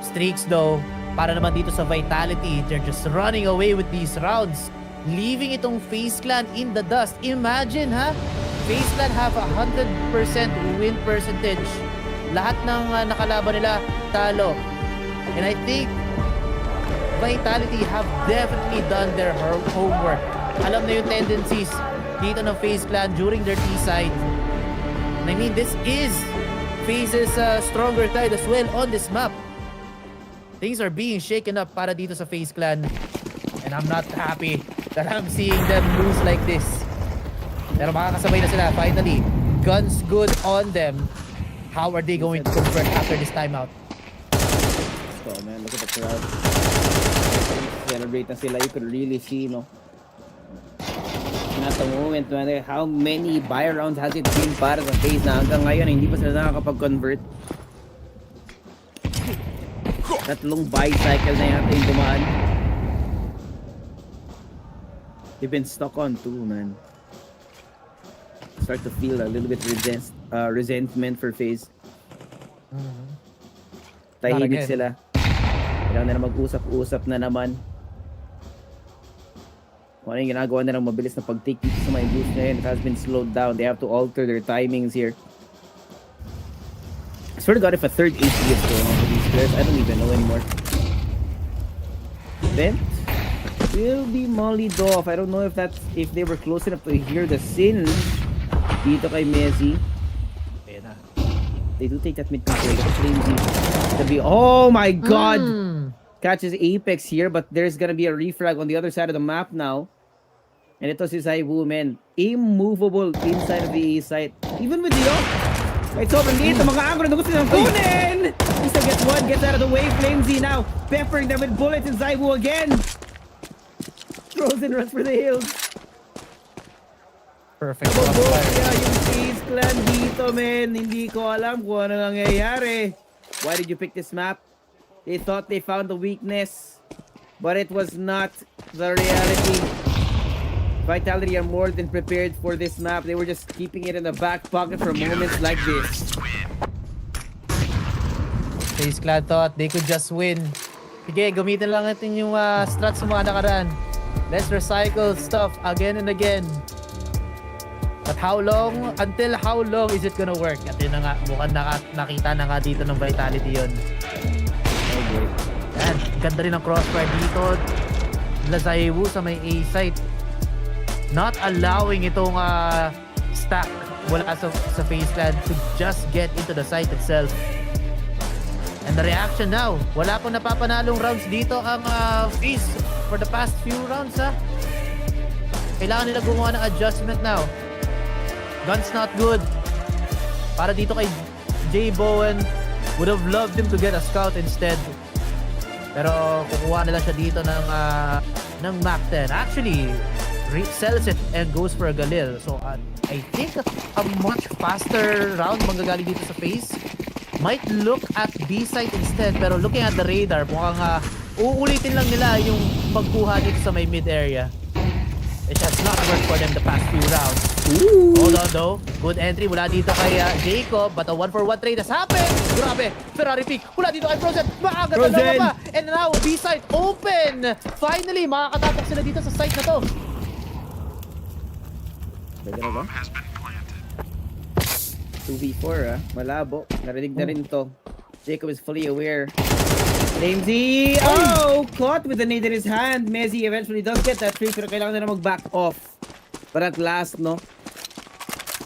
Speaker 8: Streaks though, para naman dito sa Vitality, they're just running away with these rounds. Leaving itong FaZe Clan in the dust. Imagine ha, FaZe Clan have 100% win percentage. Lahat ng nakalaban nila talo. And I think Vitality have definitely done their homework. Alam na yung tendencies dito ng FaZe Clan during their T-side. And I mean, this is FaZe's stronger side as well on this map. Things are being shaken up para dito sa FaZe Clan. And I'm not happy that I'm seeing them lose like this. Pero makakasabay na sila finally. Guns good on them. How are they going to convert after this timeout?
Speaker 1: Let's go, man. Look at the crowd. Celebrate na sila. You could really see, no? At the moment, man, how many buy rounds has it been para sa FaZe na hanggang ngayon hindi pa sila nakakapag-convert? Tatlong buy cycle na yata yung dumaan. They've been stuck on too, man. Start to feel a little bit resentment for FaZe. Tahimik sila. Kailangan na mag-usap-usap na naman. Kung ano yung ginagawa nilang mabilis na pag-take dito sa mga boost na yun, it has been slowed down. They have to alter their timings here. I swear to God, if a third AC is going on for these players, I don't even know anymore. Vent will be mollied off. I don't know if they were close enough to hear the singe dito kay Messi. They do take that mid control. Oh my God! Catches Apex here, but there's gonna be a refrag on the other side of the map now. And ito si Zaiwu, man. Immovable inside of the A site. Even with the off. Right, sobrang liit ang mga anggulo na gusto nilang kunin! He still gets one, gets out of the way. Flamesy now peppering them with bullets, and Zaiwu again. Frozen runs for the hills.
Speaker 8: Perfect.
Speaker 1: Kaya yung FaZe Clan dito, men. Hindi ko alam kung ano nangyayari. Why did you pick this map? They thought they found the weakness, but it was not the reality. Vitality are more than prepared for this map. They were just keeping it in the back pocket for moments like this.
Speaker 8: FaZe Clan thought they could just win. Sige, gamitin lang natin yung strats sa mga nakaraan. Let's recycle stuff again and again. But how long? Until how long is it gonna work? At yun na nga, mukhang nakita na nga dito ng Vitality yun.
Speaker 1: Oh boy.
Speaker 8: Yan, ganda rin ang crossfire dito. Lazayewu sa may A site. Not allowing itong stack wala sa FaZe Clan to just get into the site itself. And the reaction now, wala pong napapanalong rounds dito ang FaZe for the past few rounds ha. Kailangan nila gumawa ng adjustment now. Gun's not good. Para dito kay J. Bowen, would have loved him to get a scout instead. Pero kukuha nila siya dito ng Mac 10. Actually, sells it and goes for a Galil. So I think a much faster round manggagaling dito sa FaZe. Might look at B site instead, pero looking at the radar, mukhang uulitin lang nila yung pagkuha dito sa may mid area. It has not worked for them the past few rounds. Ooh. Hold on though. Good entry mula dito kay Jacob, but a 1-for-1 trade has happened. Grabe, Ferrari pick mula dito kay Frozen. Maaga dalawa pa. And now B site open. Finally, makakatapak sila dito sa site na to.
Speaker 5: Bomb has been planted.
Speaker 1: 2v4 malabo. Narinig na rin to. Jacob is fully aware. Lamesy! Oh! Caught with the nade in his hand. Messi eventually does get that trick, pero kailangan na mag-back off. But at last, no?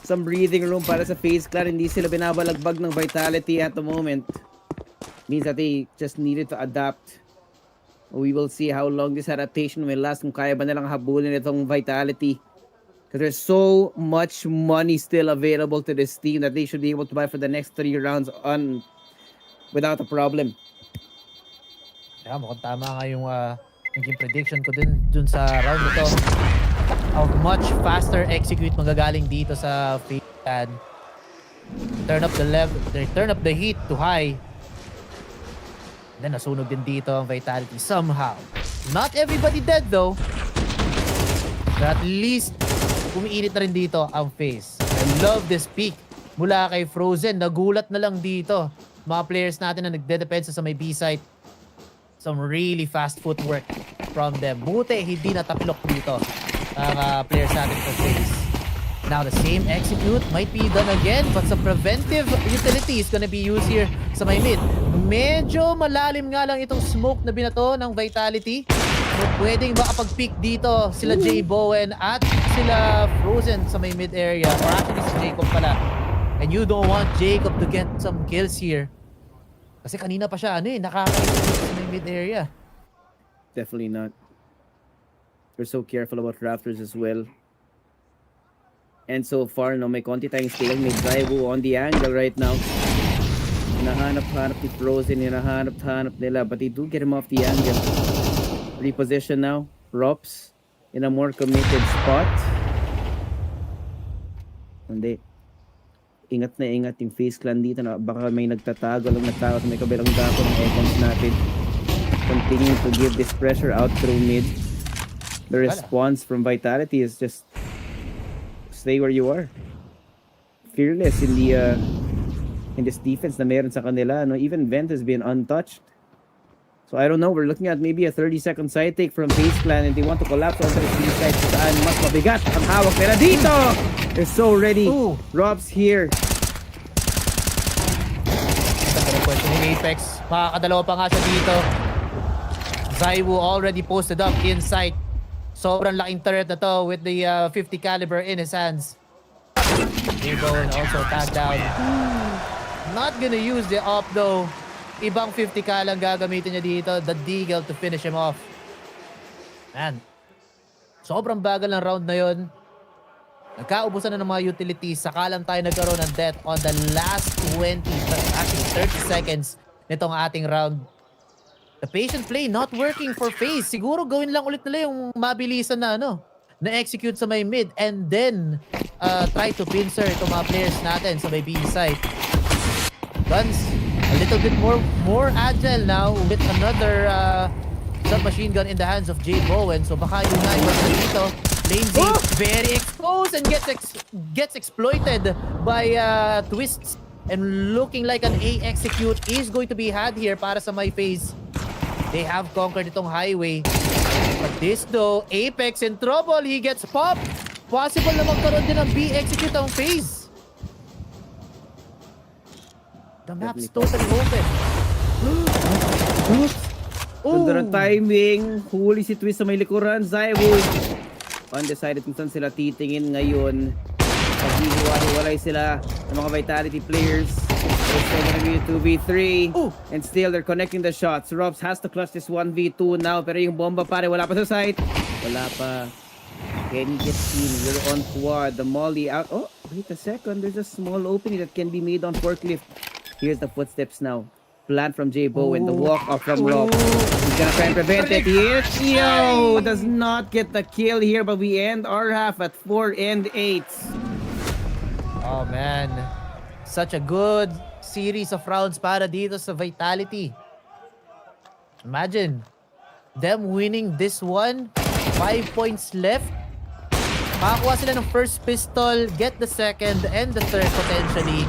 Speaker 1: Some breathing room para sa FaZe Clan. Hindi sila binabalagbag ng Vitality at the moment. Means that they just needed to adapt. We will see how long this adaptation will last. Kung kaya ba nilang habulin itong Vitality. Because there's so much money still available to this team that they should be able to buy for the next 3 rounds on without a problem.
Speaker 8: Yeah, mukhang tama nga yung naging prediction ko dun sa round nito. A much faster execute manggagaling dito sa FaZe Clan. Turn up the level, turn up the heat to high. Then nasunog din dito ang Vitality somehow. Not everybody dead though. But at least umiinit na rin dito ang FaZe. I love this pick mula kay Frozen. Nagulat na lang dito. Mga players natin na nagde-depensa sa may B site. Some really fast footwork from them. Buti hindi nataklok dito ang players natin for FaZe. Now the same execute might be done again, but some preventive utility is gonna be used here sa may mid. Medyo malalim nga lang itong smoke na binato ng Vitality. So, pwedeng makapag-pick dito sila J. Bowen at sila Frozen sa may mid area. Or actually si Jacob pala. And you don't want Jacob to get some kills here. Kasi kanina pa siya nakakaisip sa may mid area.
Speaker 1: Definitely not. We're so careful about Raptors as well. And so far, no, may konti tayong stealing. May Zaibu on the angle right now. Hinahanap-hanap ni Frozen. Hinahanap-hanap nila. But they do get him off the angle. Reposition now. Rops in a more committed spot. Hindi. Ingat na ingat yung FaZe Clan dito. Na baka may nagtatago lang na tao sa may kabilang dako ng econs natin. Continue to give this pressure out through mid. The response from Vitality is just stay where you are. Fearless in the in this defense na meron sa kanila. No? Even Vent has been untouched. So I don't know, we're looking at maybe a 30-second side take from FaZe Clan and they want to collapse onto the C side saan mas mabigat ang hawak nila dito! They're so ready. Rob's here.
Speaker 8: Ito question ni Apex. Makakadalawa pa nga siya dito. Zaiwu already posted up inside. Sobrang laking turret na to with the 50 caliber in his hands. Debo also tagged down. Not gonna use the op though. Ibang 50k lang gagamitin niya dito. The Deagle to finish him off. Man. Sobrang bagal ng round na yun. Nagkaubusan na ng mga utilities. Saka lang tayo nagkaroon ng death on the last 20, actually 30 seconds nitong ating round. The patient play not working for FaZe. Siguro gawin lang ulit nila yung mabilisan na na-execute sa may mid and then try to pincer itong mga players natin sa may B side. Guns a little bit more agile now with another submachine gun in the hands of J Bowen. So baka yung naiwas na dito. LaneZ very exposed and gets exploited by Twists. And looking like an A execute is going to be had here para sa my FaZe. They have conquered itong highway. But this though, Apex in trouble. He gets popped. Possible na magkaroon din ng B execute ang FaZe. The map's totally open.
Speaker 1: Ganda ng timing. Huli si Twist sa may likuran. Zywo. Undecided kung saan sila titingin ngayon. Pag-hiwalay sila ng mga Vitality players. It's still gonna be a 2v3. And still, they're connecting the shots. Robs has to clutch this 1v2 now. Pero yung bomba pare, wala pa sa site. Wala pa. Can he get seen? We're on quad. The molly out. Oh, wait a second. There's a small opening that can be made on forklift. Here's the footsteps now. Plant from J Bowen. The walk off from Rob. He's gonna try and prevent it. Yo! Does not get the kill here, but we end our half at 4 and 8.
Speaker 8: Oh man. Such a good series of rounds para dito sa Vitality. Imagine them winning this one. 5 points left. Makakuha sila ng first pistol, get the second and the third potentially.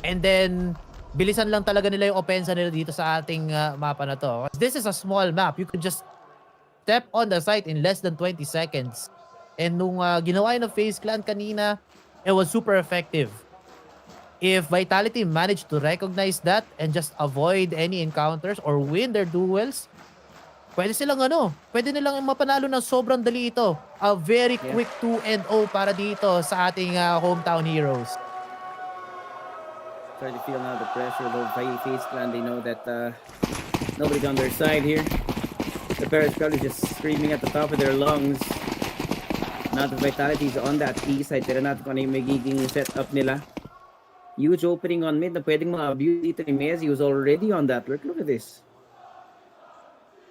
Speaker 8: And then bilisan lang talaga nila yung opensa nila dito sa ating mapa na to. This is a small map. You could just step on the site in less than 20 seconds. And nung ginawa yun ng FaZe Clan kanina, it was super effective. If Vitality managed to recognize that and just avoid any encounters or win their duels, pwede nilang mapanalo ng sobrang dali ito. A very quick 2-0 para dito sa ating hometown heroes.
Speaker 1: Try to feel now the pressure of the FaZe Clan. They know that nobody's on their side here. The Paris crowd is just screaming at the top of their lungs. Now the Vitality is on that B side. Tira natin kung ano yung magiging setup nila. Huge opening on mid na pwedeng ma-abuse dito ni MongolZ. He was already on that. Look at this.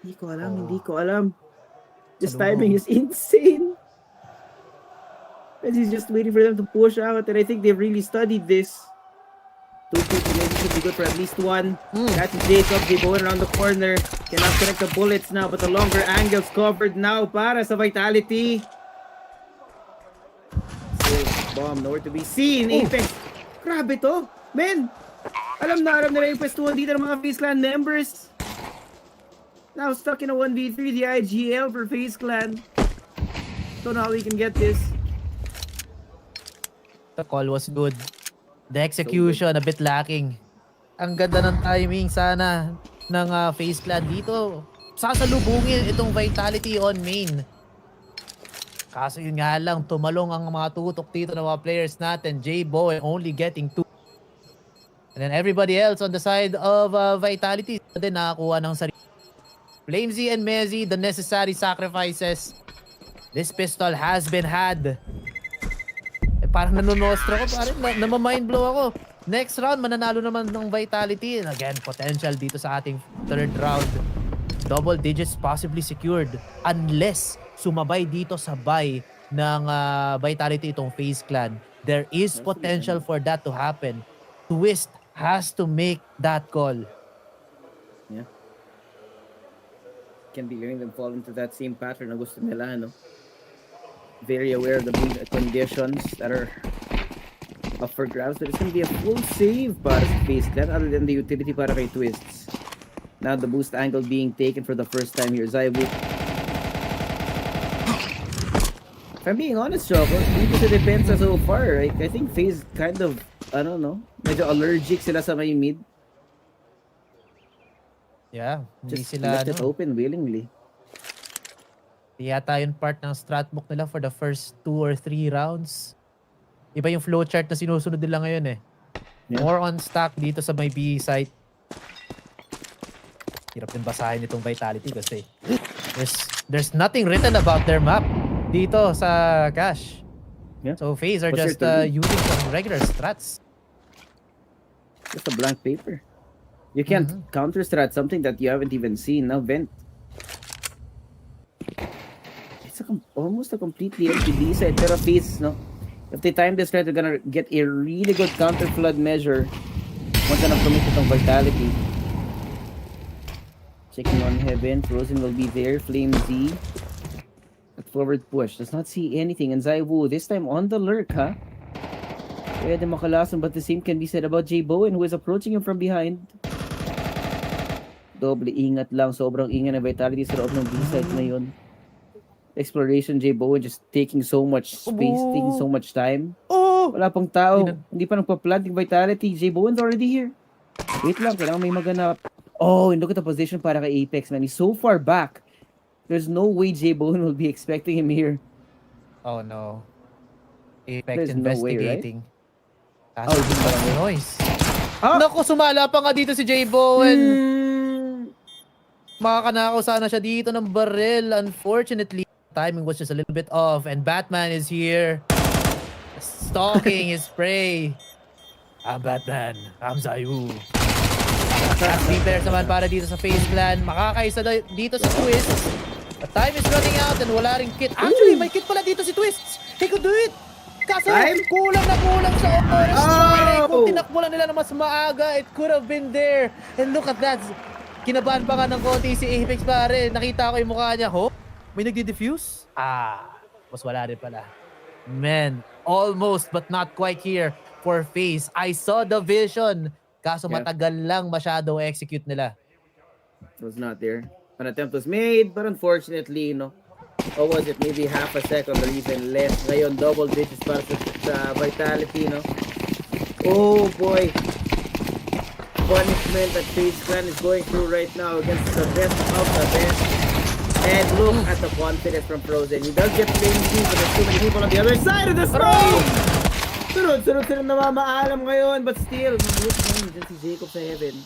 Speaker 1: Hindi ko alam. This timing is insane. And he's just waiting for them to push out. And I think they've really studied this. 2 maybe should be good for at least one. That's Jacob. They go around the corner. Cannot connect the bullets now. But the longer angle's covered now para sa Vitality. Still bomb. Nowhere to be seen. Apex. Grabe to. Men. Alam nila yung pwestuhan dito ng mga FaZe Clan members. Now stuck in a 1v3, the IGL for FaZe Clan. Don't know how we can get this.
Speaker 8: The call was good. The execution a bit lacking. Ang ganda ng timing sana ng FaZe Clan dito. Sasalubungin itong Vitality on main. Kaso yun nga lang, tumalong ang mga tutok dito ng mga players natin. J Bowen only getting 2. And then everybody else on the side of Vitality din nakakuha ng sarili. FlameZ and MongolZ, the necessary sacrifices. This pistol has been had. Parang nanonostro ko, parang namamind blow ako. Next round, mananalo naman ng Vitality. And again, potential dito sa ating third round. Double digits possibly secured unless sumabay dito sa buy ng Vitality itong FaZe Clan. There is potential for that to happen. Twist has to make that call.
Speaker 1: Yeah. Can be letting them fall into that same pattern na gusto nila, no? Very aware of the conditions that are up for grabs, but it's going to be a full save para sa FaZe Clan other than the utility para kay Twists. Now the boost angle being taken for the first time here. Zywo. If I'm being honest, Choco, dito sa depensa so far, I think FaZe kind of, I don't know, medyo allergic sila sa may mid.
Speaker 8: Yeah, hindi
Speaker 1: Just
Speaker 8: sila
Speaker 1: left it open willingly.
Speaker 8: Di yata yung part ng stratbook nila for the first 2 or 3 rounds. Iba yung flowchart na sinusunod nila ngayon eh. Yeah. More on stack dito sa may B site. Hirap din basahin itong Vitality kasi there's nothing written about their map dito sa cache.
Speaker 1: Yeah.
Speaker 8: So FaZe are just using some regular strats.
Speaker 1: Just a blank paper. You can't counter strat something that you haven't even seen. Now Vent. It's almost a completely empty B side. Pero FaZe, no? If they time this right, they're gonna get a really good counter flood measure. Once na commit itong Vitality. Checking on Heaven. Frozen will be there. Flame Z. At forward push. Does not see anything. And Zaiwu, this time on the lurk, huh? Pwede makalason, but the same can be said about J Bowen, who is approaching him from behind. Doble ingat lang. Sobrang ingat na Vitality sa loob ng B-side ngayon. Exploration, J Bowen just taking so much space, taking so much time. Wala pang tao. Hindi pa nagpa-plant yung Vitality. J Bowen's already here. Wait lang, kailangan may maganap. Oh, and look at the position para kay Apex, man. He's so far back. There's no way J Bowen will be expecting him here.
Speaker 8: Oh no. Apex
Speaker 1: There's no way,
Speaker 8: investigating.
Speaker 1: right?
Speaker 8: Kaso din parang noise. Naku, sumala pa nga dito si J Bowen. Makakanakaw sana siya dito ng barrel. Unfortunately, timing was just a little bit off. And Batman is here. Stalking his prey. I'm Batman. I'm Zayu. At 3 players naman para dito sa FaZe Clan. Makakaisa dito sa Twists. The time is running out and wala ring kit. Actually, may kit pala dito si Twists. He could do it. Kaso, kulang na kulang sa oras. Kung tinakbo lang nila na mas maaga, it could have been there. And look at that. Kinabahan pa nga ng konti si Apex pare. Nakita ko yung mukha niya. Ho? May nagdi-diffuse? Mas wala rin pala. Man, almost but not quite here for FaZe. I saw the vision. Kaso matagal lang masyado execute nila.
Speaker 1: It was not there. An attempt was made, but unfortunately, no. Or was it maybe half a second or even less? Ngayon, double digits para sa Vitality, no? Oh boy. Punishment that FaZe Clan is going through right now against the best of the best. And look at the confidence from Frozen. He does get playing team, but there's too many people on the other side of the smoke! Sunod sila namamaalam ngayon, but still, mabuti naman dyan si Jacob sa Heaven.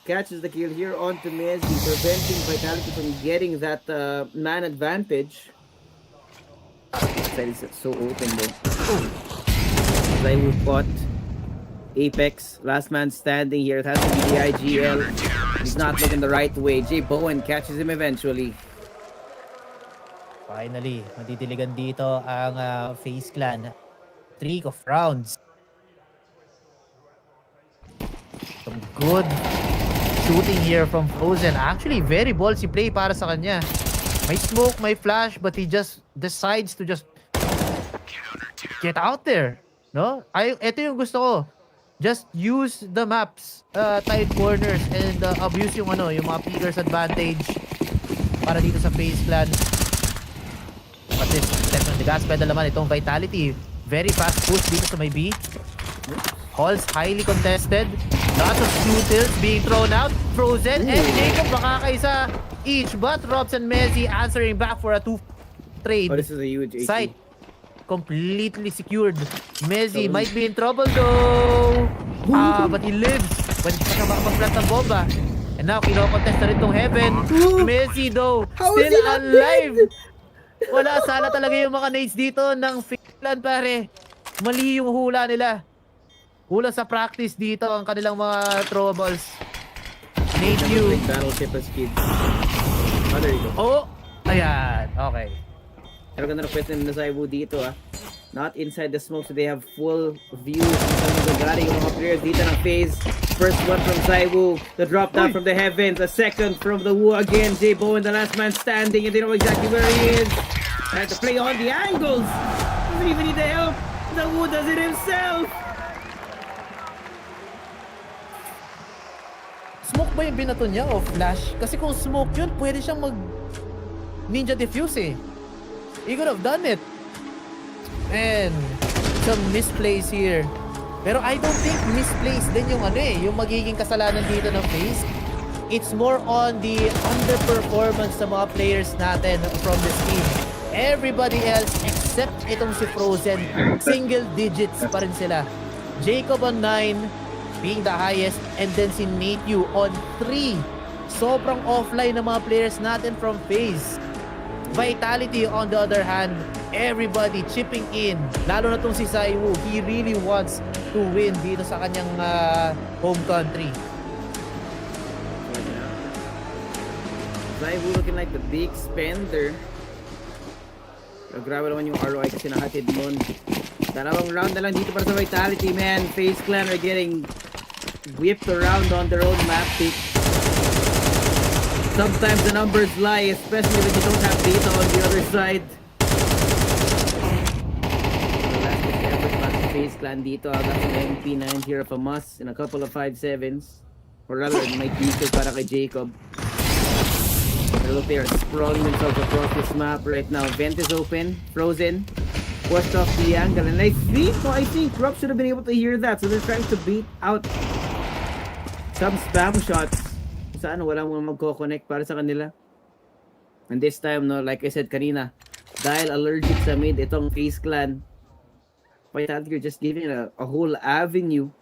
Speaker 1: Catches the kill here onto Messi, preventing Vitality from getting that man advantage. That is so open though. Zaiwu caught. Apex, last man standing here. It has to be the IGL. He's not looking the right way. J Bowen catches him eventually.
Speaker 8: Finally, madidiligan dito ang FaZe Clan. Streak of rounds. Some good shooting here from Frozen. Actually, very ballsy play para sa kanya. May smoke, may flash, but he just decides to just get out there. No? Ito yung gusto ko. Just use the maps, tight corners, and abuse yung yung mga pickers advantage para dito sa FaZe Clan. But this step on the gas pedal naman itong Vitality. Very fast push dito sa may B. Halls highly contested. Lots of Q-tills being thrown out. Frozen and Jacob makakaisa each, but Robs and Messi answering back for a 2 trade.
Speaker 1: Oh, this is a huge AC.
Speaker 8: Site completely secured. Messi might be in trouble though. But he lives. Pwede pa siya makapag-plant ng bomba. And now, kino-contest na rin tong Heaven. Messi though, still alive. Wala, sala talaga yung mga nades dito ng Finland pare. Mali yung hula nila. Hula sa practice dito ang kanilang mga throwables. Nade you.
Speaker 1: Battleship as kids. Oh, there you go.
Speaker 8: Oh, ayan. Okay.
Speaker 1: Pero ganda na pwede na Zaiwu dito Not inside the smoke, so they have full view ng lugar yung mga players dito ng FaZe. First one from Zaiwu, the drop down from the Heavens, the second from the Wu again. J Bowen, the last man standing, and they know exactly where he is. Had to play on the angles. Doesn't even need the help. The Wu does it himself.
Speaker 8: Smoke ba yung binato niya o flash? Kasi kung smoke yun, pwede siyang mag ninja diffuse He could have done it. And some misplays here. Pero I don't think misplays din yung yung magiging kasalanan dito ng FaZe. It's more on the underperformance sa mga players natin from this team. Everybody else except itong si Frozen, single digits pa rin sila. Jacob on 9, being the highest, and then si Natyu on 3. Sobrang offline ng mga players natin from FaZe. Vitality on the other hand, everybody chipping in. Lalo na tong si Zaiwu, he really wants to win dito sa kanyang home country.
Speaker 1: Zaibu looking like the big spender. Pero grabe naman yung ROI kasi nahatid nun. Dalawang round na lang dito para sa Vitality, man. FaZe Clan are getting whipped around on their own map pick. Sometimes the numbers lie, especially when you don't have data on the other side. The last effort para sa FaZe Clan dito. Got some MP9 here of a must and a couple of 5-7s. Or rather, it might be para kay Jacob. Look, they are sprawling themselves across this map right now. Vent is open, frozen, pushed off the angle, and I think Rob should have been able to hear that, so they're trying to beat out some spam shots. Saan walang magko-connect para sa kanila. And this time, no, like I said kanina, dahil allergic sa mid itong FaZe Clan, Vitality are just giving a whole avenue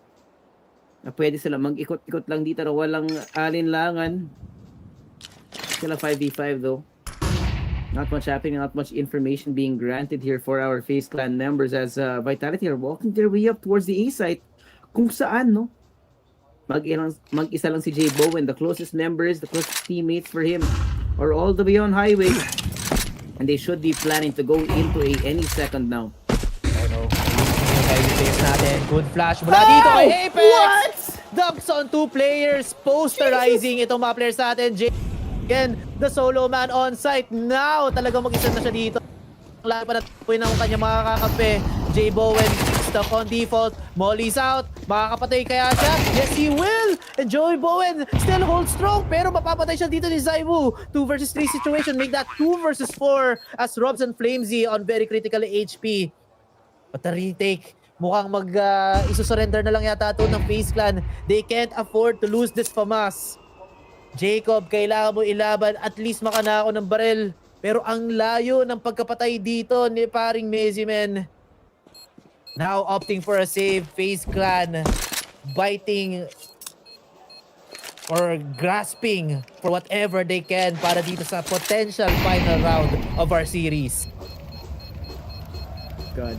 Speaker 1: na pwede sila mag-ikot-ikot lang dito na walang alinlangan. Still a 5v5 though. Not much happening, not much information being granted here for our FaZe Clan members as Vitality are walking their way up towards the A site. Kung saan, no? Mag-isa lang si J Bowen, the closest members, the closest teammates for him are all the way on highway. And they should be planning to go into A any second now.
Speaker 8: Oh no. Natin. Good flash mula dito kay Apex!
Speaker 1: What?
Speaker 8: Dumps on 2 players, posterizing itong mga players natin. Again, the solo man on site. Now, talagang mag-isa na siya dito. Lalo pa natuloy ng kanyang mga kakampi. J Bowen stuck on default. Molly's out. Makakapatay kaya siya? Yes, he will! And Joey Bowen still holds strong. Pero mapapatay siya dito ni Zaibu. 2 versus 3 situation. Make that 2 versus 4 as Robs and Flamesy on very critical HP. But the retake, mukhang isusurrender na lang yata ito ng FaZe Clan. They can't afford to lose this FAMAS. Jacob, kailangan mo ilaban, at least makanako ng barel. Pero ang layo ng pagkapatay dito ni paring Messi, man. Now opting for a save, FaZe Clan biting or grasping for whatever they can para dito sa potential final round of our series.
Speaker 1: God.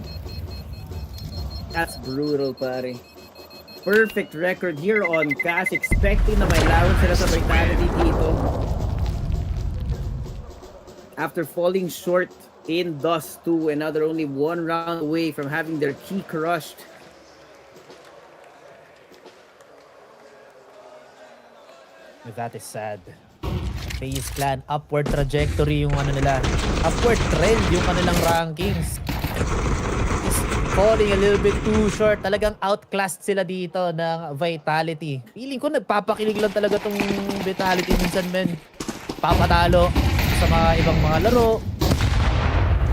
Speaker 1: That's brutal, pare. Perfect record here on Cash, expecting na may lawan sila sa Vitality dito. After falling short in Dust 2 and now they're only 1 round away from having their key crushed.
Speaker 8: That is sad. FaZe Clan, upward trajectory yung nila. Upward trend yung kanilang rankings. Falling a little bit too short. Talagang outclassed sila dito ng Vitality. Feeling ko nagpapakilig lang talaga tong Vitality minsan, men. Papatalo sa mga ibang mga laro.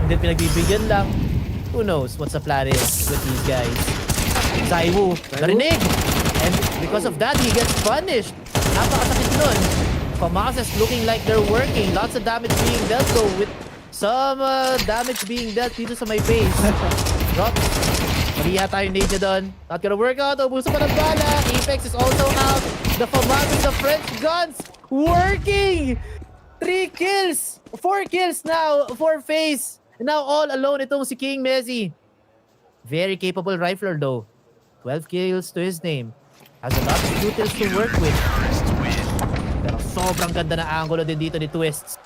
Speaker 8: Hindi pinagbibigyan lang. Who knows what's the plan is with these guys. Zaibu, narinig! And because of that, he gets punished. Napakasakit nun. FAMAS is looking like they're working. Lots of damage being dealt though, with some damage being dealt dito sa my base. Drop. Mali yata yung nade niya doon. Not gonna work out. Ubuso pa ng bala. Apex is also out. The FAMAS with the French guns working! 3 kills! 4 kills now for FaZe. And now all alone itong si King Messi. Very capable rifler though. 12 kills to his name. Has a lot of utils to work with. Pero sobrang ganda na angulo din dito ni Twists.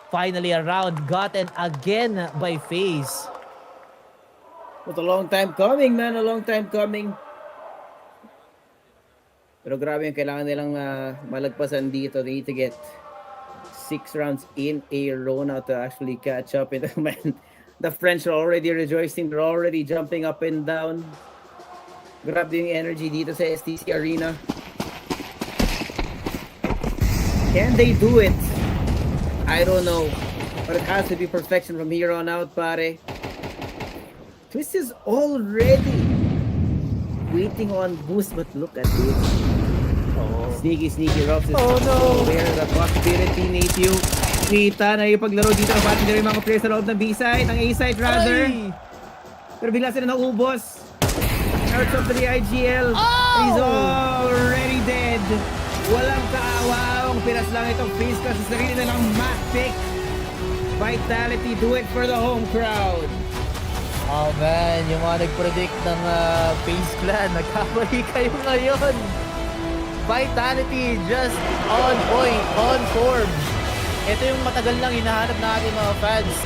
Speaker 8: Finally a round gotten again by FaZe.
Speaker 1: It's a long time coming, man. A long time coming. Pero grabe yung kailangan nilang malagpasan dito. They need to get 6 rounds in a row now to actually catch up. And man, the French are already rejoicing. They're already jumping up and down. Grabe yung energy dito sa STC Arena. Can they do it? I don't know. But it has to be perfection from here on out, pare. Twist is already waiting on boost, but look at this.
Speaker 8: Oh.
Speaker 1: Sneaky Robs is
Speaker 8: no!
Speaker 1: aware of the possibility, Natio. Kita na yung paglaro dito ng batting yung mga players sa loob ng B-side, ng A-side rather.
Speaker 8: Ay!
Speaker 1: Pero bigla sila naubos. Out of the IGL.
Speaker 8: Oh!
Speaker 1: He's already dead. Walang kaawang pinas lang itong FaZe Clan sa sarili na ng map pick. Vitality, do it for the home crowd.
Speaker 8: Oh man, yung mga nag-predict ng FaZe Clan, nagkamali kayo ngayon. Vitality just on point, on form. ito yung matagal lang hinahanap na ating mga fans.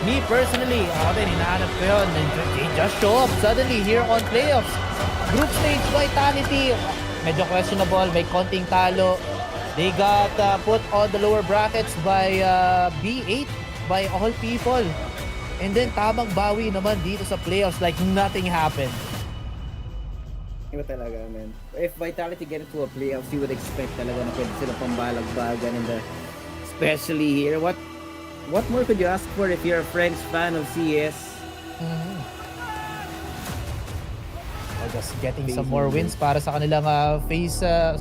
Speaker 8: Me personally, ako din, hinahanap ko yun. And they just show up suddenly here on Playoffs. Group stage vitality, medyo questionable, may konting talo. They got put on the lower brackets by B8 by all people. And then tamang bawi naman dito sa playoffs like nothing happened.
Speaker 1: Iba talaga, man. If Vitality get into a playoffs, you would expect talaga na pwede sila pambalagbagan in the, especially here. What more could you ask for if you're a French fan of CS?
Speaker 8: Just getting some more wins para sa kanilang FaZe,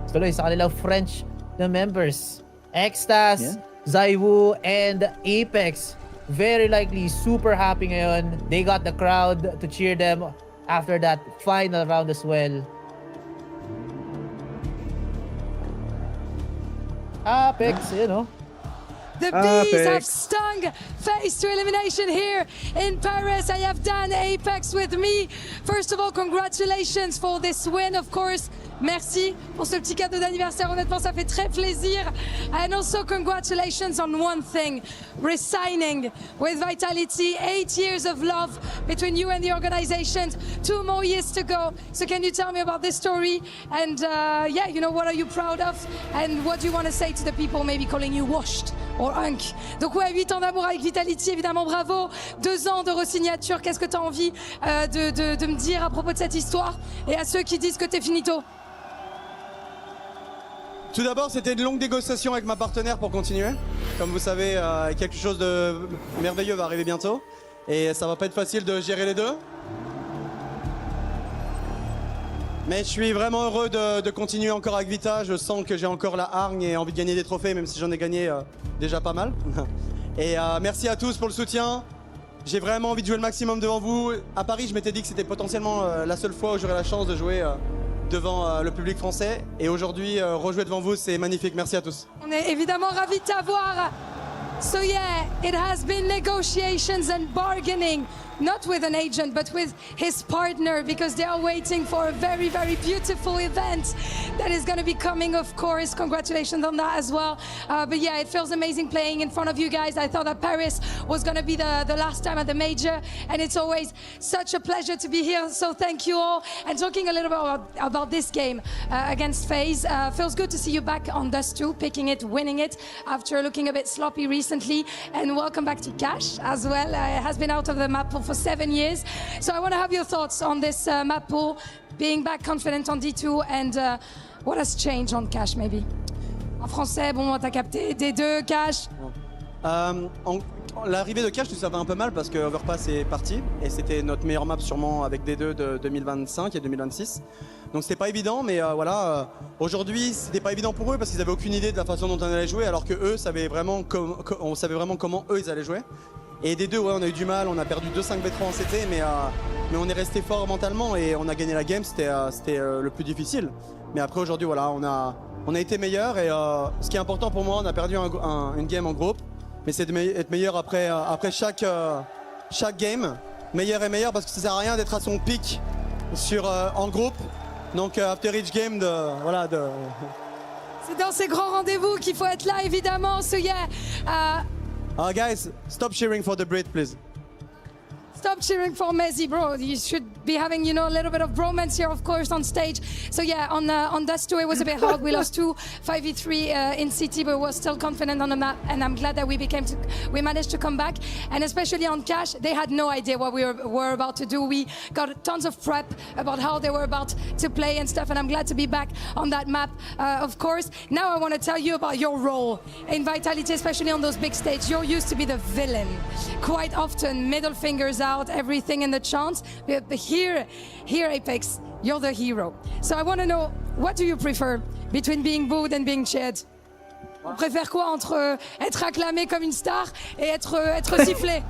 Speaker 8: tuloy sa kanilang French na members. Extas, Zaiwu, and Apex. Very likely super happy ngayon. They got the crowd to cheer them after that final round as well. Apex, you know.
Speaker 3: The bees have stung FaZe to elimination here in Paris. I have done Apex with me. First of all, congratulations for this win, of course. Merci pour ce petit cadeau d'anniversaire. Honnêtement, ça fait très plaisir. And also congratulations on one thing, resigning with Vitality. 8 years of love between you and the organization. 2 more years to go. So can you tell me about this story? And yeah, you know, what are you proud of? And what do you want to say to the people maybe calling you washed or unk? Donc ouais, 8 ans d'amour avec Vitality, évidemment, bravo. 2 ans de re-signature. Qu'est-ce que tu as envie de me dire à propos de cette histoire? Et à ceux qui disent que t'es finito?
Speaker 9: Tout d'abord, c'était une longue négociation avec ma partenaire pour continuer. Comme vous savez, quelque chose de merveilleux va arriver bientôt. Et ça va pas être facile de gérer les deux. Mais je suis vraiment heureux de continuer encore avec Vita. Je sens que j'ai encore la hargne et envie de gagner des trophées, même si j'en ai gagné déjà pas mal. Et merci à tous pour le soutien. J'ai vraiment envie de jouer le maximum devant vous. À Paris, je m'étais dit que c'était potentiellement la seule fois où j'aurais la chance de jouer devant le public français. Et aujourd'hui, rejouer devant vous, c'est magnifique. Merci à tous.
Speaker 3: On est évidemment ravis de t'avoir. So yeah, it has been negotiations and bargaining, not with an agent, but with his partner, because they are waiting for a very, very beautiful event that is going to be coming, of course. Congratulations on that as well. But yeah, it feels amazing playing in front of you guys. I thought that Paris was going to be the last time at the major, and it's always such a pleasure to be here. So thank you all. And talking a little bit about this game against FaZe, feels good to see you back on Dust 2, picking it, winning it after looking a bit sloppy recently. And welcome back to Cash as well. It has been out of the map pool for 7 years. So I want to have your thoughts on this map pool, being back confident on D2, and what has changed on Cash maybe? En français, bon, t'as capté D2, Cash.
Speaker 9: L'arrivée de Cash nous savait un peu mal parce que Overpass est parti et c'était notre meilleure map sûrement avec D2 de 2025 et 2026. Donc c'était pas évident, mais voilà, aujourd'hui c'était pas évident pour eux parce qu'ils avaient aucune idée de la façon dont on allait jouer, alors que eux savaient vraiment on savait vraiment comment eux ils allaient jouer. Et des deux, ouais, on a eu du mal, on a perdu 2-5 B3 en CT, mais on est resté fort mentalement et on a gagné la game, c'était le plus difficile. Mais après aujourd'hui, voilà, on a été meilleur et ce qui est important pour moi, on a perdu une game en groupe, mais c'est d'être meilleur après chaque game, meilleur et meilleur, parce que ça sert à rien d'être à son pic en groupe. Donc after each game,
Speaker 3: C'est dans ces grands rendez-vous qu'il faut être là, évidemment. So yeah.
Speaker 9: Guys, stop cheering for the Brit, please.
Speaker 3: Stop cheering for Messi, bro. You should be having, you know, a little bit of bromance here, of course, on stage. So yeah, on Dust 2, it was a bit hard. We lost 2 5v3 in CT, but we're still confident on the map, and I'm glad that we managed to come back. And especially on Cash, they had no idea what we were about to do. We got tons of prep about how they were about to play and stuff, and I'm glad to be back on that map, of course. Now I want to tell you about your role in Vitality, especially on those big stages. You're used to be the villain. Quite often, middle fingers out, everything in the chance. But here Apex, you're the hero. So I want to know, what do you prefer between being booed and being cheered? On préfère quoi entre être acclamé comme une star et être sifflé?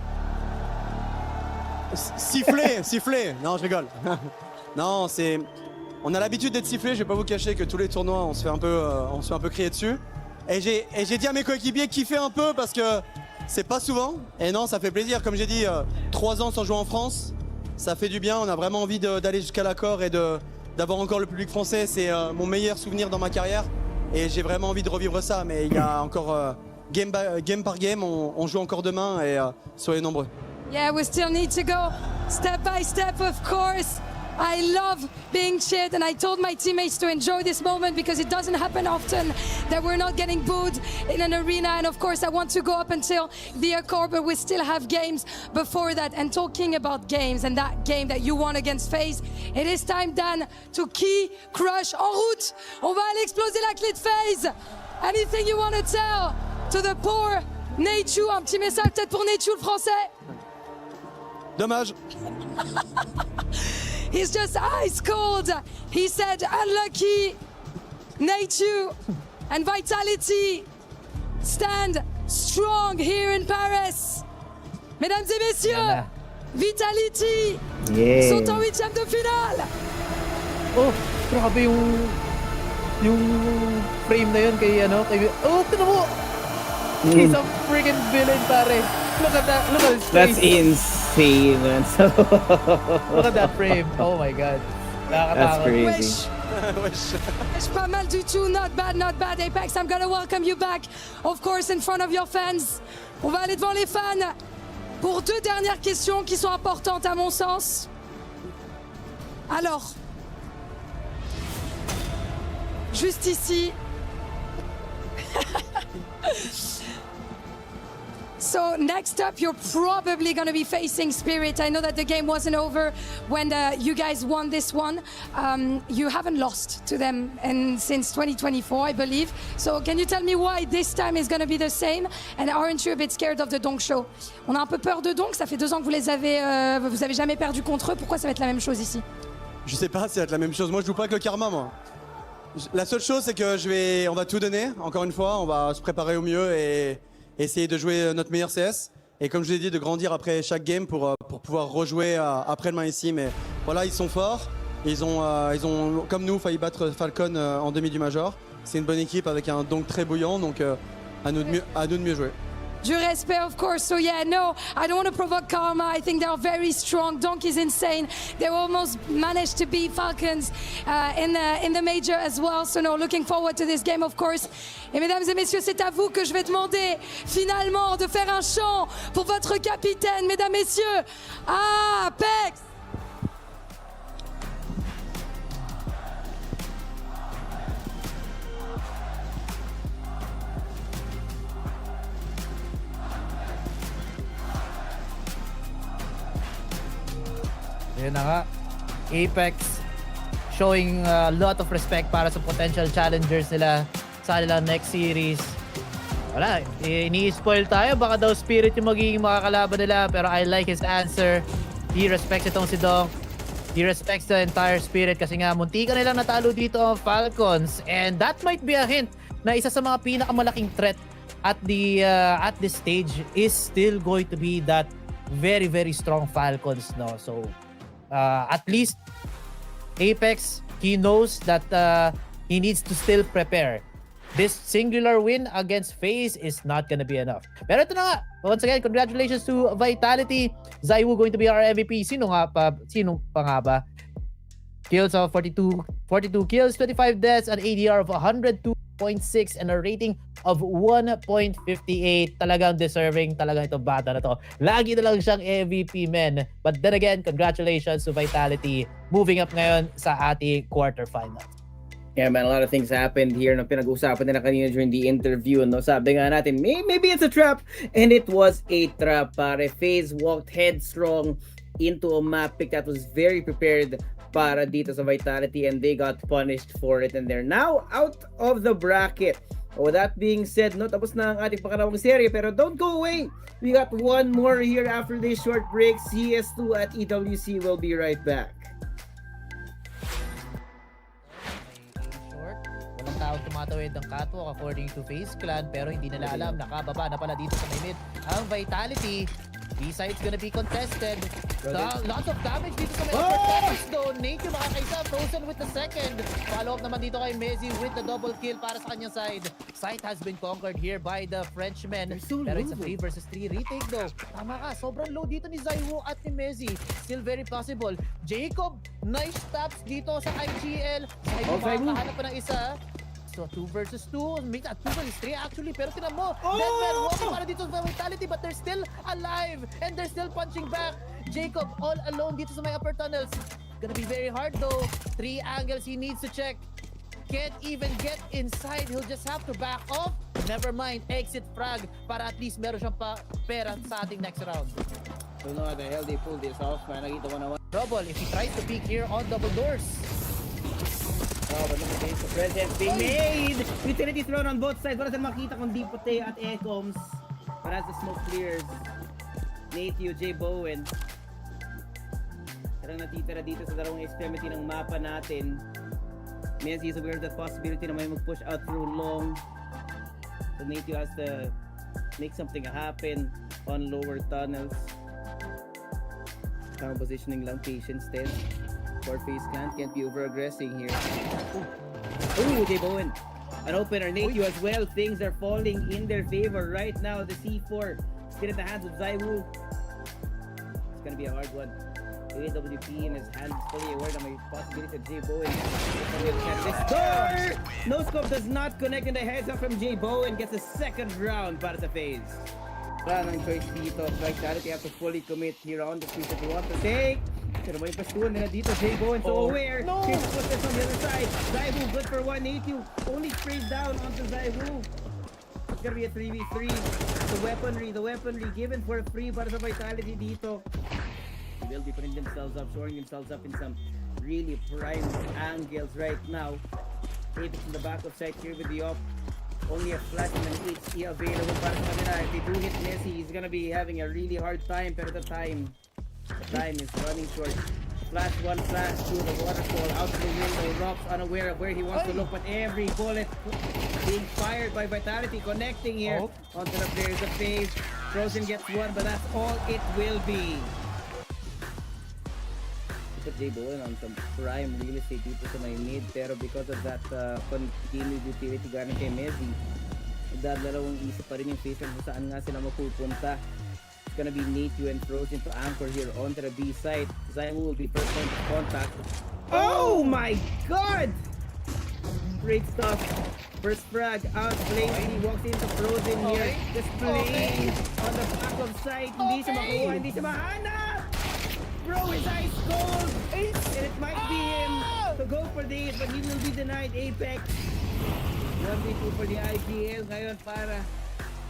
Speaker 9: Sifflé. Non, je rigole. Non, on a l'habitude d'être sifflé. Je vais pas vous cacher que tous les tournois, on se fait un peu crier dessus. Et j'ai dit à mes coéquipiers kiffer un peu parce que c'est pas souvent, et non, ça fait plaisir. Comme j'ai dit, 3 ans sans jouer en France, ça fait du bien. On a vraiment envie d'aller jusqu'à l'accord et d'avoir encore le public français. C'est mon meilleur souvenir dans ma carrière et j'ai vraiment envie de revivre ça. Mais il y a encore game par game, on joue encore demain et soyez nombreux.
Speaker 3: Yeah, we still need to go step by step, of course. I love being cheered, and I told my teammates to enjoy this moment because it doesn't happen often that we're not getting booed in an arena. And of course, I want to go up until the Accord, but we still have games before that. And talking about games and that game that you won against FaZe, it is time, Dan, to key crush en route. On va aller exploser la clé de FaZe. Anything you want to tell to the poor Neichu? Un petit message peut-être pour Neichu, le français.
Speaker 9: Dommage.
Speaker 3: He's just ice cold. He said, unlucky. Neichu and Vitality stand strong here in Paris. Mesdames et messieurs, Vitality sont en 8e de finale.
Speaker 8: Oh, grabe yung frame na yun kay oh, tignan mo. He's a freaking villain, pare. Look at that. Look at his face.
Speaker 1: That's insane, man.
Speaker 8: Look at that frame. Oh my god.
Speaker 1: That's crazy.
Speaker 3: Wesh, pas mal du tout. Not bad, not bad. Apex, I'm gonna welcome you back, of course, in front of your fans. On va aller devant les fans pour 2 dernières questions qui sont importantes à mon sens. Alors, juste ici. So next up, you're probably going to be facing Spirit. I know that the game wasn't over when you guys won this one. You haven't lost to them since 2024, I believe. So can you tell me why this time is going to be the same? And aren't you a bit scared of the Donk Show? On a un peu peur de Donk. Ça fait 2 ans que vous avez jamais perdu contre eux. Pourquoi ça va être la même chose ici?
Speaker 9: Je sais pas si ça va être la même chose. Moi, je joue pas avec le karma, moi. La seule chose, c'est que on va tout donner. Encore une fois, on va se préparer au mieux et essayer de jouer notre meilleur CS. Et comme je l'ai dit, de grandir après chaque game pour pouvoir rejouer après-demain ici. Mais voilà, ils sont forts. Ils ont comme nous, failli battre Falcons en demi du Major. C'est une bonne équipe avec un Donk très bouillant. Donc à nous de mieux jouer.
Speaker 3: Du respect, of course. So yeah, no, I don't want to provoke karma. I think they're very strong. Donk is insane. They almost managed to beat Falcons in the major as well. So no, looking forward to this game, of course. Et mesdames et messieurs, c'est à vous que je vais demander finalement de faire un chant pour votre capitaine, mesdames, messieurs. Apex!
Speaker 8: Yun na nga. Apex showing a lot of respect para sa potential challengers nila sa kanilang next series. Wala, ini-spoil tayo. Baka daw Spirit yung magiging makakalaban nila. Pero I like his answer. He respects itong si Donk. He respects the entire Spirit kasi nga munti ka nilang natalo dito ang Falcons. And that might be a hint na isa sa mga pinakamalaking threat at this stage is still going to be that very, very strong Falcons, no? So, at least Apex, he knows that he needs to still prepare. This singular win against FaZe is not gonna be enough. Pero ito na nga, once again, congratulations to Vitality. Zaiwu going to be our MVP. Sino pa nga ba? Kills of 42 kills, 25 deaths, an ADR of 102.6 and a rating of 1.58. Talagang deserving talaga itong bata na to. Lagi na lang siyang MVP, men. But then again, congratulations to Vitality. Moving up ngayon sa ating quarterfinals.
Speaker 1: Yeah, man, a lot of things happened here na pinag-usapan nila kanina during the interview. No? Sabi nga natin, maybe it's a trap. And it was a trap, pare. FaZe walked headstrong into a map pick that was very prepared para dito sa Vitality, and they got punished for it, and they're now out of the bracket. With that being said, no, tapos na ang ating pangalawang serye, pero don't go away. We got one more here after this short break. CS2 at EWC will be right back.
Speaker 8: Walang taong tumatawid ng catwalk according to FaZe Clan, pero hindi nila alam, nakababa na pala dito sa may mid ang Vitality. B-side's gonna be contested. Lots of damage dito sa may upper terrace though. Nate yung makakaisa, frozen with the second. Follow up naman dito kay Mezi with the double kill para sa kanyang side. Site has been conquered here by the Frenchman. Pero it's a 3 versus 3 retake though. Tama ka, sobrang low dito ni Zaiwu at ni Mezi. Still very possible. Jacob, nice taps dito sa IGL. Zaiwu makakahanap pa ng isa. So 2 versus 2, make that 2 versus 3 actually, pero tinan mo, Deadman walking para dito sa Vitality, but they're still alive and they're still punching back. Jacob all alone dito sa may upper tunnels. Gonna be very hard though. 3 angles he needs to check. Can't even get inside. He'll just have to back off. Never mind, exit frag para at least meron siyang pera sa ating next round.
Speaker 1: Don't know how the hell they pulled this off, man. Nakita ko naman.
Speaker 8: Trouble if he tries to peek here on double doors.
Speaker 1: Oh, but look at the presence being made! Utility thrown on both sides. Wala siyang makita kung di puti at Ecoms. But as the smoke clears, Natio, J. Bowen. Parang natitira dito sa dalawang extremity ng mapa natin. Messi is aware of that possibility na may mag-push out through long. So Natio has to make something happen on lower tunnels. Tamang positioning lang, patience then. For FaZe can't be over-aggressing here. Ooh, J. Bowen. An opener, Natio as well. Things are falling in their favor right now. The C4 still in the hands of ZywOo. It's gonna be a hard one. The AWP in his hands fully aware that may possibility of J. Bowen. This door! No scope does not connect in the heads up from J. Bowen. Gets a second round para sa FaZe. Wala nang choice dito. Vitality have to fully commit here on the street that they want to take. Pero may pastuan nila dito. J. Bowen so aware.
Speaker 8: No!
Speaker 1: He's put this on the other side. ZywOo good for 180. Only sprays down onto ZywOo. It's gonna be a 3v3. The weaponry given for free para sa Vitality dito. They'll be putting themselves up, shoring themselves up in some really prime angles right now. Apex in the back of sight here with the op. Only a flash and an HE available para sa kanila. If they do hit Messi, he's gonna be having a really hard time. Pero the time is running short. Flash, one flash through the waterfall, out the window. Rops unaware of where he wants to look, but every bullet being fired by Vitality, connecting here onto the players of FaZe. Frozen gets one, but that's all it will be. Put J. Bowen on some prime real estate dito sa may mid, pero because of that continued utility galing kay Messi, nagdadalawang isip pa rin yung FaZe kung saan nga sila mapupunta. It's gonna be Natio and Frozen to anchor here onto the B side. ZywOo will be first point of contact. Oh my god! Great stuff. First frag out, Blaze. He walks into Frozen here. Just playing on the back of sight. Hindi siya makuha, hindi siya mahanap! Bro, his ice cold! And it might be him to go for this, but he will be denied Apex. 1v2 for the IGL ngayon para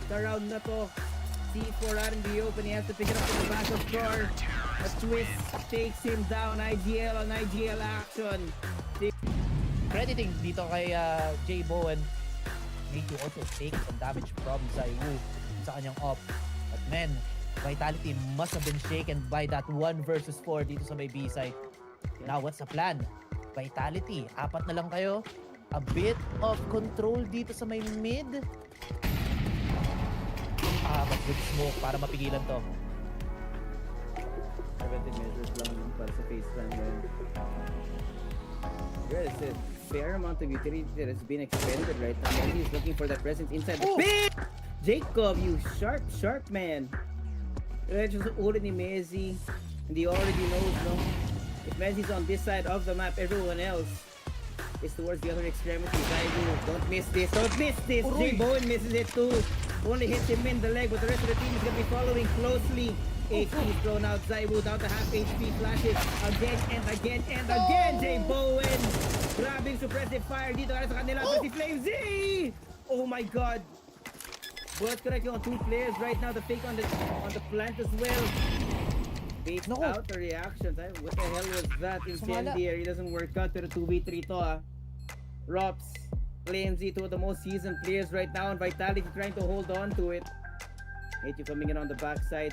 Speaker 1: sa round na to. C4 out in the open, he has to pick it up from the back of car. A twist takes him down. IGL on IGL action.
Speaker 8: Crediting dito kay J. Bowen. Need to also take some damage from ZywOo sa kanyang op. But men, Vitality must have been shaken by that 1 versus 4 dito sa may B side. Now, what's the plan? Vitality, 4 na lang kayo. A bit of control dito sa may mid. But good smoke para mapigilan to.
Speaker 1: Preventive measures lang para sa FaZe plan ngayon. There is a fair amount of utility that has been expended right now. And he's looking for that presence inside the pit! Jacob, you sharp man. Just ulit ni Messi. And he already knows, no? If Messi's on this side of the map, everyone else is towards the other extremity. ZywOo, don't miss this. J. Bowen misses it too. Only hits him in the leg, but the rest of the team is going to be following closely. HP is thrown out. ZywOo down to half HP. Flashes again and again and again. J. Bowen grabbing suppressive fire dito sa kanila. But si FlameZ! Oh my god. Bullet correcting on 2 players right now. The fake on the plant as well. Fakes out the reaction. What the hell was that? Incendiary doesn't work out to the 2v3 to Rops, FlameZ, 2 of the most seasoned players right now, and Vitality trying to hold on to it. Natio coming in on the backside.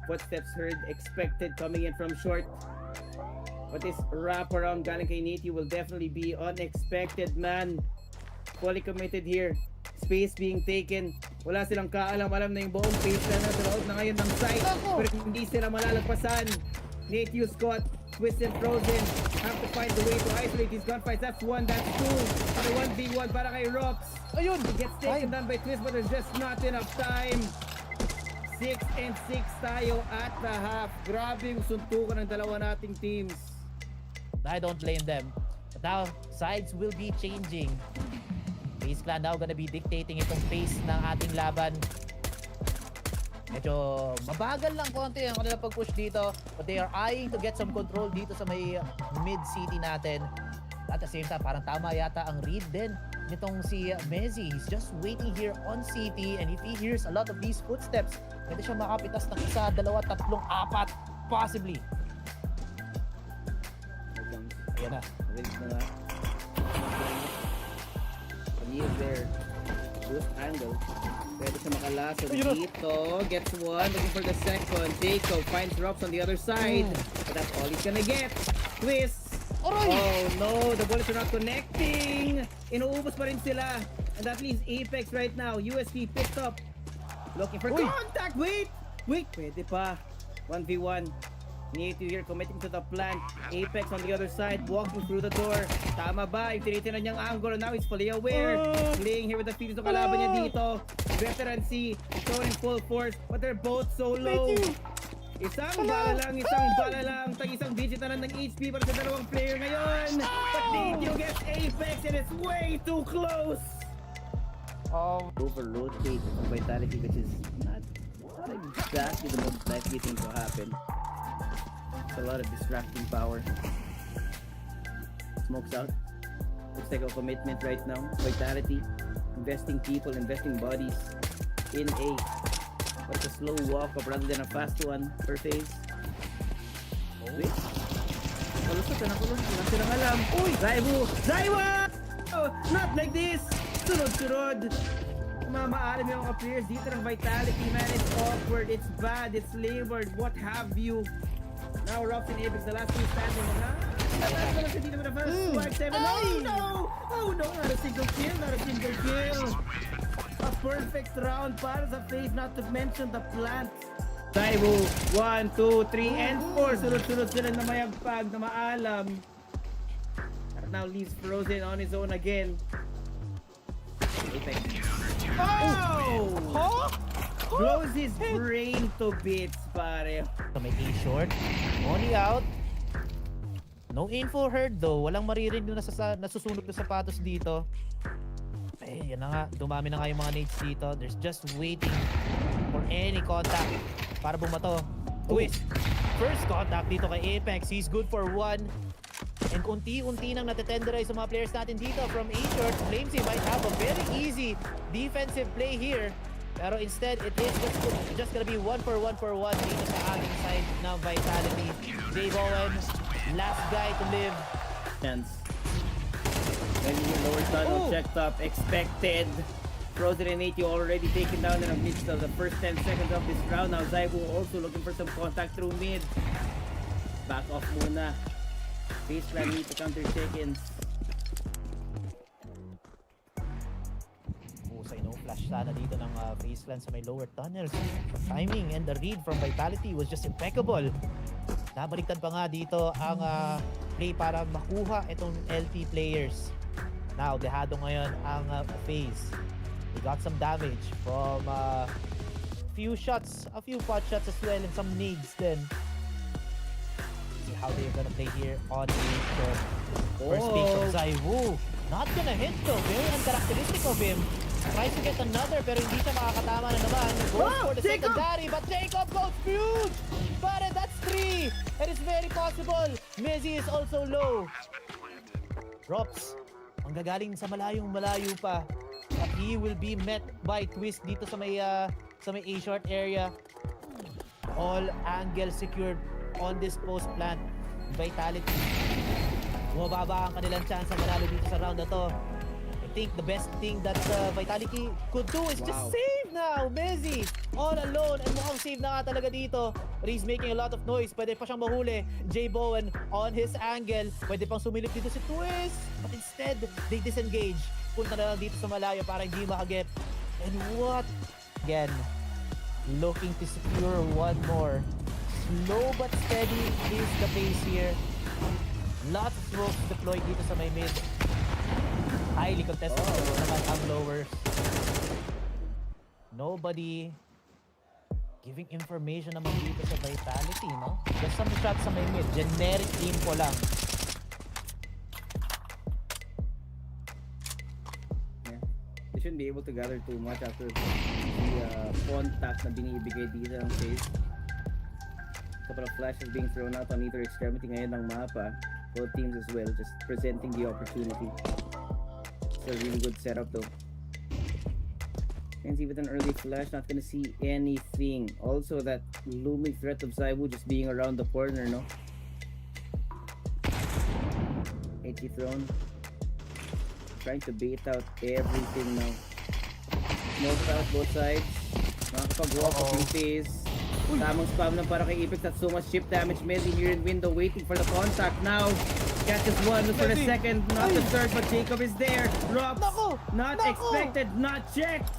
Speaker 1: Footsteps heard, expected, coming in from short. But this wraparound galing kay Natio will definitely be unexpected, man. Fully committed here. Space being taken. Wala silang kaalam-alam na yung buong base na nasa loob na ngayon ng site. Pero hindi sila malalagpasan. Natio Scott, Twist and Frozen have to find the way to isolate these gunfights. That's 1, that's 2. And a 1v1 para kay Rops.
Speaker 8: Ayun!
Speaker 1: He gets taken down by Twist, but there's just not enough time. 6 and 6 tayo at the half. Grabe yung suntukan ng dalawa nating teams.
Speaker 8: I don't blame them. But now, sides will be changing. FaZe Clan now gonna be dictating itong pace ng ating laban. Medyo mabagal lang konti ang kanilang pag-push dito, but they are eyeing to get some control dito sa may mid-city natin. At the same time, parang tama yata ang read din nitong si Mezzi. He's just waiting here on city, and if he hears a lot of these footsteps, pwede siya makapitas ng isa, dalawa, tatlong, apat, possibly. Ayan na.
Speaker 1: Release na nga. He is there. Boost angle. Pwede siya makalaso dito. Gets one. Looking for the second. Jacob finds Robs on the other side. But that's all he's gonna get. Twist. Oh no, the bullets are not connecting. Inuubos pa rin sila. And that leaves Apex right now. USP picked up. Looking for contact. Wait. Pwede pa. 1v1. Need to here committing to the plant. Apex on the other side, walking through the door. Tama ba? Yung tinitin na niyang angle. Now he's fully aware. Playing here with the feet ng kalaban niya dito. Veteran C, showing full force, but they're both so low. Isang bala lang. Tag-isang digit na lang ng HP para sa dalawang player ngayon. But Nitio gets Apex and it's way too close. Over-rotate the vitality, which is not exactly the most likely thing to happen. It's a lot of distracting power. Smokes out. Looks like a commitment right now. Vitality. Investing people, investing bodies in A. But it's a slow walk up rather than a fast one per phase. Wait. Nakulusot na. Wala silang alam. Uy! Zaiwa! Oh, not like this! Sunod-sunod! Mamaalim yung mga players dito ng Vitality, man. It's awkward, it's bad, it's labored, what have you. Now Robs and Apex, the last two standing. Oh no, not a single kill. A perfect round para sa FaZe, not to mention the plant. Taibo, 1, 2, 3, and 4. Sunod-sunod sila na mayagpag, na maalam. At now leaves Frozen on his own again. Apex. Oh! Blows his brain to bits, pare.
Speaker 8: So may A-short. Only out. No info heard though. Walang maririnig na nasusunog na sapatos dito. Eh, yan na nga. Dumami na nga yung mga nades dito. There's just waiting for any contact para bumato. Twist. First contact dito kay Apex. He's good for one. And unti-unti nang natetenderize sa mga players natin dito from A-short. Flamesy might have a very easy defensive play here. Pero instead, it is just gonna be 1 for 1 dito sa ating side ng Vitality. J Bowen, last guy to live.
Speaker 1: Chance. Maybe yung lower tunnel checked up, expected. Frozen and Nate, you already taken down in the midst of the first 10 seconds of this round. Now Zaibu also looking for some contact through mid. Back off muna. FaZe Clan need to counter chickens.
Speaker 8: Flash sana dito ng FaZe Clan sa may lower tunnels. The timing and the read from Vitality was just impeccable. Nabaliktad pa nga dito ang play para makuha itong LT players. Now, dehado ngayon ang FaZe. They got some damage from a few pot shots as well, and some nades then. See how they're gonna play here on A-short. First pick from Zaiwu. Not gonna hit though. Very uncharacteristic of him. Tries to get another pero hindi siya makakatama na naman. Goes for the secondary but Jacob goes huge! But that's 3! It is very possible. Mezzi is also low. Drops. Ang gagaling sa malayo pa. But he will be met by Twist dito sa may A-short area. All angles secured on this post plant. Vitality. Bumababa ang kanilang chance na manalo dito sa round na to. I think the best thing that Vitality could do is just save now. Mezzi all alone and mukhang save na nga talaga dito. But he's making a lot of noise. Pwede pa siyang mahuli. J Bowen on his angle. Pwede pang sumilip dito si Twist. But instead, they disengage. Punta na lang dito sa malayo para hindi makaget. And what? Again, looking to secure one more. Slow but steady is the pace here. Lots of smokes deployed dito sa may mid. Highly contested naman ang lowers. Nobody giving information naman dito sa Vitality, no? Just some shots sa may mid. Generic info lang.
Speaker 1: shouldn't be able to gather too much after the contact na binibigay dito ng FaZe. Couple of flashes being thrown out on either extremity ngayon ng mapa. Both teams as well, just presenting the opportunity. It's a really good setup though. And see with an early flash, not gonna see anything. Also that looming threat of Zaiwu just being around the corner, no? HE thrown. Trying to bait out everything now. Smoke out both sides. Nakakapag-walk of yung FaZe. Tamang spam lang para kay Apex. That's so much chip damage. Mezzy here in window waiting for the contact now. Catches one, look for the second, not the third, but Jacob is there. Drops, not expected, not checked.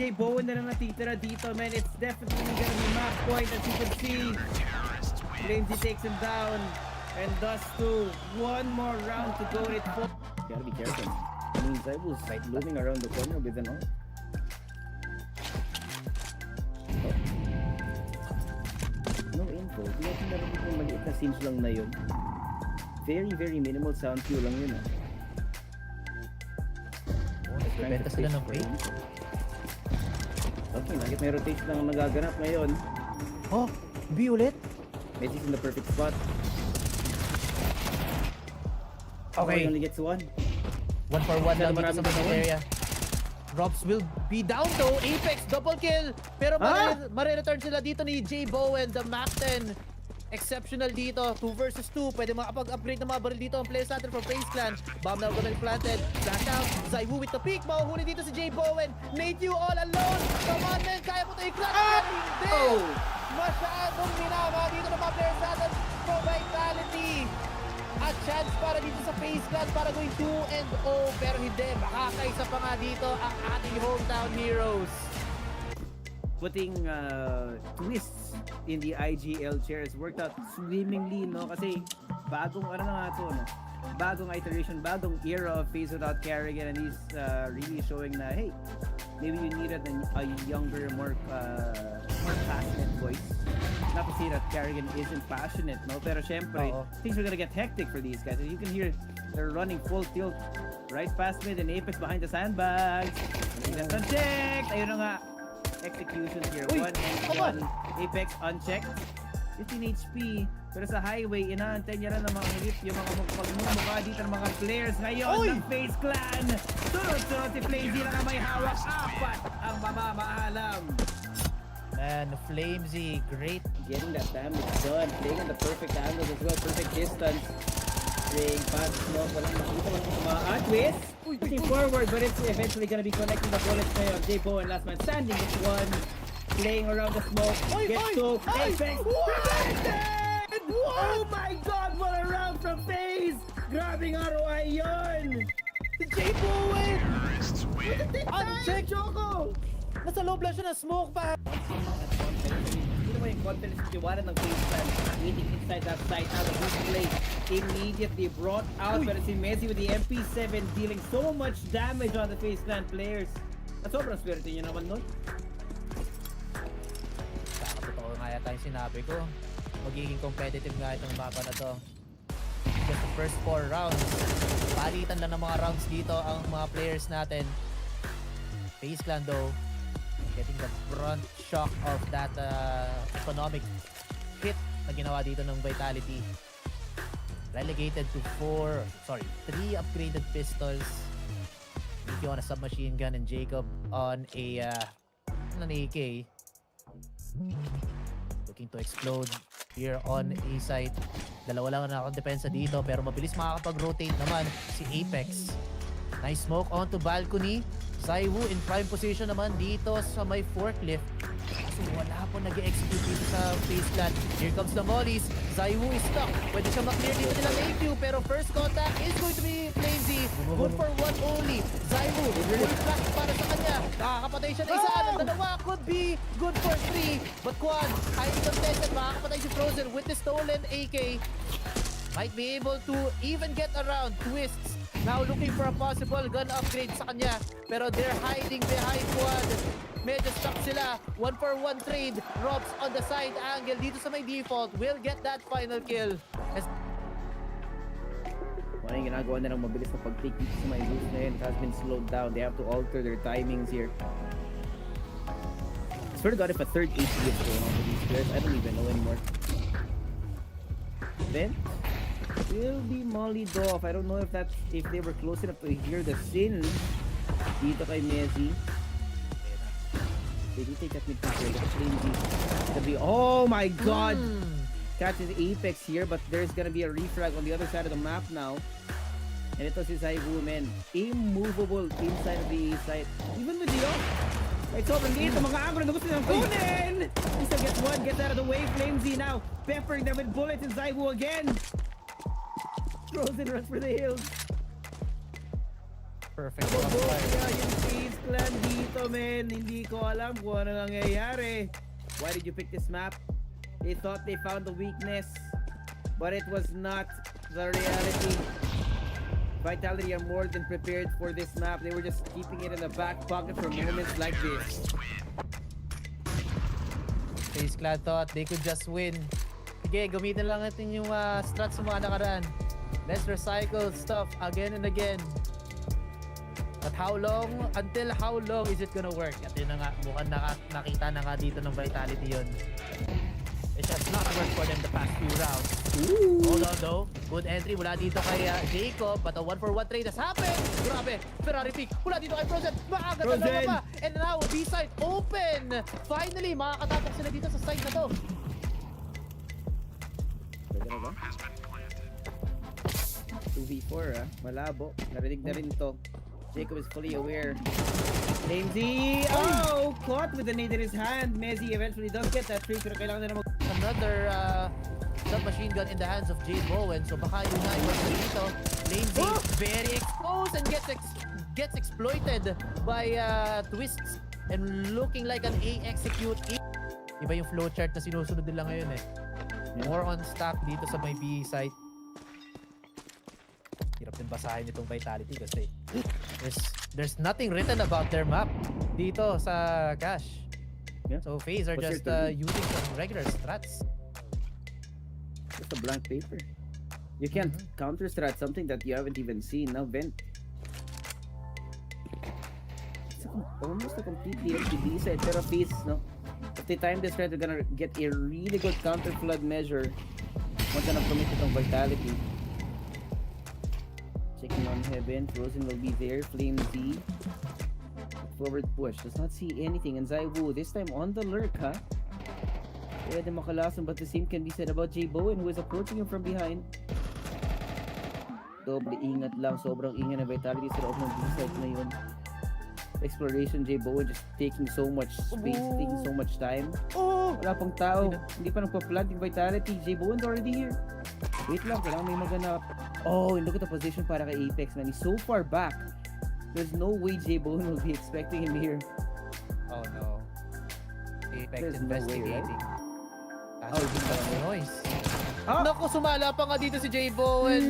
Speaker 1: J Bowen na lang natitira dito, man. It's definitely gonna be match point as you can see. FlameZ takes him down. And thus too, one more round to go. It gotta be careful. I mean, Zaibu's looming around the corner with an ult. No info. Hindi natin narinig yung maliit na scenes lang na yun. Very minimal sound cue lang yun.
Speaker 8: Benta sila ng break.
Speaker 1: Okay, nakit may rotation lang ang nagaganap ngayon.
Speaker 8: Oh, B ulit?
Speaker 1: Mezzy's in the perfect spot.
Speaker 8: Okay.
Speaker 1: Only gets one.
Speaker 8: 1-for-1 lang dito sa
Speaker 1: Maraming
Speaker 8: middle area. Robs will be down though. Apex double kill. Pero mare-return sila dito ni J Bowen, the Mac 10. Exceptional dito. 2 versus 2. Pwede makapag-upgrade ng mga baril dito ang players natin from FaZe Clan. Bomb now gonna be planted. Flash out. Zaiwu with the peak. Mahuhuli dito si J Bowen. Nate you all alone. Come on man. Kaya mo ito i-clutch. Hindi. Masyadong minama dito ng mga players natin from Vitality. At chance para dito sa FaZe Clan para going 2-0. Pero hindi. Makakaisa pa nga dito ang ating hometown heroes.
Speaker 1: Putting twists in the IGL chairs worked out swimmingly, no? Kasi bagong ano na nga to, no? Bagong iteration, bagong era of FaZe without Carrigan, and he's really showing na, hey, maybe you needed a younger, more passionate voice. Not to say that Carrigan isn't passionate, no? Pero syempre, things are gonna get hectic for these guys. And you can hear they're running full tilt right past mid and Apex behind the sandbags. That's unchecked! Ayun na nga. Executions here. One and one. Apex unchecked. 15 HP. Pero sa highway, inaantay niya lang ng mga hit yung mga pagmumukha dito ng mga players ngayon ng FaZe Clan. Sunod-sunod si FlameZ na may hawak. 4 ang mamamaalam.
Speaker 8: Man, FlameZ, great.
Speaker 1: Getting that damage done. Playing on the perfect angles as well. Perfect distance. Playing fast smoke. Walang makikita lang sa mga twist. Pushing forward, but it's eventually gonna be connecting the bullets ngayon. J Bowen, last man standing, gets one. Playing around the smoke. Gets soaked. Apex. Prevented! Oh my god, what a round from FaZe! Grabing ROI yun!
Speaker 8: Si J Bowen!
Speaker 1: Uncheck, Choco!
Speaker 8: Nasa loob lang siya ng smoke pa.
Speaker 1: Hindi naman yung confidence at tiwala ng FaZe Clan. Meeting inside that site. Now the boost play immediately brought out. Pero si Mezzy with the MP7 dealing so much damage on the FaZe Clan players. At sobrang swerte nyo naman nun.
Speaker 8: Kakatotoo nga yata yung sinabi ko. Magiging competitive nga itong mapa na to. Just the first 4 rounds. Palitan lang ng mga rounds dito ang mga players natin. FaZe Clan though, getting the front shock of that economic hit na ginawa dito ng Vitality. Relegated to 3 upgraded pistols. Nicky on a submachine gun and Jacob on a an AK. Looking to explode here on A side. Dalawa lang na nakadepensa dito pero mabilis makakapag-rotate naman si Apex. Nice smoke onto balcony. Zaiwu in prime position naman dito sa may forklift. So wala po nag-execute dito sa FaZe Clan. Here comes the mollies. Zaiwu is stuck. Pwede siya maklear dito nilang AQ pero first contact is going to be FlameZ. Good for 1 only. Zaiwu, full flash para sa kanya. Nakakapatay siya na isa. Ang dalawa could be good for 3. But Quan, highly contested. Makakapatay si Frozen with the stolen AK. Might be able to even get around twists. Now looking for a possible gun upgrade sa kanya. Pero they're hiding behind Quad. Medyo stuck sila. 1-for-1 trade. Robs on the side angle dito sa may default will get that final kill.
Speaker 1: Ano yung ginagawa na ng mabilis na pag-take dito sa mga Zeus na yun. It has been slowed down. They have to alter their timings here. I swear to God, if a third AP is going on with these players, I don't even know anymore. Then, will be mollied off. I don't know if they were close enough to hear the sin dito kay Messi. They do take that mid-pack here. Oh my God! Catches Apex here, but there's gonna be a refrag on the other side of the map now. And ito si Zaibu, man. Immovable inside of the site. Even with the off. Like sobrang liit ang mga anggulo na gusto nilang kunin! He still gets one, gets out of the way. FlameZ now peppering them with bullets and Zaibu again. Throws and runs for the hills.
Speaker 8: Perfect.
Speaker 1: Kaya yung FaZe clan dito, man. Hindi ko alam kung ano nangyayari. Why did you pick this map? They thought they found the weakness, but it was not the reality. Vitality are more than prepared for this map. They were just keeping it in the back pocket for moments like this.
Speaker 8: FaZe Clan thought they could just win. Sige, gamitin lang natin yung strats sa mga nakaraan. Let's recycle stuff again and again. But how long? Until how long is it gonna work? At yun na nga, mukhang nakita na nga dito ng Vitality yun. It has not worked for them the past few rounds. Hold on though. Good entry mula dito kay Jacob. But a 1-for-1 trade has happened. Grabe. Ferrari pick. Mula dito kay Frozen. Maaga dalawa pa. And now B-side open. Finally, makakatatak sila dito sa side na to.
Speaker 1: Pwede na ba? 2v4 malabo. Narinig na rin ito. Jacob is fully aware. FlameZ! Oh! Caught with the nade in his hand. Messi eventually does get that trick, pero kailangan na mag...
Speaker 8: Another submachine gun in the hands of Jade Bowen. So baka yun na yung dito. FlameZ very exposed and gets exploited by twists and looking like an A execute. Iba yung flowchart na sinusunod nila ngayon eh. More on stack dito sa may B site. Hirap din basahin itong Vitality kasi there's nothing written about their map dito sa cache.
Speaker 1: Yeah.
Speaker 8: So FaZe are just using some regular strats.
Speaker 1: Just a blank paper. You can't counter strat something that you haven't even seen. Now Vent. It's almost a completely empty B side, pero FaZe, no? If they time this right, they're gonna get a really good counter flood measure once na commit itong Vitality. Checking on Heaven, Frozen will be there, FlameZ. Forward push, does not see anything, and Zaiwu this time on the lurk, huh? Pwede makalason, but the same can be said about J Bowen who is approaching him from behind. Doble ingat lang, sobrang ingat na Vitality sa loob ng B-side na yun. Exploration, J Bowen just taking so much space, taking so much time. Wala pang tao, hindi pa nagpa-plant yung Vitality. J Bowen's already here. Wait lang, kailangan may maganap. Oh, and look at the position para kay Apex, man. He's so far back. There's no way J Bowen will be expecting him here.
Speaker 8: Oh no. Apex
Speaker 1: There's
Speaker 8: investigating.
Speaker 1: No way, right?
Speaker 8: That's the noise. Naku, sumala pa nga dito si J Bowen.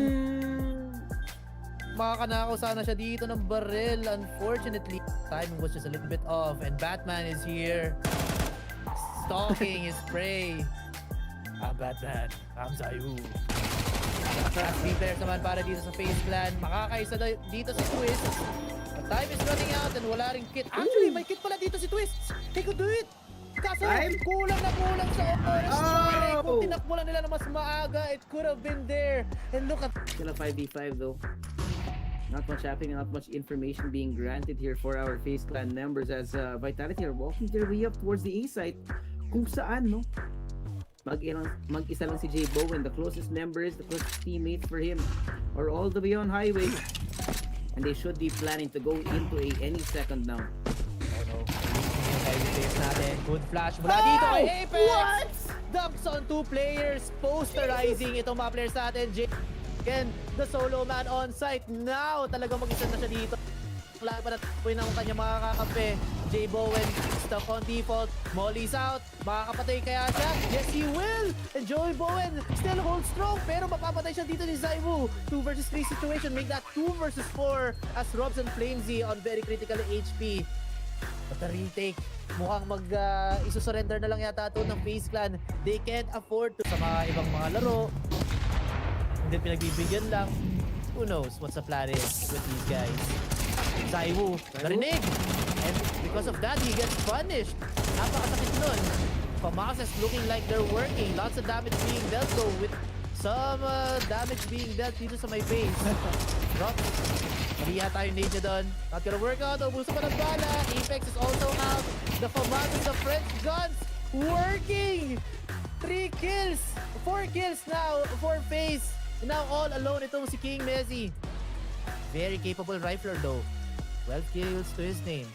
Speaker 8: Makakanakaw sana siya dito ng barrel. Unfortunately, timing was just a little bit off. And Batman is here. Stalking his prey. Batman. Hamzayu. As players naman para dito sa FaZe Clan. Makakaisa dito si Twist. The time is running out and wala ring kit. Actually, may kit pala dito si Twist. He could do it. Kaso, kulang na kulang sa oras. Kung tinakbo lang nila na mas maaga, it could have been there. And look at...
Speaker 1: Still a 5v5 though. Not much happening, not much information being granted here for our FaZe Clan members as Vitality are walking their way up towards the A site. Kung saan, no? Mag-isa lang si J Bowen, the closest members, the closest teammates for him are all the way on highway. And they should be planning to go into A any second now.
Speaker 8: Oh no. Good flash mula dito kay Apex! What? Dumps on two players, posterizing itong mga players natin. Again, the solo man on site now. Talagang mag-isa na siya dito. Wala pa natuloy ng kanyang mga kakampi. J Bowen stuck on default. Molly's out. Makakapatay kaya siya? Yes, he will! And Joey Bowen still holds strong. Pero mapapatay siya dito ni Zaiwu. 2 versus 3 situation. Make that 2 versus 4 as Robs and FlameZ on very critical HP. But the retake, mukhang iso-surrender na lang yata ito ng FaZe Clan. They can't afford to sa mga ibang mga laro. Hindi pinagbibigyan lang. Who knows what the plan is with these guys? Zaiwu, narinig! And because of that, he gets punished. Napakasakit nun. FAMAS is looking like they're working. Lots of damage being dealt though, with some damage being dealt dito sa my face. Drop. Mali yata yung nade niya doon. Not gonna work out. Ubuso pa ng bala. Apex is also out. The FAMAS and the French guns working! 3 kills! 4 kills now for FaZe. Now all alone itong si King Messi. Very capable rifler though. 12 kills to his name.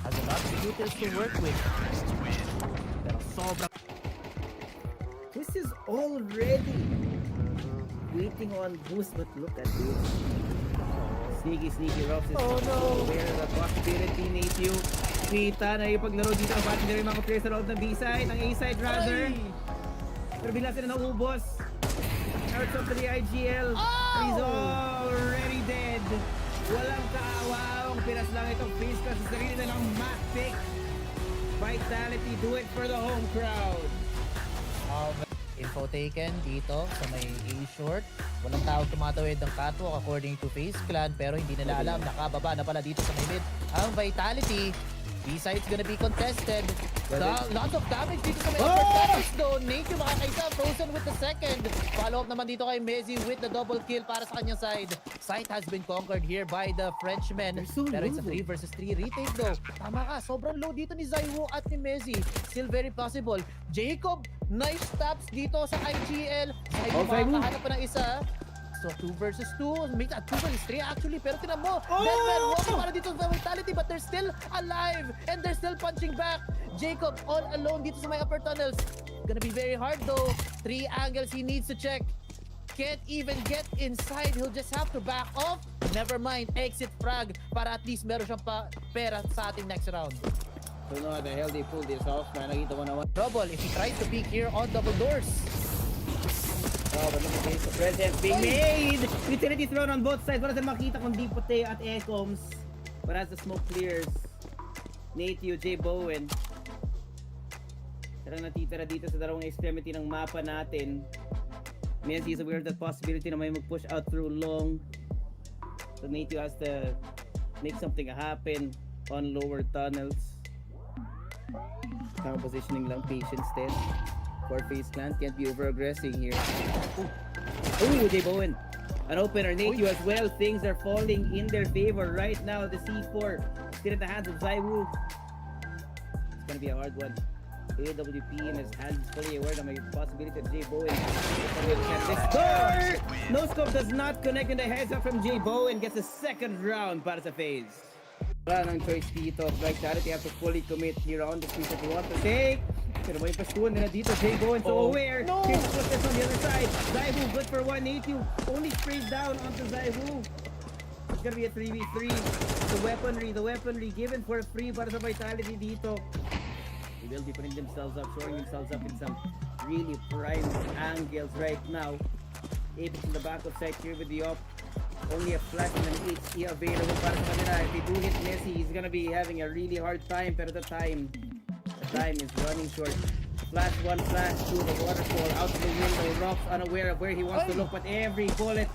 Speaker 8: Has a lot of shooters to work with. Pero sobrang...
Speaker 1: This is already waiting on boost, but look at this. Sneaky Rocks is aware of the possibility. Native kita na yung paglaro dito ng pati na rin mga players sa loob ng B-side, ng A-side rather. Pero bigla sila naubos. Hurts up to the IGL. He's already dead. Walang kaawang pinas lang itong FaZe class sa sarili na ng map pick. Vitality, do it for the home crowd.
Speaker 8: Info taken dito sa may A-short. Walang tawag tumatawid ng catwalk according to FaZe Clan, pero hindi nila alam, nakababa na pala dito sa may mid ang Vitality. B-side's gonna be contested. Lots of damage dito sa may upper damage though. Nate yung makakaisa, Frozen with the second. Follow up naman dito kay Messi with the double kill para sa kanyang side. Site has been conquered here by the Frenchmen. Pero it's a 3 versus 3 retake though. Tama ka, sobrang low dito ni Zaiwu at ni Messi. Still very possible. Jacob, nice taps dito sa IGL. Zaiwu makakahanap pa ng isa. So 2 versus 2, make that 2 versus 3 actually, pero tinan mo, Deadman walking para dito sa Vitality, but they're still alive and they're still punching back. Jacob all alone dito sa my upper tunnels. Gonna be very hard though. 3 angles he needs to check. Can't even get inside, he'll just have to back off. Never mind, exit frag para at least meron siyang pera sa ating next round.
Speaker 1: Don't know how the hell they pulled this off, man. Nakita mo naman.
Speaker 8: Trouble if he tries to peek here on double doors.
Speaker 1: Oh, but look at this. The presence being made! Utility thrown on both sides. Wala sila makita kung di puti at Ecoms. But as the smoke clears, Natio, J. Bowen. Sarang natitira dito sa dalawang extremity ng mapa natin. Messi is aware of that possibility na may mag-push out through long. So Natio has to make something happen on lower tunnels. Tama positioning lang, patience test. For FaZe Clan, can't be over-aggressing here. Ooh, J. Bowen. An opener, Natio as well. Things are falling in their favor right now. The C4 still in the hands of Zaiwu. It's gonna be a hard one. AWP in his hands, fully aware na may possibility of J. Bowen. No scope does not connect in the heads up from J. Bowen. Gets a second round para sa FaZe. Wala nang choice dito. Vitality have to fully commit here on the piece that they want to take. Pero may pastuan nila dito. Jay Bowen so aware.
Speaker 8: No!
Speaker 1: Here's the footsteps on the other side. Zaiwu good for 180. Only sprays down onto Zaiwu. It's gonna be a 3v3. The weaponry given for free para sa Vitality dito. They will be putting themselves up, shoring themselves up in some really prime angles right now. Apex in the back of side here with the op. Only a flash and an HE available para sa kanila. If they do hit Messi, he's gonna be having a really hard time. Pero the time is running short. Flash 1, flash 2, the waterfall out the window. Rocks unaware of where he wants to look, but every bullet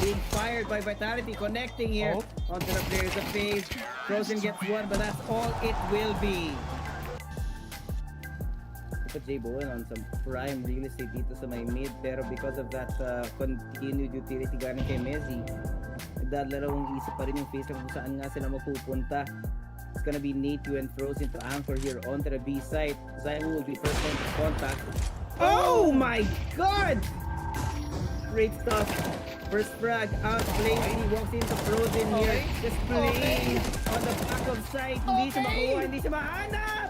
Speaker 1: being fired by Vitality, connecting here onto the players of FaZe. Frozen gets one, but that's all it will be. Put J. Bowen on some prime real estate dito sa may mid, pero because of that continued utility galing kay Messi, nagdadalawang isip pa rin yung FaZe kung saan nga sila mapupunta. It's gonna be Natio and Frozen to anchor here onto the B side. Zaiwu will be first one to contact. Oh my god! Great stuff. First frag out, Blaze. He walks into Frozen here. Just playing on the back of sight. Hindi siya makuha, hindi siya mahanap!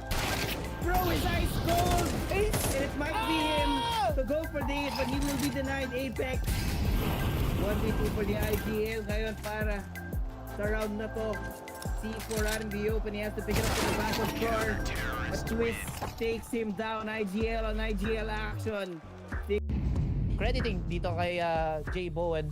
Speaker 1: Bro, his ice cold! And it might be him to go for this, but he will be denied Apex. 1v2 for the IGL ngayon para sa round na to. C4 out in the open, he has to pick it up to the back of car. A twist takes him down. IGL on IGL action.
Speaker 8: Crediting dito kay J. Bowen.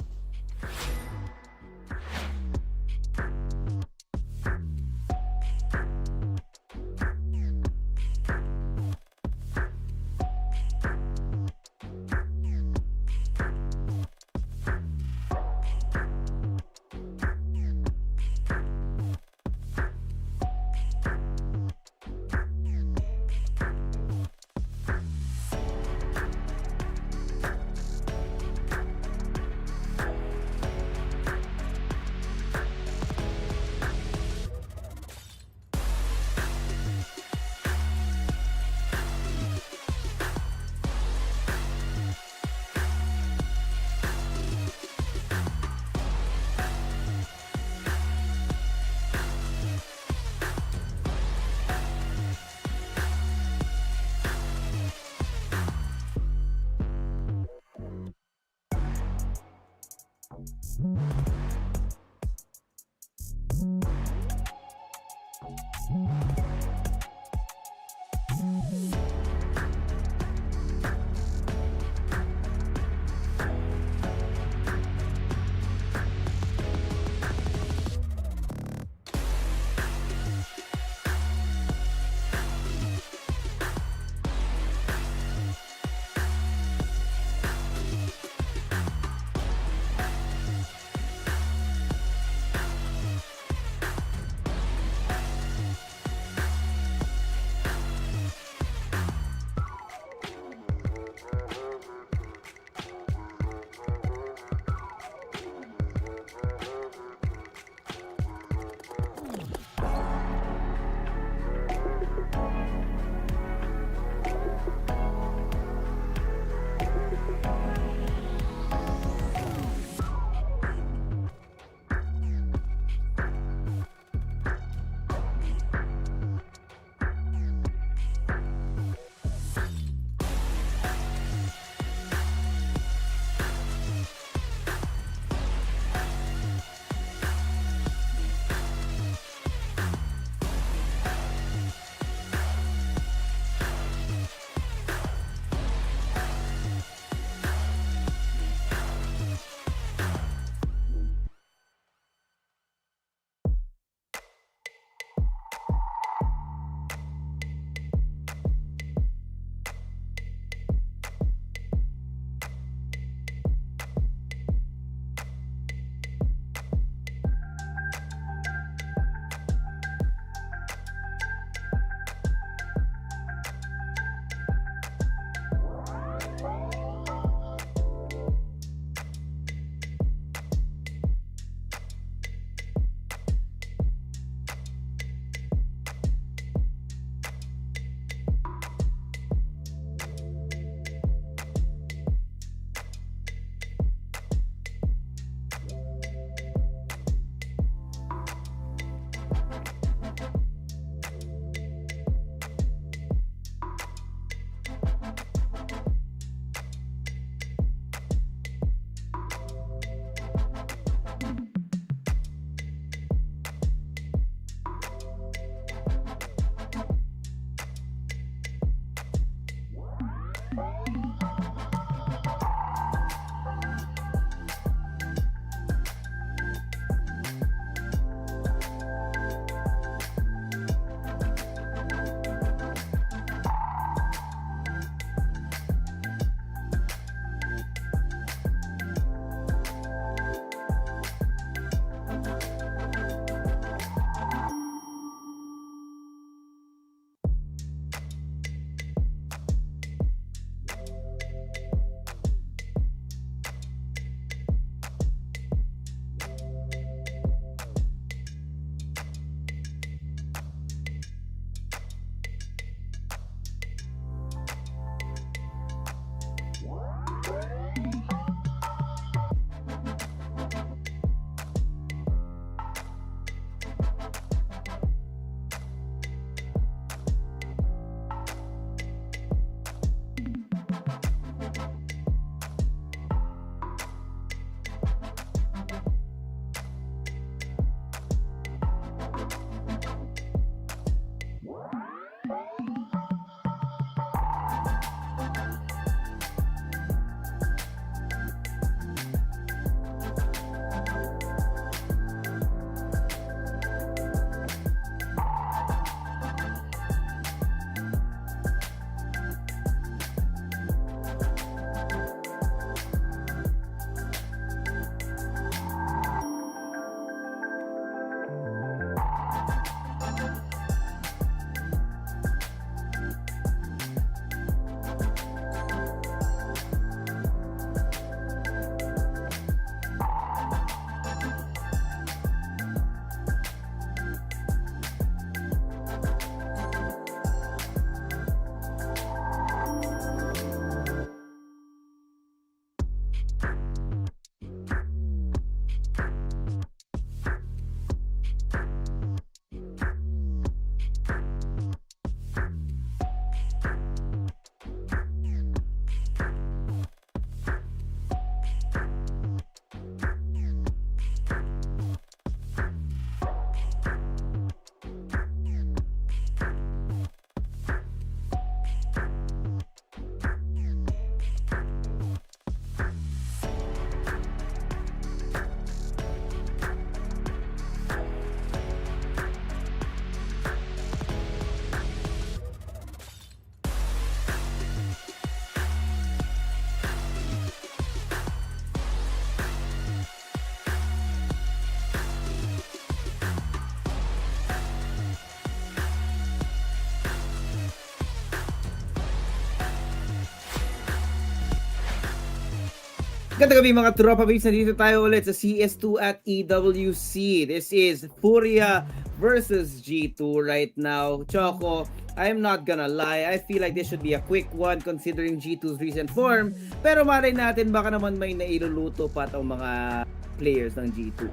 Speaker 1: Ganda gabi mga tropa babes, nandito tayo ulit sa CS2 at EWC. This is FURIA versus G2 right now. Choco, I'm not gonna lie, I feel like this should be a quick one considering G2's recent form. Pero malay natin baka naman may nailuluto pa itong mga players ng G2.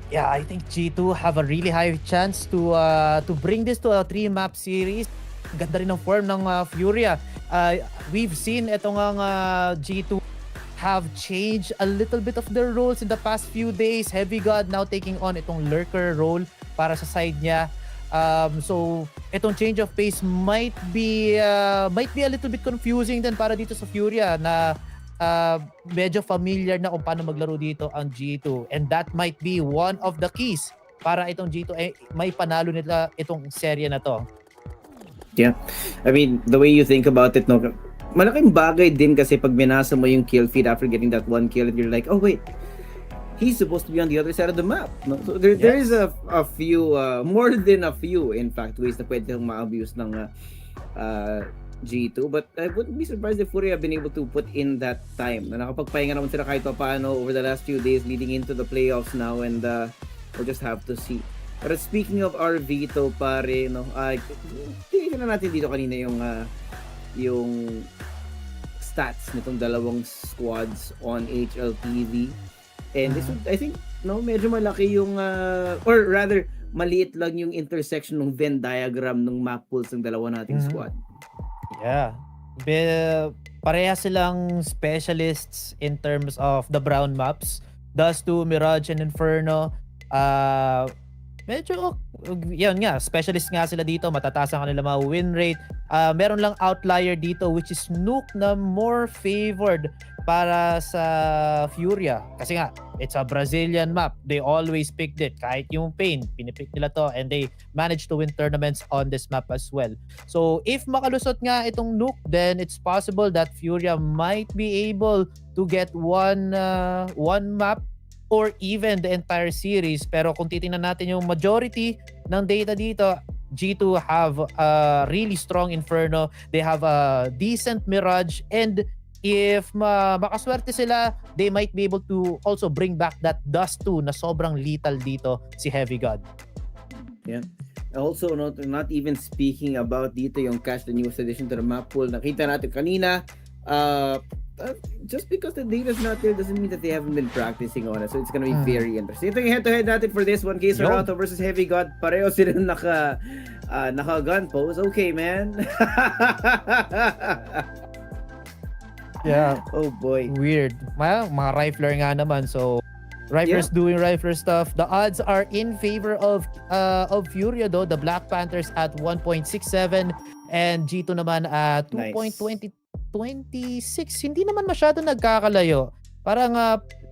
Speaker 8: Yeah, I think G2 have a really high chance to bring this to a 3-map series. Ganda rin ng form ng FURIA. We've seen itong G2 have changed a little bit of their roles in the past few days. Heavy God now taking on itong lurker role para sa side niya. So itong change of pace might be a little bit confusing din para dito sa FURIA na medyo familiar na kung paano maglaro dito ang G2, and that might be one of the keys para itong G2 may panalo nila itong serye na to.
Speaker 1: Yeah, I mean the way you think about it, no, malaking bagay din kasi pag binasa mo yung kill feed after getting that one kill and you're like, oh wait, he's supposed to be on the other side of the map, no? So there is a few more than a few in fact ways na pwede kang ma-abuse ng G2, but I wouldn't be surprised if FURIA have been able to put in that time na nakapagpahinga naman sila kahit pa paano over the last few days leading into the playoffs now, and we'll just have to see. But speaking of our Vito pare, no, tingnan na natin dito kanina yung stats nitong dalawang squads on HLTV, and this would, I think, no, medyo malaki yung or rather maliit lang yung intersection ng Venn diagram ng map pools ng dalawa nating squad.
Speaker 8: Yeah. Pareha silang specialists in terms of the brown maps. Dust2, Mirage, and Inferno. Medyo, yan nga, specialist nga sila dito. Matataas ang kanila mga win rate. Meron lang outlier dito which is Nuke na more favored para sa FURIA. Kasi nga, it's a Brazilian map. They always picked it. Kahit yung Pain, pinipick nila to, and they managed to win tournaments on this map as well. So, if makalusot nga itong Nuke, then it's possible that FURIA might be able to get one map or even the entire series. Pero kung titingnan natin yung majority ng data dito, G2 have a really strong Inferno. They have a decent Mirage, and if makaswerte sila, they might be able to also bring back that Dust2 na sobrang lethal dito, si Heavy God.
Speaker 1: Yeah. Also, not even speaking about dito yung cash, the newest addition to the map pool. Nakita natin kanina, just because the data's not there doesn't mean that they haven't been practicing on it. So it's gonna be very interesting. Ito yung head-to-head natin for this one. Case Arauto versus Heavy God. Pareho sila naka-gun pose. Okay, man.
Speaker 8: Yeah.
Speaker 1: Oh boy.
Speaker 8: Weird. Mga rifler nga naman. So, riflers doing rifler stuff. The odds are in favor of FURIA though. The Black Panthers at 1.67 and G2 naman at 2.26. Hindi naman masyado nagkakalayo. Parang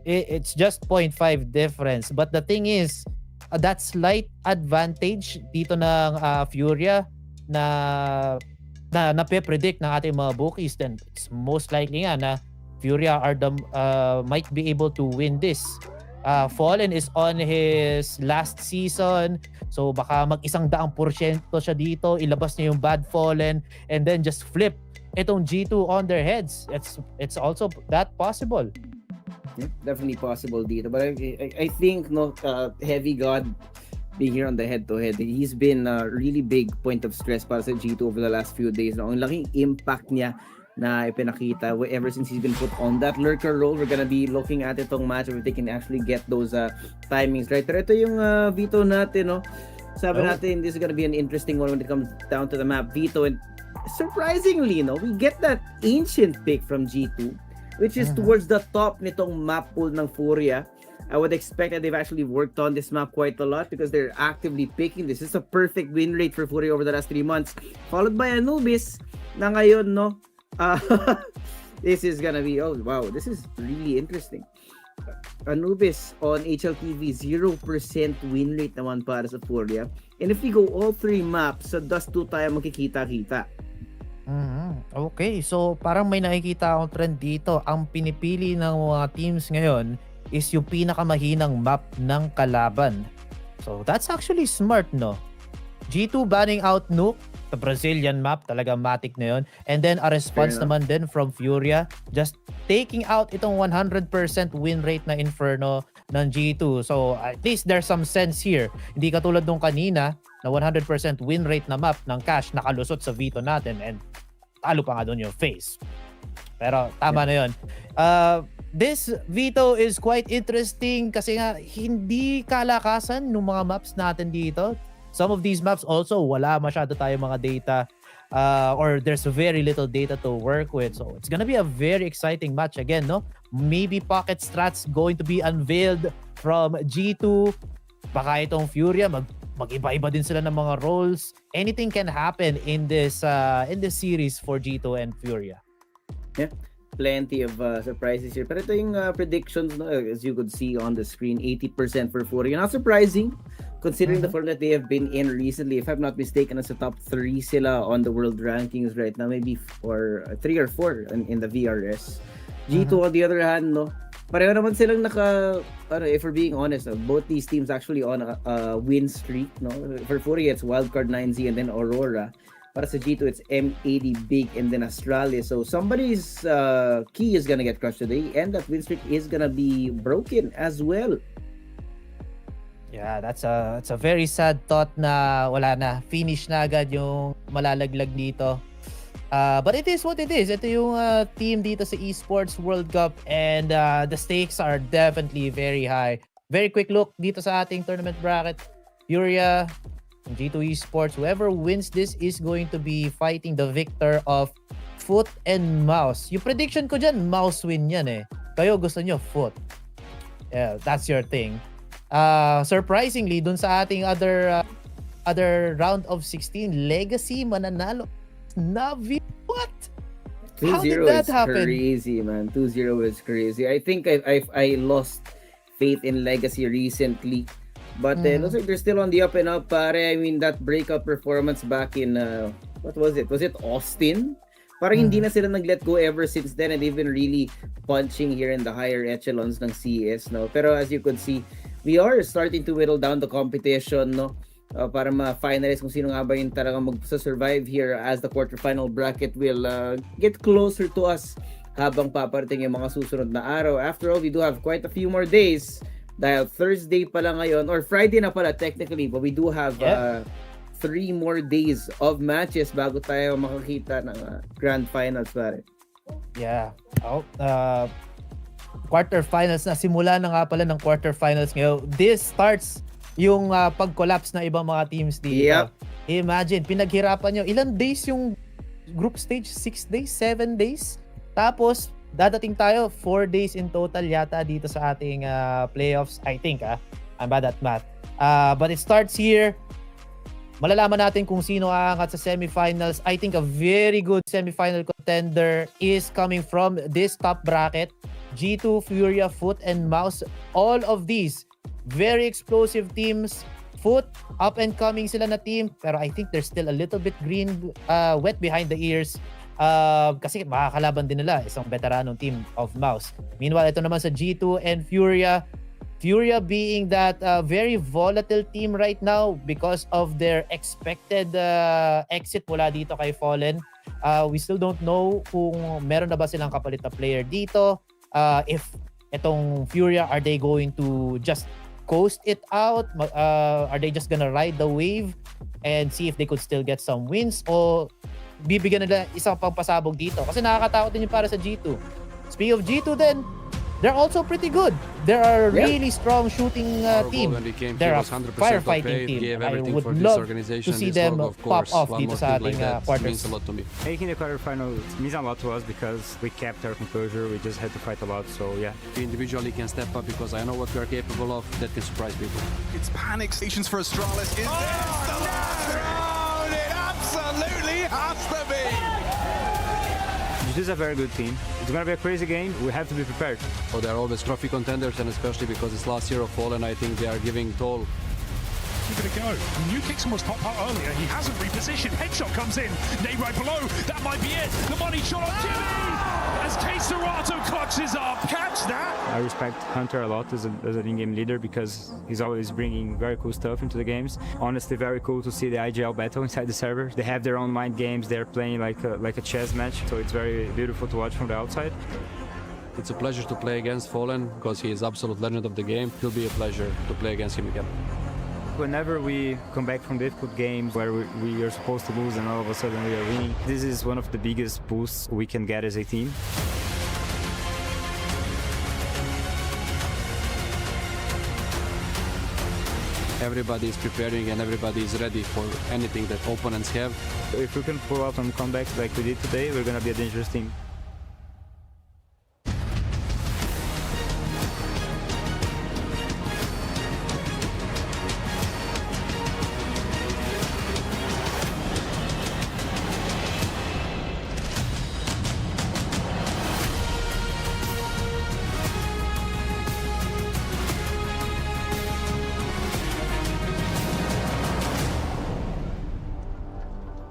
Speaker 8: it's just 0.5 difference. But the thing is, that slight advantage dito ng FURIA na nape-predict ng ating mga bookies, then it's most likely nga na FURIA might be able to win this. Fallen is on his last season, so baka mag-100% siya dito, ilabas niya yung bad Fallen and then just flip itong G2 on their heads. It's also that possible.
Speaker 1: Yeah, definitely possible dito. But I think Heavy God being here on the head-to-head, he's been a really big point of stress para sa G2 over the last few days. Ang laking impact niya na ipinakita ever since he's been put on that lurker role. We're gonna be looking at itong match if they can actually get those timings right. Pero ito yung Vito natin, no? Sabi natin, this is gonna be an interesting one when it comes down to the map. Vito, and surprisingly, no, we get that ancient pick from G2, which is towards the top nitong map pool ng FURIA. I would expect that they've actually worked on this map quite a lot because they're actively picking this. This is a perfect win rate for FURIA over the last 3 months, followed by Anubis na ngayon, no? This is gonna be, oh wow, this is really interesting. Anubis on HLTV, 0% win rate naman para sa FURIA. And if we go all 3 maps, sa Dust2 tayo makikita-kita.
Speaker 8: Okay, so parang may nakikita akong trend dito. Ang pinipili ng mga teams ngayon is yung pinakamahinang map ng kalaban. So that's actually smart, no? G2 banning out Nuke the Brazilian map, talaga matic na yun. And then a response naman din from FURIA, just taking out itong 100% win rate na Inferno ng G2. So at least there's some sense here. Hindi katulad nung kanina na 100% win rate na map ng Cash nakalusot sa veto natin and talo pa nga doon yung FaZe. Pero tama na yun. This veto is quite interesting kasi nga hindi kalakasan ng mga maps natin dito. Some of these maps also wala masyado tayo mga data or there's very little data to work with. So it's gonna be a very exciting match again, no? Maybe pocket strats going to be unveiled from G2. Baka itong FURIA mag-iba-iba din sila ng mga roles. Anything can happen in this series for G2 and FURIA.
Speaker 1: Yeah, plenty of surprises here. Pero ito yung predictions, no? As you could see on the screen, 80% for FURIA. Not surprising, considering the form that they have been in recently. If I'm not mistaken, nasa top 3 sila on the world rankings right now. Maybe 3 or 4 in the VRS. G2 on the other hand, no? Pareho naman silang if we're being honest, both these teams actually on a win streak, no? For FURIA, it's Wildcard 9Z and then Aurora. Para sa G2, it's M80 Big and then Australia. So somebody's key is gonna get crushed today and that win streak is gonna be broken as well.
Speaker 8: Yeah, that's a very sad thought na wala na. Finish na agad yung malalaglag dito. But it is what it is. Ito yung team dito sa Esports World Cup and the stakes are definitely very high. Very quick look dito sa ating tournament bracket. FURIA, G2 Esports, whoever wins this is going to be fighting the victor of Foot and Mouse. Yung prediction ko dyan, Mouse win yan eh. Kayo gusto nyo Foot. Yeah, that's your thing. Surprisingly, dun sa ating other round of 16, Legacy mananalo. Navi, what?
Speaker 1: 2-0
Speaker 8: How did that happen?
Speaker 1: Crazy, man. 2-0 is crazy. I think I lost faith in Legacy recently. But it looks like they're still on the up and up, pare. I mean, that breakout performance back in, what was it? Was it Austin? Parang hindi na sila nag-let go ever since then and they've been really punching here in the higher echelons ng CS, no? Pero as you could see, we are starting to whittle down the competition, no? Para ma-finalize kung sino nga ba yung talagang mag-survive here as the quarterfinal bracket will get closer to us habang paparating yung mga susunod na araw. After all, we do have quite a few more days dahil Thursday pala ngayon, or Friday na pala technically, but we do have 3 more days of matches bago tayo makakita ng grand finals, pare.
Speaker 8: Yeah. Quarterfinals na. Simula na nga pala ng quarterfinals ngayon. This starts yung pag-collapse na ibang mga teams dito.
Speaker 1: Yep.
Speaker 8: Imagine, pinaghirapan nyo. Ilan days yung group stage? 6 days? 7 days? Tapos, dadating tayo 4 days in total yata dito sa ating playoffs. I think, I'm bad at math. But it starts here. Malalaman natin kung sino aangat sa semifinals. I think a very good semifinal contender is coming from this top bracket. G2, FURIA, Foot, and Mouse. All of these very explosive teams. Foot, up and coming sila na team. Pero I think they're still a little bit wet behind the ears. Kasi makakalaban din nila isang veteranong team of Mouse. Meanwhile, ito naman sa G2 and FURIA. FURIA being that very volatile team right now because of their expected exit mula dito kay Fallen. We still don't know kung meron na ba silang kapalit na player dito. If itong FURIA, are they going to just coast it out? Are they just gonna ride the wave and see if they could still get some wins? O bibigyan nila isang pangpasabog dito? Kasi nakakatakot din yung para sa G2. Speaking of G2 then, they're also pretty good. They're a really strong shooting team. They're a firefighting team. I would love to see them pop off dito sa ating quarters.
Speaker 10: Making the quarterfinal means a lot to us because we kept our composure. We just had to fight a lot. So yeah,
Speaker 11: we individually can step up because I know what we are capable of. That can surprise people.
Speaker 12: It's panic stations for Astralis. Is this the last round? It absolutely has to be.
Speaker 10: This is a very good team. It's going to be a crazy game. We have to be prepared.
Speaker 11: Oh, they're always trophy contenders, and especially because it's last year of Fallen, I think they are giving toll
Speaker 13: actually going to go? New kick was top part earlier. He hasn't repositioned. Headshot comes in. Nate right below. That might be it. The money shot on Jimmy as K-Serato clutches up. Catch that.
Speaker 10: I respect Hunter a lot as an in-game leader because he's always bringing very cool stuff into the games. Honestly, very cool to see the IGL battle inside the server. They have their own mind games. They're playing like a chess match, so it's very beautiful to watch from the outside.
Speaker 11: It's a pleasure to play against Fallen because he is absolute legend of the game. It'll be a pleasure to play against him again.
Speaker 10: Whenever we come back from difficult games where we are supposed to lose and all of a sudden we are winning, this is one of the biggest boosts we can get as a team.
Speaker 11: Everybody is preparing and everybody is ready for anything that opponents have.
Speaker 10: If we can pull out some comebacks like we did today, we're going to be a dangerous team.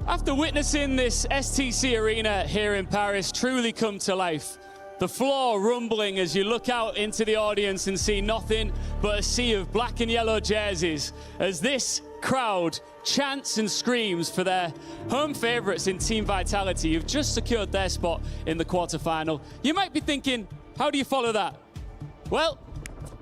Speaker 4: After witnessing this STC arena here in Paris truly come to life, the floor rumbling as you look out into the audience and see nothing but a sea of black and yellow jerseys as this crowd chants and screams for their home favourites in Team Vitality who've just secured their spot in the quarterfinal. You might be thinking, how do you follow that? Well,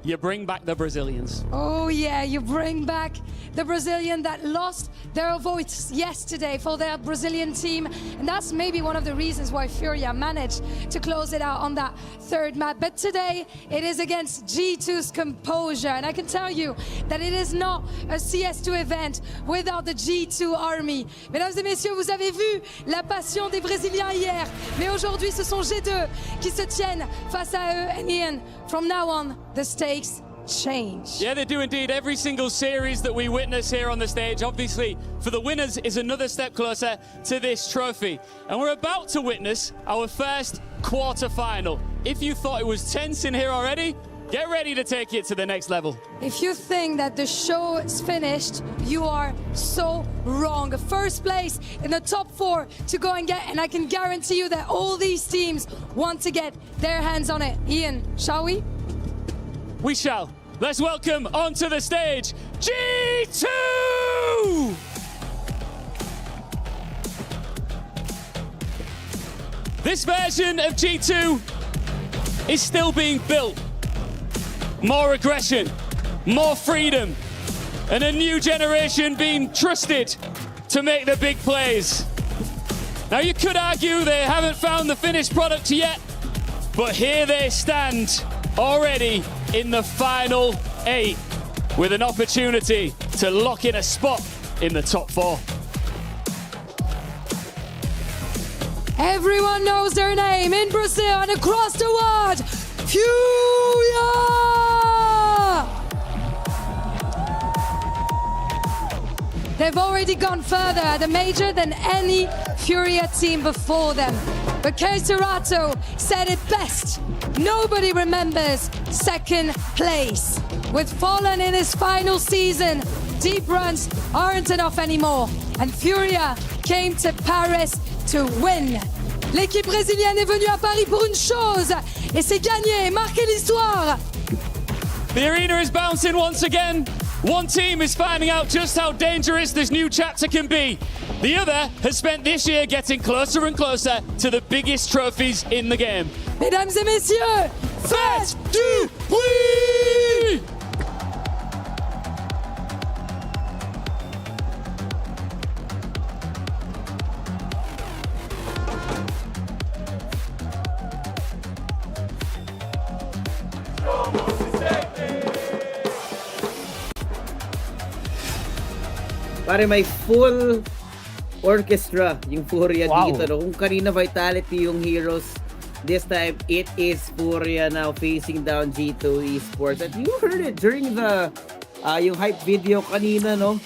Speaker 4: you bring back the Brazilians.
Speaker 3: Oh yeah, you bring back the Brazilian that lost their votes yesterday for their Brazilian team. And that's maybe one of the reasons why FURIA managed to close it out on that third map. But today, it is against G2's composure. And I can tell you that it is not a CS2 event without the G2 Army. Mesdames et messieurs, vous avez vu la passion des Brésiliens hier. Mais aujourd'hui, ce sont G2 qui se tiennent face à eux. And Ian, from now on, the stakes change.
Speaker 4: Yeah, they do indeed. Every single series that we witness here on the stage, obviously, for the winners is another step closer to this trophy. And we're about to witness our first quarter-final. If you thought it was tense in here already, get ready to take it to the next level.
Speaker 3: If you think that the show is finished, you are so wrong. First place in the top 4 to go and get, and I can guarantee you that all these teams want to get their hands on it. Ian, shall we?
Speaker 4: We shall. Let's welcome onto the stage, G2! This version of G2 is still being built. More aggression, more freedom, and a new generation being trusted to make the big plays. Now you could argue they haven't found the finished product yet, but here they stand already in the final 8 with an opportunity to lock in a spot in the top 4.
Speaker 3: Everyone knows their name in Brazil and across the world. FURIA! They've already gone further at the major than any FURIA team before them. But K-Serato said it best. Nobody remembers second place. With Fallen in his final season, deep runs aren't enough anymore. And FURIA came to Paris to win. L'équipe brésilienne est venue à Paris pour une chose, et c'est gagner, marquer l'histoire.
Speaker 4: The arena is bouncing once again. One team is finding out just how dangerous this new chapter can be. The other has spent this year getting closer and closer to the biggest trophies in the game.
Speaker 3: Mesdames et messieurs,
Speaker 4: faites du bruit!
Speaker 1: Pare, may full orchestra yung FURIA dito. No? Kung kanina Vitality yung heroes, this time it is FURIA now facing down G2 Esports. And you heard it during the yung hype video kanina, no?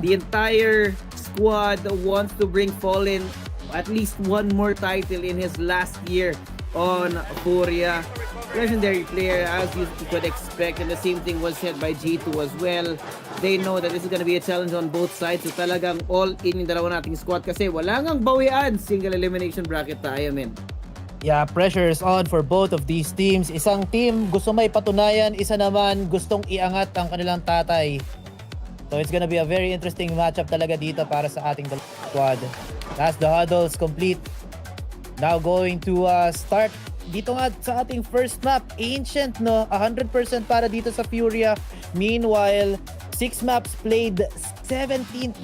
Speaker 1: The entire squad wants to bring Fallen at least one more title in his last year on FURIA. Legendary player, as you could expect, and the same thing was said by G2 as well. They know that this is gonna be a challenge on both sides, so talagang all in yung dalawa nating squad kasi wala ngang bawian. Single elimination bracket tayo, men.
Speaker 8: Yeah, pressure is on for both of these teams. Isang team gusto may patunayan, isa naman gustong iangat ang kanilang tatay. So it's gonna be a very interesting matchup talaga dito para sa ating squad. As the huddles complete, now going to start dito nga sa ating first map, Ancient, no? 100% para dito sa FURIA. Meanwhile, 6 maps played, 17%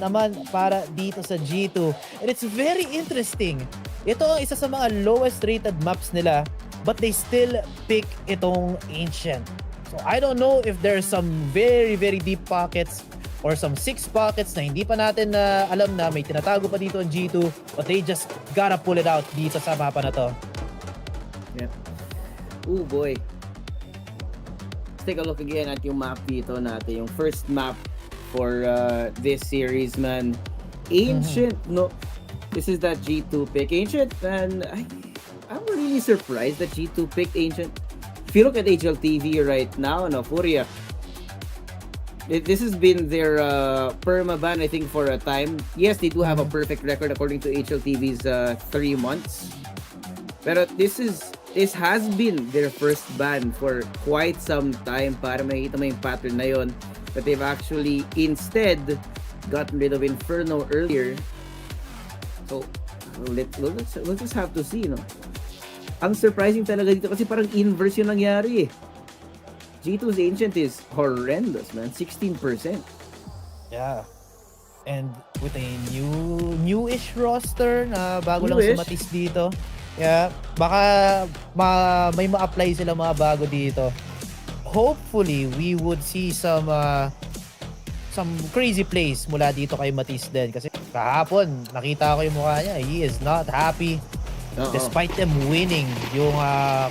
Speaker 8: naman para dito sa G2. And it's very interesting. Ito ang isa sa mga lowest rated maps nila, but they still pick itong Ancient. So I don't know if there's some very deep pockets or some 6 pockets na hindi pa natin alam na may tinatago pa dito ang G2, but they just gotta pull it out dito sa mapa na to.
Speaker 1: Yep. Oh boy. Let's take a look again at yung map dito natin. Yung first map for this series, man. Ancient, no? This is that G2 pick. Ancient, and I'm really surprised that G2 picked Ancient. If you look at HLTV right now, no, FURIA, this has been their perma-ban, I think, for a time. Yes, they do have a perfect record according to HLTV's 3 months. Pero this has been their first ban for quite some time para makikita mo yung pattern na yon, that they've actually instead gotten rid of Inferno earlier. So, we'll just have to see, no? Ang surprising talaga dito kasi parang inverse yung nangyari eh. G2's Ancient is horrendous, man. 16%.
Speaker 8: Yeah. And with a newish roster na bago lang sumatis dito. Yeah, baka may ma-apply sila mga bago dito. Hopefully, we would see some crazy plays mula dito kay Matisse din. Kasi kahapon, nakita ko yung mukha niya. He is not happy. Despite them winning yung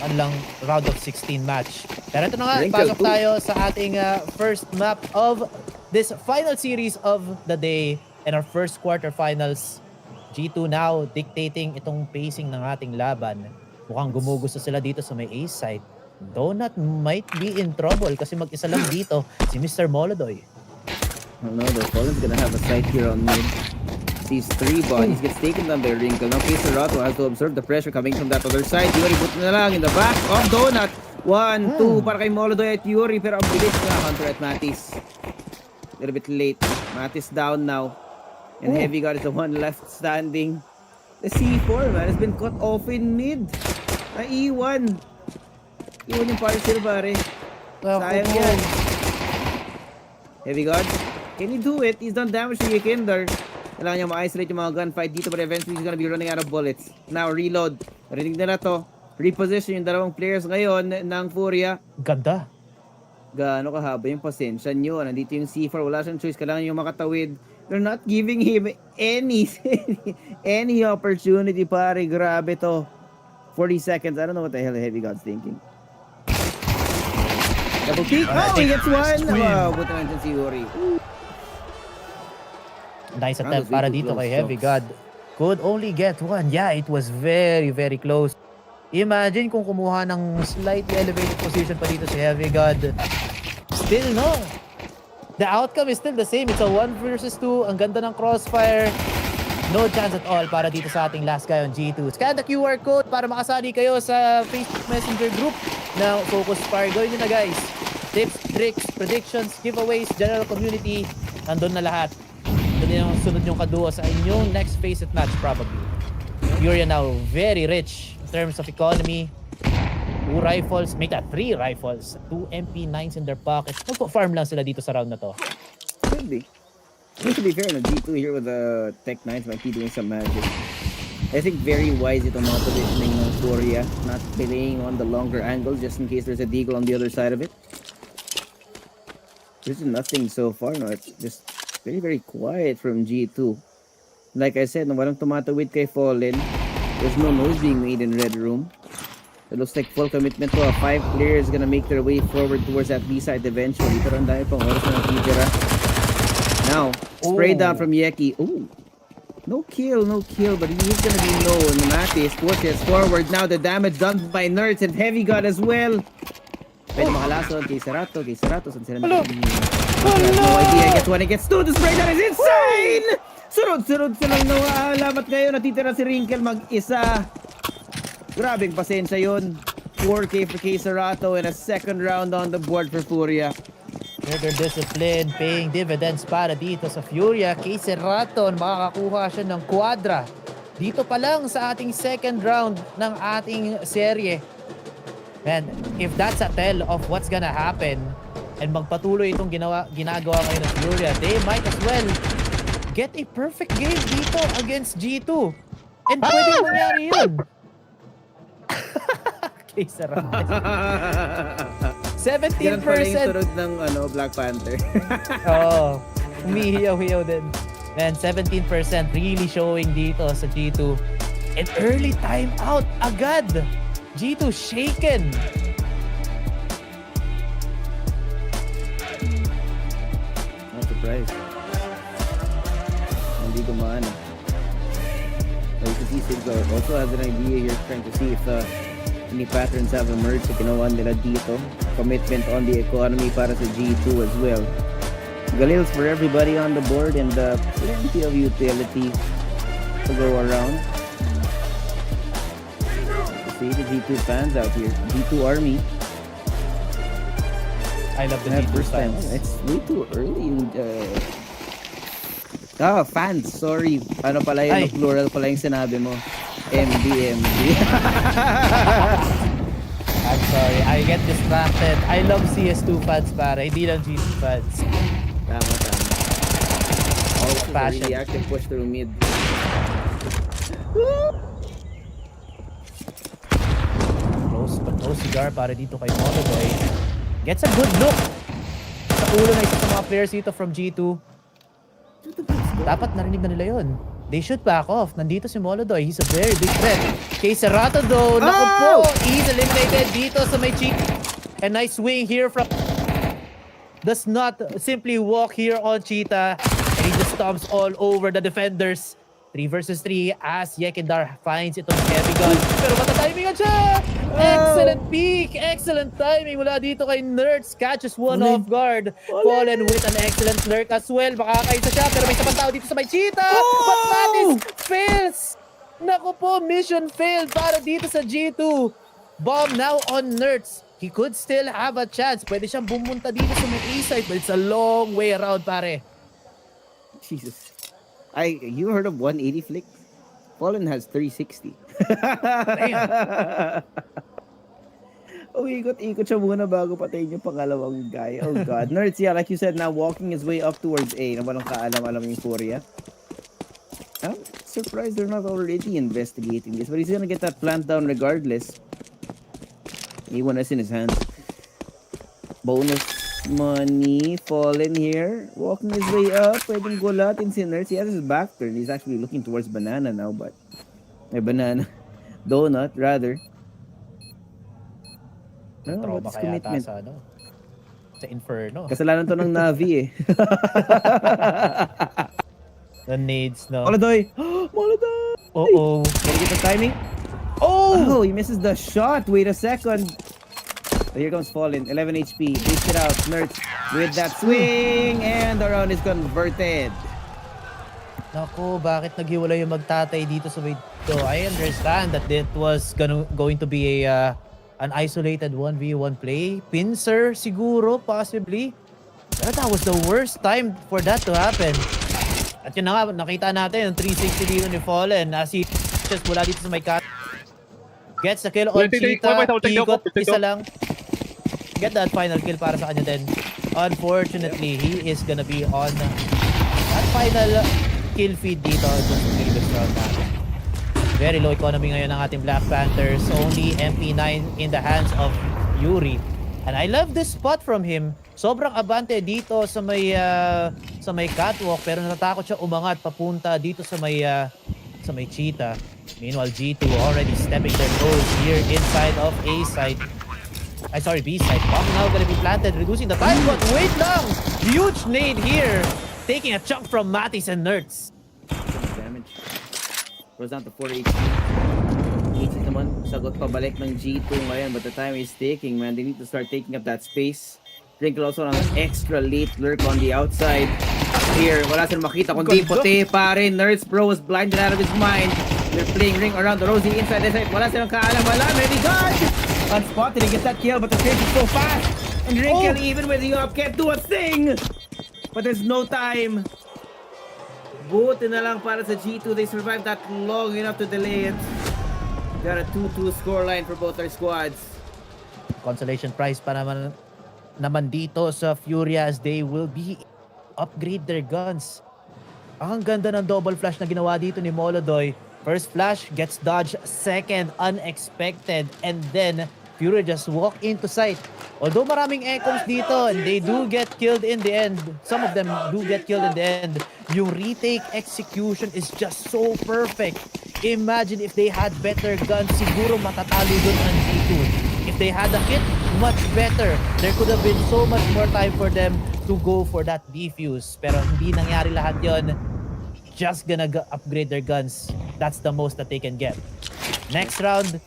Speaker 8: kanilang round of 16 match. Pero ito na nga, pasok tayo sa ating first map of this final series of the day and our first quarterfinals. G2 now dictating itong pacing ng ating laban. Mukhang gumugusto sila dito sa may A site. Donut might be in trouble kasi mag-isa lang dito si Mr. Molodoy.
Speaker 1: Oh no, the Falcons gonna have a site here on mid. Sees 3 bodies, gets taken down by Wrinkle. Now Kisarato has to observe the pressure coming from that other side. Yuri put na lang in the back of Donut. 1, 2 para kay Molodoy at Yuri, pero ang bilis na Hunter at Matisse. A little bit late. Matisse down now. And Heavy God is the one left standing. The C4, man, has been cut off in mid. Iwan yung parcel, pare. Sayang yan. Heavy God, can he do it? He's done damage to Yekinder. Kailangan niya ma-isolate yung mga gunfight dito, but eventually he's gonna be running out of bullets. Now, reload. Narinig nila to. Reposition yung dalawang players ngayon ng FURIA.
Speaker 8: Ganda.
Speaker 1: Gaano kahaba yung pasensya nyo. Nandito yung C4. Wala siyang choice. Kailangan yung makatawid. They're not giving him any opportunity, pare. Grabe to. 40 seconds. I don't know what the hell Heavy God's thinking. Double peek. Oh, he gets one. Buta na dyan si Yuri.
Speaker 8: Nice attempt para dito kay Heavy God. Could only get one. Yeah, it was very close. Imagine kung kumuha ng slightly elevated position pa dito si Heavy God. Still no. The outcome is still the same. It's a 1 versus 2. Ang ganda ng crossfire. No chance at all para dito sa ating last guy on G2. Scan the QR code para makasali kayo sa Facebook Messenger group na FocusFire. Gawin nyo na, guys. Tips, tricks, predictions, giveaways, general community. Nandun na lahat. Doon yung sunod yung kaduo sa inyong next face-it match probably. FURIA now very rich in terms of economy. 2 rifles, make that 3 rifles. 2 MP9s in their pockets. Magpo-farm lang sila dito sa round na to.
Speaker 1: Could be. To be fair, G2 here with the Tech 9s might be doing some magic. I think very wise itong mga positioning ng FURIA. Not playing on the longer angle just in case there's a deagle on the other side of it. There's nothing so far, no? It's just very quiet from G2. Like I said, walang tumatawid kay Fallen. There's no noise being made in Red Room. It looks like full commitment to 5 players gonna make their way forward towards that B side eventually. Pero ang dami pang oras na natitira. Now, spray down from Yeki. Ooh. No kill, but he's gonna be known. Matis pushes forward now. The damage done by Nerds and Heavy God as well. Pwede makalason kay Serato. Saan sila nakatingin? No idea. Gets one, he gets two. The spray that is insane! Sunod silang nawalamat ngayon. Natitira si Wrinkle mag-isa. Grabing pasensya yun. 4K for K Serato and a second round on the board for FURIA.
Speaker 8: Trigger discipline, paying dividends para dito sa FURIA. K Serato, makakakuha siya ng quadra. Dito pa lang sa ating second round ng ating serye. And if that's a tell of what's gonna happen, and magpatuloy itong ginagawa ngayon ng FURIA, they might as well get a perfect game dito against G2. And pwede mangyari yun. K Serato. 17%.
Speaker 1: Yan pala yung sunod ng Black Panther.
Speaker 8: Oo. Umihiyaw-hiyaw din. Man, 17% really showing dito sa G2. And early timeout agad. G2 shaken.
Speaker 1: Not surprised. Hindi gumana. You can see Siglar also has an idea here, trying to see if any patterns have emerged sa ginawa nila dito. Commitment on the economy para sa G2 as well. Galils for everybody on the board and plenty of utility to go around. See the G2 fans out here. G2 Army.
Speaker 8: I love the G2 fans.
Speaker 1: It's way too early. Fans. Sorry. Ano pala yung plural pala yung sinabi mo? MD.
Speaker 8: I'm sorry, I get distracted. I love CS2 fans para, hindi lang G2 fans.
Speaker 1: Tama. Also
Speaker 8: Passion.
Speaker 1: really active push through mid.
Speaker 8: Close but no cigar para dito kay MongolZ. Gets a good look sa ulo na isa sa mga players dito from G2. Dapat narinig na nila yun. They should back off. Nandito si MongolZ. He's a very big threat. Kay Serato though, naku po, he's eliminated dito sa may cheek. A nice swing here from... Does not simply walk here on Cheetah. And he just stomps all over the defenders. 3 versus 3 as Yekindar finds itong heavy gun. Pero matatimingan siya! Excellent peek! Excellent timing mula dito kay Nerds. Catches one off guard. Fallen with an excellent lurk as well. Makakaisa siya pero may sabang tao dito sa may Cheetah. But Matis fails! Naku po, mission failed para dito sa G2. Bomb now on Nerds. He could still have a chance. Pwede siyang bumunta dito sa may A-side but it's a long way around pare.
Speaker 1: Jesus. You heard of 180 flick? Fallen has 360. Ikot siya muna bago patayin yung pangalawang guy. Oh god. Nerds, yeah, like you said, now walking his way up towards A. Na walang kaalam-alam yung FURIA. I'm surprised they're not already investigating this, but he's gonna get that plant down regardless. A1S in his hands. Bonus money. Fallen here. Walking his way up. Pwedeng gulatin si Nerds. He has his back turn. He's actually looking towards banana now, but... banana. Donut, rather.
Speaker 8: Trauma kaya ata sa sa Inferno.
Speaker 1: Kasalanan to ng Navi eh.
Speaker 8: The nades, no?
Speaker 1: MongolZ! MongolZ!
Speaker 8: Uh-oh.
Speaker 1: Can you get the timing? Oh! He misses the shot. Wait a second. So here comes Fallen. 11 HP. Takes it out. Nerds with that swing. And the round is converted.
Speaker 8: Naku, bakit naghiwalay yung magtatay dito sa way? So I understand that it was going to be an isolated 1v1 play. Pincer siguro, possibly. Pero that was the worst time for that to happen. At yun na nga, nakita natin yung 360 dito ni Fallen. As he just mula dito sa may cut. Gets the kill on Cheetah. Ikot, isa lang. Get that final kill para sa kanya din. Unfortunately, he is gonna be on that final kill feed dito sa previous round natin. Very low economy ngayon ng ating Black Panthers. Only MP9 in the hands of Yuri. And I love this spot from him. Sobrang abante dito sa may catwalk pero natatakot siya umangat papunta dito sa may Cheetah. Meanwhile, G2 already stepping their toes here inside of A side. B side. Bomb now gonna be planted, reducing the time. But wait lang! Huge nade here, taking a chunk from Matis and Nerds.
Speaker 1: Damage. Goes down to 4 HP. Easy naman, sagot pabalik ng G2 ngayon, but the time is ticking, man. They need to start taking up that space. Trinkle also on an extra late lurk on the outside. Here, wala silang makita kundi puti pa rin. Nerds Bro was blinded out of his mind. They're playing ring around the rosy inside the side. Wala silang kaalam-alam. Maybe God! Unspotted, he gets that kill, but the change is so fast. And Trinkle, even with the up, can't do a thing! But there's no time. Buti na lang para sa G2. They survived that long enough to delay it. Got a 2-2 scoreline for both our squads.
Speaker 8: Consolation prize pa naman dito sa FURIA as they will be upgrade their guns. Ang ganda ng double flash na ginawa dito ni MongolZ. First flash gets dodged, second unexpected, and then FURIA just walk into sight. Although maraming echoes dito, and they do get killed in the end. Some of them do get killed in the end. Yung retake execution is just so perfect. Imagine if they had better guns, siguro matatalo dun ang G2. If they had a hit, much better. There could have been so much more time for them to go for that defuse. Pero hindi nangyari lahat yon. Just gonna upgrade their guns. That's the most that they can get. Next round,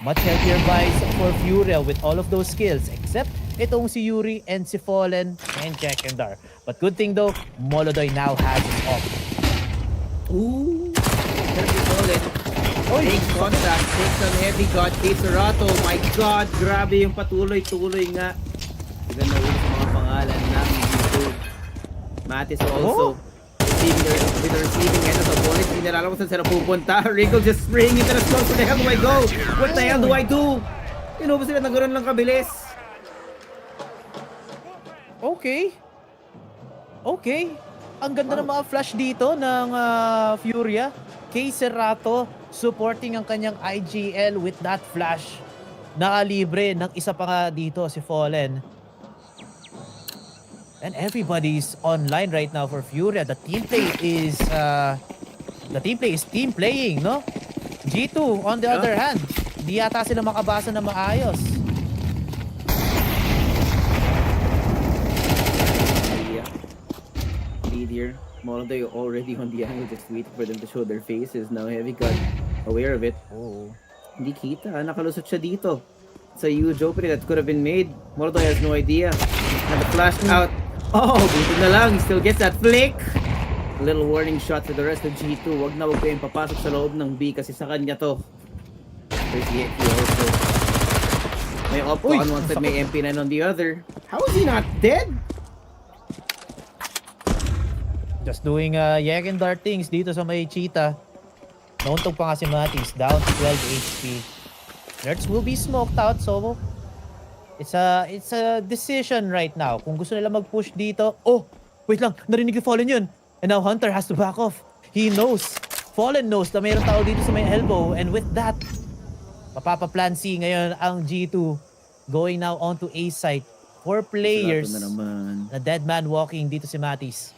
Speaker 8: much healthier buys for FURIA with all of those skills. Except itong si Yuri and si Fallen and Jekendar. But good thing though, MongolZ now has it off.
Speaker 1: Ooh! Big contact, takes on heavy god, K-Serato. My god, grabe yung patuloy-tuloy nga. Even na ulit sa mga pangalan ng G2. Mattis also with the receiving end of the ball. Hindi na alam kung saan sila pupunta. Wrinkle just spraying into the smoke. Where the hell do I go? What the hell do I do? Inubo sila na gano'n lang kabilis.
Speaker 8: Okay. Ang ganda ng mga flash dito ng FURIA. K-Serato supporting ang kanyang IGL with that flash. Nakalibre ng isa pa nga dito si Fallen. And everybody's online right now for FURIA. The team play is team playing, no? G2 on the other hand, di yata sila makabasa na maayos.
Speaker 1: Lead here. MongolZ already on the angle, just waiting for them to show their faces. Now Heavy got aware of it.
Speaker 8: Oh.
Speaker 1: Hindi kita, nakalusot siya dito. It's a huge opening that could have been made. MongolZ has no idea. And the flash out. Oh, buti na lang. He still gets that flick. A little warning shot for the rest of G2. Wag kayong papasok sa loob ng B kasi sa kanya to. There's the MP also. May op on one side, may MP9 on the other. How is he not dead?
Speaker 8: Just doing Jekendar things dito sa may cheetah. Nauntog pa nga si Mattis, down to 12 HP. Nerds will be smoked out, so it's a decision right now. Kung gusto nila mag-push dito, oh, wait lang, narinig yung Fallen yun. And now Hunter has to back off. He knows, Fallen knows na mayroong tao dito sa may elbow, and with that, mapapa-plan C ngayon ang G2 going now onto A site. 4 players na dead man walking dito si Mattis.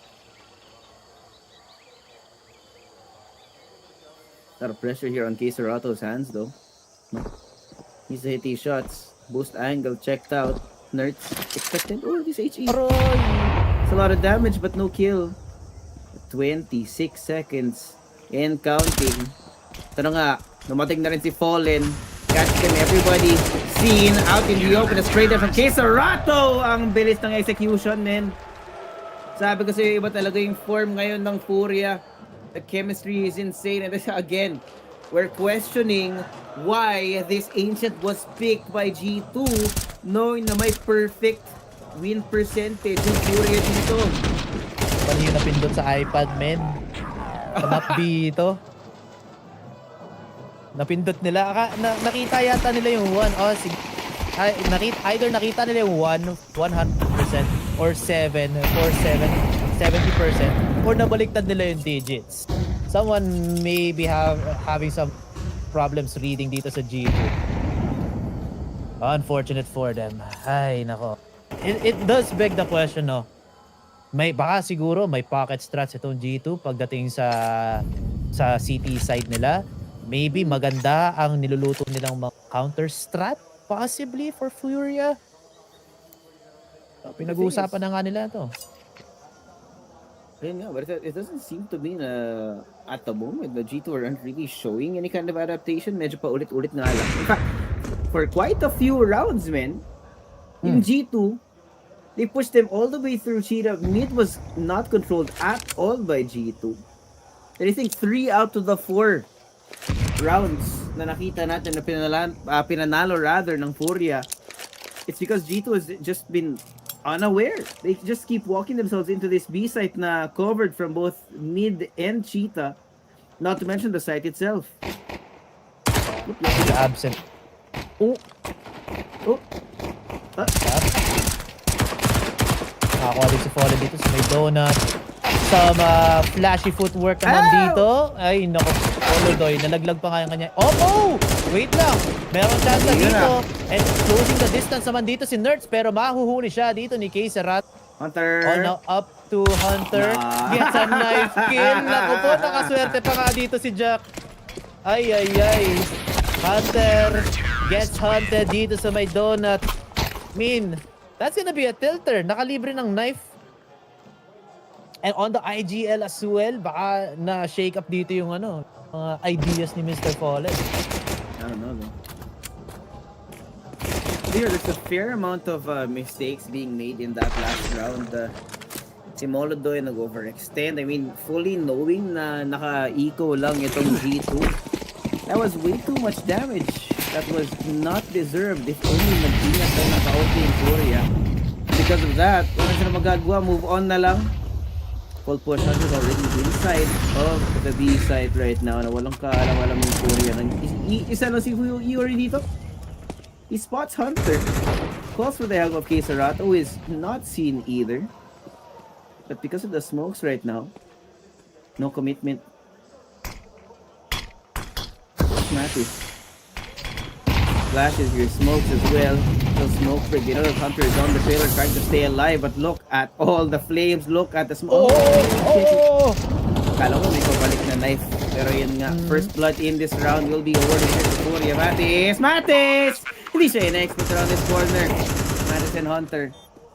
Speaker 1: A lot of pressure here on K-Serato's hands though. He's hit these shots. Boost angle checked out. Nerds expected. Oh, this HE. It's a lot of damage but no kill. 26 seconds and counting. Ito nga, dumating na rin si Fallen. Catch him, everybody seen out in the open. A straight there from K-Serato. Ang bilis ng execution, man. Sabi ko sa'yo, iba talaga yung form ngayon ng FURIA. The chemistry is insane. And again, we're questioning why this Ancient was picked by G2 knowing na may perfect win percentage yung FURIA dito.
Speaker 8: Paano yung napindot sa iPad, men? Map dito. Napindot nila. Nakita yata nila yung 1. Oh, either nakita nila yung 100% or 70% or nabaliktad nila yung digits. Someone may be having some problems reading dito sa G2. Unfortunate for them. Ay, nako. It does beg the question, no? Baka siguro may pocket strats itong G2 pagdating sa CT side nila. Maybe maganda ang niluluto nilang mga counter strat possibly for FURIA. Pinag-uusapan na nga nila to.
Speaker 1: Yeah, but it doesn't seem to be na at the moment the G2 aren't really showing any kind of adaptation. Medyo paulit-ulit nga lang. In fact, for quite a few rounds, man, in G2, they pushed them all the way through Cheetah. Mid was not controlled at all by G2. And I think 3 out of the 4 rounds na nakita natin na pinanalo rather ng FURIA, it's because G2 has just been unaware. They just keep walking themselves into this B site na covered from both mid and Cheetah. Not to mention the site itself.
Speaker 8: Absent. Oh. Nakakuha din si Fallen dito sa may donut. Some flashy footwork naman dito. Ay, naku. MongolZ, nalaglag pa nga yung kanya. Oh! Wait lang. Meron chance na dito. And closing the distance naman dito si Nerds. Pero mahuhuli siya dito ni Kaysarat.
Speaker 1: Hunter.
Speaker 8: Oh, now up to Hunter. Gets a nice kill. Naku po, nakaswerte pa nga dito si Jack. Ay. Hunter gets hunted dito sa may donut. That's gonna be a tilter. Nakalibre ng knife. And on the IGL as well, baka na-shake up dito yung mga ideas ni Mr. Fallen.
Speaker 1: I don't know though. There's a fair amount of mistakes being made in that last round. Si MongolZ nag-overextend. I mean, fully knowing na naka-eco lang itong G2. That was way too much damage. That was not deserved if only mag-ingat tayo ng ka-OP in FURIA. Because of that, wala sila magagawa. Move on na lang. Full push Hunter is already inside of the B site right now na walang kaalam-alam yung FURIA. Isa lang si Yuri dito. He spots Hunter. Calls for the help of Kaysarat, who is not seen either. But because of the smokes right now, no commitment. Mattis. Flashes your smokes as well. The smoke break. You know the Hunter is on the trailer trying to stay alive, but look at all the flames. Look at the smoke. Kala mo may pabalik na knife. Pero yun nga, first blood in this round will be awarded to FURIA. Mattis! Hindi siya in-expect around this corner. Mattis and Hunter.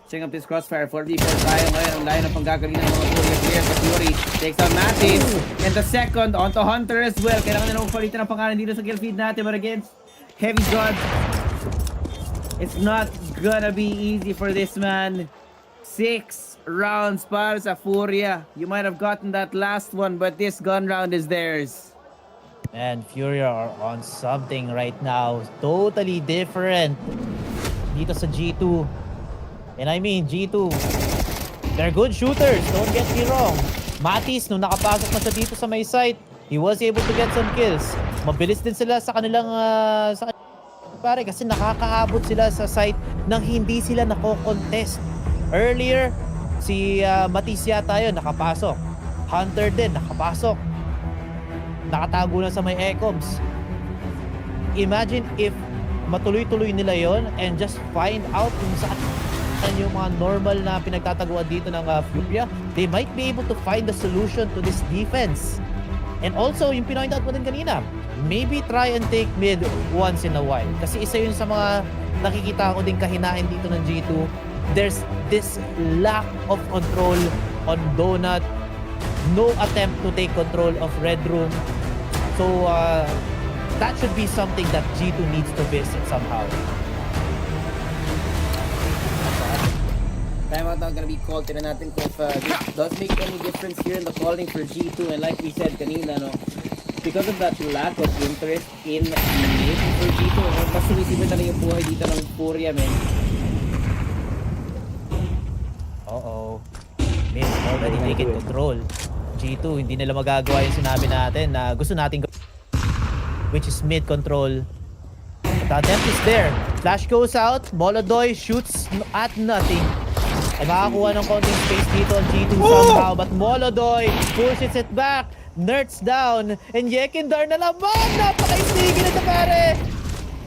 Speaker 1: Setting up this crossfire. 4v4 tayo ngayon. Ang layo ng panggagaling ng mga FURIA players. But Yuri takes out Mattis. And the second onto Hunter as well. Kailangan nila magpalitan ng pangalan dito sa kill feed natin. But against Heavy God, it's not gonna be easy for this man. 6 rounds para sa FURIA. You might have gotten that last one, but this gun round is theirs.
Speaker 8: And FURIA are on something right now. Totally different dito sa G2. And I mean, G2, they're good shooters. Don't get me wrong. Mattis, nung nakapasok na siya dito sa may site, he was able to get some kills. Mabilis din sila sa kanilang pare kasi nakakaabot sila sa site nang hindi sila nako-contest. Earlier, si Mattis yata yun, nakapasok. Hunter din, nakapasok. Nakatago na sa may ecoms. Imagine if matuloy-tuloy nila yon and just find out kung saan yung mga normal na pinagtataguan dito ng FURIA, they might be able to find the solution to this defense. And also, yung pinoint out mo din kanina, maybe try and take mid once in a while. Kasi isa yun sa mga nakikita ko din kahinaan dito ng G2. There's this lack of control on Donut. No attempt to take control of Red Room. So, that should be something that G2 needs to visit somehow.
Speaker 1: Timeout now gonna be called. Tignan natin kung this does make any difference here in the calling for G2. And like we said kanina, no, because of that lack of interest in mid for G2, mas sumisipin na yung buhay dito ng FURIA, man.
Speaker 8: Mid already taken control. G2, hindi nila magagawa yung sinabi natin na gusto natin which is mid control. The attempt is there. Flash goes out. MongolZ shoots at nothing. Ay makakuha ng konting space dito ang G2 somehow. But MongolZ pushes it back. Nerds down. And Yekindar na naman. Napaka-istigil na pare.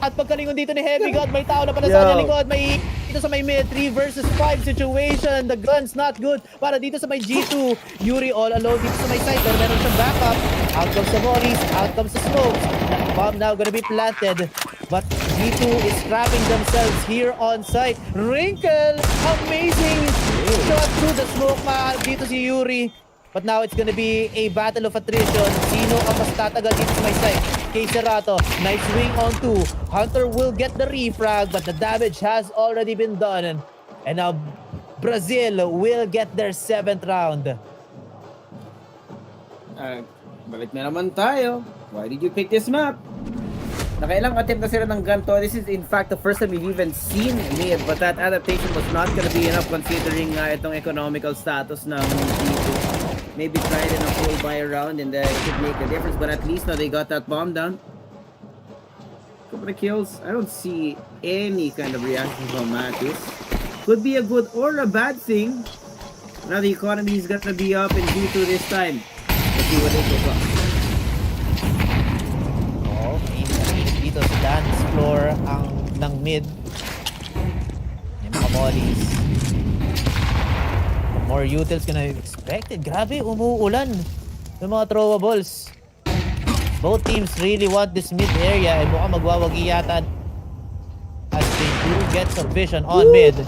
Speaker 8: At pagkalingon dito ni Heavy God, may tao na pala sa kanya likod. May dito sa may mid 3 versus 5 situation. The gun's not good para dito sa may G2. Yuri all alone dito sa may side. Pero meron siyang backup. Out comes the mollies. Out comes the smokes. Bomb now gonna be planted. But G2 is trapping themselves here on site. Wrinkle! Amazing shot through the smoke dito si Yuri. But now it's gonna be a battle of attrition. Sino ang mas tatagal dito sa may side? Kay Serato, nice swing on 2. Hunter will get the refrag, but the damage has already been done. And now Brazil will get their 7th round.
Speaker 1: Balik na naman tayo. Why did you pick this map? Nakailang attempt na sila ng ganito. This is in fact the first time we've even seen mid, but that adaptation was not gonna be enough considering itong economical status ng G2. Maybe try it in a full buy around and it could make a difference, but at least now they got that bomb down. Couple of kills. I don't see any kind of reaction from Mattis. Could be a good or a bad thing. Now the economy is gonna be up in G2 this time. Let's see what they go up.
Speaker 8: Dito sa dance floor ng mid. Yung mga mollies. More utils gonna be expected. Grabe, umuulan yung mga throwables. Both teams really want this mid area and mukhang magwawagi yata as they do get some vision on mid.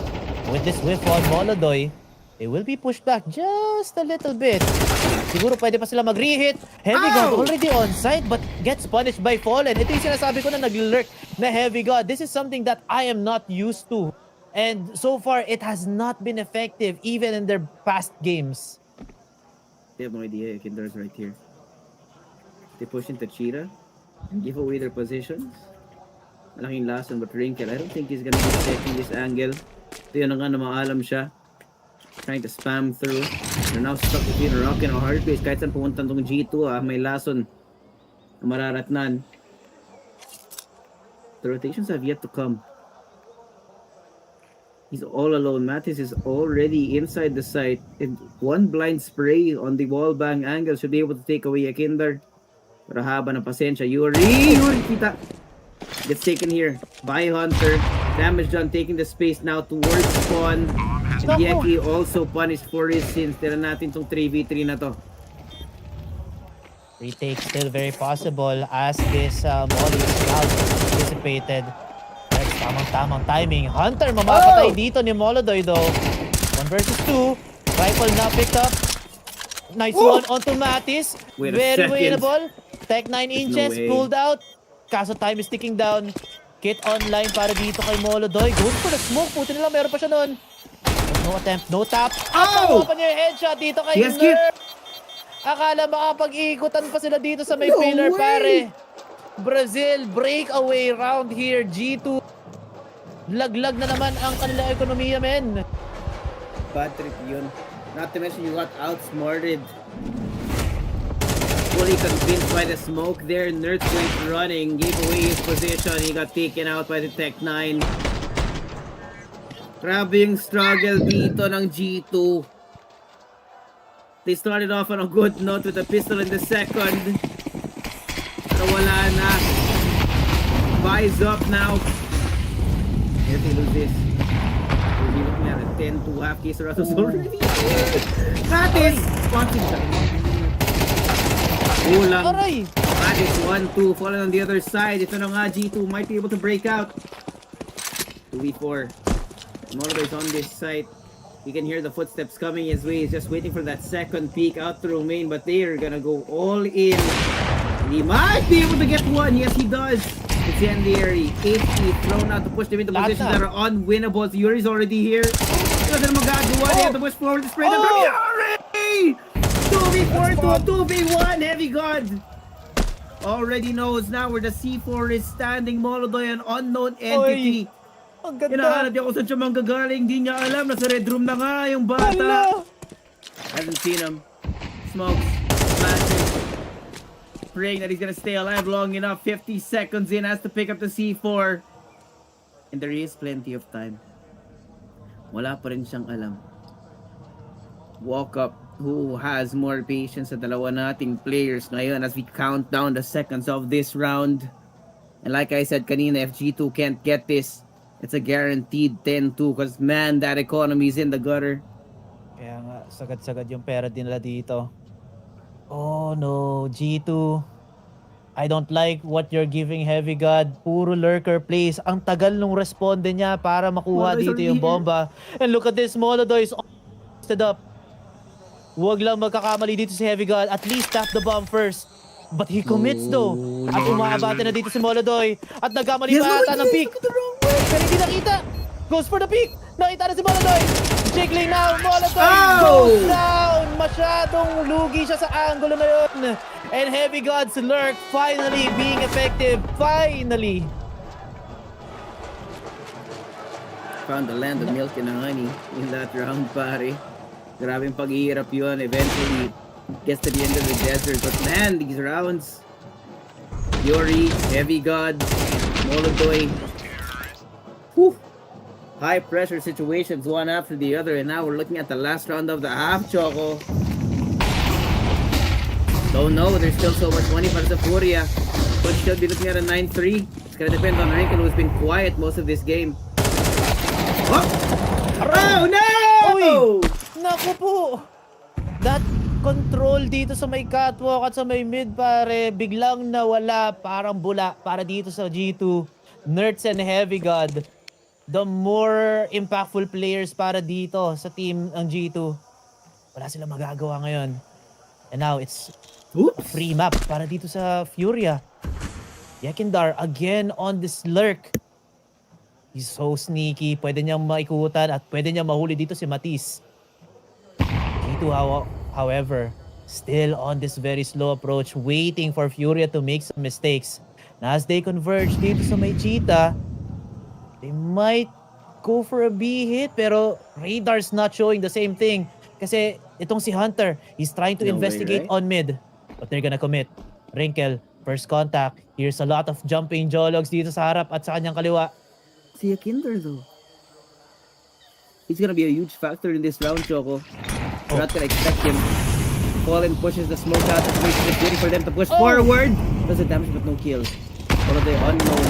Speaker 8: With this whiff on MongolZ, they will be pushed back just a little bit. Siguro pwede pa sila mag-rehit. Heavy God already on site but gets punished by Fallen. Ito yung sinasabi ko na nag-lurk na Heavy God. This is something that I am not used to. And so far, it has not been effective even in their past games.
Speaker 1: They have no idea. Kinder's right here. They push into Cheetah. Give away their positions. Malaking lason but Wrinkle. I don't think he's gonna be taking this angle. Ito yun na nga na maalam siya. Trying to spam through. They're now stuck between a rock and a hard place. Kahit saan pumunta itong G2 may lason na mararatnan. The rotations have yet to come. He's all alone. Mattis is already inside the site. And one blind spray on the wall bang angle should be able to take away a Kinder. Pero haba ng pasensya. Yuri! Kita! Gets taken here by Hunter. Damage done, taking the space now towards spawn. And Yeki also punished for his sins. Tira natin tong 3v3 na to.
Speaker 8: Retake still very possible as this molly is now anticipated. Tamang timing. Hunter mamapatay dito ni MongolZ though. 1 versus 2. Rifle now picked up. Nice one onto Mattis. Very winnable. Tech 9 inches pulled out. Kaso time is ticking down. Kit online para dito kay MongolZ. Goes for the smoke. Puti nila meron pa siya nun. No attempt, no tap. At nakuha pa niya yung headshot dito kay Nerf. Akala makapag-iikutan pa sila dito sa may pillar pare. Brazil breakaway round here. G2 laglag na naman ang kanilang ekonomiya, men.
Speaker 1: Bad trip yun. Not to mention you got outsmarted. Fully convinced by the smoke there. Nerds went running, gave away his position. He got taken out by the Tech 9. Grabe yung struggle dito ng G2. They started off on a good note with a pistol in the second. Pero wala na. Buys up now. If they lose this, we'll be looking at a 10-2 half case or also already. Mattis! Spotting siya. Kulang. Mattis 1-2. Fallen on the other side. Ito na nga, G2 might be able to break out. 2v4. MongolZ is on this side. You can hear the footsteps coming his way. He's just waiting for that second peek out through main, but they're gonna go all in. He might be able to get one. Yes, he does. Incendiary, HP thrown out to push them into positions that are unwinnable. Yuri's already here. Wala na magagawa. They have to push forward to spray them from Yuri! 2v4 to a 2v1. Heavy God already knows now where the C4 is standing. MongolZ, an unknown entity. Hinahanap niya kung saan siya manggagaling. Di niya alam. Nasa red room na nga yung bata. Hasn't seen him. Smokes. Flashing. Praying that he's gonna stay alive long enough. 50 seconds in, has to pick up the C4. And there is plenty of time. Wala pa rin siyang alam. Walk up, who has more patience sa dalawa nating players ngayon as we count down the seconds of this round. And like I said kanina, if G2 can't get this, it's a guaranteed 10-2 because man, that economy is in the gutter.
Speaker 8: Kaya nga, sagad-sagad yung pera din nila dito. Oh no, G2. I don't like what you're giving, Heavy God. Puro lurker plays. Ang tagal nung responde niya para makuha dito yung bomba. And look at this, MongolZ is stood up. Huwag lang magkakamali dito si Heavy God. At least tap the bomb first. But he commits though. At umaabante na dito si MongolZ. At nagkamali pa ata ng pick. Pero hindi nakita. Goes for the pick. Nakita na si MongolZ. Jiggling now. MongolZ goes down. Masyadong lugi siya sa angulo na yun. And Heavy God's lurk finally being effective. Finally.
Speaker 1: Found the land of milk and honey in that round, pare. Grabing paghihirap yun. Eventually, gets to the end of the desert. But man, these rounds. Yuri, Heavy God, MongolZ. Whew. High pressure situations, one after the other. And now we're looking at the last round of the half, Choco. Don't know, there's still so much money para sa FURIA. But should be looking at a 9-3. It's gonna depend on Rankin, who's been quiet most of this game. Oh, oh no!
Speaker 8: Uy! Naku po! That control dito sa may catwalk at sa may mid, pare, biglang nawala, parang bula para dito sa G2. Nerds and Heavy God, the more impactful players para dito sa team ng G2. Wala silang magagawa ngayon. And now it's a free map para dito sa FURIA. Yakindar again on this lurk. He's so sneaky. Pwede niyang maikutan at pwede niyang mahuli dito si Matisse. G2, however, still on this very slow approach, waiting for FURIA to make some mistakes. Now as they converge dito sa may cheetah, they might go for a B hit, pero radar's not showing the same thing. Kasi itong si Hunter, he's trying to investigate on mid. But they're gonna commit. Wrinkle, first contact. Here's a lot of jumping jologs dito sa harap at sa kanyang kaliwa.
Speaker 1: Si Yakinder though. He's gonna be a huge factor in this round, Choco. We're not gonna expect him. Fallen pushes the smoke out. Just waiting for them to push forward. Does the damage but no kill. All of the unknown.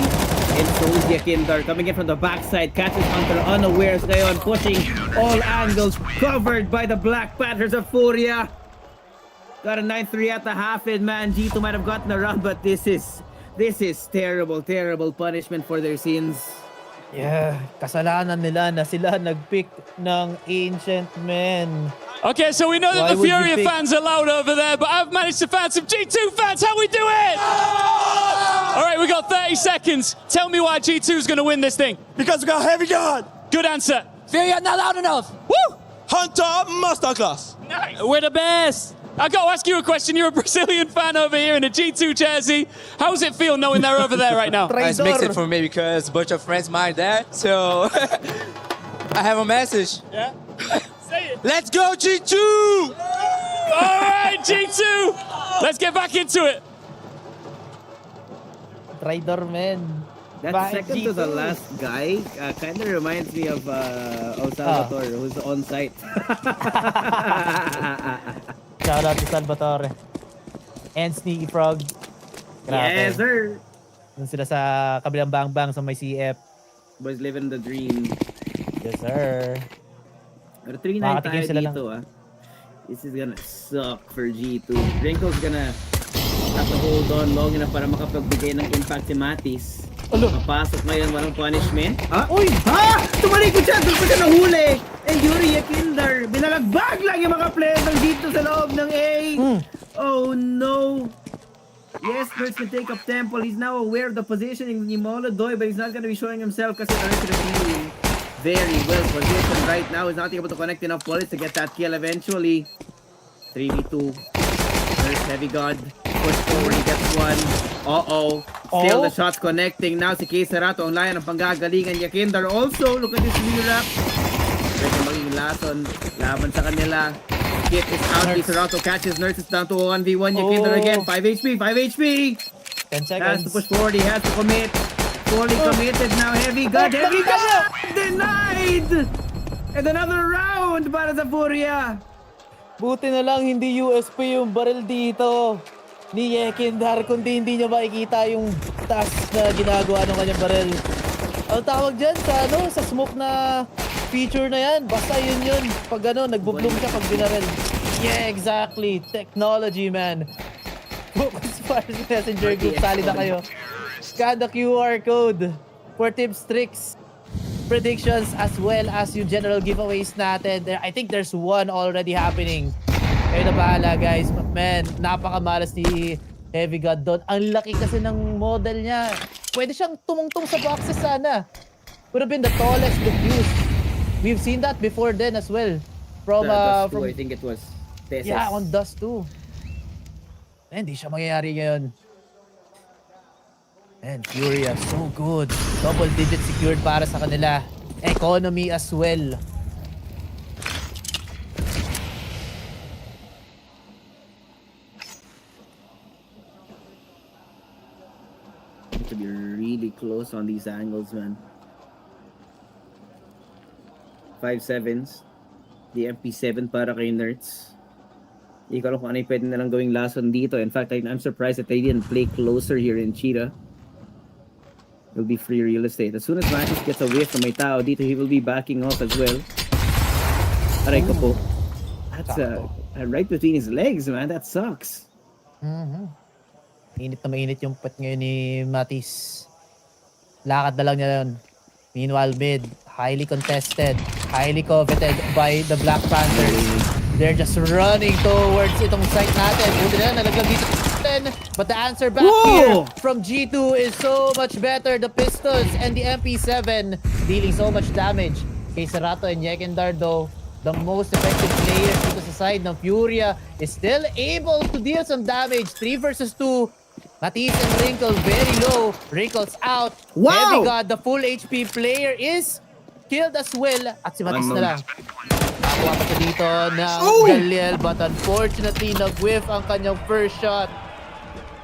Speaker 1: And so is Yakinder coming in from the backside. Catches Hunter unawares ngayon. Pushing all angles. Covered by the Black Panthers of FURIA. Got a 9-3 at the half end, man. G2 might have gotten around, but this is terrible, terrible punishment for their sins.
Speaker 8: Yeah, kasalanan nila na sila nag-pick ng Ancient Men.
Speaker 4: Okay, so we know that the FURIA fans are loud over there, but I've managed to find some G2 fans. How we do it? All right, we got 30 seconds. Tell me why G2 is going to win this thing.
Speaker 14: Because we got Heavy God.
Speaker 4: Good answer.
Speaker 14: FURIA not loud enough.
Speaker 4: Woo!
Speaker 14: Hunter masterclass.
Speaker 4: Nice. We're the best. I got to ask you a question. You're a Brazilian fan over here in a G2 jersey. How does it feel knowing they're over there right now?
Speaker 14: It's mixed for me because a bunch of friends mine there. So I have a message.
Speaker 4: Yeah? Say it.
Speaker 14: Let's go G2!
Speaker 4: All right, G2. Let's get back into it.
Speaker 8: Trader man.
Speaker 1: That second to the last guy kind of reminds me of Salvatore, who's on site.
Speaker 8: Shout out to Salvatore. And Sneaky Frog. Grabe.
Speaker 1: Yes, sir.
Speaker 8: Dun sila sa kabilang bang-bang sa may CF.
Speaker 1: Boys living the dream.
Speaker 8: Yes, sir.
Speaker 1: Pero 3-9 tayo dito, This is gonna suck for G2. Wrinkle's gonna have to hold on long enough para makapagbigay ng impact si Matisse. Kapasok ngayon, walang punishment. Uy! Tumalikod siya! Doon pa siya nahuli! And Yuri Yakinder, binalagbag lang yung mga players ng dito sa loob ng A! Oh no! Yes, Kurtz can take up tempo. He's now aware of the positioning ni MongolZ, but he's not gonna be showing himself kasi Earth is feeling very well positioned right now. He's not able to connect enough bullets to get that kill eventually. 3v2. There's Heavy God. Push forward, he gets one. Still the shots connecting. Now si Keserato ang layan ng panggagalingan. Yakinder also. Look at this re-wrap. Pwede maging lason. Laban sa kanila. Kit is out. Keserato catches Nurses down to 1v1. Yakinder again. 5 HP. 5 HP.
Speaker 8: 10 seconds.
Speaker 1: Has to push forward. He has to commit. Fully committed now. Heavy God. Heavy God. Denied. And another round para sa FURIA.
Speaker 8: Buti na lang hindi USP yung baril dito ni Yakindar, kundi hindi niya makikita yung task na ginagawa ng kanyang baril. Ang tawag dyan sa smoke na feature na yan, basta yun. Pag nagbo-bloom siya pag binaril. Yeah, exactly. Technology, man. FocusFire Messenger Group, sali na kayo. Scan the QR code for tips, tricks, predictions, as well as yung general giveaways natin. I think there's one already happening. Kayo na bahala, guys. Man, napakamalas ni Heavy God doon. Ang laki kasi ng model niya. Pwede siyang tumungtong sa boxes sana. Would have been the tallest diffuse. We've seen that before then as well. From,
Speaker 1: Dust 2,
Speaker 8: from
Speaker 1: I think it was. Teses.
Speaker 8: yeah, on Dust 2. Hindi siya mangyayari ngayon. And FURIA, so good. Double digit secured para sa kanila. Economy as well.
Speaker 1: To be really close on these angles, man. 5-7s. The MP7 para kay Nerds. Hindi ko alam kung ano yung pwede nalang gawing lason dito. In fact, I'm surprised that they didn't play closer here in Cheetah. It'll be free real estate. As soon as Matis gets away from may tao dito, he will be backing off as well. Aray ko po. That's right between his legs, man. That sucks.
Speaker 8: Init na mainit yung pet ngayon ni Matis. Lakad na lang niya yun. Meanwhile, mid, highly contested, highly coveted by the Black Panthers. They're just running towards itong site natin. Buti na, nalaglag dito. But the answer back here from G2 is so much better. The pistols and the MP7 dealing so much damage. Kay Serato and Yekindar though, the most effective players dito sa side ng FURIA is still able to deal some damage. 3 versus 2. Matisse and Wrinkle very low. Wrinkle's out.
Speaker 1: Wow!
Speaker 8: Heavy God, the full HP player, is killed as well. At si Matisse na lang. Nakakuha pa siya dito ng Galil, but unfortunately nag-whiff ang kanyang first shot.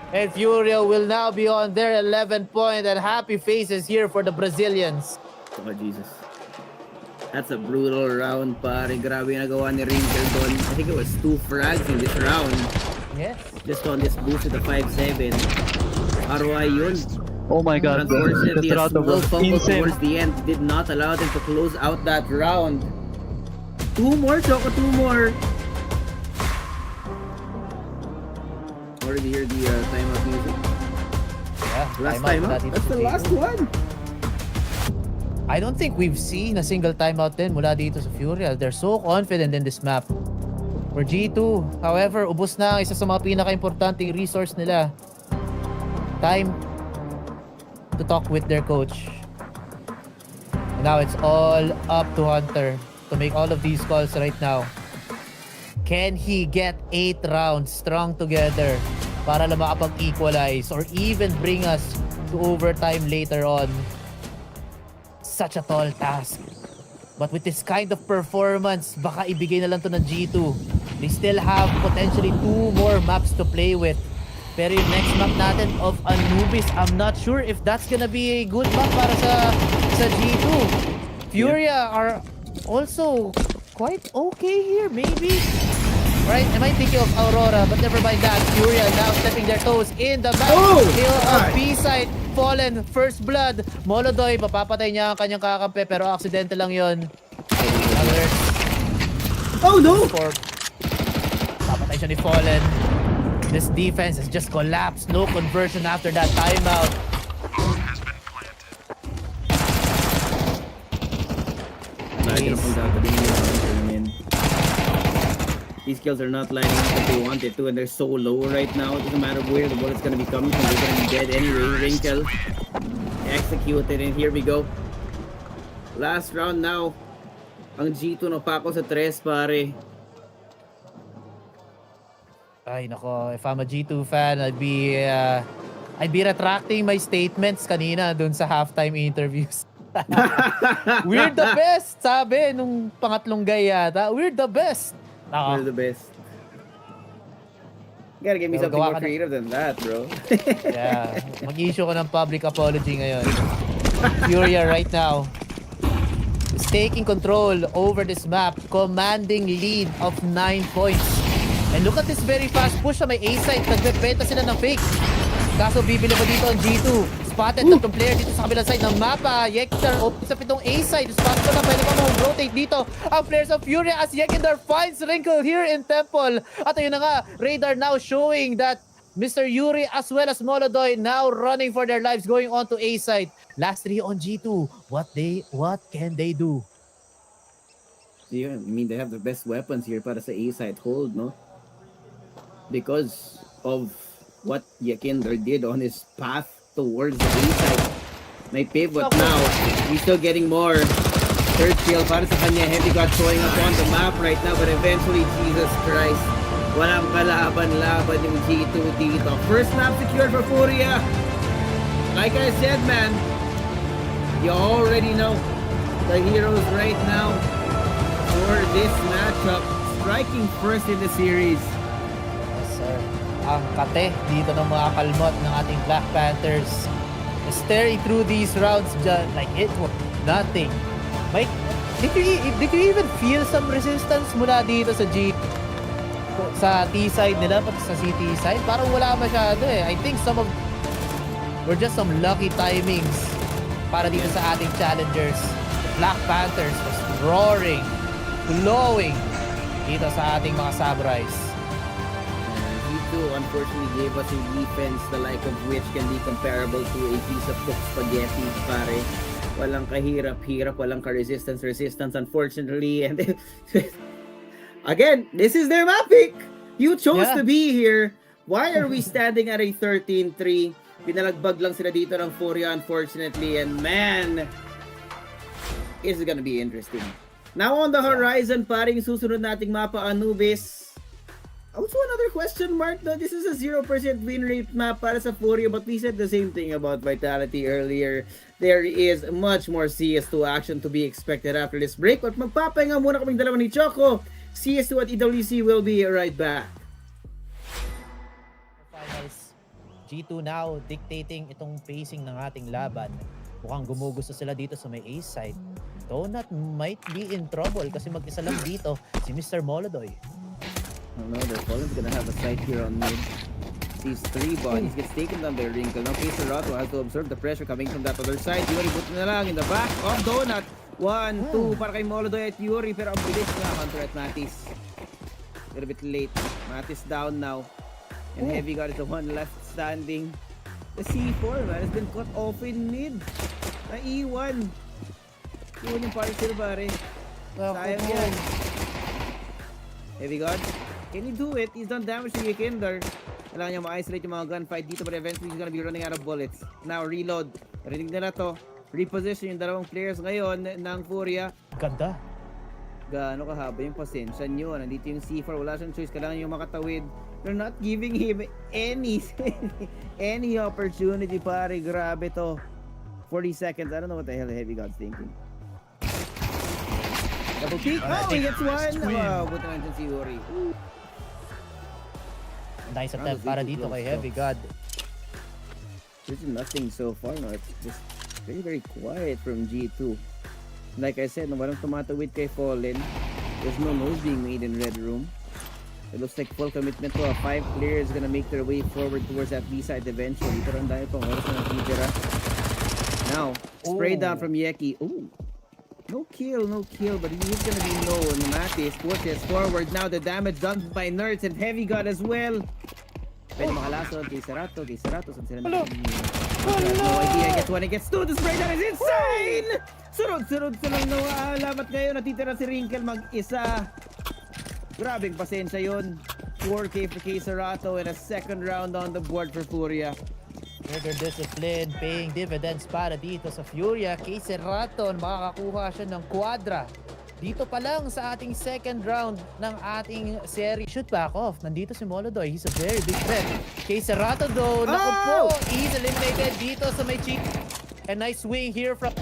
Speaker 8: And FURIA will now be on their 11th point, and happy faces here for the Brazilians.
Speaker 1: Oh, Jesus. That's a brutal round, pare. Grabe yung nagawa ni Wrinkle doon. I think it was 2 frags in this round.
Speaker 8: Yes.
Speaker 1: Just on this boost with the 5-7. ROI yun.
Speaker 6: Oh my god,
Speaker 1: unfortunately, a
Speaker 6: Strato
Speaker 1: small
Speaker 6: was
Speaker 1: fumble
Speaker 6: insane.
Speaker 1: towards the end did not allow them to close out that round. 2 more, Choco, 2 more. Already hear the timeout music.
Speaker 8: Yeah,
Speaker 1: Last timeout. That's the last one.
Speaker 8: I don't think we've seen a single timeout din mula dito sa FURIA. They're so confident in this map. For G2, however, ubos na ang isa sa mga pinaka-importanting resource nila. Time to talk with their coach. And now it's all up to Hunter to make all of these calls right now. Can he get 8 rounds strung together para lang makapag-equalize or even bring us to overtime later on? Such a tall task. But with this kind of performance, baka ibigay na lang to ng G2. They still have potentially 2 more maps to play with. Pero yung next map natin of Anubis, I'm not sure if that's gonna be a good map para sa G2. FURIA are also quite okay here, maybe. Right? Am I thinking of Aurora? But never mind that. FURIA now stepping their toes in the back. Kill of B-side. Fallen. First blood. Molodoy. Papapatay niya ang kanyang kakampi. Pero aksidente lang yun.
Speaker 1: Oh no!
Speaker 8: Papatay siya ni Fallen. This defense has just collapsed. No conversion after that timeout.
Speaker 1: These kills are not lining up as they wanted to, and they're so low right now. It doesn't matter where the bullet's gonna be coming from, they're gonna be dead anyway. Wrinkle executed, and here we go. Last round now. Ang G2 napako sa 3, pare.
Speaker 8: Ay nako, if I'm a G2 fan, I'd be retracting my statements kanina dun sa halftime interviews. We're the best, sabi nung pangatlong guy yata. We're the best.
Speaker 1: We're the best. You gotta give me something more creative than that, bro.
Speaker 8: Yeah, mag-issue ko ng public apology ngayon. FURIA right now is taking control over this map, commanding lead of 9 points. And look at this very fast push sa may A-site. Nagbebenta sila ng fake. Kaso bibili pa dito ang G2. Spotted tatlong player dito sa kabilang side ng mapa. Yekindar open sa pitong A-side. Spotted ko na pwede pa rotate dito ang players of FURIA as Yekindar finds Wrinkle here in Temple. At ayun na nga, radar now showing that Mr. Yuri as well as Molodoy now running for their lives going on to A-side. Last 3 on G2. What can they do?
Speaker 1: Yeah, I mean, they have the best weapons here para sa A-side hold, no? because of what Yakinder did on his path towards the inside. May pivot now. He's still getting more. Third kill para sa kanya. Heavy God showing up on the map right now, but eventually, Jesus Christ, walang kalaban-laban yung G2 dito. First map secured for FURIA. Like I said, man, you already know the heroes right now for this matchup, striking first in the series.
Speaker 8: Yes, sir. Ang kate dito ng mga kalmot ng ating Black Panthers. Staring through these rounds just like it was nothing. Mike, did you even feel some resistance mula dito sa T side nila pati sa CT side? Parang wala masyado eh. I think were just some lucky timings para dito sa ating challengers. Black Panthers was roaring, glowing dito sa ating mga samurais.
Speaker 1: G2 unfortunately gave us a defense the like of which can be comparable to a piece of cooked spaghetti, pare. Walang kahirap-hirap, walang ka-resistance, unfortunately. And again, this is their map pick. You chose to be here. Why are we standing at a 13-3? Pinalagbag lang sila dito ng FURIA, unfortunately. And man, it's gonna be interesting. Now on the horizon, paring susunod nating mapa, Anubis. Also another question mark, no? This is a 0% win rate map para sa FURIA, but we said the same thing about Vitality earlier. There is much more CS2 action to be expected after this break. At magpapahinga muna kaming dalawa ni Choco. CS2 at EWC will be right back.
Speaker 8: Finals. G2 now dictating itong pacing ng ating laban. Mukhang gumugusto sila dito sa may A side. Donut might be in trouble kasi mag-isa lang dito si Mr. Molodoy.
Speaker 1: Oh no, the Falcons gonna have a sight here on mid. Sees 3 bodies, gets taken down by Wrinkle. Now FaZe has to observe the pressure coming from that other side. Yuri buto na lang in the back of Donut. 1, 2 para kay Molodoy at Yuri, pero ang bilis nga Hunter at Matis. A little bit late. Matis down now. And Heavy God is the one left standing. The C4 man has been cut off in mid. Na E1. E1 yung parcel pare. Sayang yan. Heavy God. Can he do it? He's done damage to Yakinder. Kailangan niya ma-isolate yung mga gunfight dito, but eventually he's gonna be running out of bullets. Now, reload. Narinig nila to. Reposition yung dalawang players ngayon ng FURIA.
Speaker 8: Ganda.
Speaker 1: Gaano kahaba yung pasensya nyo. Nandito yung C4. Wala siyang choice. Kailangan yung makatawid. They're not giving him any opportunity, pare. Grabe to. 40 seconds. I don't know what the hell Heavy God's thinking. Double peek. Oh, he gets one. Buta na dyan si Yuri.
Speaker 8: Nice attempt para dito kay Heavy God.
Speaker 1: There's nothing so far. No, it's just very, very quiet from G2. Like I said, walang tumatawid kay Fallen. There's no moves being made in Red Room. It looks like full commitment to 5 players gonna make their way forward towards that B side eventually. Pero ang dami pang oras na natitira. Now, spray down from Yeki. Ooh. No kill, but he's gonna be low. And Matis pushes forward. Now the damage done by Nerds and Heavy God as well. Pwede makalason kay Serato. Saan sila no idea. Gets 1, gets 2. The spray down is insane! Sunod silang nawaalam at ngayon natitira si Wrinkle mag-isa. Grabing pasensya yun. 4K for Serato and a second round on the board for FURIA.
Speaker 8: Further discipline, paying dividends para dito sa FURIA. Serato, makakakuha siya ng quadra. Dito pa lang sa ating second round ng ating series. Shoot back off. Nandito si Molodoy. He's a very big threat. Serato though, naku po, he's eliminated dito sa may cheek. A nice swing here from...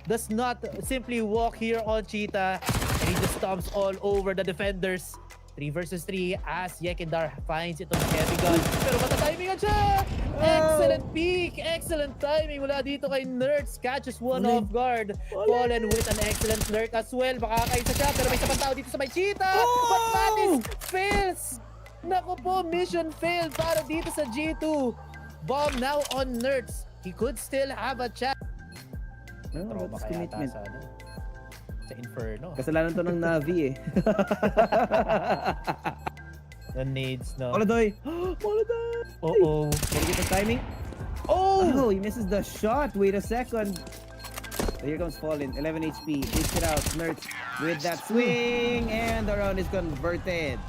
Speaker 8: Does not simply walk here on Cheetah. And he just stomps all over the defenders. 3 versus 3 as Yekindar finds itong Heavy Gun. Pero matatimingan siya! Excellent peek! Excellent timing mula dito kay Nerds. Catches one off guard. Fallen with an excellent lurk as well. Makakaisa siya pero may sabang tao dito sa may Cheetah! But Matis fails! Naku po, mission failed para dito sa G2. Bomb now on Nerds. He could still have a chance.
Speaker 1: What's commitment?
Speaker 8: Sa Inferno.
Speaker 1: Kasalanan to ng Navi eh.
Speaker 8: The nades, no?
Speaker 1: Molodoy!
Speaker 8: Uh-oh.
Speaker 1: Can he get the timing? Oh! He misses the shot. Wait a second. Here comes Fallen. 11 HP. Takes it out. Nerds with that swing. And the round is converted.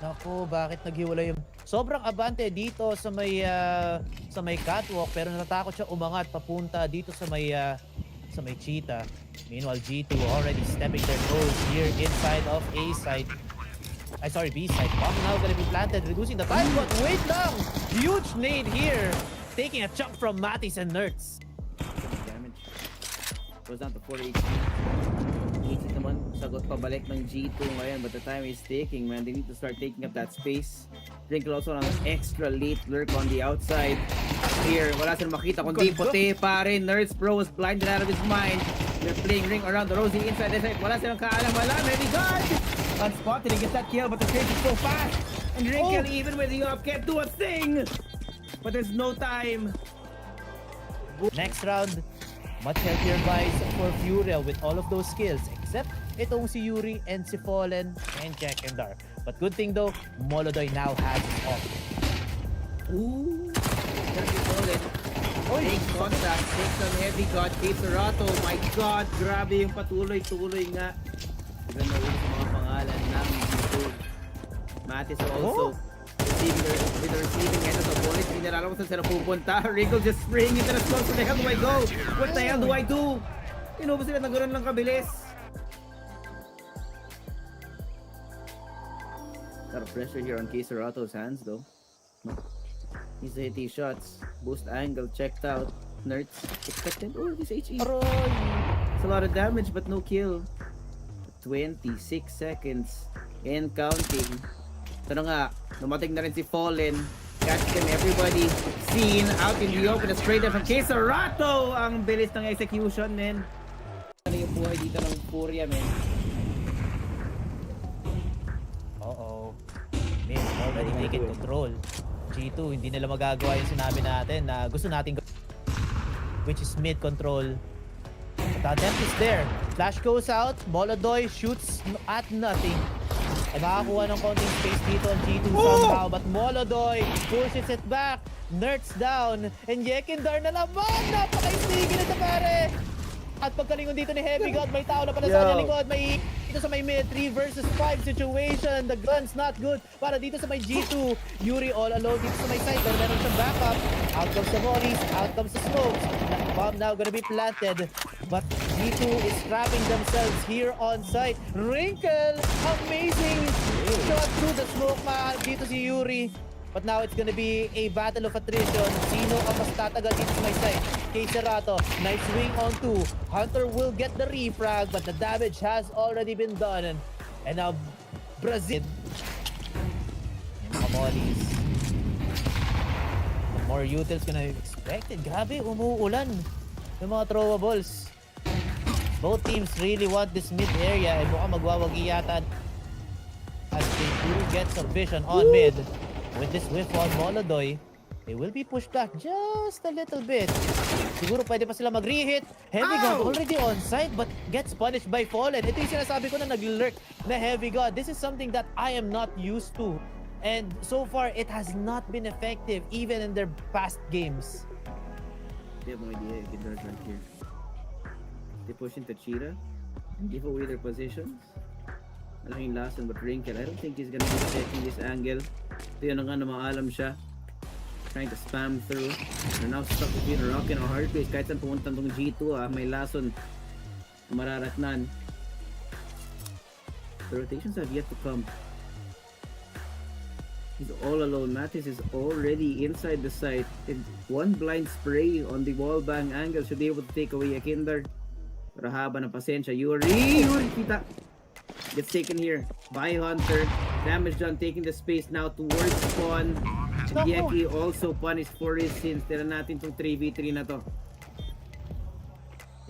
Speaker 8: Naku, bakit naghiwalay yung... Sobrang abante dito sa may catwalk pero natatakot siya umangat papunta dito sa may cheetah. Meanwhile, G2 already stepping their toes here inside of A side. B side. Bomb now gonna be planted, reducing the time, but wait lang! Huge nade here! Taking a chunk from Mattis and Nerds.
Speaker 1: Damage. Goes down to 4 HP. Easy naman, sagot pabalik ng G2 ngayon, but the time is ticking, man. They need to start taking up that space. Drinkle also on an extra late lurk on the outside. Here, wala silang makita kundi puti pare. Nerds Pro was blinded out of his mind. They're playing ring around the rosy inside the side. Wala silang kaalam-alam. Heavy guard! Unspotted, he gets that kill, but the trade is so fast. And Drinkle, even with the up, can't do a thing! But there's no time.
Speaker 8: Next round, much healthier buys for FURIA with all of those skills, except itong si Yuri and si Fallen and Jack and Dar. But good thing though, MongolZ now has it off.
Speaker 1: Ooh! That's Fallen. Big contact, takes some heavy god, Serato. My god, grabe yung patuloy-tuloy nga. Even na ulit sa mga pangalan ng YouTube. Mattis also with the receiving end of the ball. Hindi na alam kung saan sila pupunta. Wrinkle just spraying into the smoke. Where the hell do I go? What the hell do I do? Ba sila na gano'n lang kabilis? Got a pressure here on Serato's hands though. He's to hit these shots. Boost angle checked out. Nerds expected. Oh, this HE. It's a lot of damage but no kill. 26 seconds and counting. Ito na nga, dumating na rin si Fallen. Catch them, everybody seen out in the open. A straight up from Serato. Ang bilis ng execution, men. Ano yung buhay dito ng FURIA, men?
Speaker 8: Mid already taken control. G2, hindi nila magagawa yung sinabi natin na gusto natin which is mid control. The attempt is there. Flash goes out. MongolZ shoots at nothing. Ay makakuha ng konting space dito ang G2 somehow. But MongolZ pushes it back. Nerds down. And Yekindar na naman. Napaka-sneaky nito pare. At pagkalingon dito ni Heavy God, may tao na pala sa kanyang lingkod. May dito sa may mid 3 versus 5 situation. The gun's not good para dito sa may G2. Yuri all alone dito sa may side. Pero meron siyang backup. Out comes the Morris. Out comes the smokes. Bomb now gonna be planted. But G2 is trapping themselves here on site. Wrinkle! Amazing shot through the smoke dito si Yuri. But now it's gonna be a battle of attrition. Sino ang mas tatagal dito sa my side? Serato, nice swing on 2. Hunter will get the refrag, but the damage has already been done. And now, Brazil. And Kamolis. More utils gonna be expected. Grabe, umuulan. Yung mga throwables. Both teams really want this mid area. And mukhang magwawagi yata as they do get some vision on mid. With this whiff on MongolZ, they will be pushed back just a little bit. Siguro pwede pa sila mag-re-hit. Heavy God already on site but gets punished by Fallen. Ito yung sinasabi ko na nag-lurk na Heavy God. This is something that I am not used to. And so far, it has not been effective even in their past games.
Speaker 1: They have no idea if it does right here. They push into Cheetah. Give away their positions. Malaking lason but Wrinkle. I don't think he's gonna be checking this angle. Ito yun na nga na maalam siya. Trying to spam through. They're now stuck between a rock and a hard place. Kahit saan pumunta itong G2 may lason mararatnan. The rotations have yet to come. He's all alone. Mattis is already inside the site. And one blind spray on the wallbang angle should be able to take away Yekindar. Pero haba ng pasensya. Yuri! Kita! Gets taken here by Hunter. Damage done, taking the space now towards spawn. Yeki also punished for his sins. Tira natin itong 3v3 na to.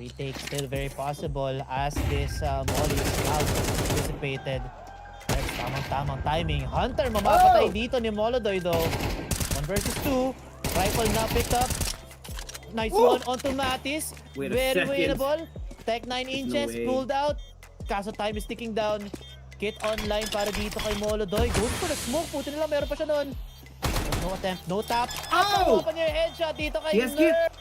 Speaker 8: Retake still very possible as this molly is out anticipated. That's tamang timing. Hunter mamapatay dito ni MongolZ though. 1 versus 2. Rifle na picked up. Nice one onto Mattis. Very winnable. Tech 9 inches pulled out. Kaso time is ticking down. Kit online para dito kay MongolZ. Goes for the smoke. Puti nila, meron pa siya nun. No attempt, no tap. At nakuha pa niya yung headshot dito kay Nerf.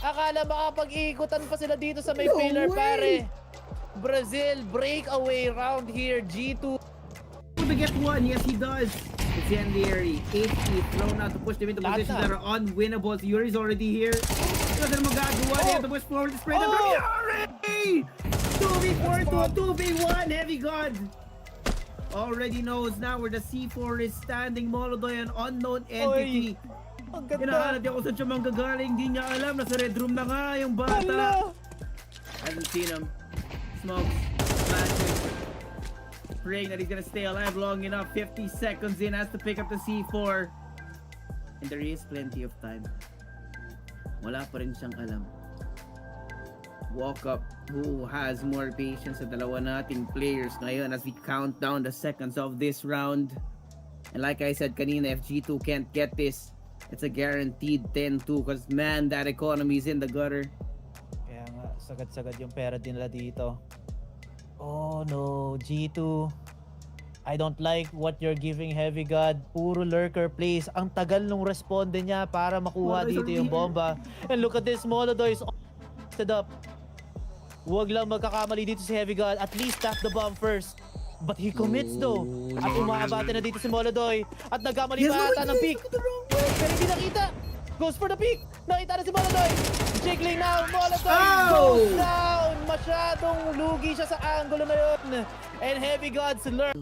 Speaker 8: Akala makapag-iikutan pa sila dito sa may pillar pare. Brazil breakaway round here. G2
Speaker 1: able to get one? Yes, he does. Incendiary, HP thrown out to push them into positions that are unwinnable. Yuri's already here. Doesn't magagawa. They have to push forward to spray them. Yuri! 2v4 to a 2v1. Heavy God already knows now where the C4 is standing. Molodoy, an unknown entity. Hinahanap niya kung saan siya manggagaling. Hindi niya alam. Nasa red room na nga yung bata. Hasn't seen him. Smokes. Flashing. Praying that he's gonna stay alive long enough. 50 seconds in. Has to pick up the C4. And there is plenty of time. Wala pa rin siyang alam. Walk up. Who has more patience sa dalawa nating players ngayon as we count down the seconds of this round. And like I said kanina, if G2 can't get this, it's a guaranteed 10-2 because man, that economy is in the gutter.
Speaker 8: Kaya nga, sagad-sagad yung pera din nila dito. Oh no, G2. I don't like what you're giving, Heavy God. Puro lurker plays. Ang tagal nung responde niya para makuha dito yung bomba. And look at this, Molodoy is set up. Huwag lang magkakamali dito si Heavy God. At least tap the bomb first. But he commits though. At umaabate na dito si Molodoy. At nagkamali pa ata ng pick. Pero hindi nakita. Goes for the pick. Nakita na si Molodoy. Jiggling now. Molodoy goes down. Masyadong lugi siya sa angulo na yun. And Heavy God's learn.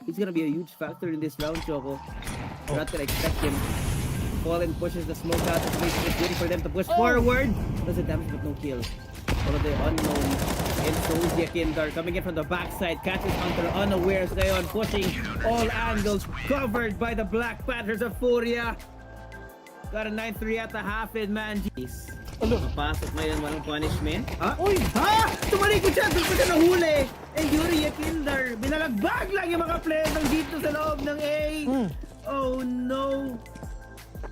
Speaker 1: He's gonna be a huge factor in this round, Choco. We're not gonna expect him. Fallen pushes the smoke out. It's waiting for them to push forward. Does it damage but no kills. One of the unknown. And Soldier Kindar coming in from the backside. Catches Hunter unawares ngayon. Pushing all angles. Covered by the Black Panthers of FURIA. Got a 9-3 at the half in, man. Jeez. Napasok ngayon, walang punishment. Uy! Tumalikod siya! Doon ko siya nahuli! And Yuri Kindar, binalagbag lang yung mga players ng dito sa loob ng A. Oh no!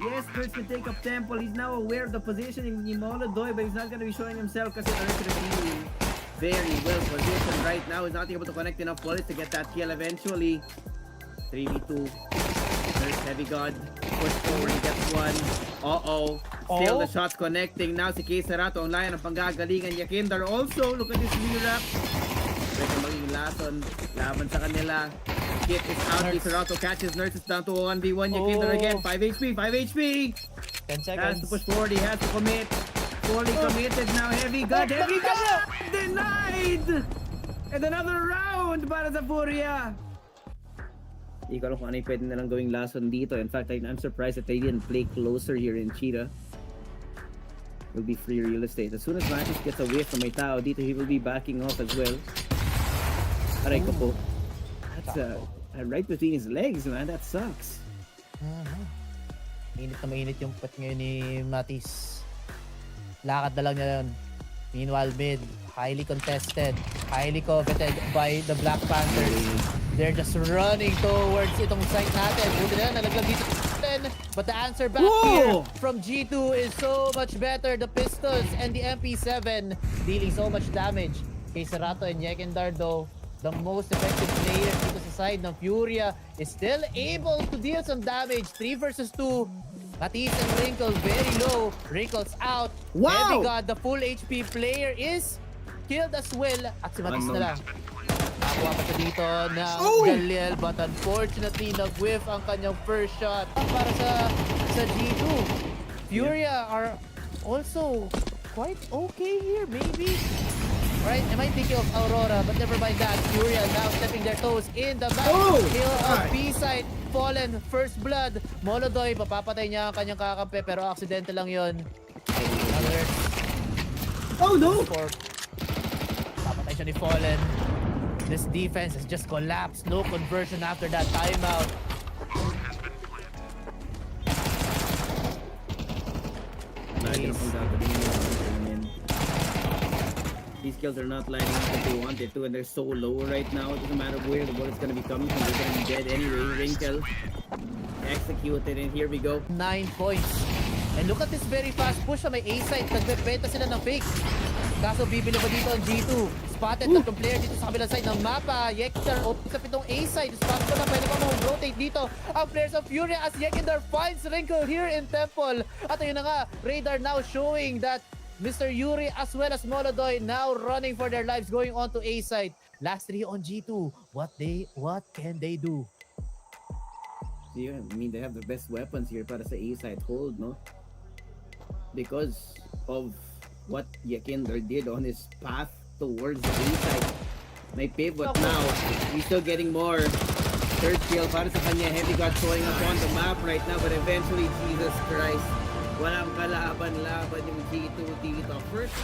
Speaker 1: Yes, Kurtz can take up Temple. He's now aware of the positioning ni Molodoy, but he's not gonna be showing himself kasi Earth is very well positioned right now. He's not able to connect enough bullets to get that kill eventually. 3v2. There's Heavy God. Push forward, he gets one. Still the shots connecting. Now si Keserato online ang panggagalingan niya. Kindar also. Look at this re-wrap. Pwede maging lason. Laban sa kanila. Kit is out. Keserato catches Nurses down to 1v1. Kindar again. 5 HP. 5 HP.
Speaker 8: 10 seconds.
Speaker 1: Has to push forward. He has to commit. Fully committed now. Heavy God. Heavy God. Denied. And another round para sa FURIA. Hindi ko alam kung ano yung pwede nilang gawing lason dito. In fact, I'm surprised that they didn't play closer here in Cheetah. Will be free real estate. As soon as Mattis gets away from may tao dito, he will be backing off as well. Aray ko po. That's right between his legs, man. That sucks.
Speaker 8: Mainit na mainit yung pet ngayon ni Mattis. Lakad na lang niya yun. Meanwhile, mid, highly contested, highly coveted by the Black Panthers. They're just running towards itong site natin. Buti na, nalaglag dito. But the answer back here from G2 is so much better. The pistols and the MP7 dealing so much damage. Keserato and Yekindar though, the most effective player dito sa side ng FURIA is still able to deal some damage. 3 versus 2. Matisse and Wrinkle very low. Wrinkle's out. Heavy God, the full HP player is killed as well. At si Matisse na lang. Nakuha pa siya dito ng Galil, but unfortunately nag-whiff ang kanyang first shot para sa G2. FURIA are also quite okay here, maybe. Right, am I thinking of Aurora? But never mind that. FURIA now stepping their toes in the back. Kill of B-side. Fallen, first blood. Molodoy, mapapatay niya ang kanyang kakampi pero aksidente lang yun.
Speaker 1: Oh no!
Speaker 8: Papatay siya ni Fallen. This defense has just collapsed. No conversion after that timeout.
Speaker 1: These kills are not lining up as they wanted to, and they're so low right now. It doesn't matter where the bullet's gonna be coming from. They're gonna be dead anyway. Wrinkle executed, and here we go.
Speaker 8: 9 points. And look at this very fast push sa may A-site. Nagbebenta sila ng fake. Kaso bibili pa dito ang G2. Spotted tatlong player dito sa kabilang side ng mapa. Yekindar open sa pitong A-side. Spotted pa na pwede pa rotate dito ang players of FURIA as Yekindar finds Wrinkle here in Temple. At ayun na nga, radar now showing that Mr. Yuri as well as MongolZ now running for their lives, going on to A side. Last 3 on G2. What can they do?
Speaker 1: Yeah, I mean, they have the best weapons here para sa A-side hold, no? Because of what Yakinder did on his path towards the A-side. May pivot now. He's still getting more. Third kill para sa kanya. Heavy God showing up on the map right now, but eventually, Jesus Christ, walang kalaban-laban yung G2 dito. First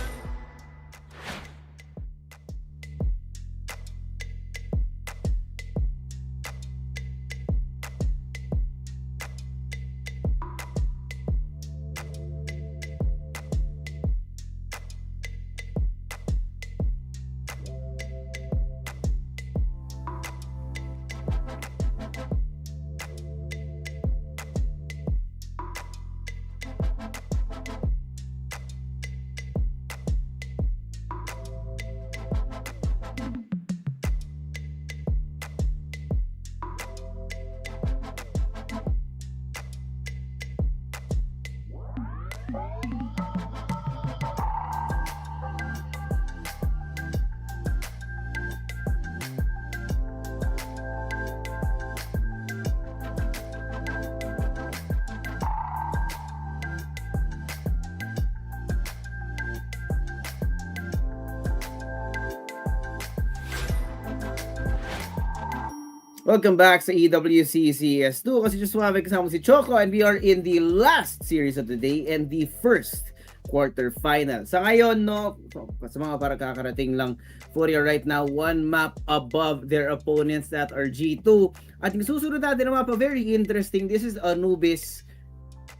Speaker 1: Welcome back sa EWC CS2. Kasi just suave kasama si Choco and we are in the last series of the day and the first quarterfinal. Sa ngayon, no, sa mga para kakarating lang, FURIA right now, 1 map above their opponents that are G2. At yung susunod natin na mapa, very interesting. This is Anubis.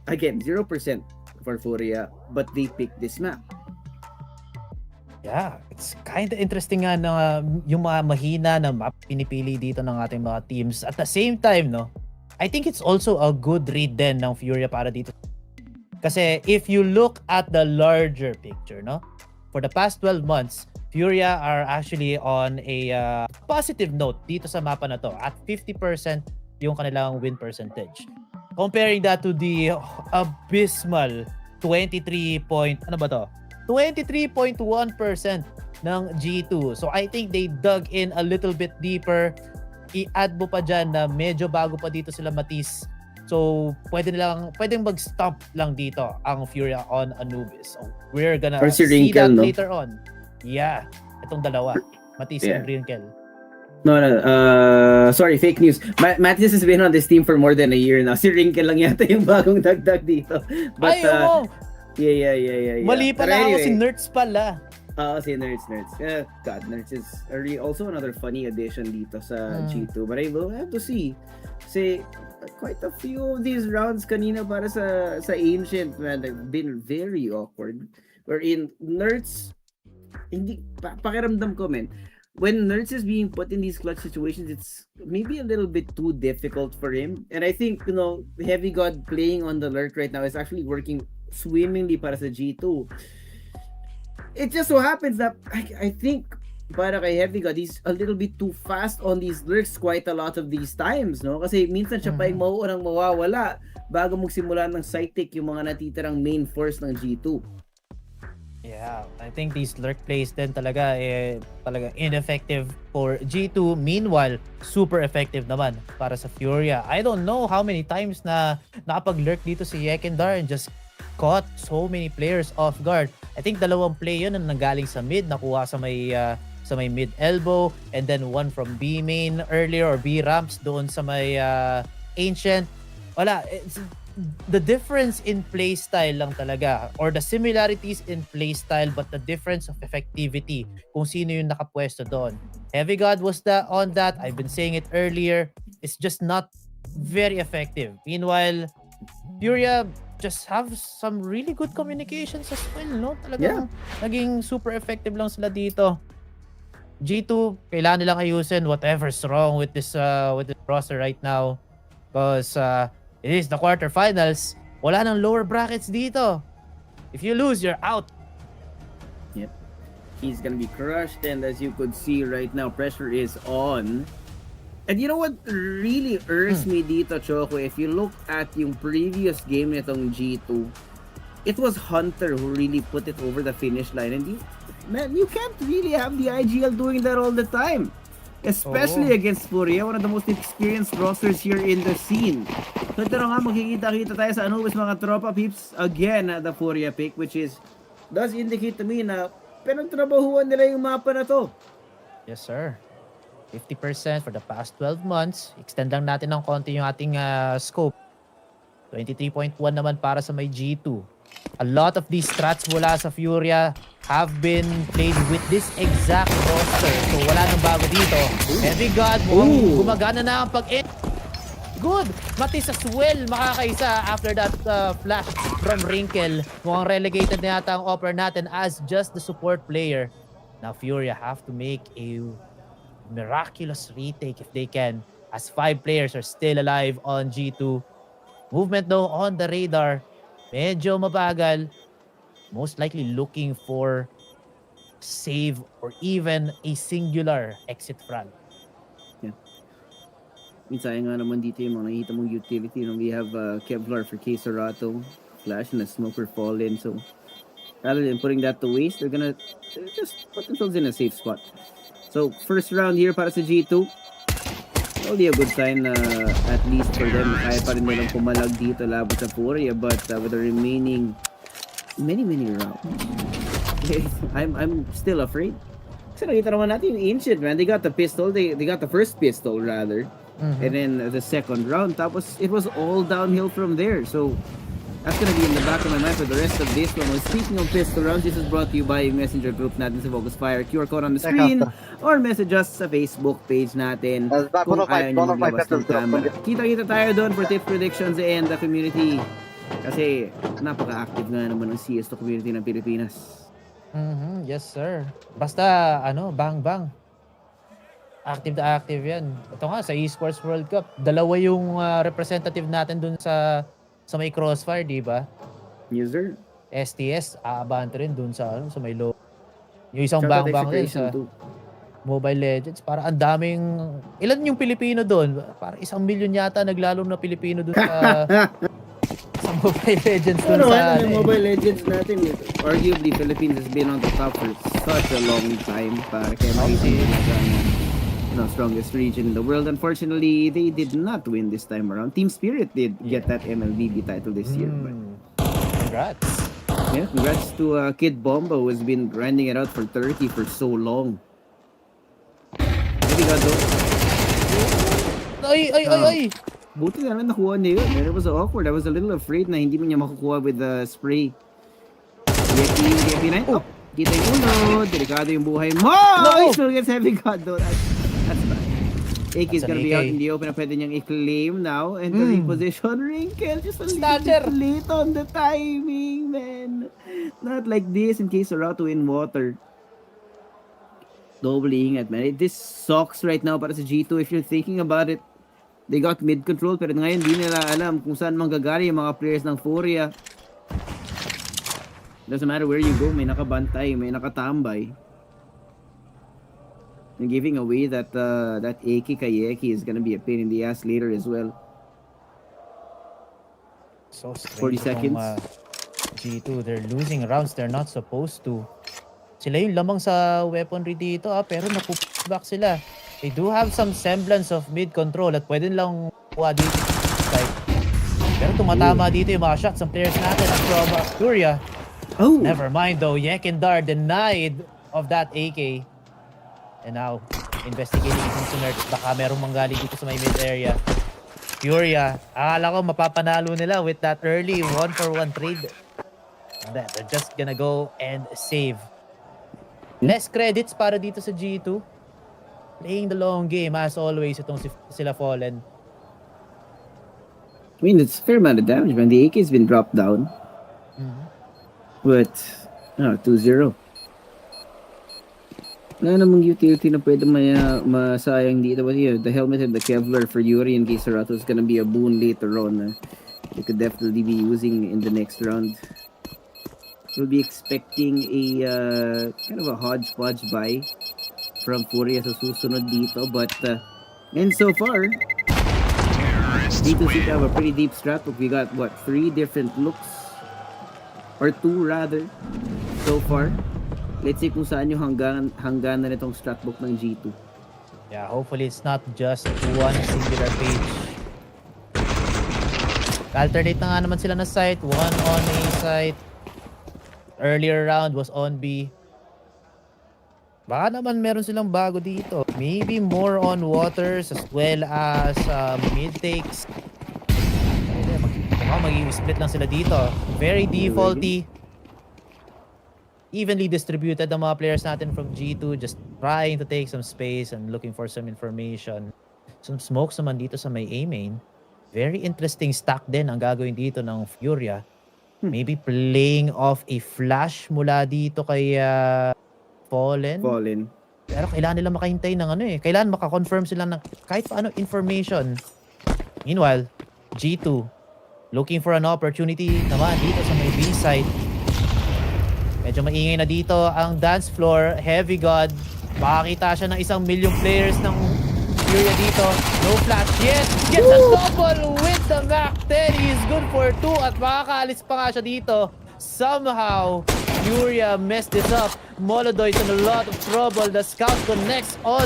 Speaker 1: Again, 0% for FURIA, but they picked this map.
Speaker 8: Yeah, it's kind of interesting nga na yung mga mahina na map pinipili dito ng ating mga teams. At the same time, no, I think it's also a good read din ng FURIA para dito. Kasi if you look at the larger picture, no, for the past 12 months, FURIA are actually on a positive note dito sa mapa na to. At 50% yung kanilang win percentage. Comparing that to the abysmal 23.1% ng G2. So I think they dug in a little bit deeper. I-add mo pa dyan na medyo bago pa dito sila Matisse. So pwedeng mag-stop lang dito ang FURIA on Anubis. So we're gonna
Speaker 1: si
Speaker 8: see
Speaker 1: Rinkel,
Speaker 8: that
Speaker 1: no?
Speaker 8: later on. Yeah, itong dalawa. Matisse and Rinkel.
Speaker 1: No, sorry, fake news. Matisse has been on this team for more than a year now. Si Rinkel lang yata yung bagong dagdag dito. But,
Speaker 8: Ay, oo!
Speaker 1: Yeah.
Speaker 8: Mali pala
Speaker 1: But
Speaker 8: ako, si Nerds pala.
Speaker 1: Si Nerds. God, Nerds is also another funny addition dito sa G2. But I will have to see. Kasi quite a few of these rounds kanina para sa Ancient, man, they've been very awkward. Wherein Nerds, hindi, pakiramdam ko, man, when Nerds is being put in these clutch situations, it's maybe a little bit too difficult for him. And I think, Heavy God playing on the lurk right now is actually working swimmingly para sa G2. It just so happens that I think para kay Heavy God, he's a little bit too fast on these lurks quite a lot of these times, no? Kasi minsan siya pa yung mauunang mawawala bago magsimula ng side take yung mga natitirang main force ng G2.
Speaker 8: Yeah, I think these lurk plays din talaga ineffective for G2. Meanwhile, super effective naman para sa FURIA. I don't know how many times na nakapag-lurk dito si Yekindar and just caught so many players off guard. I think 2 play yun na nanggaling sa mid, nakuha sa may mid elbow, and then one from B main earlier or B ramps doon sa may Ancient. Wala, the difference in playstyle lang talaga, or the similarities in playstyle but the difference of effectivity kung sino yung nakapwesto doon. Heavy God was on that. I've been saying it earlier. It's just not very effective. Meanwhile, FURIA just have some really good communications as well, no? Talagang naging super effective lang sila dito. G2, kailangan nilang ayusin whatever's wrong with this roster right now, because it is the quarterfinals. Wala nang lower brackets dito. If you lose, you're out.
Speaker 1: Yep. He's gonna be crushed, and as you could see right now, pressure is on. And you know what really irks me dito, Choco? If you look at yung previous game nitong G2, it was Hunter who really put it over the finish line. And you can't really have the IGL doing that all the time. Especially against FURIA, one of the most experienced rosters here in the scene. So ito na nga, magkikita-kita tayo sa Anubis mga tropa peeps. Again, the FURIA pick, which does indicate to me na pinagtrabahuan nila yung mapa na to.
Speaker 8: Yes, sir. 50% for the past 12 months. Extend lang natin ng konti yung ating scope. 23.1 naman para sa may G2. A lot of these strats mula sa FURIA have been played with this exact roster. So wala nang bago dito. Heavy God, mukhang gumagana na ang pag-in. Good! Matis as well makakaisa after that flash from Wrinkle. Mukhang relegated na yata ang offer natin as just the support player. Now FURIA have to make a miraculous retake if they can, as 5 players are still alive on G2. Movement though on the radar, medyo mabagal. Most likely looking for save or even a singular exit front.
Speaker 1: Yeah. Minsan nga naman dito yung mga nakikita mong utility. We have Kevlar for K-Serato, Flash and a Smoker Fallen. So rather than putting that to waste, they're just put themselves in a safe spot. So first round here para sa G2. Probably a good sign at least for them. Kaya pa rin nilang pumalag dito laban sa FURIA, but with the remaining many rounds, I'm still afraid. Kasi nakita naman natin yung Ancient, man. They got the pistol. They got the first pistol rather. And then the second round. Tapos it was all downhill from there. So that's gonna be in the back of my mind for the rest of this one. Well, speaking of pistol rounds, this is brought to you by yung messenger group natin sa FocusFire. QR code on the screen or message us sa Facebook page natin kung ayaw nyo maglabas ng camera. Kita-kita tayo doon for tips, predictions, and the community. Kasi napaka-active nga naman ng CS2 community ng Pilipinas.
Speaker 8: Yes, sir. Basta, bang. Active na active yan. Ito nga, sa Esports World Cup, dalawa yung representative natin dun sa may Crossfire, di ba?
Speaker 1: Yes, sir.
Speaker 8: STS, aabante rin dun sa may low. Yung isang bang-bang rin sa Mobile Legends. Para ang daming... Ilan yung Pilipino dun? Para 1 million yata naglalaro na Pilipino dun sa Mobile Legends dun sa...
Speaker 1: Mobile Legends natin, arguably Philippines has been on the top for such a long time. Para kaya strongest region in the world. Unfortunately, they did not win this time around. Team Spirit did get that MLBB title this year. But...
Speaker 8: Congrats.
Speaker 1: Yeah, congrats to Kid Bomba who has been grinding it out for Turkey for so long.
Speaker 8: Ay!
Speaker 1: Buti na lang nakuha niya yun. It was awkward. I was a little afraid na hindi mo niya makukuha with the spray. Yeti 9. Kita yung uno. Delikado yung buhay mo. No! Still gets heavy god though. That's bad. AK is gonna be out in the open. Pwede niyang i-claim now. And the reposition. Wrinkle just a little bit late on the timing, man. Not like this in case Serato in water. Double ingat, man. This sucks right now para sa G2 if you're thinking about it. They got mid control pero ngayon di nila alam kung saan manggagaling yung mga players ng FURIA. Doesn't matter where you go, may nakabantay, may nakatambay. And giving away that AK Kayeki is gonna be a pain in the ass later as well.
Speaker 8: So 40
Speaker 1: seconds.
Speaker 8: G2, they're losing rounds they're not supposed to. Sila yung lamang sa weaponry dito pero napupushback sila. They do have some semblance of mid control at pwede lang kuha dito. Pero tumatama dito yung mga shots ng players natin from FURIA. Never mind though, Yekindar denied of that AK. And now, investigating itong sunert. Baka merong manggaling dito sa may mid area. FURIA, akala ko mapapanalo nila with that early 1-for-1 trade. And they're just gonna go and save. Less credits para dito sa G2. Playing the long game as always itong sila Fallen.
Speaker 1: I mean, it's a fair amount of damage, man. The AK has been dropped down. But, 2-0. Wala namang utility na pwede masayang dito. But the helmet and the Kevlar for Yuri and Serato is gonna be a boon later on. They could definitely be using in the next round. We'll be expecting a kind of a hodgepodge buy from FURIA sa susunod dito. But, and so far, G2 seem to have a pretty deep strat. But we got, 3 different looks or 2 rather, so far. Let's see kung saan yung hangganan nitong stratbook ng G2.
Speaker 8: Yeah, hopefully it's not just one singular page. Alternate na nga naman sila na site. One on A site. Earlier round was on B. Baka naman meron silang bago dito. Maybe more on waters as well as mid takes. Mag-split lang sila dito. Very defaulty. Evenly distributed ang mga players natin from G2, just trying to take some space and looking for some information. Some smokes naman dito sa may A main. Very interesting stack din ang gagawin dito ng FURIA. Maybe playing off a flash mula dito kay Fallen. Pero kailangan nila makahintay ng kailangan makakonfirm sila ng kahit paano information. Meanwhile, G2 looking for an opportunity naman dito sa may B side. Medyo maingay na dito ang dance floor. Heavy God. Makakita siya ng 1 million players ng FURIA dito. No flash yet. Gets a double with the Mac 10. He is good for 2 at makakaalis pa nga siya dito. Somehow, FURIA messed this up. MongolZ in a lot of trouble. The scout connects on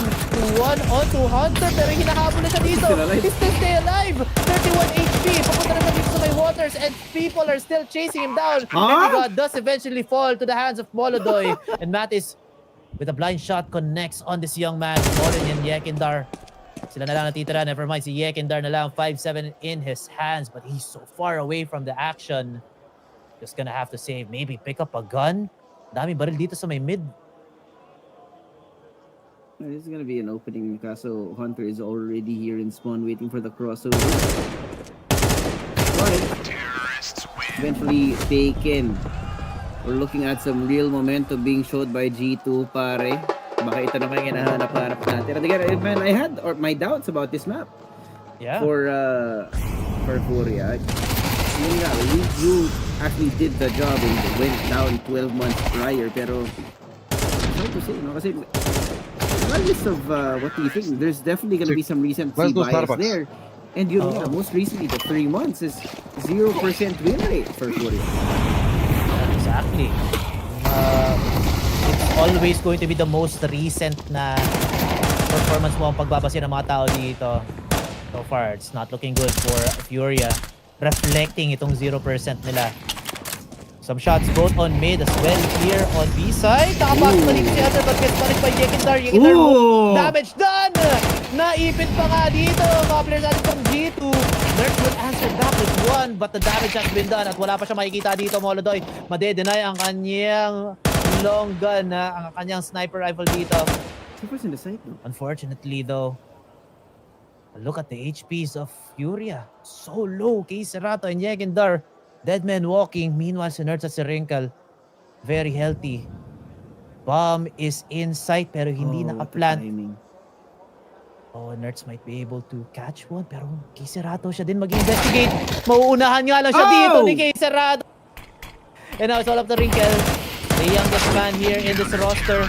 Speaker 8: to Hunter pero hinahabol na siya dito. He's still stay alive. 31 HP. Papunta na dito sa may waters and people are still chasing him down. Heavy God does eventually fall to the hands of MongolZ. And Mattis with a blind shot connects on this young man. Morin and Yekindar. Sila na lang natitira. Never mind, si Yekindar na lang. 5-7 in his hands but he's so far away from the action. Just gonna have to save. Maybe pick up a gun. Dami baril dito sa may mid.
Speaker 1: This is gonna be an opening. Kaso Hunter is already here in spawn waiting for the crossover. But eventually taken. We're looking at some real momentum being showed by G2, pare. Baka ito naman yung hinahanap natin. And again, man, I had my doubts about this map.
Speaker 8: Yeah.
Speaker 1: For FURIA. You actually did the job and went down 12 months prior, pero hard to say, no? Kasi regardless of what do you think, there's definitely gonna be some recency bias there. And you know, most recently, the 3 months is 0% win rate for FURIA.
Speaker 8: Exactly. It's always going to be the most recent na performance mo ang pagbabase ng mga tao dito. So far, it's not looking good for FURIA. Reflecting itong 0% nila. Some shots both on mid as well here on B side. Nakapasok na dito si Hunter but gets punished by Yekindar. Yekindar, damage done! Naipit pa nga dito mga players natin from G2. Nerf will answer that with 1 but the damage has been done at wala pa siya makikita dito MongolZ. Made-deny ang kanyang long gun, ang kanyang sniper rifle dito.
Speaker 1: Who's in the site though?
Speaker 8: Unfortunately though, look at the HPs of FURIA. So low. Kay Serato and Yekindar. Dead man walking. Meanwhile, si Nerds at si Wrinkle, very healthy. Bomb is in sight pero hindi nakaplant. Nerds might be able to catch one pero kay Serato siya din mag-investigate. Mauunahan nga lang siya dito ni kay Serato. And now it's all up to Wrinkle. The youngest man here in this roster.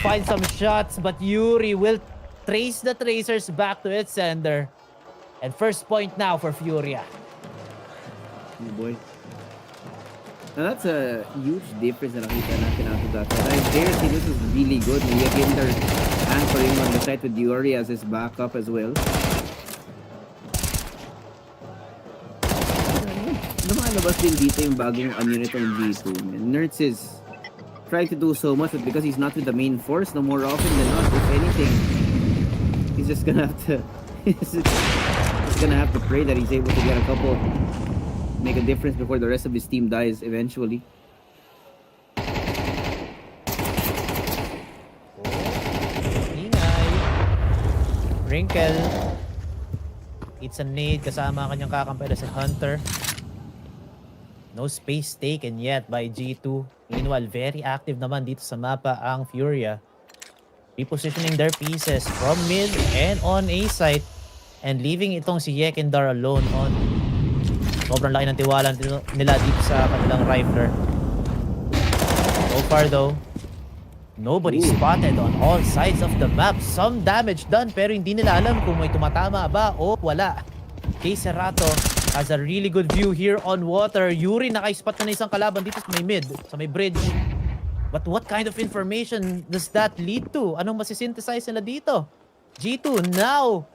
Speaker 8: Find some shots but Yuri will trace the tracers back to its sender. And first point now for FURIA.
Speaker 1: Oh boy. Now that's a huge difference na nakita natin after that. I dare say this is really good. Yekindar anchoring on the side with Yuri as his backup as well. Lumalabas din dito yung bagong unit ng G2. Nerds is trying to do so much but because he's not with the main force, no more often than not, if anything, he's just gonna have to pray that he's able to get a couple, make a difference before the rest of his team dies eventually.
Speaker 8: Ingay. Wrinkle. It's a nade kasama ang kanyang kakampi na si Hunter. No space taken yet by G2. Meanwhile, very active naman dito sa mapa ang FURIA. Repositioning their pieces from mid and on A site and leaving itong si Yekindar alone on. Sobrang laki ng tiwala nila dito sa kanilang rifler. So far though, nobody spotted on all sides of the map. Some damage done pero hindi nila alam kung may tumatama ba o wala. Kay Serato, Has a really good view here on water. Yuri naka-spot na isang kalaban dito sa may mid, sa may bridge. But what kind of information does that lead to? Anong masisynthesize nila dito? G2 now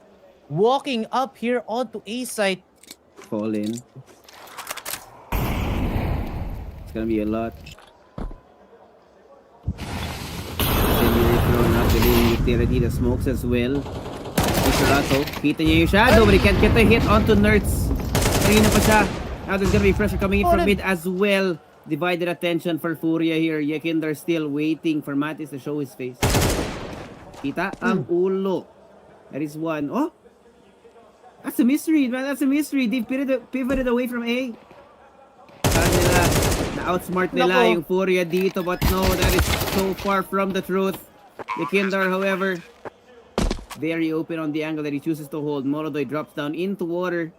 Speaker 8: walking up here onto A site.
Speaker 1: Fall in. It's gonna be a lot. Utility, the smokes as well. Isolato, kita niya yung shadow, but he can't get the hit onto Nerds. Kanina pa siya. Now there's gonna be pressure coming in from mid as well. Divided attention for FURIA here. Yekinder still waiting for Matis to show his face. Kita ang ulo. That is one. Oh! That's a mystery, man. That's a mystery. They pivoted away from A. Nila, na-outsmart nila yung FURIA dito, but no, that is so far from the truth. Yekinder, however, very open on the angle that he chooses to hold. MongolZ drops down into water.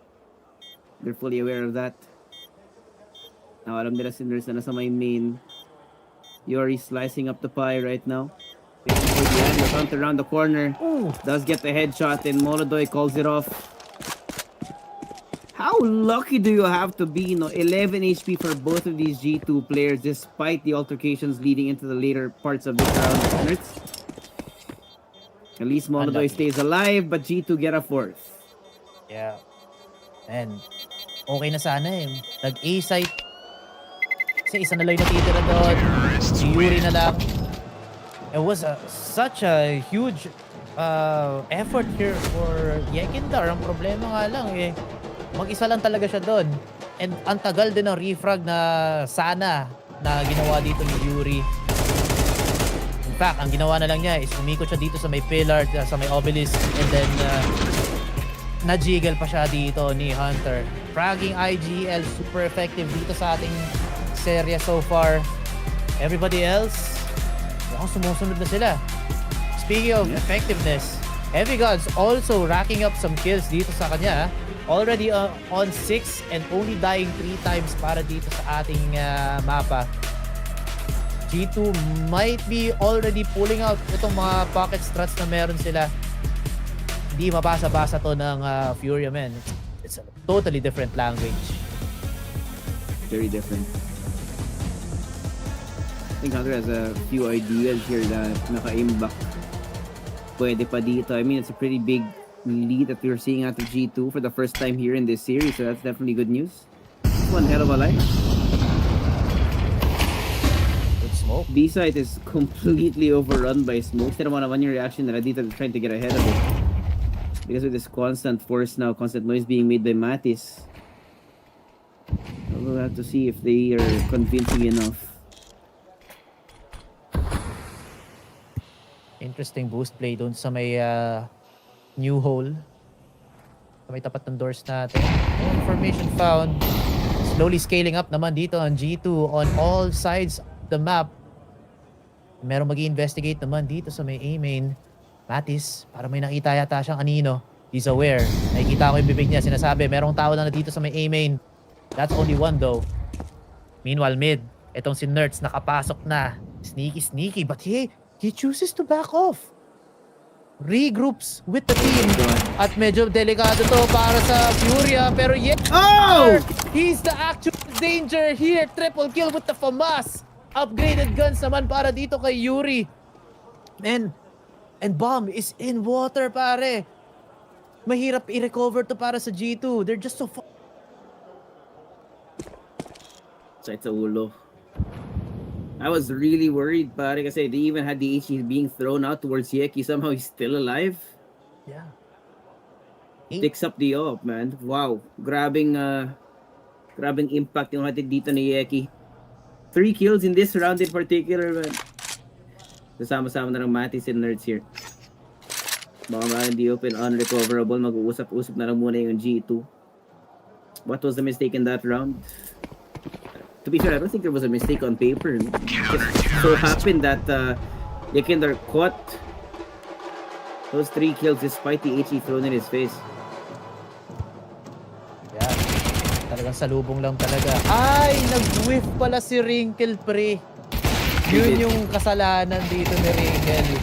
Speaker 1: They're fully aware of that. Now, alam nila si Nurse na nasa may main. Yuri slicing up the pie right now. The front around the corner. Does get the headshot and MongolZ calls it off. How lucky do you have to be? 11 HP for both of these G2 players despite the altercations leading into the later parts of this round. At least MongolZ stays alive, but G2 get a fourth.
Speaker 8: Yeah. And okay na sana eh. Nag-A site. Kasi isa na lang natitira doon. Si Yuri na lang. It was such a huge effort here for Yekinder. Ang problema nga lang eh, mag-isa lang talaga siya doon. And ang tagal din ng refrag na sana na ginawa dito ni Yuri. In fact, ang ginawa na lang niya is umikot siya dito sa may pillar, sa may obelisk, and then na-jiggle pa siya dito ni Hunter. Fragging IGL, super effective dito sa ating serya so far. Everybody else, mukhang sumusunod na sila. Speaking of effectiveness, Heavy Gods also racking up some kills dito sa kanya. Already on 6 and only dying 3 times para dito sa ating mapa. G2 might be already pulling out itong mga pocket struts na meron sila. Hindi mabasa-basa to ng FURIA, man. It's a totally different language.
Speaker 1: Very different. I think Hunter has a few ideas here that naka-aim back. Pwede pa dito. I mean, it's a pretty big lead that we're seeing out of G2 for the first time here in this series, so that's definitely good news. One hell of a life.
Speaker 8: Good smoke.
Speaker 1: B-side is completely overrun by smoke. Tira mo naman yung reaction nila dito, trying to get ahead of it. Because of this constant force now, constant noise being made by Matis. We'll have to see if they are convincing enough.
Speaker 8: Interesting boost play doon sa may new hole. Sa may tapat ng doors natin. Information found. Slowly scaling up naman dito ang G2 on all sides of the map. Merong mag-i-investigate naman dito sa may A-main. Matis, para may nakita yata siyang anino. He's aware. Nakikita ko yung bibig niya. Sinasabi, merong tao na dito sa may A-main. That's only one though. Meanwhile, mid. Itong si Nerds nakapasok na. Sneaky, but he chooses to back off. Regroups with the team. At medyo delikado to para sa FURIA. Pero he's the actual danger here. Triple kill with the FAMAS. Upgraded guns naman para dito kay Yuri. And bomb is in water, pare. Mahirap i-recover to para sa G2. They're just so far.
Speaker 1: Sa ulo. I was really worried, pare, kasi they even had the HE being thrown out towards Yeki. Somehow he's still alive.
Speaker 8: Yeah.
Speaker 1: Picks up the op, man. Wow. Grabbing impact yung hatid dito ni Yeki. 3 kills in this round in particular, man. Kasama-sama na ng Matis and Nerds here. Baka man hindi open, unrecoverable. Mag-uusap-usap na lang muna yung G2. What was the mistake in that round? To be fair, I don't think there was a mistake on paper. It just so happened that Yekinder caught those 3 kills despite the HE thrown in his face.
Speaker 8: Yeah. Talagang salubong lang talaga. Ay! Nag-whiff pala si Wrinkle, pre. Yun yung kasalanan dito ni Wrinkle.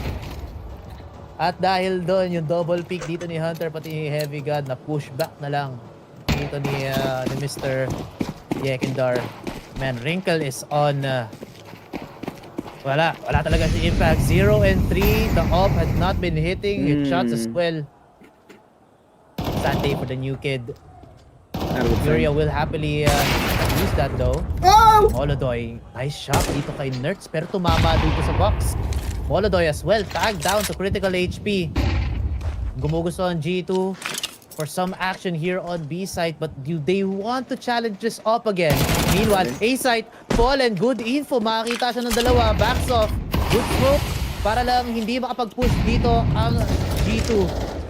Speaker 8: At dahil doon, yung double pick dito ni Hunter pati ni Heavy God na pushback na lang. dito ni Mr. Yekindar. Man, Wrinkle is on. Wala talaga si Impact. 0 and 3. The op had not been hitting his shots as well. Sad day for the new kid. FURIA will happily use that though. MongolZ, nice shot dito kay Nerds pero tumama dito sa box. MongolZ as well, tagged down to critical HP. Gumugusto ang G2 for some action here on B site, but do they want to challenge this up again? Meanwhile, A site, Fallen, good info, makakita siya ng dalawa, backs off, good smoke, para lang hindi makapag-push dito ang G2.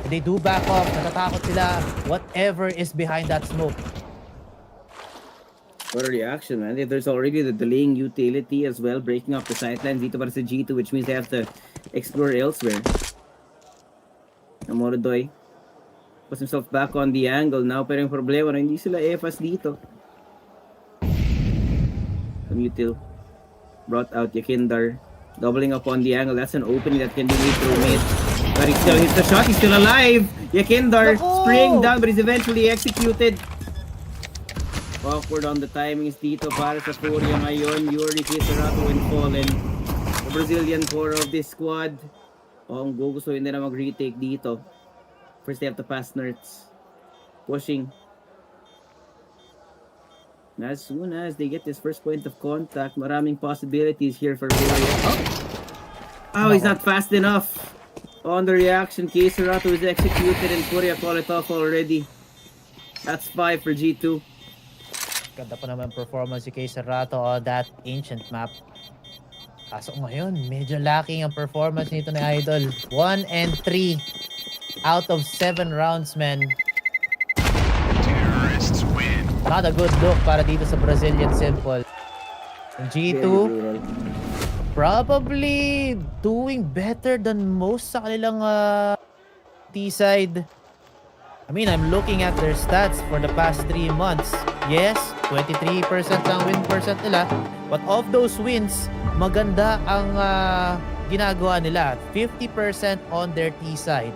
Speaker 8: They do back off, natatakot sila, whatever is behind that smoke.
Speaker 1: What a reaction, man. There's already the delaying utility as well, breaking up the sidelines dito para sa G2, which means they have to explore elsewhere. MongolZ puts himself back on the angle now, pero yung problema na hindi sila EFAS dito. Mutil brought out Yakindar, doubling up on the angle. That's an opening that can be made through mid. But he still hits the shot. He's still alive. Yakindar spraying down, but he's eventually executed. Awkward on the timings dito para sa FURIA ngayon. Yuri, Kisarato, and Fallen. The Brazilian core of this squad. Ang gugustuhin nila mag-retake dito. First they have to pass Nerds. Pushing. And as soon as they get this first point of contact, maraming possibilities here for FURIA. Oh, he's not fast enough. On the reaction, Kisarato is executed and FURIA call it off already. That's 5 for G2.
Speaker 8: Ganda pa naman performance si Kisarato on that ancient map. Kaso ngayon, medyo lacking ang performance nito ni Idol. 1 and 3 out of 7 rounds, man.
Speaker 12: Terrorists win.
Speaker 8: Not a good look para dito sa Brazilian Simple. G2 probably doing better than most sa kanilang T-side. I mean, I'm looking at their stats for the past 3 months. Yes, 23% lang win percent nila. But of those wins, maganda ang ginagawa nila. 50% on their T-side.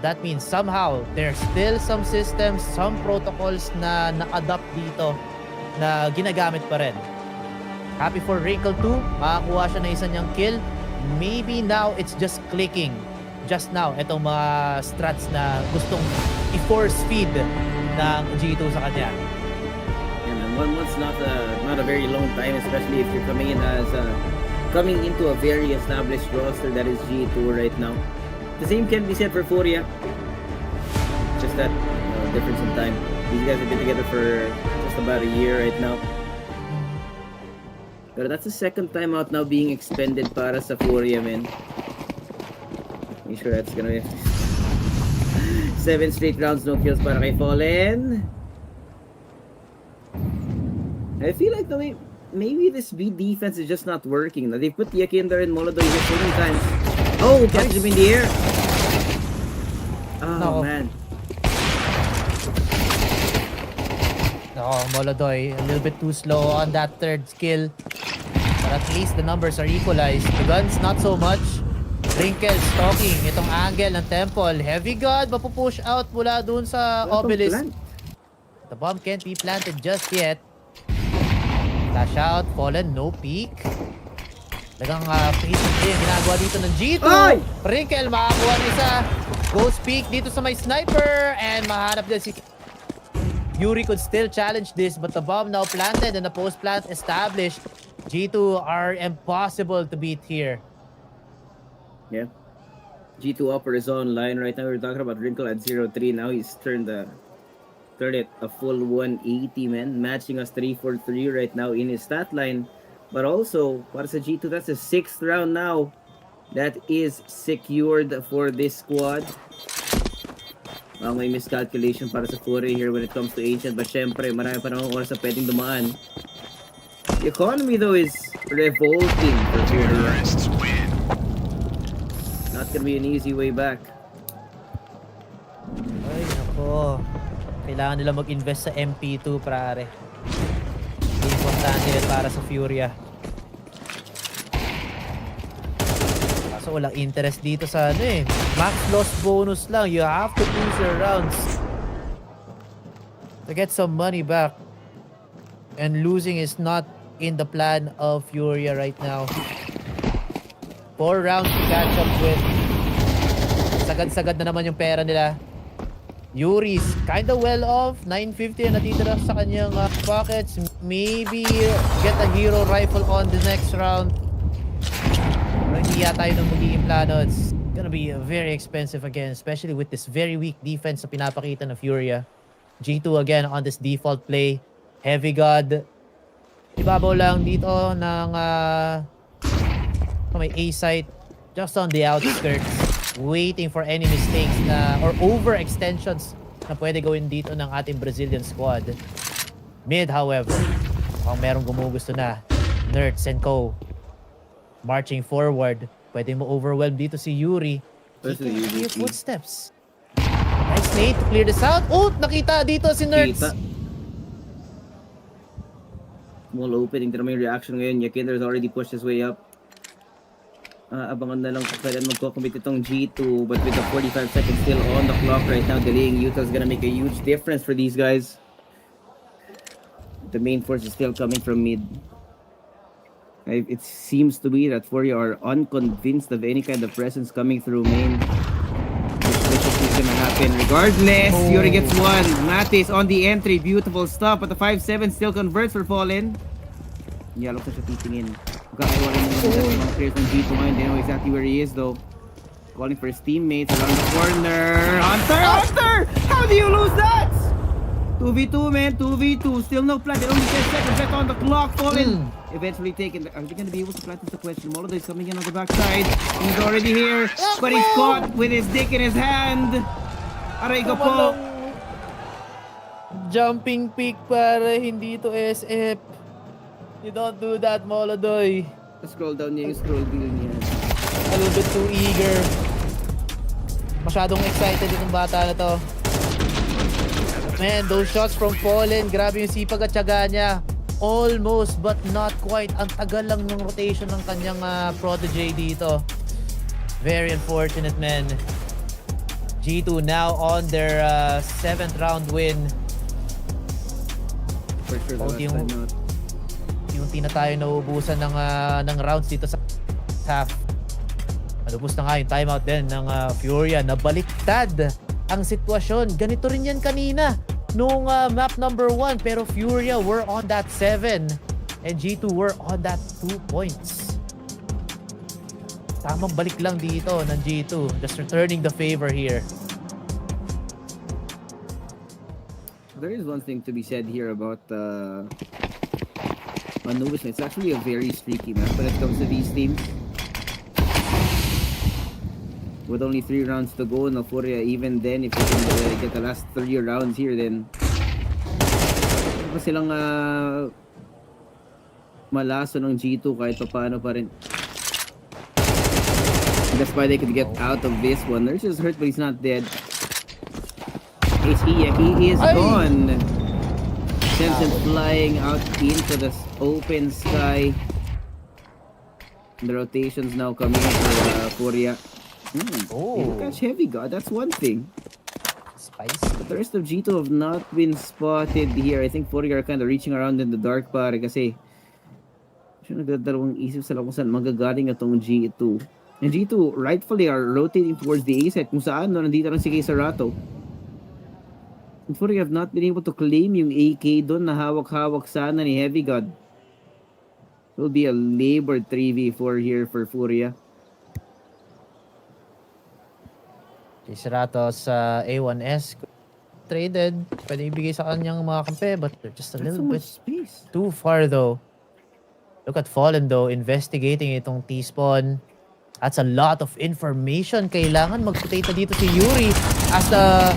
Speaker 8: That means somehow, there's still some systems, some protocols na na-adapt dito na ginagamit pa rin. Happy for Wrinkle 2, makakuha siya na isa niyang kill. Maybe now it's just clicking. Just now, itong mga strats na gustong i-force feed ng G2 sa kanya.
Speaker 1: And 1 month's not a very long time, especially if you're coming into a very established roster that is G2 right now. The same can be said for FURIA. Just that difference in time. These guys have been together for just about a year right now. But that's the second time out now being expended para sa FURIA, man. Make sure that's gonna be 7 straight rounds, no kills para kay Fallen. I feel like maybe this B defense is just not working. They put Yakindar and MongolZ so many times. Oh, catch him in the air. Oh, man.
Speaker 8: No, MongolZ a little bit too slow on that third skill. But at least the numbers are equalized. The guns, not so much. Wrinkle stalking itong angle ng Temple. Heavy gun, mapupush out mula dun sa obelisk. The bomb can't be planted just yet. Flash out, Fallen, no peek. Talagang patient din ginagawa dito ng G2. Wrinkle makakuha na isa. Ghost peek dito sa may sniper. And mahanap din si Yuri could still challenge this, but the bomb now planted and the post plant established. G2 are impossible to beat here.
Speaker 1: Yeah. G2 upper is online right now. We're talking about Wrinkle at 0-3. Now he's turned it a full 180, man. Matching us 3-4-3 right now in his stat line. But also, para sa G2, that's the 6th round now that is secured for this squad. May miscalculation para sa FURIA here when it comes to Ancient. But syempre, marami pa namang oras na pwedeng dumaan. The economy though is revolting for FURIA. Not gonna be an easy way back.
Speaker 8: Ay, nako. Kailangan nila mag-invest sa MP2, prare. Importante yan para sa FURIA. Kaso walang interest dito sa max loss bonus lang. You have to lose your rounds. to get some money back. And losing is not in the plan of FURIA right now. 4 rounds to catch up with. Sagad-sagad na naman yung pera nila. Yuri's kinda well off. 950 na natitira sa kanyang pockets. Maybe get a hero rifle on the next round. Pero hindi yata yun ang magiging plano. It's gonna be very expensive again, especially with this very weak defense na pinapakita ng FURIA. G2 again on this default play. Heavy God. Ibabaw lang dito ng may A site. Just on the outskirts. Waiting for any mistakes na or overextensions na pwede gawin dito ng ating Brazilian squad. Mid, however, kung merong gumugusto na. Nerds and Co. Marching forward. Pwede mo overwhelm dito si Yuri. Your footsteps. Nice nade to clear this out. Oh, nakita dito si Nerds.
Speaker 1: Small opening. Ito naman yung reaction ngayon. Yakinder's already pushed his way up. Abangan na lang kung kailan magko-commit itong G2. But with the 45 seconds still on the clock right now, delaying Utah's gonna make a huge difference for these guys. The main force is still coming from mid. It seems to be that FURIA are unconvinced of any kind of presence coming through main. Which is gonna happen regardless. Yuri gets one. Matis on the entry. Beautiful stuff. But the 5-7 still converts for Fallen. Yellow na siya titingin. Kakaiwa rin naman sa mga players ng G2 ngayon. They know exactly where he is though. Calling for his teammates around the corner. Hunter! How do you lose that? 2v2, man. 2v2. Still no plan. They only 10 seconds left on the clock. Fallen eventually taken. Are they going to be able to plant this question? MongolZ is coming in on the backside. He's already here. But he's caught with his dick in his hand. Aray ko po.
Speaker 8: Jumping pick para hindi to SF. You don't do that, MongolZ.
Speaker 1: Scroll down niya yung scroll wheel niya.
Speaker 8: A little bit too eager. Masyadong excited itong bata na to. Man, those shots from Fallen, grabe yung sipag at tiyaga niya. Almost but not quite. Ang tagal lang ng rotation ng kanyang protege dito. Very unfortunate, man. G2 now on their 7th round win.
Speaker 1: For sure, the last time out.
Speaker 8: Unti na tayo nauubusan ng rounds dito sa half. Nalubos na nga yung timeout din ng FURIA. Nabaliktad ang sitwasyon. Ganito rin yan kanina nung map number 1. Pero FURIA were on that 7. And G2 were on that 2 points. Tamang balik lang dito ng G2. Just returning the favor here.
Speaker 1: There is one thing to be said here about Anubis. It's actually a very streaky map when it comes to these teams. With only 3 rounds to go, no FURIA, even then, if you can get the last 3 rounds here, then pa silang malaso ng G2 kahit pa paano pa rin. That's why they could get out of this one. Nurse is hurt, but he's not dead. HE, he is gone. Sends him flying out into the open sky. The rotations now coming for FURIA. Catch Heavy God, that's one thing.
Speaker 8: Spicy.
Speaker 1: But the rest of G2 have not been spotted here. I think FURIA are kind of reaching around in the dark pare kasi siya nagdadalawang isip sila kung saan magagaling itong G2. And G2 rightfully are rotating towards the A site kung saan nandito lang si Sarato. And FURIA have not been able to claim yung AK doon na hawak-hawak sana ni Heavy God. It will be a labored 3v4 here for FURIA.
Speaker 8: Sarato sa A1S traded. Pwede ibigay sa kanyang mga kampe, but they're just a little bit too far though. Look at Fallen though, investigating itong T-spawn. That's a lot of information. Kailangan mag-rotate dito si Yuri as the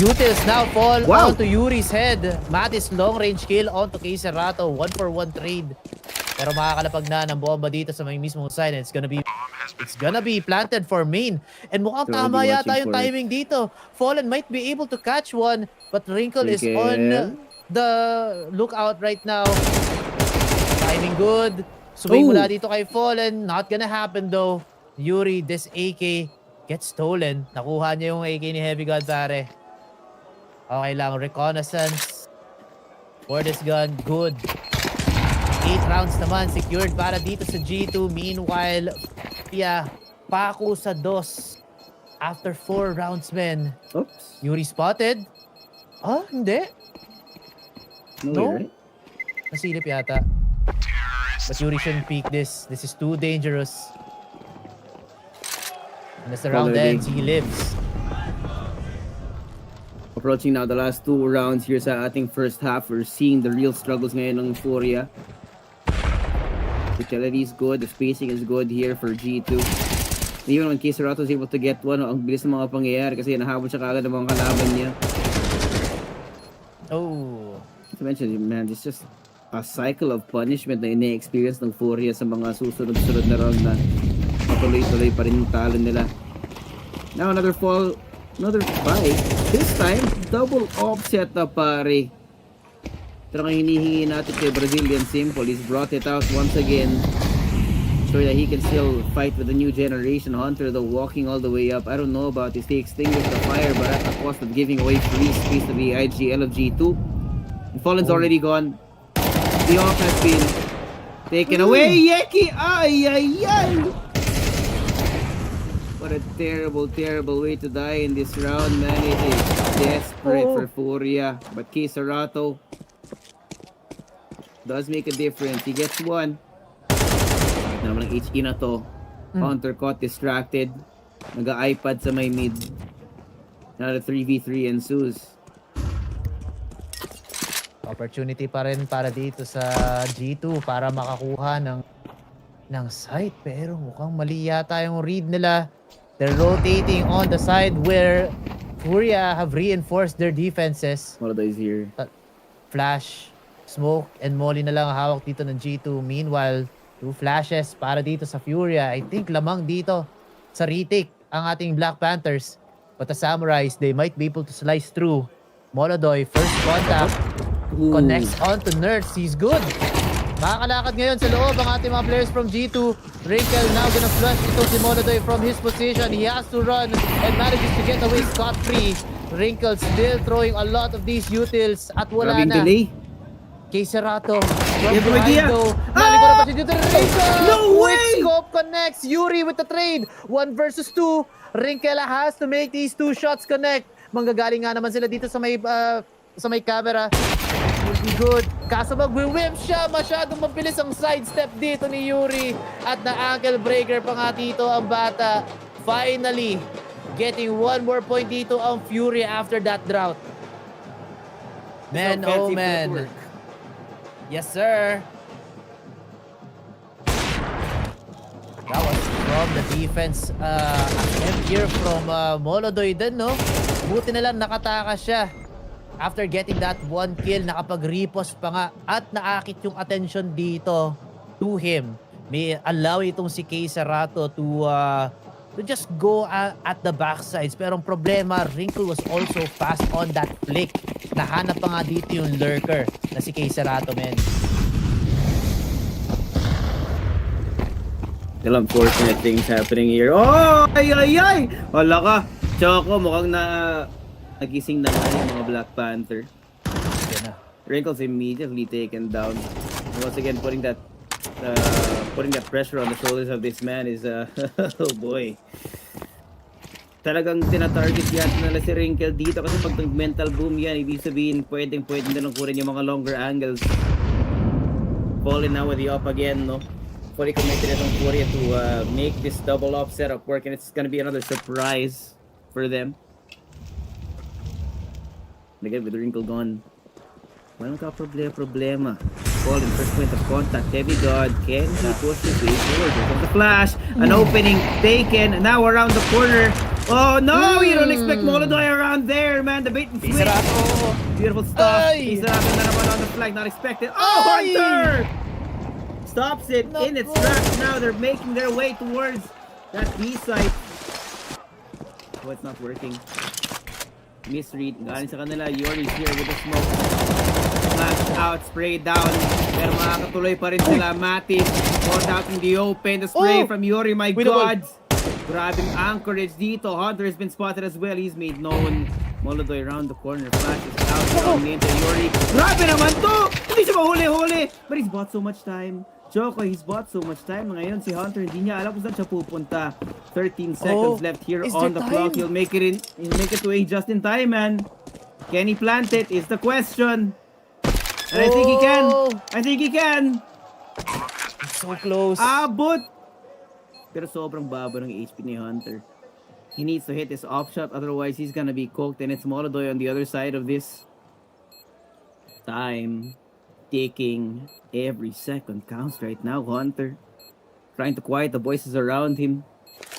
Speaker 8: utils now fall onto Yuri's head. Matis long range kill onto Sarato. 1-for-1 trade. Pero makakalapag na ng bomba dito sa may mismong side. And it's gonna be planted for main. And mukhang tama yata yung timing dito. Fallen might be able to catch one, but Wrinkle is on the lookout right now. Timing good. Sumay mula dito kay Fallen. Not gonna happen though. Yuri, this AK gets stolen. Nakuha niya yung AK ni Heavy God pare. Okay lang, reconnaissance. For this gun, good. 8 rounds naman secured para dito sa G2. Meanwhile, Paco sa 2. After 4 rounds, men.
Speaker 1: Oops.
Speaker 8: Yuri spotted. Hindi.
Speaker 1: No? Way, right?
Speaker 8: Nasilip yata. But Yuri shouldn't peek this. This is too dangerous. Unless the round ends, he lives.
Speaker 1: Approaching now the last 2 rounds here sa ating first half. We're seeing the real struggles ngayon ng FURIA. The utility is good. The spacing is good here for G2. Even when Kisarato is able to get one, ang bilis ng mga pangyayari kasi nahabol siya kagad ng mga kalaban niya.
Speaker 8: Oh.
Speaker 1: To mention, man, it's just a cycle of punishment na ine-experience ng FURIA sa mga susunod-sunod na round na patuloy-tuloy pa rin yung talo nila. Now another fall, another fight. This time, double offset na pare. Pero ang hinihingi natin kay Brazilian Simple, he's brought it out once again. So that he can still fight with the new generation. Hunter though walking all the way up. I don't know about this. They extinguished the fire, but at the cost of giving away free space to the IGL of G2. The Fallen's already gone. The off has been taken away. Yeki! Ay, ay, ay! What a terrible, terrible way to die in this round, man. It is desperate for FURIA. But Kisarato does make a difference. He gets one. Naman ng HE na to. Hunter caught distracted. Nag-iPad sa may mid. Another 3v3 ensues.
Speaker 8: Opportunity pa rin para dito sa G2 para makakuha ng site. Pero mukhang mali yata yung read nila. They're rotating on the side where FURIA have reinforced their defenses.
Speaker 1: MongolZ is here.
Speaker 8: Flash, smoke, and molly na lang ang hawak dito ng G2. Meanwhile, 2 flashes para dito sa FURIA. I think lamang dito sa retake ang ating Black Panthers. But the Samurais, they might be able to slice through. MongolZ, first contact. Connects on to Nerds. He's good. Makakalakad ngayon sa loob ang ating mga players from G2. Wrinkle now gonna flush ito si MongolZ from his position. He has to run and manages to get away scot-free. Wrinkle still throwing a lot of these utils at wala na.
Speaker 1: Delay.
Speaker 8: Kisarato from behind though. Naliko na pa si Wrinkle.
Speaker 1: No way!
Speaker 8: Quick scope connects. Yuri with the trade. 1 versus 2. Wrinkle has to make these 2 shots connect. Manggagaling nga naman sila dito sa may camera. Good. Kaso mag-whip siya. Masyadong mabilis ang sidestep dito ni Yuri. At na-ankle breaker pa nga dito ang bata. Finally, getting 1 more point dito ang FURIA after that drought. Man, oh man. Yes, sir. That was from the defense attempt here from MongolZ din, no? Buti na lang nakatakas siya. After getting that 1 kill, nakapag-repost pa nga at naakit yung attention dito to him. May allow itong si Kisarato to just go at the backsides. Pero ang problema, Wrinkle was also fast on that flick. Nahanap pa nga dito yung lurker na si Kisarato, men.
Speaker 1: Still unfortunate things happening here. Oh! Ay, ay, ay! Wala ka! Choco, mukhang nagising na nga yung mga Black Panther. Wrinkle's immediately taken down. Once again, putting that pressure on the shoulders of this man is oh boy. Talagang tina-target yata nila si Wrinkle dito kasi pag mental boom yan, ibig sabihin pwede nilang kunin yung mga longer angles. Falling now with the up again, no? Fully committed itong FURIA to make this double up setup work, and it's gonna be another surprise for them. Again, with Wrinkle gone. Walang problema. Fallen first point of contact. Heavy God. Can he push his way forward? There's the flash. An opening taken. Now around the corner. Oh no! You don't expect MongolZ around there, man. The bait and switch. Beautiful stuff. Kisarato na naman on the flag. Not expected. Oh, Hunter! Stops it in its tracks. Now they're making their way towards that B site. Oh, it's not working. Misread. Galing sa kanila. Yuri's here with the smoke. Flash out. Spray down. Pero makakatuloy pa rin sila. Matis. Caught out in the open. The spray from Yuri. My God. Grabbing anchorage dito. Hunter has been spotted as well. He's made known. MongolZ around the corner, flashes out into Yuri. Grabe naman to! Hindi siya mahuli-huli! But he's bought so much time. Choco, he's bought so much time. Ngayon si Hunter, hindi niya alam kung saan siya pupunta. 13 seconds left here on the clock. He'll make it to A just in time, man. Can he plant it? Is the question. And I think he can. I think he can.
Speaker 8: So close.
Speaker 1: Abot! Pero sobrang baba ng HP ni Hunter. He needs to hit his off shot, otherwise he's gonna be cooked, and it's MongolZ on the other side of this. Time ticking. Every second counts right now. Hunter trying to quiet the voices around him,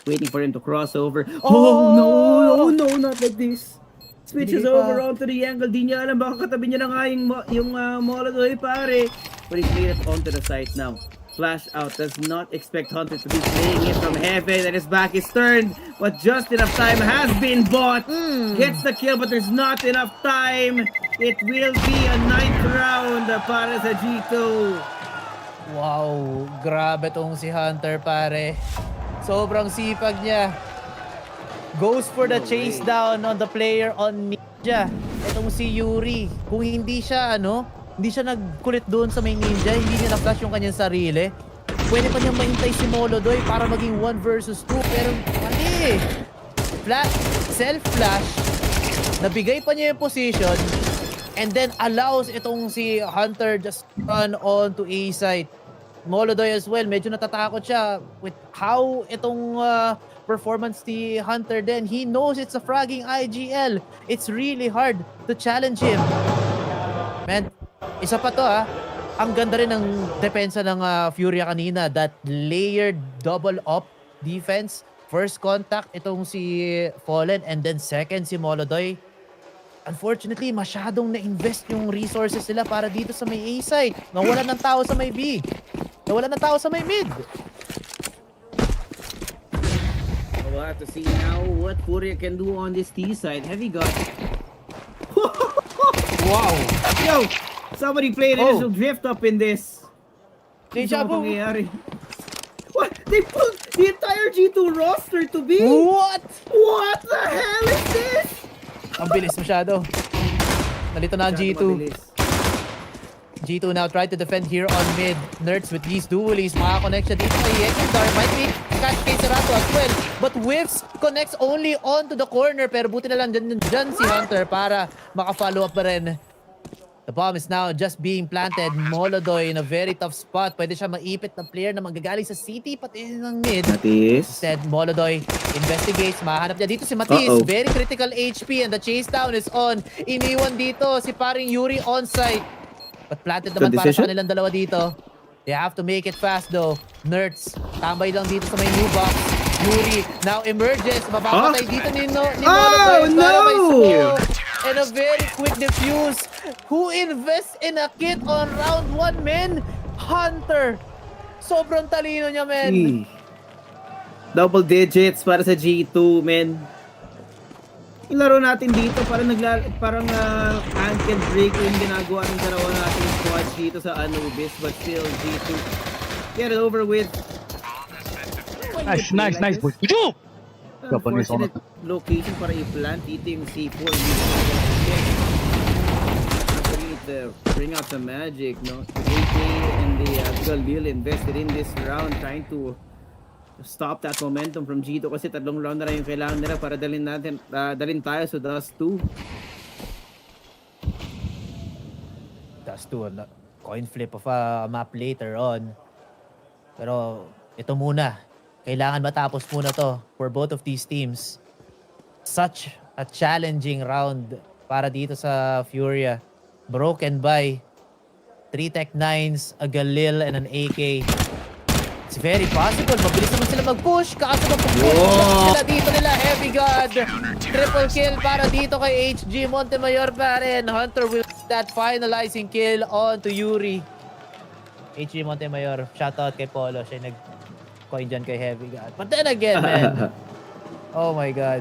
Speaker 1: waiting for him to cross over. Oh no, not like this. Switches over onto the angle. Di niya alam, baka katabi niya na nga yung MongolZ, pare. But he's made it onto the site now. Flash out, does not expect Hunter to be playing it from heaven, and his back is turned, but just enough time has been bought. Gets the kill, but there's not enough time. It will be a 9th round para sa G2.
Speaker 8: Wow, grabe tong si Hunter, pare. Sobrang sipag niya. Goes for the chase down on the player on Ninja. Itong si Yuri, kung hindi siya hindi siya nagkulit doon sa may Ninja, hindi niya na-flash yung kanyang sarili. Pwede pa niyang mahintay si MongolZ para maging 1 versus 2, pero mali! Self-flash, nabigay pa niya yung position, and then allows itong si Hunter just run on to A site. MongolZ as well, medyo natatakot siya with how itong performance ni Hunter din. He knows it's a fragging IGL. It's really hard to challenge him. Man, isa pa to ang ganda rin ng depensa ng FURIA kanina. That layered double up defense. First contact itong si Fallen, and then second si MongolZ. Unfortunately, masyadong na-invest yung resources nila para dito sa may A site. Nawalan ng tao sa may B. Nawalan ng tao sa may mid.
Speaker 1: We'll have to see now what FURIA can do on this T side. Heavy got. Wow! Yo! Somebody played initial drift up in this.
Speaker 8: Deja vu.
Speaker 1: What? They pulled the entire G2 roster to be?
Speaker 8: What?
Speaker 1: What the hell is this?
Speaker 8: Ang bilis masyado. Nalito na ang G2. G2 now try to defend here on mid. Nerds with these duelies. Makakonect siya dito kay Ekidar. Might be catch kay Serato as well. But Whiffs connects only onto the corner. Pero buti na lang dyan si Hunter para maka-follow up pa rin. The bomb is now just being planted. MongolZ in a very tough spot. Pwede siya maipit na player na manggagaling sa city pati ng mid. Instead, MongolZ investigates. Mahanap niya dito si Matisse. Very critical HP and the chase down is on. Iniwan dito si paring Yuri on site. But planted naman para sa kanilang dalawa dito. They have to make it fast though. Nerds, tambay lang dito sa may new box. Yuri now emerges. Mapapatay dito ni MongolZ.
Speaker 1: No!
Speaker 8: And a very quick defuse. Who invests in a kit on round 1, men? Hunter. Sobrang talino niya, men.
Speaker 1: Double digits para sa G2, men. Yung laro natin dito, parang ankle break yung ginagawa ng dalawa natin squad dito sa Anubis. But still, G2 get it over with.
Speaker 6: Nice, boy.
Speaker 1: Unfortunate location para i-plant dito yung C4. To bring out the magic, no? The AK and the Galil invested in this round trying to stop that momentum from G2 kasi 3 round na rin yung kailangan nila para dalhin tayo sa Dust 2.
Speaker 8: Dust 2, coin flip of a map later on. Pero ito muna. Kailangan matapos muna to for both of these teams. Such a challenging round para dito sa FURIA. Broken by 3 Tech 9s, a Galil, and an AK. It's very possible. Mabilis naman sila mag-push. Kaso mag-push sila dito nila. Heavy God. Triple kill para dito kay HG Montemayor pa rin. Hunter will that finalizing kill on to Yuri. HG Montemayor. Shoutout kay Polo. Siya nag-coin dyan kay Heavy God. But then again, man. Oh my God.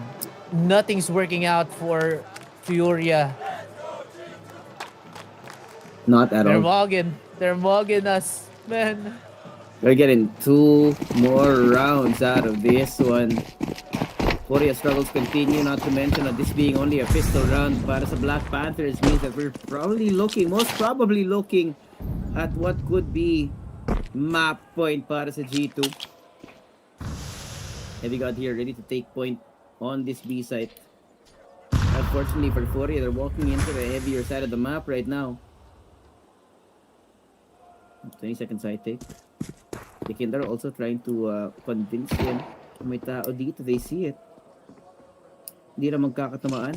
Speaker 8: Nothing's working out for FURIA.
Speaker 1: Not at all.
Speaker 8: They're mugging us, man.
Speaker 1: We're getting 2 more rounds out of this one. FURIA struggles continue, not to mention that this being only a pistol round para sa Black Panthers means that we're most probably looking at what could be map point para sa G2. Heavy God here ready to take point on this B site. Unfortunately for FURIA, they're walking into the heavier side of the map right now. 20-second side take. The Kinder also trying to convince them. May tao dito, they see it. Hindi na magkakatamaan.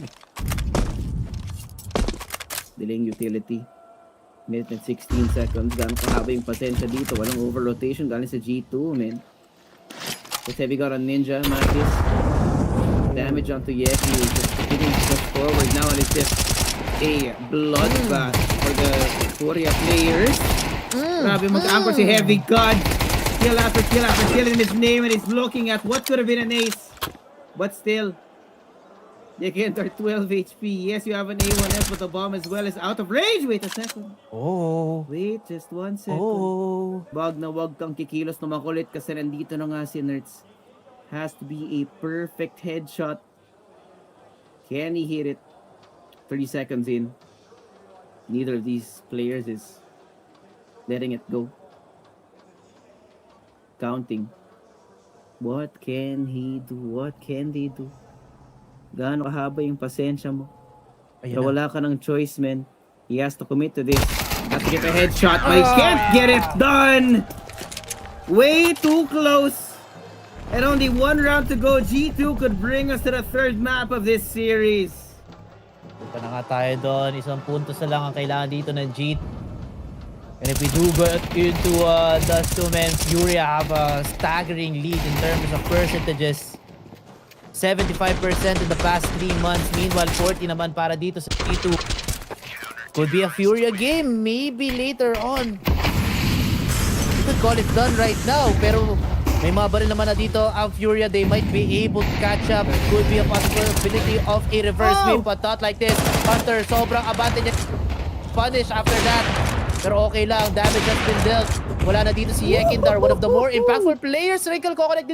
Speaker 1: Delaying utility. Minute and 16 seconds. Gano'ng kahaba yung pasensya dito. Walang over-rotation galing sa G2, man. It's heavy got on Ninja, Matis. Damage onto Yeki. Just continuing to push forward now, and it's just a bloodbath for the FURIA players. Grabe, mag-anchor si Heavy God. Kill after kill after kill in his name, and he's looking at what could have been an ace. But still, they can't are 12 HP. Yes, you have an A1F, but the bomb as well is out of range. Wait a second.
Speaker 8: Oh.
Speaker 1: Wait, just 1 second.
Speaker 8: Oh.
Speaker 1: Wag na wag kang kikilos na makulit kasi nandito na nga si Nerds. Has to be a perfect headshot. Can he hit it? 30 seconds in. Neither of these players is letting it go. Counting. What can he do? What can they do? Gaano kahaba yung pasensya mo? Pero wala ka ng choice, man. He has to commit to this. Has to get a headshot, but he can't get it done! Way too close! And only one round to go. G2 could bring us to the third map of this series.
Speaker 8: Punta na nga tayo doon. Isang puntos na lang ang kailangan dito ng G2. And if we do get into Dust 2, men, FURIA have a staggering lead in terms of percentages. 75% in the past 3 months. Meanwhile, 40 naman para dito sa G2. Could be a FURIA game. Maybe later on. You could call it done right now. Pero may mga baril naman na dito ang FURIA. They might be able to catch up. Could be a possibility of a reverse win, but not like this. Hunter, sobrang abante niya. Punish after that. Pero okay lang. Damage has been dealt. Wala na dito si Yekindar. One of the more impactful players. Wrinkle ko connect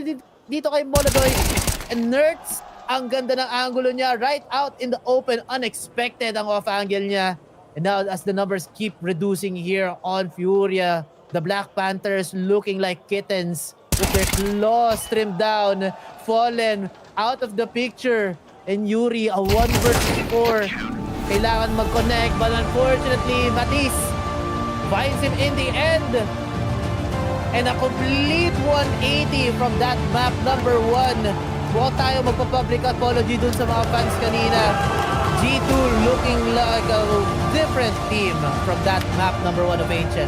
Speaker 8: dito kay MongolZ. And Nerds, ang ganda ng angulo niya. Right out in the open. Unexpected ang off angle niya. And now as the numbers keep reducing here on FURIA, the Black Panthers looking like kittens with their claws trimmed down. Fallen out of the picture. And Yuri, a 1 versus 4. Kailangan mag-connect, but unfortunately, Matis finds him in the end. And a complete 180 from that map number 1. Huwag tayo magpa-public apology dun sa mga fans kanina. G2 looking like a different team from that map number 1 of Ancient.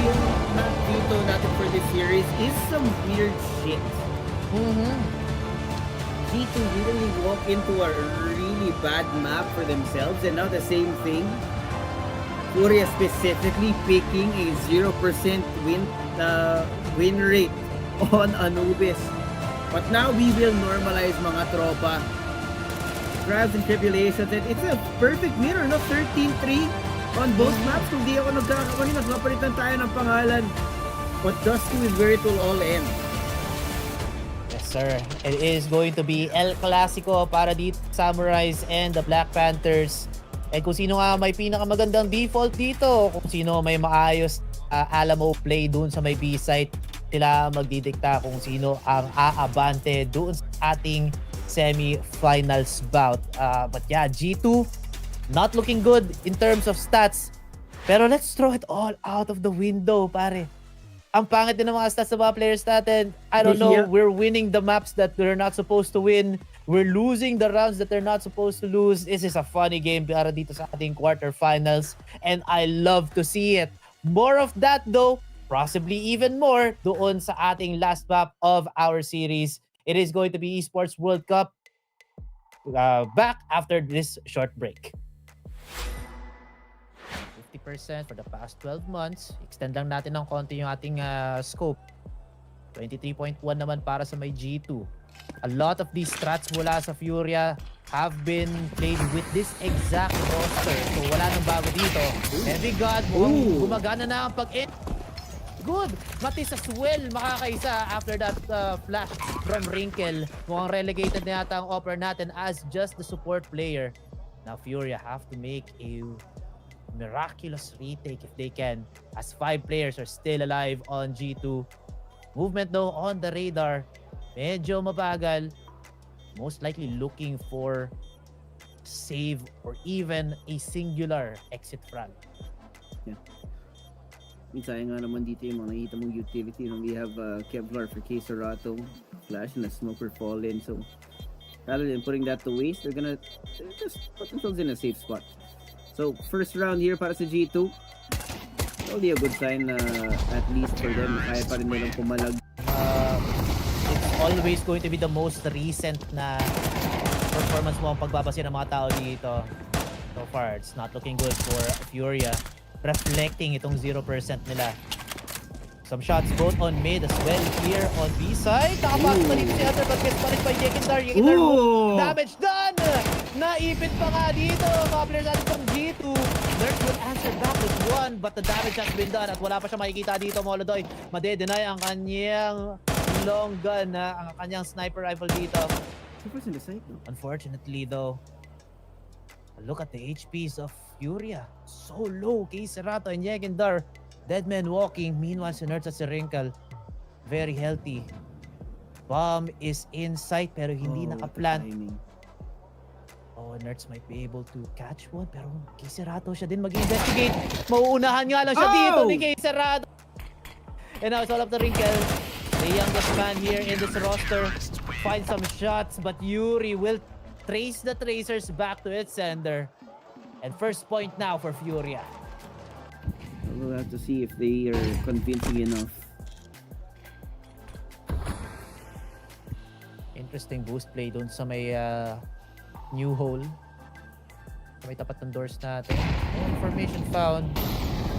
Speaker 1: Yung map dito natin for this series is some weird shit. G2 really walk into a really bad map for themselves, and now the same thing. FURIA specifically picking a 0% win rate on Anubis. But now we will normalize mga tropa. Trials and tribulations, and it's a perfect mirror, no? 13-3 on both maps. Kung di ako nagkakamali, nagpapalitan tayo ng pangalan. But Dust 2 is where it will all end.
Speaker 8: Yes, sir. It is going to be El Clasico para dito Samurais and the Black Panthers. And kung sino nga may pinakamagandang default dito, kung sino may maayos Alamo play dun sa may B-site, sila magdidikta kung sino ang aabante doon sa ating semi-finals bout. But yeah, G2 not looking good in terms of stats. Pero let's throw it all out of the window, pare. Ang pangit din ng mga stats sa mga players natin. I don't know, we're winning the maps that we're not supposed to win. We're losing the rounds that they're not supposed to lose. This is a funny game para dito sa ating quarterfinals. And I love to see it. More of that though. Possibly even more doon sa ating last map of our series. It is going to be Esports World Cup. Back after this short break. 50% for the past 12 months. Extend lang natin ng konti yung ating scope. 23.1 naman para sa may G2. A lot of these strats mula sa FURIA have been played with this exact roster. So wala nang bago dito. Heavy God, gumagana na ang pag-in. good. Matis as well makakaisa after that flash from Wrinkle. Mukhang relegated na yata ang offer natin as just the support player. Now FURIA have to make a miraculous retake if they can, as 5 players are still alive on G2. Movement though on the radar, medyo mabagal. Most likely looking for save or even a singular exit front.
Speaker 1: Yeah. Sayang nga naman dito yung mga nakita mong utility. We have Kevlar for K-Serato, Flash, and a Smoker Fallen. So rather than putting that to waste, they're just put themselves in a safe spot. So first round here para sa G2. Probably a good sign at least for them. Kaya pa rin nilang pumalag.
Speaker 8: It's always going to be the most recent na performance mo ang pagbabase ng mga tao dito. So far, it's not looking good for FURIA. Reflecting itong 0% nila. Some shots both on mid as well here on B side. Nakapasok na dito si Hunter but gets punished by Yekindar. Yekindar, damage done! Naipit pa nga dito mga players natin from G2. Nurse will answer back with 1 but the damage has been done at wala pa siya makikita dito MongolZ. Made-deny ang kanyang long gun, ang kanyang sniper rifle dito.
Speaker 1: In the site, no?
Speaker 8: Unfortunately though, look at the HPs of FURIA. So low. K-Serato and Yekindar. Dead man walking. Meanwhile, si Nerds at si Wrinkle, very healthy. Bomb is in sight pero hindi nakaplant. Oh, Nerds might be able to catch one pero K-Serato siya din mag-investigate. Mauunahan nga lang siya dito ni K-Serato. And now it's all up to Wrinkle. The youngest man here in this roster. Find some shots but Yuri will trace the tracers back to its sender. And first point now for FURIA.
Speaker 1: We'll have to see if they are convincing enough.
Speaker 8: Interesting boost play dun sa may new hole. Sa may tapat ng doors natin. Information found.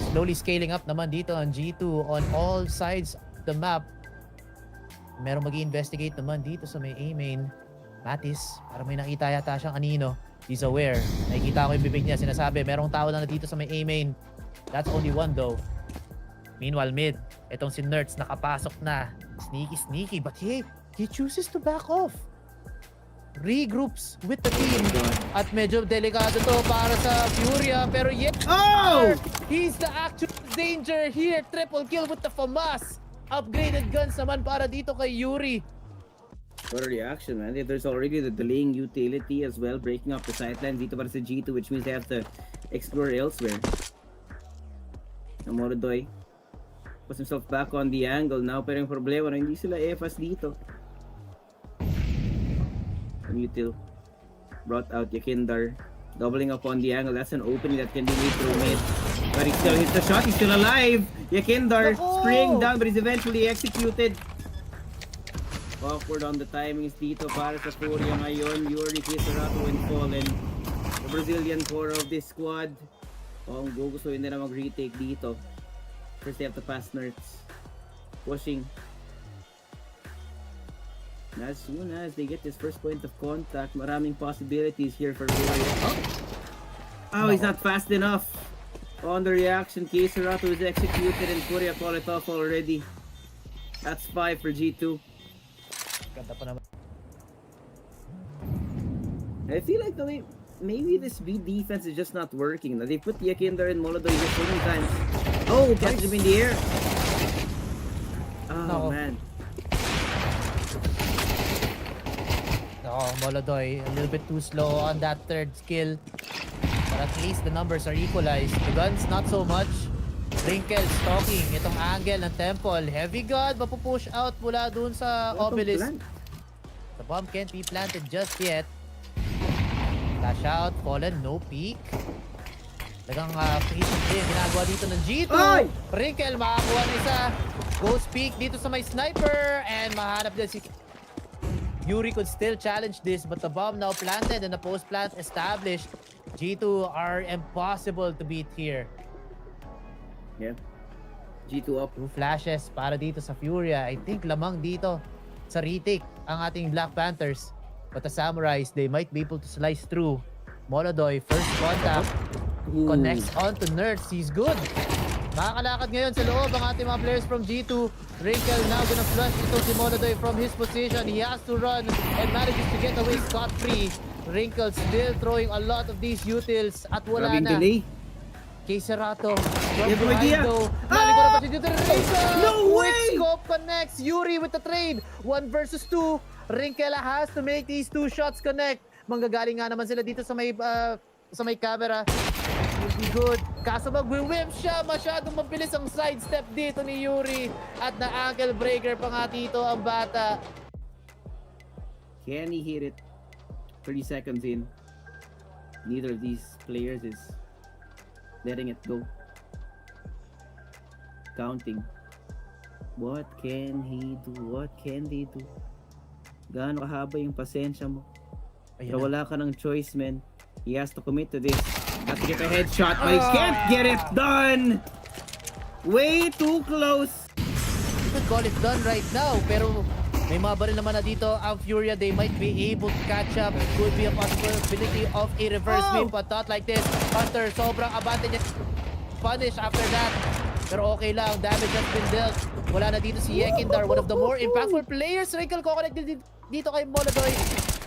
Speaker 8: Slowly scaling up naman dito on G2 on all sides of the map. Merong mag-i-investigate naman dito sa may A-main. Matis, para may nakita yata siyang anino. He's aware. Nakikita ko yung bibig niya. Sinasabi, merong tao na dito sa may A-main. That's only one though. Meanwhile mid, itong si Nerds nakapasok na. Sneaky but he chooses to back off. Regroups with the team. At medyo delikado to para sa FURIA. Pero he's the actual danger here. Triple kill with the FAMAS. Upgraded guns naman para dito kay Yuri.
Speaker 1: What a reaction, man. There's already the delaying utility as well, breaking up the sideline dito para sa G2, which means they have to explore elsewhere. MongolZ puts himself back on the angle now, pero yung problema na hindi sila EFAS dito. Util brought out Yekindar, doubling up on the angle. That's an opening that can be made through mid. But he still hits the shot, he's still alive! Yekindar spraying down but he's eventually executed. Awkward on the timings dito para sa FURIA ngayon. Yuri, K-Serato and Fallen. The Brazilian core of this squad. Ang gugustuhin nila mag-retake dito. First they have to pass Nerds. Pushing. And as soon as they get this first point of contact, maraming possibilities here for FURIA. Oh, he's not fast enough. On the reaction, K-Serato is executed and FURIA call it off already. That's 5 for G2.
Speaker 8: Ganda pa naman.
Speaker 1: I feel like maybe this B defense is just not working. They put Yekindar and MongolZ here so many times. Oh, catch him in the air. Oh, man.
Speaker 8: No, MongolZ a little bit too slow on that third skill. But at least the numbers are equalized. The guns, not so much. Wrinkle stalking itong angle ng temple. Heavy God, mapupush out mula dun sa obelisk. The bomb can't be planted just yet. Flash out, Fallen, no peek. Talagang patient din ginagawa dito ng G2. Wrinkle makakuha na isa. Ghost peek dito sa may sniper. And mahanap din si Yuri could still challenge this, but the bomb now planted and the post plant established. G2 are impossible to beat here.
Speaker 1: Yeah. G2 up.
Speaker 8: 2 flashes para dito sa FURIA. I think lamang dito sa retake ang ating Black Panthers. But the Samurais, they might be able to slice through. MongolZ, first contact. Connects onto Nerds. He's good. Nakakalakad ngayon sa loob ang ating mga players from G2. Wrinkle now gonna flush ito si MongolZ from his position. He has to run and manages to get away scot-free. Wrinkle still throwing a lot of these utils at wala
Speaker 1: Grabing
Speaker 8: na.
Speaker 1: delay.
Speaker 8: Kay Serato.
Speaker 1: Yeah,
Speaker 8: From
Speaker 1: good idea.
Speaker 8: behind though. Nalikuran pa si Wrinkle.
Speaker 1: No
Speaker 8: Quick
Speaker 1: way!
Speaker 8: scope connects. Yuri with the trade. 1 versus 2. Wrinkle has to make these 2 shots connect. Manggagaling nga naman sila dito sa may camera. Hindi good. Kaso mag-whip siya. Masyadong mabilis ang sidestep dito ni Yuri. At na-ankle breaker pa nga dito ang bata.
Speaker 1: Can he hit it? 30 seconds in. Neither of these players is letting it go. Counting. What can he do? What can they do? Gaano kahaba yung pasensya mo? Pero wala ka ng choice, man. He has to commit to this. Has to get a headshot, but he can't get it done! Way too close!
Speaker 8: You could call it done right now, pero may mga baril naman na dito ang FURIA. They might be able to catch up. It could be a possibility of a reverse win, but not like this. Hunter, sobrang abante niya. Punish after that. Pero okay lang, damage has been dealt. Wala na dito si Yekindar, one of the more impactful players. Wrinkle ko-connect dito kay MongolZ.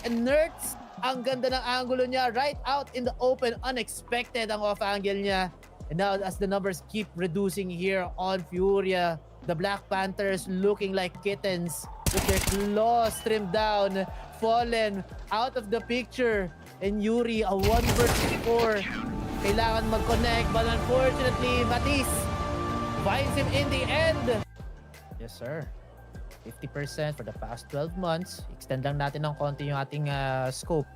Speaker 8: And Nerds, ang ganda ng angulo niya. Right out in the open, unexpected ang off-angle niya. And now as the numbers keep reducing here on FURIA, the Black Panthers looking like kittens with their claws trimmed down, fallen out of the picture. And Yuri, a 1 versus 4. Kailangan mag-connect, but unfortunately, Matisse finds him in the end. Yes, sir. 50% for the past 12 months. Extend lang natin ng konti yung ating scope.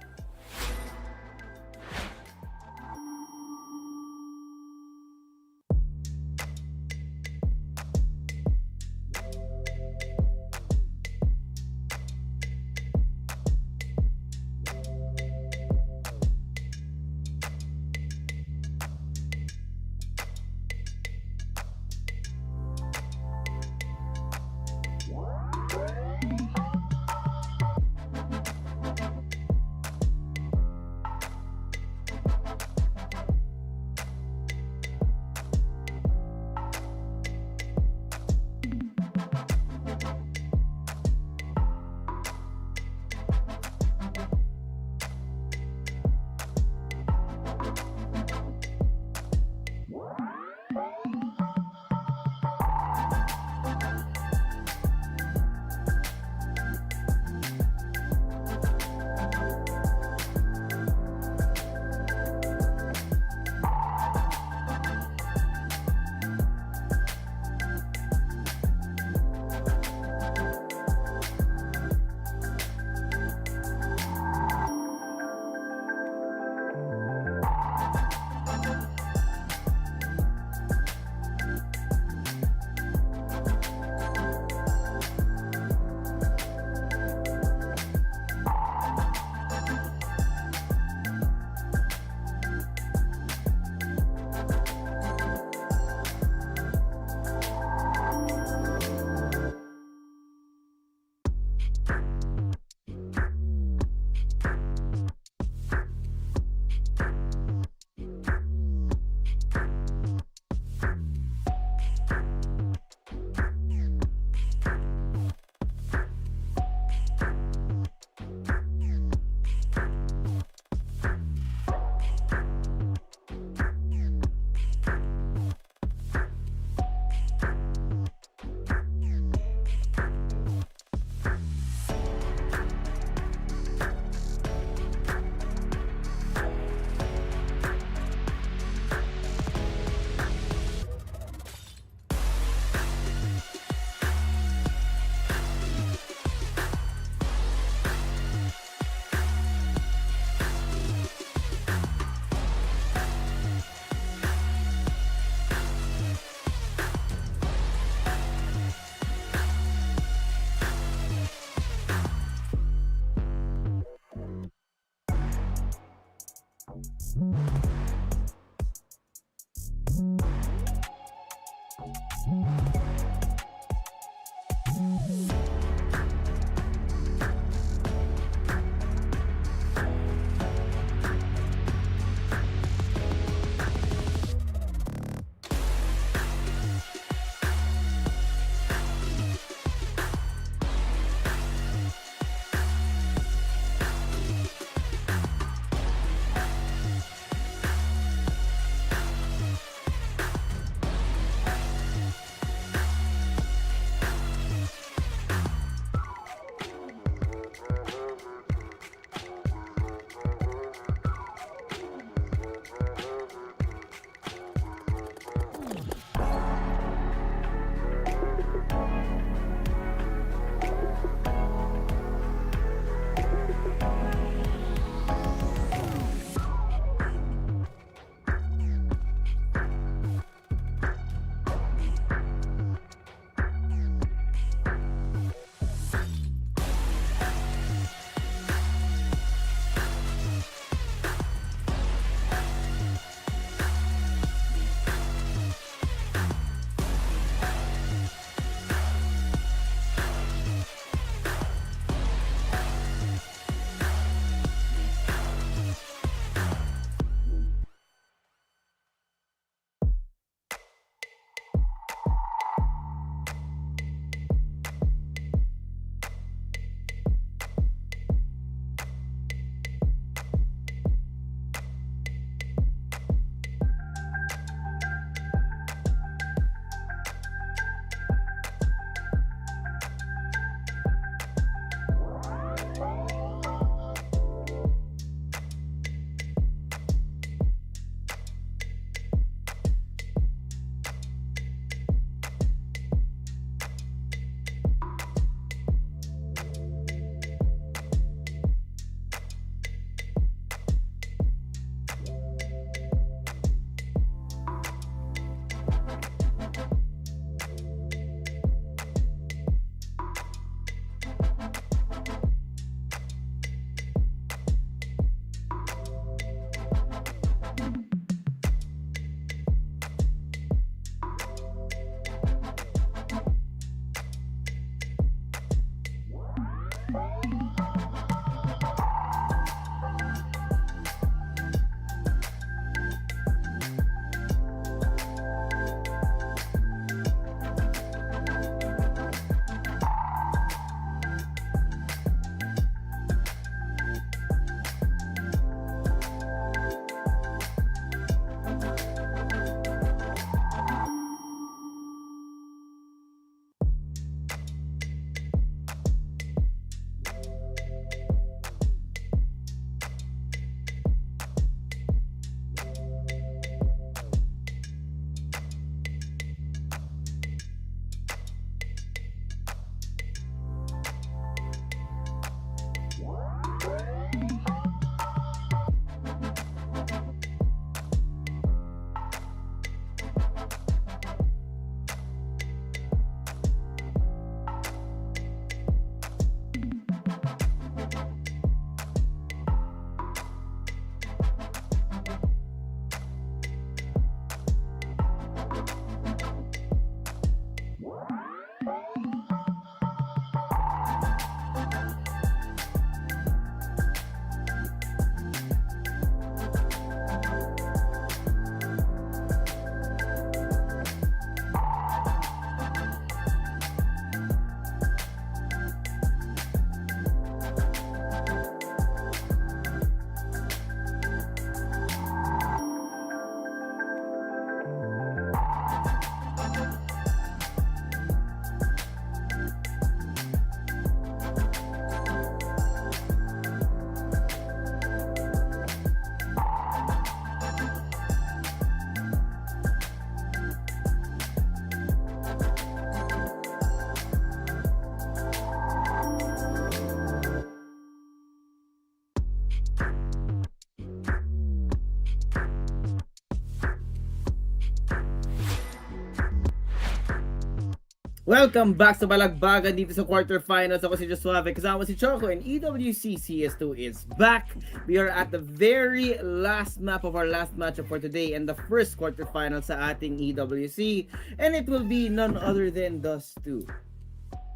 Speaker 1: Welcome back sa Balagbagan dito sa quarterfinals. Ako si Josuave, kasama si Choco, and EWC CS2 is back. We are at the very last map of our last matchup for today and the first quarterfinals sa ating EWC, and it will be none other than Dust2.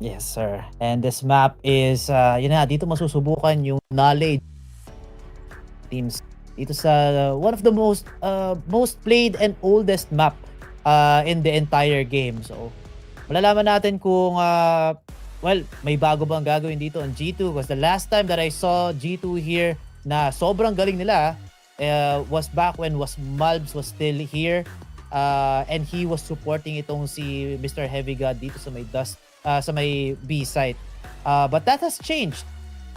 Speaker 8: Yes, sir. And this map is, dito masusubukan yung knowledge teams dito sa one of the most played and oldest map in the entire game. So, malalaman natin kung, may bago bang gagawin dito on G2, because the last time that I saw G2 here na sobrang galing nila was back when Malbs was still here and he was supporting itong si Mr. Heavy God dito sa may sa may B site. But that has changed.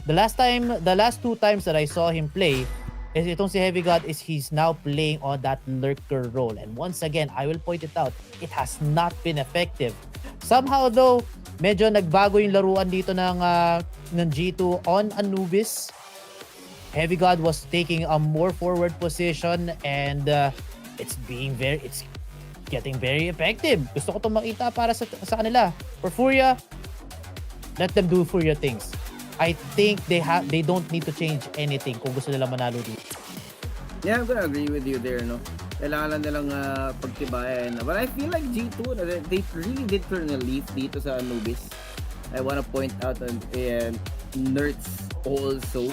Speaker 8: The last 2 times that I saw him play, itong si Heavy God he's now playing on that lurker role. And once again, I will point it out, it has not been effective. Somehow though, medyo nagbago yung laruan dito ng G2 on Anubis. Heavy God was taking a more forward position and it's getting very effective. Gusto ko itong makita para sa kanila. For FURIA, let them do FURIA things. I think they don't need to change anything kung gusto nila manalo dito.
Speaker 1: Yeah, I'm gonna agree with you there, no? Kailangan lang nilang pagtibayan. But I feel like G2, they really did turn a leaf dito sa Anubis. I wanna point out Nerds also.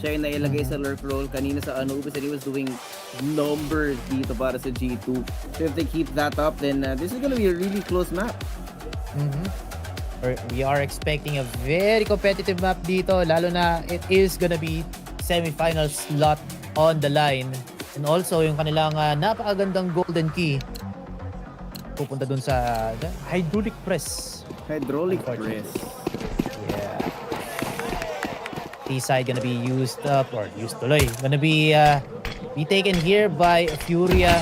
Speaker 1: Siya yung nailagay sa lurk role kanina sa Anubis and he was doing numbers dito para sa G2. So if they keep that up, then this is gonna be a really close map.
Speaker 8: We are expecting a very competitive map dito, lalo na it is gonna be semi-final slot on the line. And also yung kanilang napakagandang golden key pupunta dun sa hydraulic press. Yeah. T-side gonna be used up or used tuloy. Gonna be taken here by FURIA.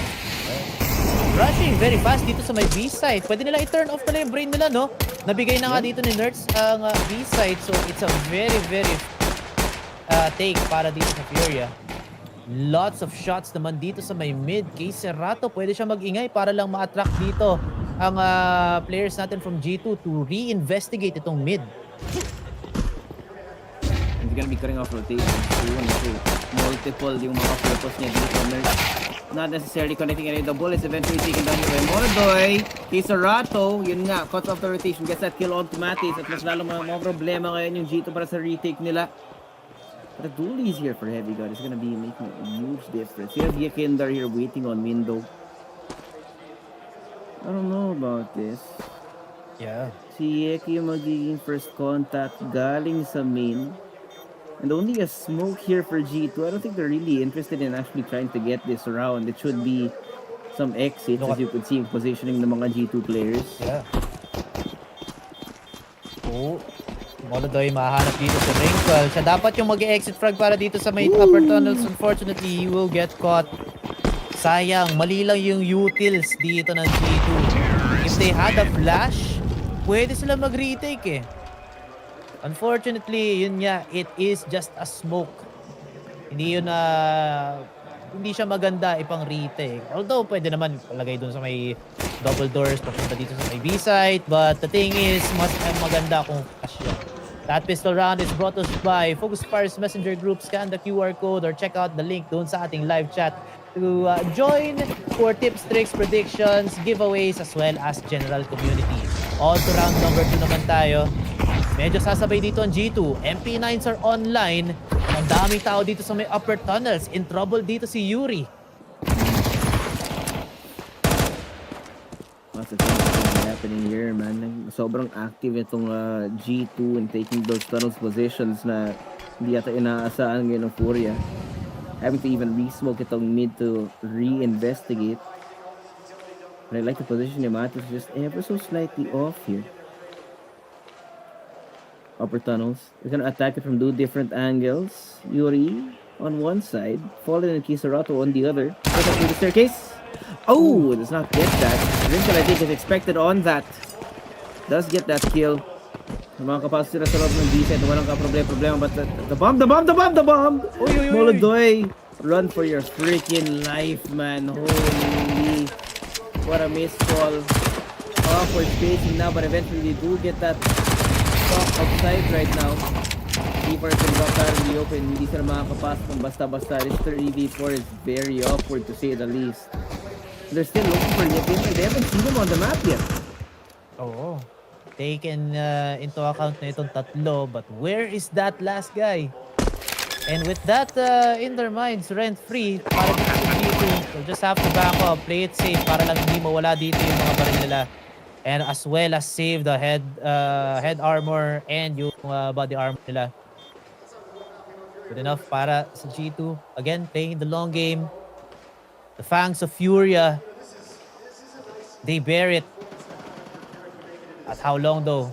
Speaker 8: Rushing very fast dito sa may B-side. Pwede nila i-turn off nila yung brain nila, no? Nabigay na nga dito ni Nerds ang B-side. So it's a very, very take para dito sa FURIA. Lots of shots naman dito sa may mid. Kay Serato, pwede siya mag-ingay para lang ma-attract dito ang players natin from G2 to re-investigate itong mid.
Speaker 1: He's gonna be cutting off rotation soon. So multiple yung mga focus niya dito. Not necessarily connecting any of the bullets. Eventually taken down by MongolZ. Kay Serato, yun nga, cuts off the rotation. Gets that kill on Tomatis. At mas lalo mga problema ngayon yung G2 para sa retake nila. But the duel is here for Heavy God. It's gonna be making a huge difference. You have Yakindar here waiting on window. I don't know about this.
Speaker 8: Yeah.
Speaker 1: Si Yeki yung magiging first contact galing sa main. And only a smoke here for G2. I don't think they're really interested in actually trying to get this around. It should be some exits, as you could see, positioning ng mga G2 players.
Speaker 8: Yeah. Oh. MongolZ mahanap dito sa Wrinkle. Siya dapat yung mag-exit frag para dito sa may upper tunnels. Unfortunately, he will get caught. Sayang, mali lang yung utils dito ng G2. If they had a flash, pwede sila mag-retake eh. Unfortunately, yun nga, it is just a smoke. Hindi siya maganda ipang retake. Although pwede naman palagay dun sa may double doors papunta dito sa may B-side, but the thing is, mas maganda kung flash yun. That pistol round is brought to us by FocusFire's messenger group. Scan the QR code or check out the link doon sa ating live chat to join for tips, tricks, predictions, giveaways, as well as general community. On to round number 2 naman tayo. Medyo sasabay dito ang G2. MP9s are online. Ang daming tao dito sa may upper tunnels. In trouble dito si Yuri.
Speaker 1: Lots of things happening here, man. Sobrang active itong G2 and taking those tunnels positions na hindi yata inaasahan ngayon ng FURIA. Having to even re-smoke itong mid to re-investigate. But I like the position ni Matos just ever so slightly off here. Upper tunnels. We're gonna attack it from 2 different angles. Yuri on one side, Fallen and Kisarato on the other. Goes up through the staircase. Oh, does not get that. Wrinkle, I think, is expected on that. Does get that kill. Mga kapasok sila sa loob ng B-set. Walang problema. But the bomb! MongolZ, run for your freaking life, man. Holy. What a missed call. awkward spacing now, but eventually they do get that stop outside right now. Keepers and Rockar in the open, hindi sila makakapasok ng basta-basta. This 3v4 is very awkward to say the least. They're still looking for Nippin, and they haven't seen him on the map yet.
Speaker 8: Oo. Taken into account na itong tatlo, but where is that last guy? And with that in their minds, rent-free, para dito sa G2, they'll just have to back up, play it safe, para lang hindi mawala dito yung mga baril nila. And as well as save the head armor and yung body armor nila. Good enough para sa G2. Again, playing the long game. The fangs of FURIA, they bear it. At how long though?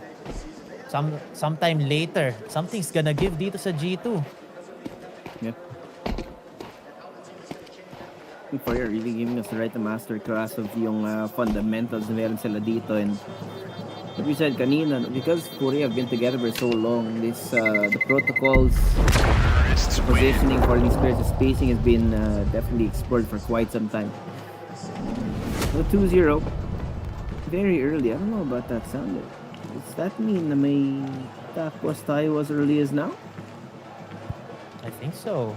Speaker 8: Sometime later, something's gonna give dito sa G2.
Speaker 1: Yeah. FURIA really giving us the right masterclass of yung fundamentals na meron sila dito, and like we said kanina, because FURIA have been together for so long, this the protocols, positioning for these players, the spacing has been definitely explored for quite some time. So 2-0. Very early. I don't know about that sound. Does that mean na may tapos tayo as early as now?
Speaker 8: I think so.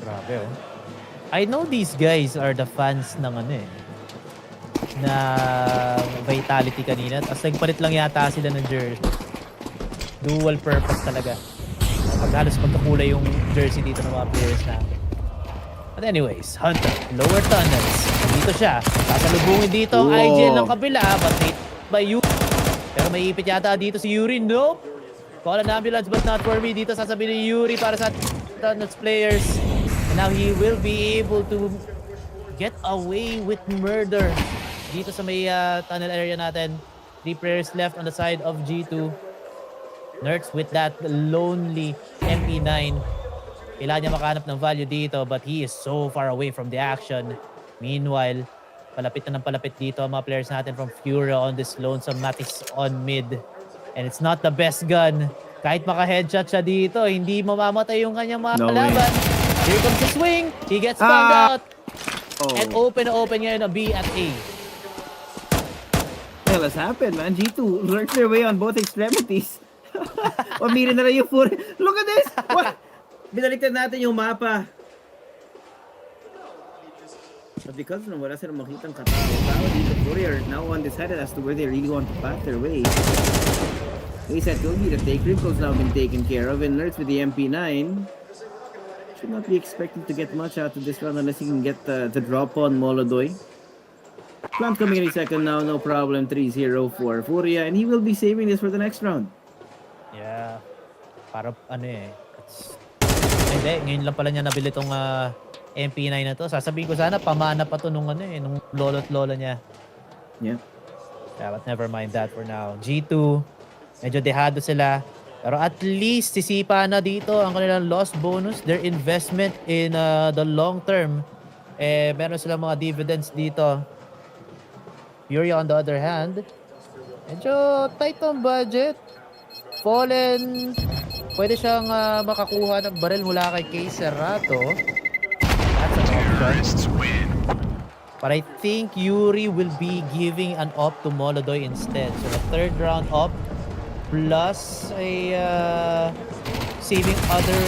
Speaker 8: Grabe oh. I know these guys are the fans ng na Vitality kanina. Tapos nagpalit lang yata sila ng jersey. Dual purpose talaga. Halos magkakulay yung jersey dito ng mga players natin. But anyways, Hunter, lower tunnels. Dito siya. Sasalubungin dito ang IGL ng kabila. But hit by Yuri. Pero may ipit yata dito si Yuri. Nope. Call an ambulance but not for me. Dito sasabihin ni Yuri para sa tunnels players. And now he will be able to get away with murder. Dito sa may tunnel area natin. 3 players left on the side of G2. Nerds with that lonely MP9. Kailangan niya makahanap ng value dito, but he is so far away from the action. Meanwhile, palapit na ng palapit dito ang mga players natin from FURIA on this lonesome Matis on mid. And it's not the best gun. Kahit maka-headshot siya dito, hindi mamamatay yung kanyang mga kalaban. Here comes the swing. He gets found out. And open ngayon na B at A.
Speaker 1: Well, what's happened, man? G2 works their way on both extremities. Pamili na lang yung FURIA. Look at this! What? Binaliktad natin yung mapa. But because wala silang makitang katao dito, FURIA are now undecided as to where they really want to path their way. They said Kobe, the take critical's now been taken care of, and Nerds with the MP9 should not be expected to get much out of this round unless he can get the drop on MongolZ. Plant coming any second now, no problem. 3-0 for FURIA, and he will be saving this for the next round.
Speaker 8: Yeah. Para hindi, ngayon lang pala niya nabili tong MP9 na to. Sasabihin ko sana pamana pa to nung nung lolo't lola niya.
Speaker 1: Yeah.
Speaker 8: Yeah, but never mind that for now. G2, medyo dehado sila. Pero at least sisipa na dito ang kanilang loss bonus. Their investment in the long term. Meron silang mga dividends dito. FURIA on the other hand, medyo tight on budget. Fallen, pwede siyang makakuha ng baril mula kay K-Serato. That's an option. But I think Yuri will be giving an op to MongolZ instead. So the third round op plus a saving other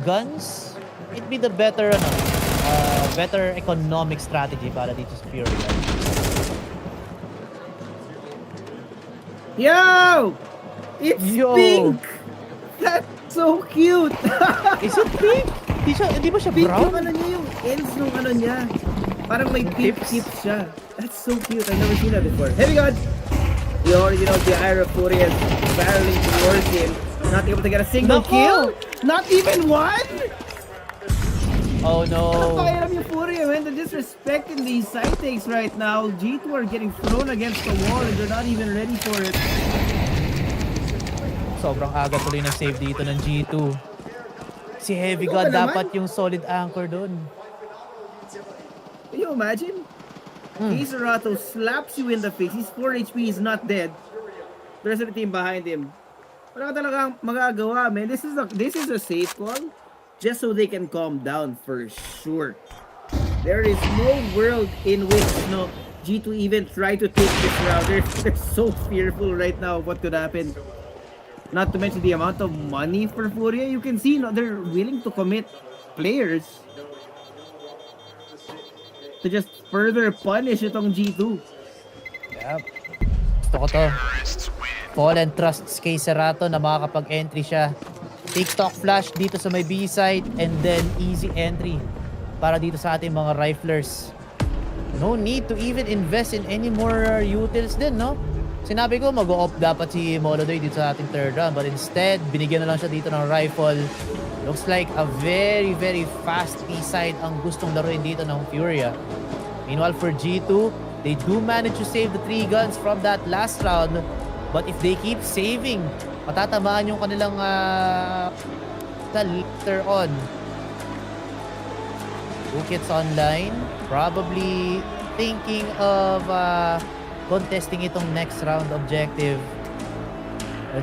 Speaker 8: guns. It'd be the better better economic strategy para dito sa FURIA.
Speaker 1: Yo! It's pink! That's so cute!
Speaker 8: Is it pink? Hindi ba siya
Speaker 1: pink
Speaker 8: brown?
Speaker 1: Yung niya, yung ends nung niya. Parang may pink tips siya. That's so cute. I've never seen that before. Heavy gun! You already know the Ira FURIA is barreling towards him. Not able to get a single kill? Not even one?
Speaker 8: Oh no.
Speaker 1: Ano pakialam yung FURIA, man? They're disrespecting these side takes right now. G2 are getting thrown against the wall and they're not even ready for it.
Speaker 8: Sobrang aga tuloy ng save dito ng G2. Si Heavy God dapat yung solid anchor doon.
Speaker 1: Can you imagine? K-Serato slaps you in the face. He's 4 HP, he's not dead. The rest of the team behind him. Wala ka talagang magagawa, man. This is a safe call. Just so they can calm down for sure. There is no world in which G2 even try to take this round. They're so fearful right now of what could happen. Not to mention the amount of money for FURIA. You can see they're willing to commit players to just further punish itong G2.
Speaker 8: Yep. Gusto ko to. Fallen trusts kay Serato na makakapag-entry siya. TikTok flash dito sa may B side and then easy entry para dito sa ating mga riflers. No need to even invest in any more utils din, no? Sinabi ko mag-o-off dapat si MongolZ dito sa ating third round, but instead binigyan na lang siya dito ng rifle. Looks like a very fast B-side ang gustong laruin dito ng FURIA. Meanwhile for G2, they do manage to save the 3 guns from that last round, but if they keep saving, matatamaan yung kanilang later on. Ukits online, probably thinking of contesting itong next round objective.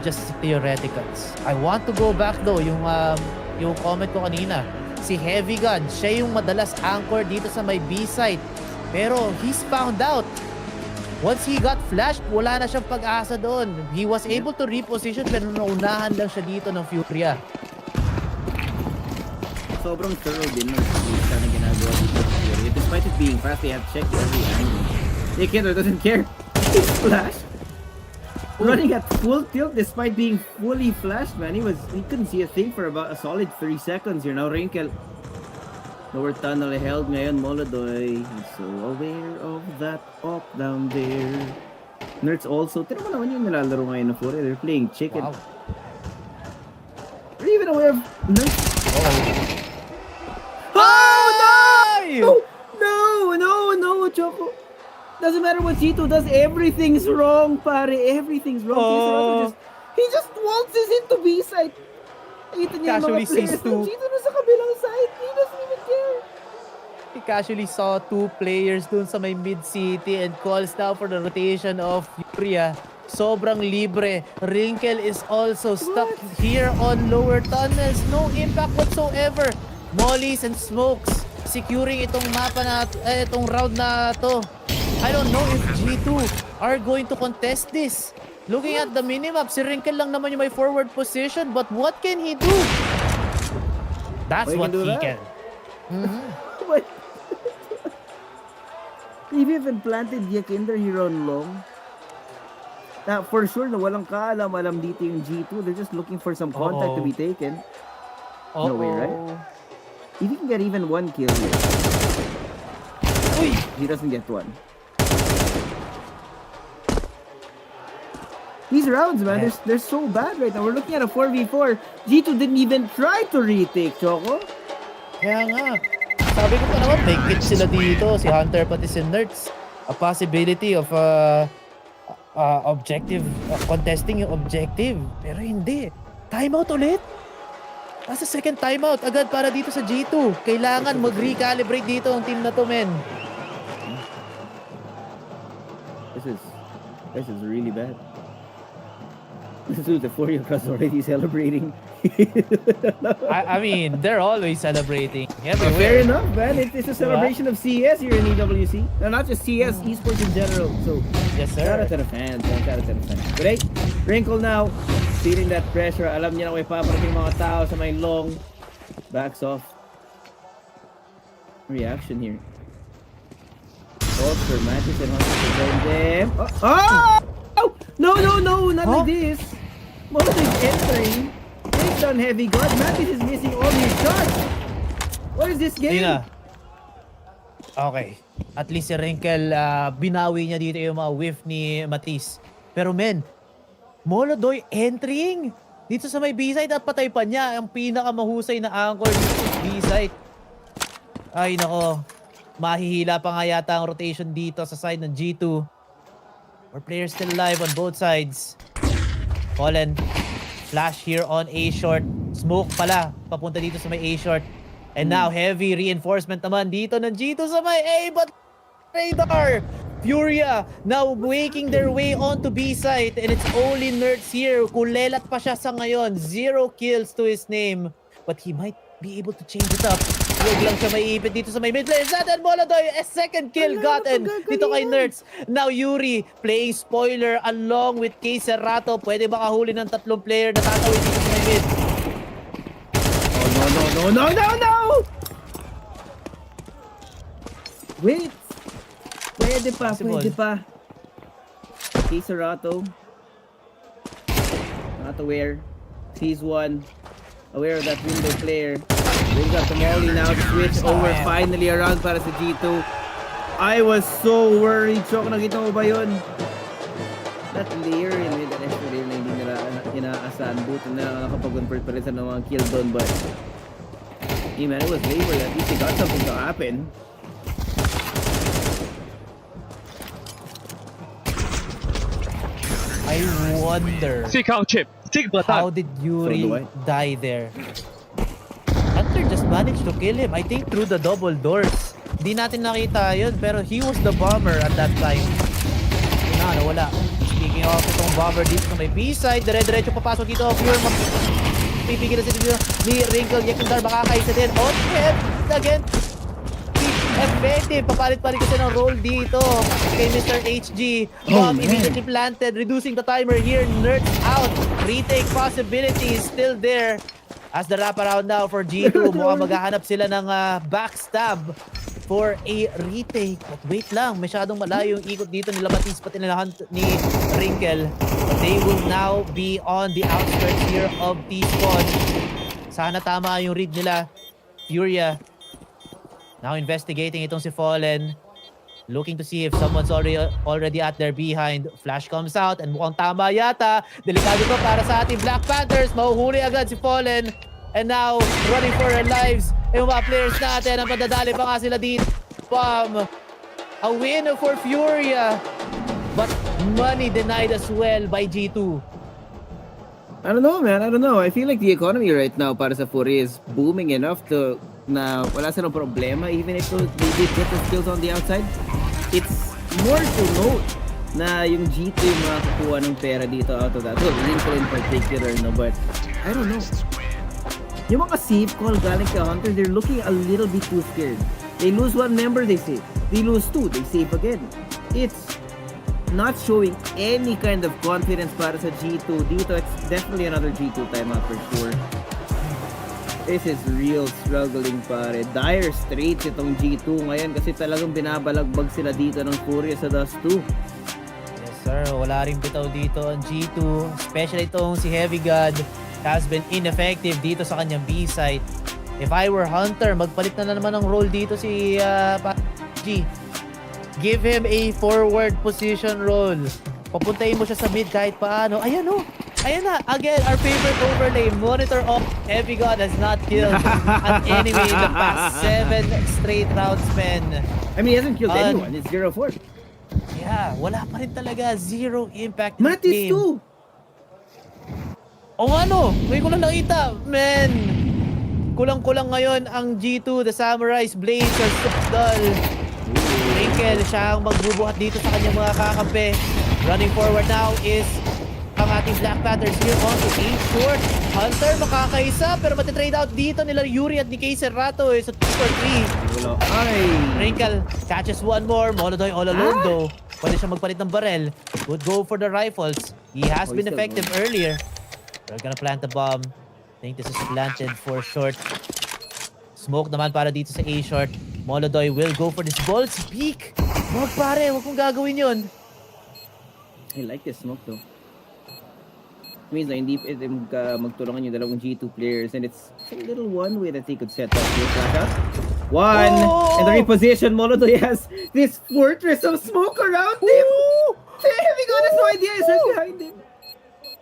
Speaker 8: Just theoreticals. I want to go back though, yung comment ko kanina. Si Heavy Gun, siya yung madalas anchor dito sa may B site. Pero he's found out. Once he got flashed, wala na siyang pag-asa doon. He was able to reposition pero naunahan lang siya dito ng FURIA.
Speaker 1: Sobrang thorough din ng split na ginagawa dito ng FURIA. Despite it being fast, they have checked every angle. Killer doesn't care. He's flashed. Running at full tilt despite being fully flashed, man. He couldn't see a thing for about a solid 3 seconds here. Now Rinkel, lower tunnel held ngayon, MongolZ. He's so aware of that op down there. Nerds also. Tira mo naman yung nilalaro ngayon ng FURIA. They're playing chicken.
Speaker 8: Wow.
Speaker 1: They're even aware of Nerds. No, Choco. Doesn't matter what G2 does, everything's wrong, pare. Everything's wrong. He just waltzes into B side. Ito niya yung mga players ng G2 na sa kabilang side. He doesn't even care.
Speaker 8: He casually saw 2 players dun sa may mid-city and calls now for the rotation of FURIA. Sobrang libre. Rinkel is also stuck here on lower tunnels. No impact whatsoever. Mollies and smokes securing itong mapa na itong round na to. I don't know if G2 are going to contest this. Looking at the minimap, si Rinkel lang naman yung may forward position, but what can he do? That's what he can.
Speaker 1: He even planted Yakinder here on long. Now, for sure, na walang kaalam-alam dito yung G2. They're just looking for some contact to be taken. No way, right? If he can get even 1 kill here. He doesn't get 1. These rounds, man, they're so bad right now. We're looking at a 4v4. G2 didn't even try to retake, Choco.
Speaker 8: Kaya nga. Sabi ko pa naman, may kit sila dito. Si Hunter pati si Nerds. A possibility of objective, contesting yung objective. Pero hindi. Timeout ulit. Nasa second timeout agad para dito sa G2. Kailangan mag-recalibrate dito ang team na to, men.
Speaker 1: This is really bad. This is the FURIA crowd's already celebrating.
Speaker 8: I mean, they're always celebrating. Everywhere.
Speaker 1: Fair enough, man. It's a celebration of CS here in EWC. No, not just CS, esports in general. So,
Speaker 8: yes, sir.
Speaker 1: Shout out to the fans, man. Shout out to the fans. But hey, Wrinkle now, feeling that pressure. Alam niya na may paparating mga tao sa may long. Backs off. Reaction here. For matches and wants to join them. Oh! No, not like this. MongolZ is entering. Takes down Heavy God. Matis is missing all his shots. What is this game?
Speaker 8: Dina. Okay. At least si Rinkel, binawi niya dito yung mga whiff ni Matis. Pero men, MongolZ entering dito sa may B-side at patay pa niya ang pinakamahusay na anchor dito sa B-side. Ay nako. Mahihila pa nga yata ang rotation dito sa side ng G2. More players still alive on both sides. Fallen. Flash here on A short. Smoke pala. Papunta dito sa may A short. And now heavy reinforcement naman dito ng G2 sa may A. But radar. FURIA now making their way onto B side. And it's only Nerds here. Kulelat pa siya sa ngayon. 0 kills to his name. but he might be able to change it up. Huwag lang siya maiipit dito sa may mid lane. Zaten Molodoy, a second kill gotten dito kay Nerds. Now Yuri playing spoiler along with K. Serrato. Pwede makahuli ng 3 player na tatawid dito sa may mid.
Speaker 1: Oh, no! Wait! Pwede pa. K. Serrato. Not aware. Sees one. Aware of that window player. Brings up the Molly now to switch over finally around para sa G2. I was so worried. Chok, nakita mo ba yun? That layer in mid, that extra layer na hindi nila inaasahan. Buto na nakapag-convert pa rin sa mga kill doon, but yeah, man, it was labor. At least he got something to happen.
Speaker 8: I wonder how did Yuri die there? Hunter just managed to kill him, I think through the double doors. Di natin nakita yun, pero he was the bomber at that time. Nawala. Speaking of itong bomber dito sa may B-side, dire-diretso papasok dito. Pure pipigil na sila dito ni Wrinkle. Yakundar makakaisa din. On him again. Effective. Papalit pa rin kasi ng roll dito kay Mr. HG. Bomb immediately planted, reducing the timer here. Nerds out. Retake possibility is still there. As the wraparound now for G2, mukhang maghahanap sila ng backstab for a retake. But wait lang, masyadong malayo yung ikot dito nila Matisse pati nila ni Wrinkle. But they will now be on the outskirts here of T-Spawn. Sana tama yung read nila. FURIA now investigating itong si Fallen. Looking to see if someone's already at their behind. Flash comes out and mukhang tama yata. Delikado to para sa ating Black Panthers. Mahuhuli agad si Fallen. And now, running for their lives. Yung mga players natin, ang padadali pa nga sila dito. A win for FURIA. But money denied as well by G2.
Speaker 1: I don't know, man. I don't know. I feel like the economy right now para sa FURIA is booming enough to na wala silang problema even if they did get the skills on the outside. It's more to note na yung G2 yung makakuha ng pera dito out of that. Well, Wrinkle in particular, no? But I don't know. Yung mga save call galing kay Hunter, they're looking a little bit too scared. They lose one member, they save. They lose two, they save again. It's not showing any kind of confidence para sa G2 dito. It's definitely another G2 timeout for sure. This is real struggling pare. Dire straits itong G2 ngayon kasi talagang binabalagbag sila dito ng FURIA sa Dust 2.
Speaker 8: Yes sir, wala rin bitaw dito ang G2. Especially itong si Heavy God has been ineffective dito sa kanyang B-site. If I were Hunter, magpalit na naman ng role dito si G. Give him a forward position role. Papuntahin mo siya sa mid kahit paano. Ayan o. Ayan na. Again, our favorite overlay. Monitor off. Heavy God has not killed an enemy in the past 7 straight rounds, man.
Speaker 1: I mean, he hasn't killed anyone. It's 0-4.
Speaker 8: Yeah, wala pa rin talaga. Zero impact.
Speaker 1: Matisse too.
Speaker 8: O ano? May ko lang nakita. Man. Kulang-kulang ngayon ang G2, the Samurais, Blazers, Dull. Wrinkle, siya ang magbubuhat dito sa kanyang mga kakampi. Running forward now is ang ating Black Panthers here on to A-Short. Hunter makakaisa pero matitrade out dito nila Yuri at ni K. Serrato sa 2-4-3. Wrinkle catches one more. Molodoy all alone though. Pwede siya magpalit ng barrel. Would go for the rifles. He has been effective earlier. We're gonna plant the bomb. I think this is planted for short. Smoke naman para dito sa A-Short. Molodoy will go for this ball peak. Wag pare, wag kong gagawin yun.
Speaker 1: I like this smoke though. It means na hindi magtulungan yung dalawang G2 players and it's a little one way that they could set up here. Flash out. One! And the reposition, Molodoy has this fortress of smoke around him! Heavy God has no idea, he's right behind him.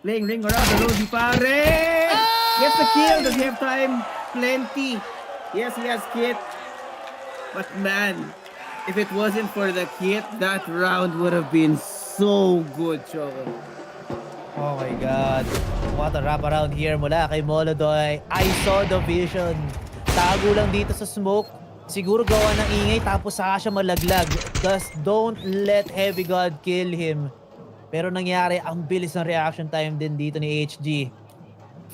Speaker 1: Playing ring around the road, pare! Gets the kill, does he have time? Plenty. Yes, he has kit. But man, if it wasn't for the kit, that round would have been so good, Choco.
Speaker 8: Oh my God. What a wraparound here mula kay Molodoy. I saw the vision. Tago lang dito sa smoke. Siguro gawa ng ingay tapos saka siya malaglag. Just don't let Heavy God kill him. Pero nangyari, ang bilis ng reaction time din dito ni HG.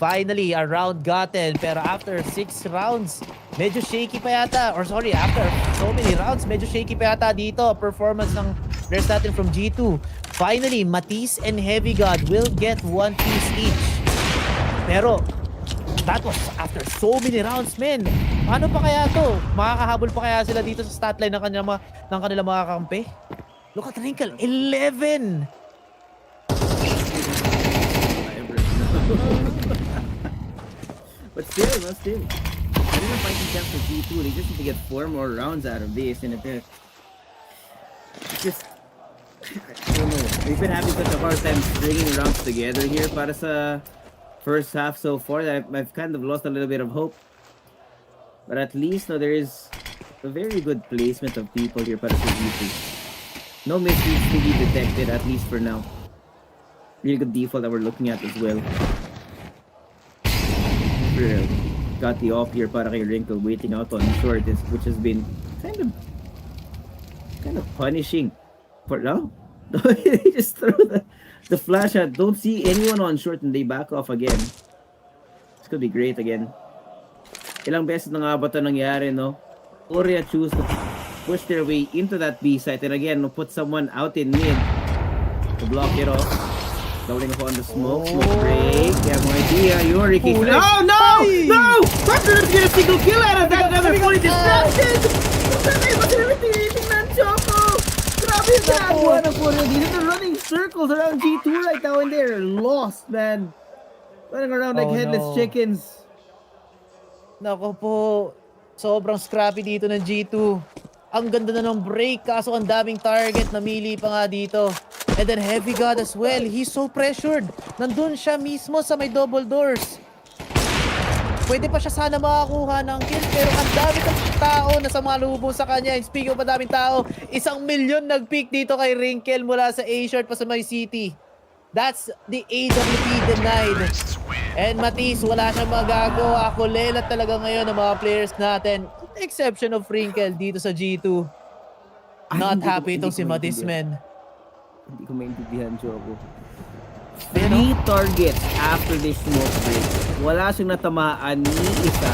Speaker 8: Finally, a round gotten. Pero after 6 rounds, medyo shaky pa yata. Or sorry, after so many rounds, medyo shaky pa yata dito. Performance ng players natin from G2. Finally, Matisse and Heavy God will get 1 piece each. Pero, that was after so many rounds, men. Paano pa kaya to? Makakahabol pa kaya sila dito sa statline ng kanilang mga kampi? Look at Wrinkle, 11!
Speaker 1: But still. They're gonna fight the chance for G2. They just need to get 4 more rounds out of this, and it's just I don't know. We've been having such a hard time stringing rounds together here para sa first half so far that I've kind of lost a little bit of hope. But at least now there is a very good placement of people here para sa G2. No misleads to be detected, at least for now. Really good default that we're looking at as well. Got the off here para kay Wrinkle waiting out on short, which has been kind of punishing for now. They just throw the flash at, don't see anyone on short, and they back off again. This could be great again. Ilang beses na nga ba ito nangyari, no? FURIA choose to push their way into that B site, and again, put someone out in mid to block it off. Doubling up on the smoke break. You have no idea. Yuri kicks. Oh no! No! Hunter's get a single kill out of that. Another fully distracted. Wasn't everything man, Choco. Grabe yung ginagawa ng FURIA dito. They're running circles around G2 right now, and they're lost, man. Running around like headless chickens.
Speaker 8: Nako po, sobrang scrappy dito ng G2. Ang ganda na ng break, kaso ang daming target, namili pa nga dito. And then Heavy God as well, he's so pressured. Nandun siya mismo sa may double doors. Pwede pa siya sana makakuha ng kill, pero ang dami ng tao na sumalubong sa kanya. And speaking of madaming tao, 1,000,000 nag-pick dito kay Wrinkle mula sa A-short pa sa may city. That's the AWP denied. And Matisse, wala siyang magagawa. Ako lelat talaga ngayon ng mga players natin. Exception of Wrinkle dito sa G2. Not happy itong si Matisse, men.
Speaker 1: Hindi ko maintindihan, Choco. 3 targets after this smoke break. Wala siyang natamaan ni isa.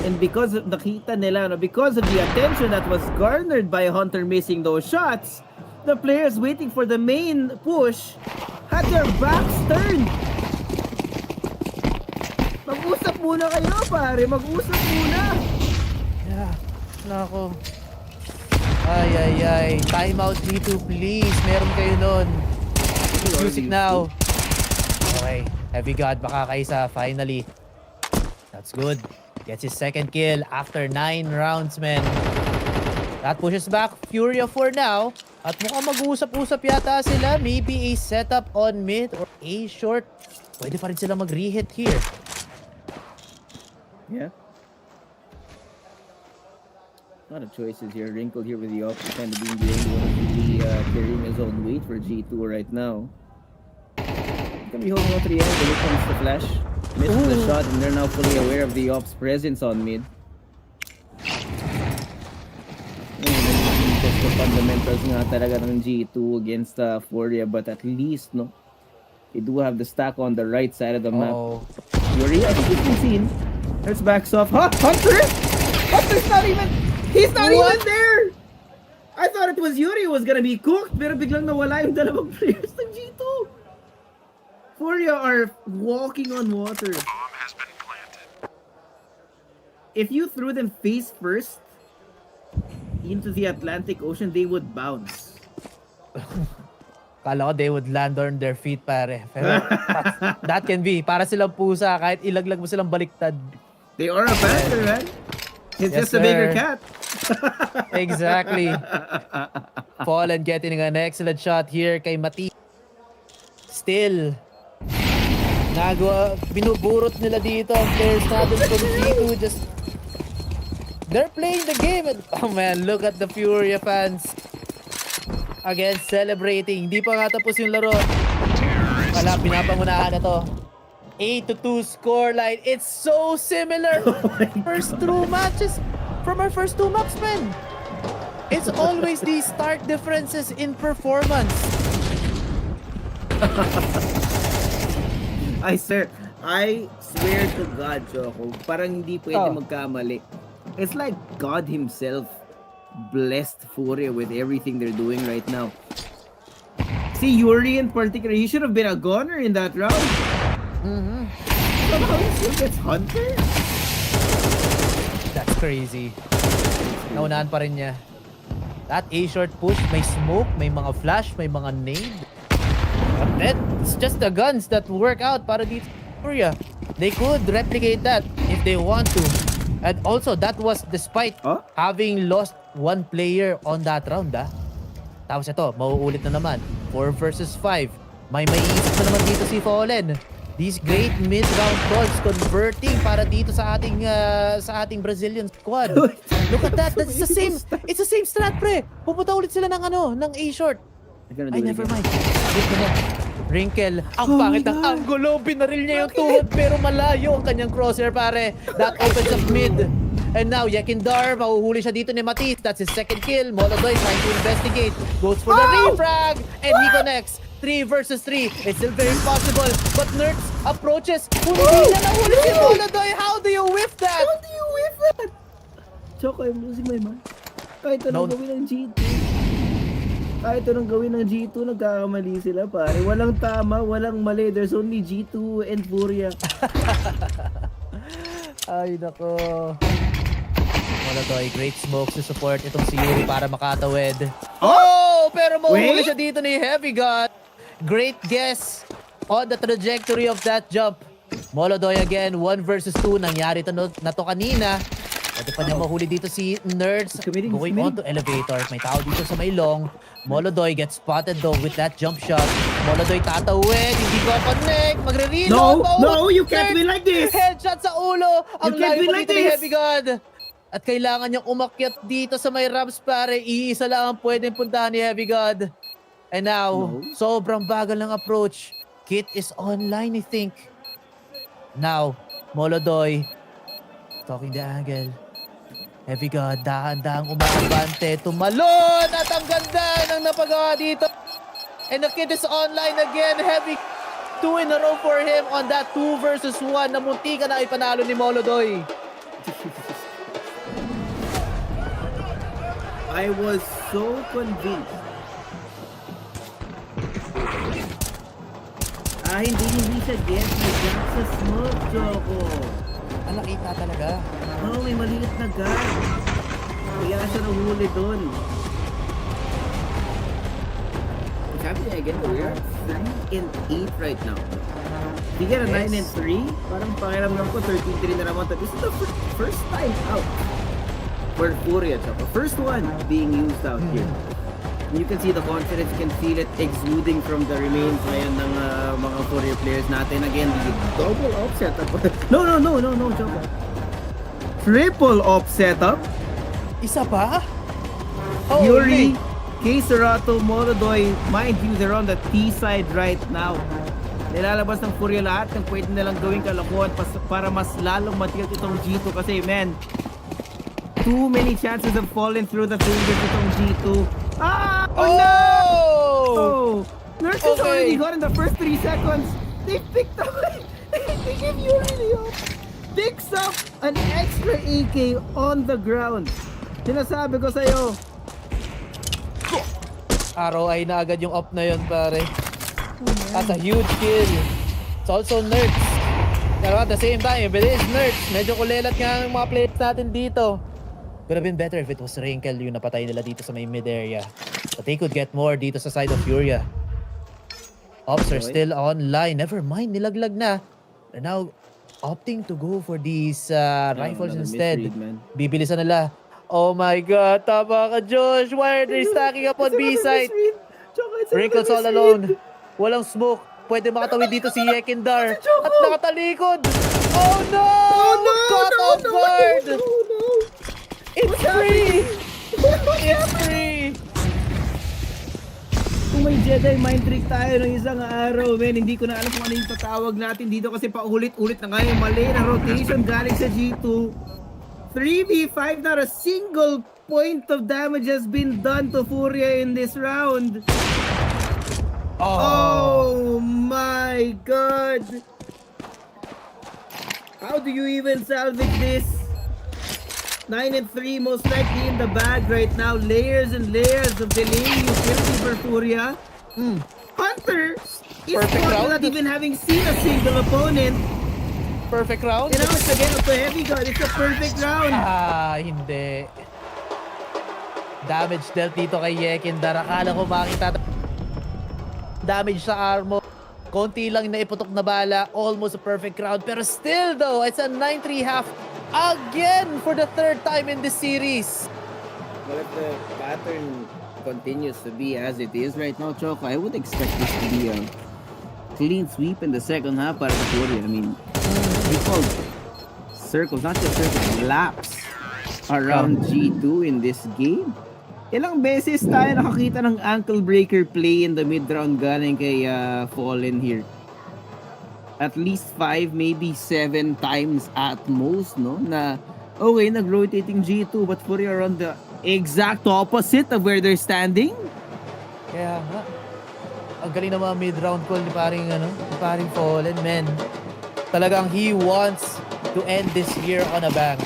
Speaker 1: And because of nakita nila, because of the attention that was garnered by Hunter missing those shots, the players waiting for the main push had their backs turned. Mag-usap muna kayo, pare. Mag-usap muna.
Speaker 8: Yeah. Nako. Ay. Timeout G2, please. Meron kayo nun. Music now. Okay. Heavy God makakaisa finally. That's good. Gets his second kill after 9 rounds, man. That pushes back FURIA for now. At mukhang mag-uusap-usap yata sila. Maybe a setup on mid or A short. Pwede pa rin sila mag-rehyt here.
Speaker 1: Yeah. A lot of choices here. Wrinkle here with the option, kind of being the only one really carrying his own weight for G2 right now. He's gonna be holding on to the end when it comes to flash. Misses the shot, and they're now fully aware of the op's presence on mid. Just the fundamentals nga talaga ng G2 against FURIA, but at least, no, they do have the stack on the right side of the map. Yuri, I think you can see him. There's backs off. Huh? Hunter? Hunter's not even... He's not even there! I thought it was Yuri who was gonna be cooked, pero biglang nawala yung dalawang players ng G2. FURIA are walking on water.
Speaker 12: Bomb has been planted.
Speaker 1: If you threw them face first into the Atlantic Ocean, they would bounce.
Speaker 8: Kala ko they would land on their feet, pare. Pero that can be. Para silang pusa, kahit ilaglag mo silang baliktad.
Speaker 1: They are a panther, man. It's just a bigger cat.
Speaker 8: Exactly. Fallen getting an excellent shot here kay Mati. Still, binuburot nila dito ang players natin from G2. Just, they're playing the game. And, oh man, look at the FURIA fans. Again, celebrating. Hindi pa nga tapos yung laro. Wala, pinapangunahan na to. 8-2 scoreline. It's so similar. First 2 matches from our first 2 maps, man. It's always these stark differences in performance.
Speaker 1: I swear, I swear to God, Choco, parang hindi pwede magkamali. It's like God himself blessed FURIA with everything they're doing right now. See, Yuri in particular, he should have been a goner in that round. Somehow he still gets Hunter?
Speaker 8: That's crazy. Naunahan pa rin niya. That A-short push, may smoke, may mga flash, may mga nade. But then, it's just the guns that work out para dito sa FURIA. They could replicate that if they want to. And also, that was despite having lost one player on that round, Tapos ito, mauulit na naman. 4 versus 5. May isip na naman dito si Fallen. These great mid-round calls converting para dito sa ating Brazilian squad. Look at that. That's the same. It's the same strat, pre. Pupunta ulit sila ng A-short. Ay, never mind. Wrinkle. Ang pangit ng angulo. Binaril niya yung tuhod pero malayo ang kanyang crosshair, pare. That opens up mid. And now, Yekindar, mahuhuli siya dito ni Matisse. That's his second kill. MongolZ trying to investigate. Goes for the refrag. And he connects. 3 versus 3. It's still very possible. But Nerds approaches. Hindi na nahuli si MongolZ. How do you whiff that?
Speaker 1: How do you whiff that? Choco, I'm losing my mind. Kahit anong gawin ng G2. Kahit anong gawin ng G2, nagkakamali sila, pare. Walang tama, walang mali. There's only G2 and FURIA.
Speaker 8: Ay, nako. MongolZ, great smoke to support itong si Yuri para makatawid. Pero mahuhuli siya dito ni Heavy God. Great guess on the trajectory of that jump. MongolZ again, 1 versus 2. Nangyari na to kanina. Pwede pa niya mahuli dito si Nerds. Going on to elevator. May tao dito sa may long. MongolZ gets spotted though with that jump shot. MongolZ tatawid. Hindi ko connect. Magre-reload.
Speaker 1: No, you can't win like this.
Speaker 8: Headshot sa ulo. Ang layo pa dito ni Heavy God. At kailangan niyang umakyat dito sa may ramps, pare. Iisa lang ang pwedeng puntahan ni Heavy God. And now, sobrang bagal ng approach. Kit is online, I think. Now, MongolZ stalking the angle. Heavy God, dahan-dahang umaabante. Tumalon! At ang ganda ng napagawa dito. And the Kid is online again. Heavy 2 in a row for him on that 2 versus 1 na munti ka na ipanalo ni MongolZ.
Speaker 1: I was so convinced. Hindi siya get. May gap sa smoke, Choco.
Speaker 8: Nakita talaga.
Speaker 1: May maliit na gap. Kaya siya nahuli doon. Sabi niya again, we are 3-8 right now. We get a 9-3. Parang pakiramdam ko 13-3 na naman. This is the first time out for FURIA, Choco. First one being used out here. You can see the confidence, you can feel it exuding from the remains ngayon ng mga FURIA players natin. Again, the double off setup. No, Choco. Triple off setup.
Speaker 8: Isa pa?
Speaker 1: Yuri, K. Serato, MongolZ, mind you, they're on the T side right now. Nilalabas ng FURIA lahat ng pwede nilang gawing kalokohan para mas lalong matilt itong G2 kasi, man, too many chances have fallen through the fingers itong G2. No! Nurse is already gone in the first 3 seconds. They picked up. They give Yuri the off. Picks up an extra AK on the ground. Sinasabi ko sa'yo.
Speaker 8: ROI na agad yung up na yun, pare. That's a huge kill. It's also Nerds. Pero at the same time, if it is Nerds, medyo kulelat nga ang mga players natin dito. Could have been better if it was Wrinkle yung napatay nila dito sa may mid area. But they could get more dito sa side of FURIA. Ops are still online. Never mind, nilaglag na. They're now opting to go for these rifles instead. Bibilisan nila. Oh my God, tama ka, Josh. Why are they stacking up on B side? Wrinkle's all alone. Walang smoke. Pwede makatawid dito si Yekindar. At nakatalikod. Oh no! Caught off guard! It's free! It's free!
Speaker 1: Kung may Jedi mind trick tayo ng isang araw, man, hindi ko na alam kung ano yung tatawag natin dito kasi paulit-ulit na ngayon. Mali na rotation galing sa G2. 3v5, not a single point of damage has been done to FURIA in this round. Oh my God! How do you even salvage this? 9-3 most likely in the bag right now. Layers and layers of delaying utility for FURIA. Hunter is not even having seen a single opponent.
Speaker 8: Perfect round?
Speaker 1: And now it's again up to heavy gun. It's a perfect round.
Speaker 8: Hindi. Damage dealt dito kay Yekindar. Akala ko makita damage sa armor. Konti lang na iputok na bala. Almost a perfect round. Pero still though, it's a 9-3 half again for the third time in this series.
Speaker 1: Well, if the pattern continues to be as it is right now, Choco, I would expect this to be a clean sweep in the second half para sa FURIA. I mean, it's called circles, not just circles, laps around G2 in this game. Ilang beses tayo nakakita ng ankle breaker play in the mid-round galing kay Fallen here. At least 5, maybe 7 times at most, no? Na, okay, nag-rotating G2, but FURIA are on the exact opposite of where they're standing.
Speaker 8: Kaya nga. Ang galing na mga mid-round call ni paring Fallen, man. Talagang he wants to end this year on a bang.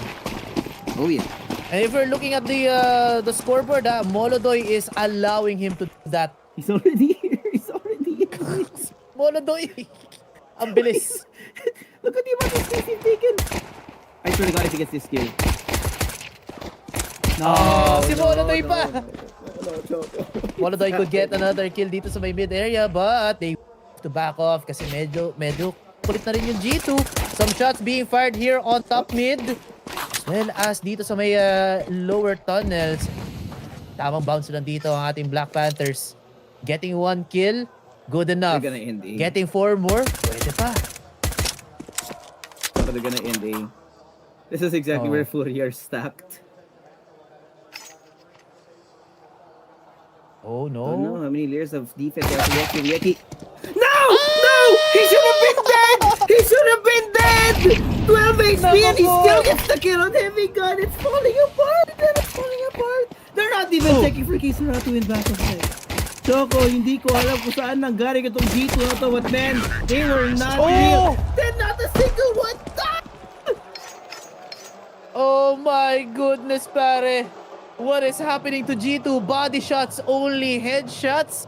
Speaker 1: Oh yeah.
Speaker 8: And if we're looking at the scoreboard, MongolZ is allowing him to do that.
Speaker 1: He's already here. He's already here.
Speaker 8: MongolZ. Ang bilis.
Speaker 1: Look at the amount of space he's taken. I swear to God if he gets this kill.
Speaker 8: Si MongolZ pa. MongolZ could get another kill dito sa may mid area, but they to back off kasi medyo kulit na rin yung G2. Some shots being fired here on top mid. As well as dito sa may lower tunnels. Tamang bounce lang dito ang ating Black Panthers. Getting 1 kill, good enough.
Speaker 1: They're gonna end A.
Speaker 8: Getting 4 more, pwede pa.
Speaker 1: They're gonna end A. This is exactly where FURIA are stacked.
Speaker 8: Oh no.
Speaker 1: Oh no, how many layers of defense they have to walk through Yeki? No! No! He should have been dead! He should have been dead! 12 HP and he still gets the kill on heavy gun. It's falling apart! It's falling apart! They're not even checking for Kisura to win back of side. Choco, hindi ko alam kung saan nanggaling itong G2 na to, but man, they were not real. They're not a single one!
Speaker 8: Oh my goodness, pare. What is happening to G2? Body shots only, headshots.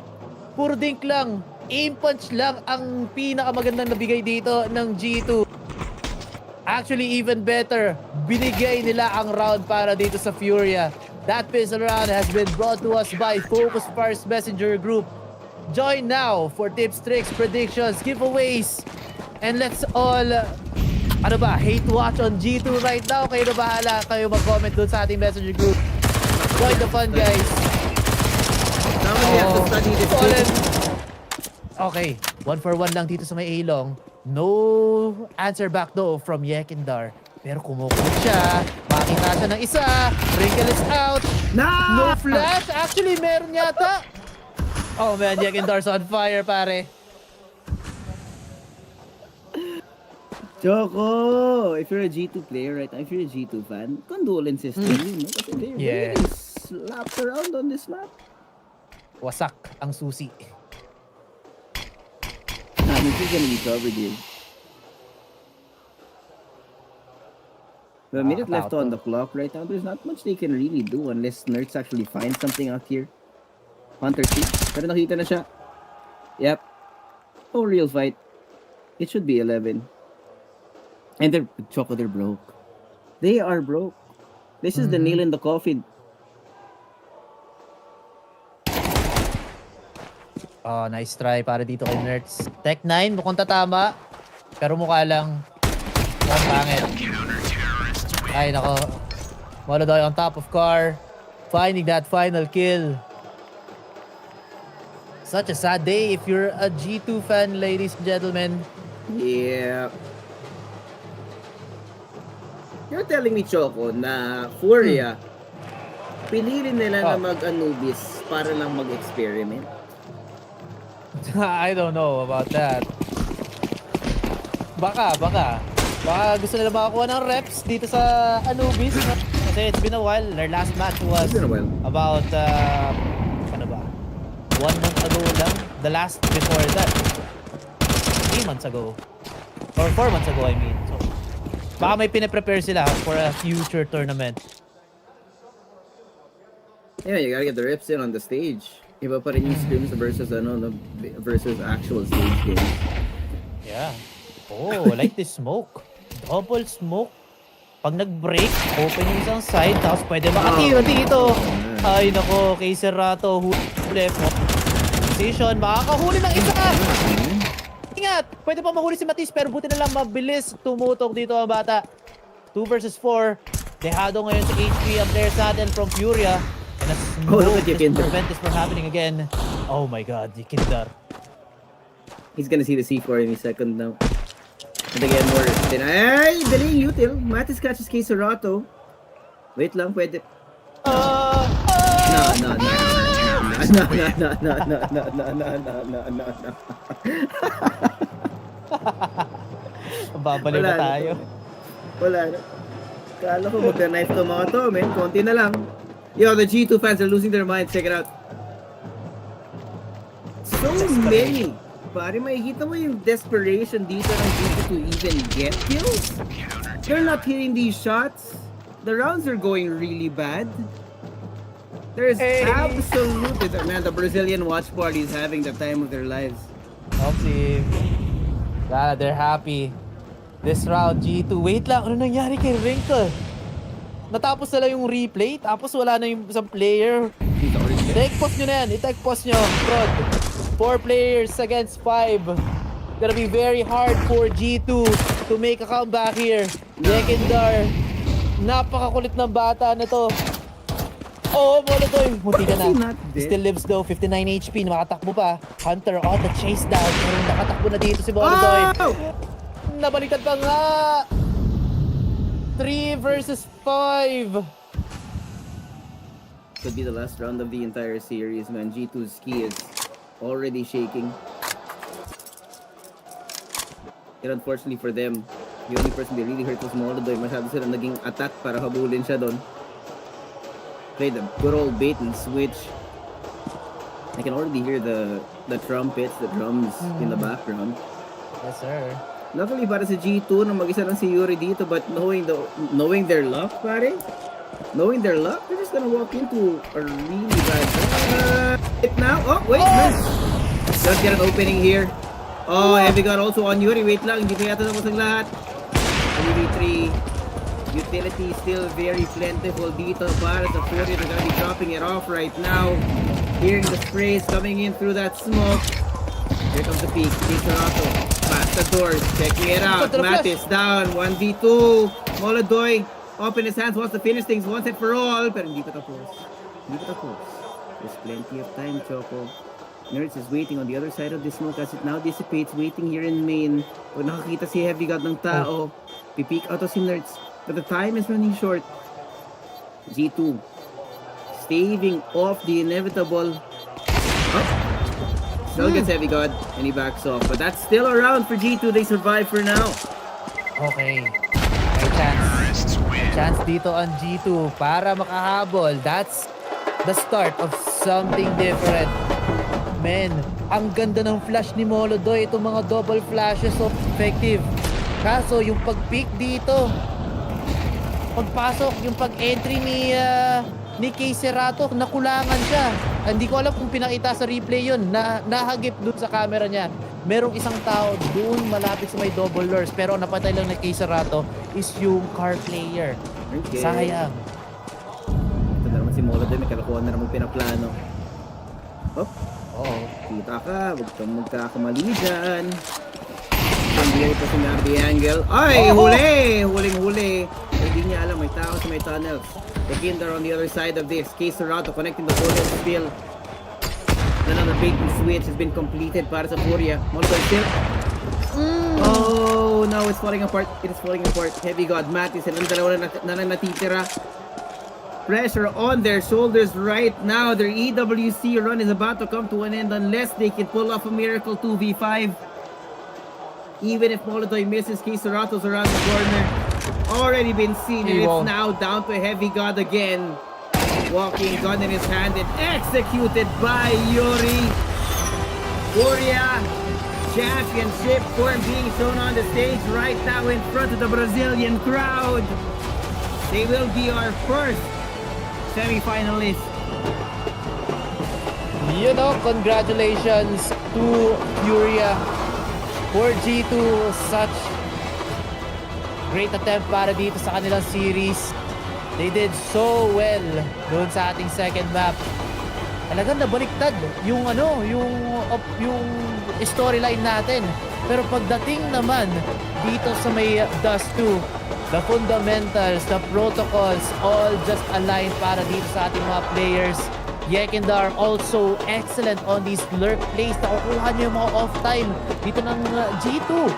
Speaker 8: Puro dink lang. Aim punch lang ang pinakamagandang nabigay dito ng G2. Actually, even better, binigay nila ang round para dito sa FURIA. That pistol round has been brought to us by FocusFire's Messenger Group. Join now for tips, tricks, predictions, giveaways, and let's all hate watch on G2 right now. Kayo na bahala. Kayo mag-comment dun sa ating Messenger Group. Join the fun, guys. Okay, 1-for-1 lang dito sa may A-long. No answer back though from Yekindar. Pero kumukot siya. Makita siya ng isa. Wrinkle is out. No flash. Actually, meron yata. Oh man, Yekindar's on fire, pare.
Speaker 1: Choco, if you're a G2 player right now, if you're a G2 fan, condolences to you, no? Kasi they're really slapped around on this map.
Speaker 8: Wasak ang susi.
Speaker 1: This is gonna be covered here. The minute left on the clock right now, there's not much they can really do unless Nerds actually find something out here. Hunter 2, pero nakita na siya. Yep. No real fight. It should be 11. And they're broke. They are broke. This is the nail in the coffin.
Speaker 8: Oh, nice try para dito kay Nerds. Tech 9, mukhang tatama. Pero mukha lang mukhang pangit. Ay, nako. MongolZ on top of car. Finding that final kill. Such a sad day if you're a G2 fan, ladies and gentlemen.
Speaker 1: Yeah. You're telling me, Choco, na FURIA, pinili nila na mag-Anubis para lang mag-experiment?
Speaker 8: I don't know about that. Baka gusto nila makakuha ng reps dito sa Anubis. Kasi it's been a while. Their last match was about 1 month ago lang. The last before that, 3 months ago. Or 4 months ago, I mean. So, Baka may pinaprepare sila for a future tournament.
Speaker 1: Yeah, you gotta get the rips in on the stage. Iba pa rin yung scrims versus versus actual stage games.
Speaker 8: Yeah. Oh, I like this smoke. Double smoke. Pag nag-break, open yung isang side, tapos pwede makatira dito. Ay nako, kay Serrato, left position, makakahuli ng isa. Ingat, pwede pa mahuli si Matis, pero buti na lang mabilis tumutok dito ang bata. 2 versus 4. Dehado ngayon sa HP ang players natin from FURIA. And a smoke to prevent this from happening again. Oh my god, Yikindar.
Speaker 1: He's gonna see the C4 any second now. And again, more deny. Delaying util. Matis catches K. Serrato. Wait lang, pwede. No.
Speaker 8: Babaliw na tayo.
Speaker 1: Wala na. Kala ko mag-knife to mga to, man. Konti na lang. Yo, the G2 fans are losing their minds. Check it out. So many. Pare, makikita mo yung desperation dito ng G2 to even get kills. They're not hitting these shots. The rounds are going really bad. There's absolutely... Man, the Brazilian watch party is having the time of their lives.
Speaker 8: Okay. They're happy. This round, G2. Wait lang, ano nangyari kay Wrinkle? Natapos na lang yung replay, tapos wala na yung isang player. Take pause nyo na yan. I-take pause nyo. Prod. 4 players against 5. Gonna be very hard for G2 to make a comeback here. Yekindar. Napakakulit ng bata na to. Oh, Molotoy. Munti ka na. Still lives though. 59 HP. Nakatakbo pa. Hunter on the chase down. Pero nakatakbo na dito si Molotoy. Nabaliktad pa nga. 3 versus 5.
Speaker 1: Could be the last round of the entire series, man. G2's key is already shaking. And unfortunately for them, the only person they really hurt was MongolZ. Masyado sila naging attack para habulin siya doon. Played the good old bait and switch. I can already hear the trumpets, the drums in the background.
Speaker 8: Yes, sir.
Speaker 1: Luckily para sa G2 na mag-isa lang si Yuri dito, but knowing their luck, pare, knowing their luck, they're just gonna walk into a really bad now. Oh, wait, nice. Just get an opening here. Oh, heavy gun also on Yuri. Wait lang, hindi pa yata tapos ang lahat. 3v3. Utility still very plentiful dito para sa FURIA. They're gonna be dropping it off right now. Hearing the sprays coming in through that smoke. Here comes the peak. Serrato past the doors, checking it out. Matis down, 1v2. MongolZ open his hands, wants to finish things once and for all. Pero hindi pa tapos. Hindi pa tapos. There's plenty of time, Choco. Nerds is waiting on the other side of the smoke as it now dissipates, waiting here in main. Pag nakakita si Heavy God ng tao, pipick out si Nerds. But the time is running short. G2 staving off the inevitable. Still gets Heavy God and he backs off. But that's still around for G2. They survive for now.
Speaker 8: Okay. May chance. May chance dito on G2 para makahabol. That's the start of something different. Men, ang ganda ng flash ni MongolZ. Itong mga double flashes so effective. Kaso yung pag-pick dito, pagpasok, yung pag-entry ni K. Serrato, nakulangan siya. Hindi ko alam kung pinakita sa replay yun, nahagip dun sa camera niya. Merong isang tao dun malapit sa may double doors, pero napatay lang ni K. Serrato is yung car player.
Speaker 1: Okay.
Speaker 8: Sayang.
Speaker 1: Ito na naman si MongolZ, may kalakuhan na naman pinaplano. Oh, kita ka, huwag kang magkakamali dyan. Hindi ito si Nabi Angle. Ay, huli! Huling-huli. Hindi niya alam, may tao sa may tunnels. The Kinder on the other side of this. K. Serrato connecting the portal still. Another bait and switch has been completed para sa FURIA. MongolZ still. Oh, no, it's falling apart. It is falling apart. Heavy God, Matis, and ang dalawa na natitira. Pressure on their shoulders right now. Their EWC run is about to come to an end unless they can pull off a miracle 2v5. Even if MongolZ misses, K. Serrato's around the corner. Already been seen, and it's now down to Heavy God again. Walking, gun in his hand, and executed by Yuri. FURIA championship form being shown on the stage right now in front of the Brazilian crowd. They will be our first semi-finalist.
Speaker 8: Congratulations to FURIA for G2. Such great attempt para dito sa kanilang series. They did so well doon sa ating second map. Talagang nabaliktad yung storyline natin. Pero pagdating naman dito sa may Dust 2, the fundamentals, the protocols, all just aligned para dito sa ating mga players. Yekindar also excellent on these lurk plays. Nakukuha niya yung mga off-time dito ng G2.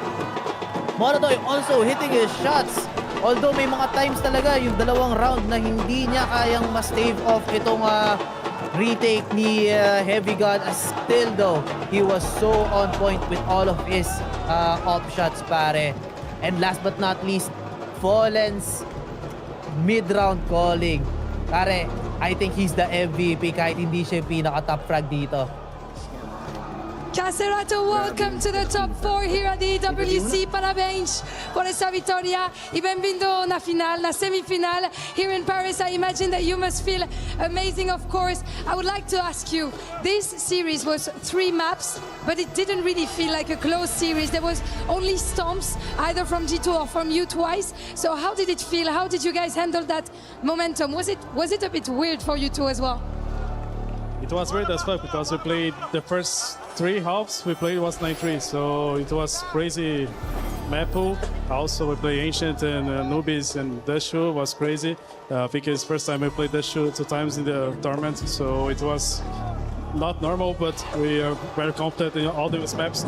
Speaker 8: Monotoy also hitting his shots. Although may mga times talaga yung dalawang round na hindi niya kayang ma-stave off itong retake ni Heavy God. Still though, he was so on point with all of his off shots, pare. And last but not least, Fallen's mid-round calling. Pare, I think he's the MVP kahit hindi siya yung pinaka-top frag dito.
Speaker 3: Caserato, welcome to the top 4 here at the EWC. Parabéns por esa victoria y bienvenido na final, na semifinal here in Paris. I imagine that you must feel amazing, of course. I would like to ask you, this series was 3 maps, but it didn't really feel like a close series. There was only stomps, either from G2 or from you twice. So how did it feel? How did you guys handle that momentum? Was it a bit weird for you two as well?
Speaker 15: It was weird as well because we played the first 3 halves. We played was 9-3, so it was crazy map pool. Also, we play Ancient and Newbies, and Dashu was crazy. I think it's first time we played Dashu 2 times in the tournament, so it was not normal, but we are very confident in all those maps.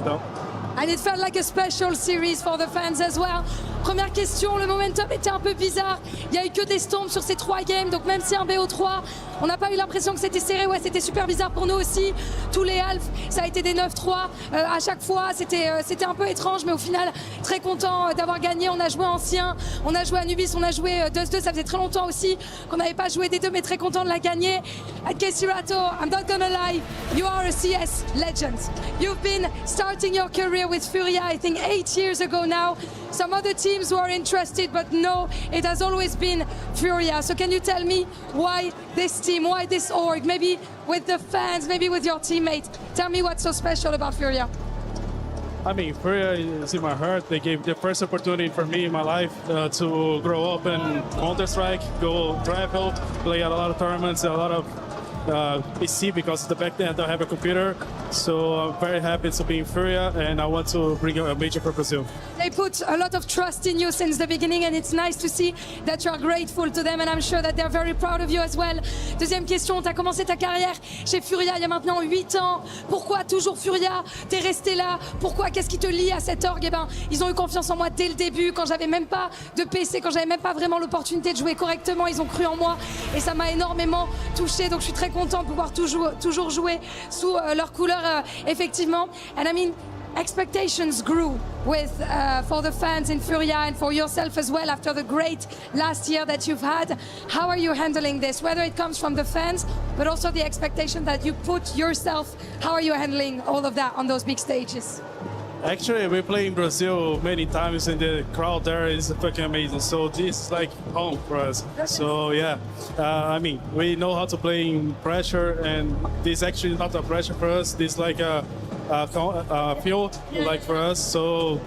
Speaker 3: And it felt like a special series for the fans as well. Première question, le momentum était un peu bizarre. Il n'y a eu que des stomps sur ces 3 games, donc même si un BO3, on n'a pas eu l'impression que c'était serré. Ouais, c'était super bizarre pour nous aussi. Tous les halves, ça a été des 9-3 à chaque fois. C'était un peu étrange, mais au final, très content d'avoir gagné. On a joué ancien, on a joué Anubis, on a joué Dust 2. Ça faisait très longtemps aussi qu'on n'avait pas joué des deux, mais très content de la gagner. At Caserato, I'm not gonna lie, you are a CS legend. You've been starting your career with FURIA, I think 8 years ago now. Some other teams were interested, but no, it has always been FURIA. So can you tell me why this team, why this org, maybe with the fans, maybe with your teammates? Tell me what's so special about FURIA.
Speaker 15: I mean, FURIA is in my heart. They gave the first opportunity for me in my life to grow up in Counter-Strike, go travel, play at a lot of tournaments, a lot of PC, because back then I don't have a computer. So I'm very happy to be in FURIA, and I want to bring a major for Brazil.
Speaker 3: They put a lot of trust in you since the beginning, and it's nice to see that you are grateful to them, and I'm sure that they're very proud of you as well. Deuxième question, tu as commencé ta carrière chez FURIA il y a maintenant 8 ans. Pourquoi toujours FURIA? T'es resté là? Pourquoi? Qu'est-ce qui te lie à cette org? Eh ben, ils ont eu confiance en moi dès le début, quand j'avais même pas de PC, quand j'avais même pas vraiment l'opportunité de jouer correctement. Ils ont cru en moi, et ça m'a énormément touché. Donc je suis très content de pouvoir toujours jouer sous leur couleur, effectivement. And I mean, expectations grew with for the fans in FURIA and for yourself as well after the great last year that you've had. How are you handling this? Whether it comes from the fans, but also the expectation that you put yourself, how are you handling all of that on those big stages?
Speaker 15: Actually, we play in Brazil many times, and the crowd there is fucking amazing. So this is like home for us. So yeah, I mean, we know how to play in pressure, and this actually not a pressure for us. This is like a field like for us. So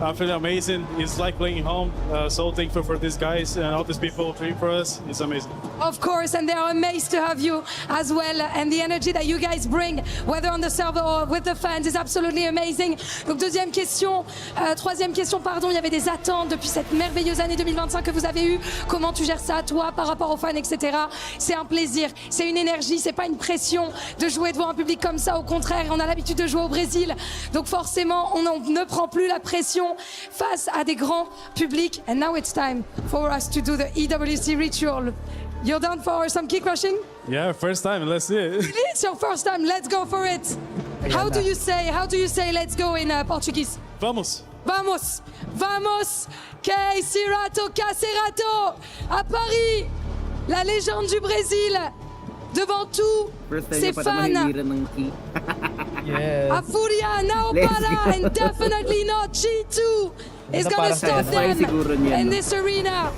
Speaker 15: I feel amazing. It's like playing home. So thankful for these guys and all these people playing for us. It's amazing.
Speaker 3: Of course, and they are amazed to have you as well, and the energy that you guys bring, whether on the server or with the fans, is absolutely amazing. Donc troisième question, pardon, il y avait des attentes depuis cette merveilleuse année 2025 que vous avez eue. Comment tu gères ça, toi, par rapport aux fans, etc. C'est un plaisir, c'est une énergie, c'est pas une pression de jouer devant un public comme ça. Au contraire, on a l'habitude de jouer au Brésil, donc forcément, on ne prend plus la pression face à des grands publics. And now it's time for us to do the EWC ritual. You're down for some key crushing?
Speaker 15: Yeah, first time. Let's see it.
Speaker 3: It's your first time. Let's go for it. How do you say let's go in Portuguese?
Speaker 15: Vamos.
Speaker 3: Vamos. Vamos. Caserato à Paris. La légende du Brésil. Devant tous ses fans.
Speaker 8: Yes.
Speaker 3: FURIA now para, and definitely not G2 is gonna stop them in this arena.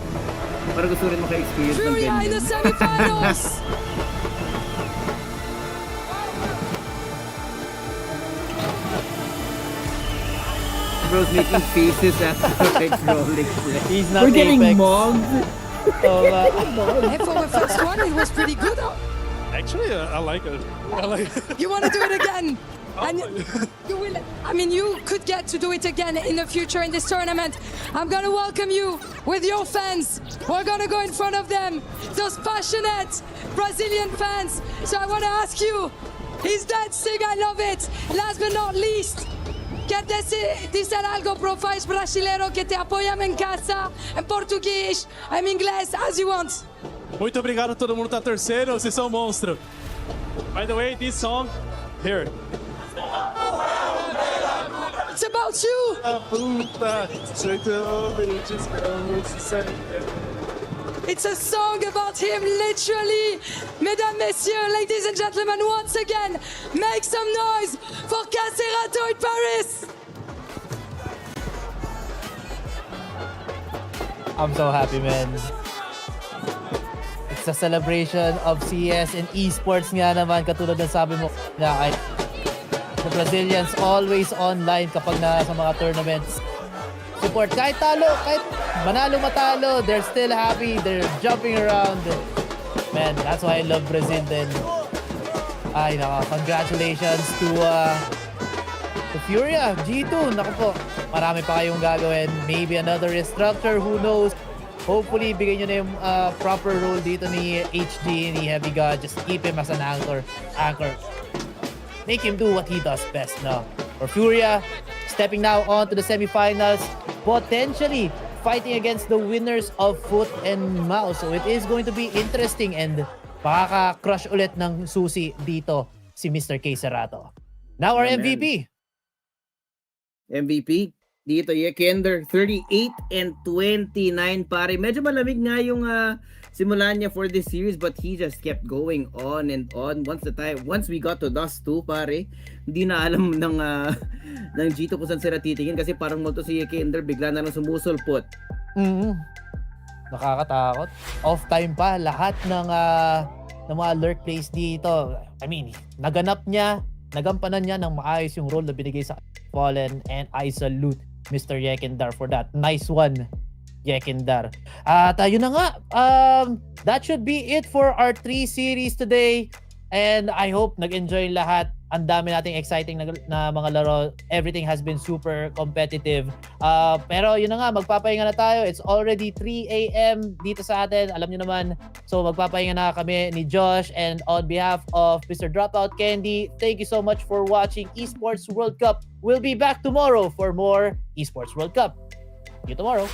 Speaker 1: Para gusto rin maka-experience ng
Speaker 3: FURIA in the semifinals.
Speaker 1: Bro's making faces at like rolling.
Speaker 8: He's not
Speaker 1: We're getting
Speaker 8: Apex.
Speaker 1: mobbed.
Speaker 3: And for the first one, it was pretty good.
Speaker 15: Actually, I like it.
Speaker 3: You want to do it again? And you will. I mean, you could get to do it again in the future in this tournament. I'm gonna welcome you with your fans. We're gonna go in front of them, those passionate Brazilian fans. So I want to ask you, he's dancing. I love it. Last but not least, quer dizer algo pro fãs brasileiro que te apoiam em casa, em português, em inglês, as you want.
Speaker 15: Muito obrigado a todo mundo que tá torcendo, vocês são monstro. By the way, this song, here.
Speaker 3: It's about you. It's a song about him, literally. Mesdames, messieurs, ladies and gentlemen, once again, make some noise for Caserato in Paris.
Speaker 8: I'm so happy, man. It's a celebration of CS and esports nga naman, katulad ng sabi mo na the Brazilians always online kapag sa mga tournaments. Support kahit talo, kahit manalo matalo, they're still happy, they're jumping around. Man, that's why I love Brazil then. Ay, congratulations to FURIA, G2. Naku po, marami pa kayong gagawin. Maybe another restructure, who knows? Hopefully, bigyan nyo na yung proper role dito ni HG, ni Heavy God. Just keep him as an anchor. Make him do what he does best now. For FURIA, stepping now on to the semifinals, potentially fighting against the winners of Foot and Mouse. So it is going to be interesting and makaka-crush ulit ng susi dito si Mr. K. Cerrato. Now our MVP.
Speaker 1: MVP dito, Yekender, 38 and 29 pare. Medyo malamig nga yung simula niya for this series, but he just kept going on and on. Once we got to Dust 2 pare, hindi na alam ng G2 kung saan sila titingin kasi parang mo to si Yekender bigla na lang sumusulpot.
Speaker 8: Nakakatakot. Off time pa lahat ng mga lurk plays dito. I mean, nagampanan niya ng maayos yung role na binigay sa Fallen, and I salute Mr. Yekender for that. Nice one, Yekender. At yun na nga, that should be it for our 3 series today. And I hope nag-enjoy lahat. Ang dami nating exciting na mga laro. Everything has been super competitive. Pero yun na nga, magpapahinga na tayo. It's already 3 a.m. dito sa atin. Alam nyo naman. So magpapahinga na kami ni Josh. And on behalf of Mr. Dropout Candy, thank you so much for watching Esports World Cup. We'll be back tomorrow for more Esports World Cup. See you tomorrow.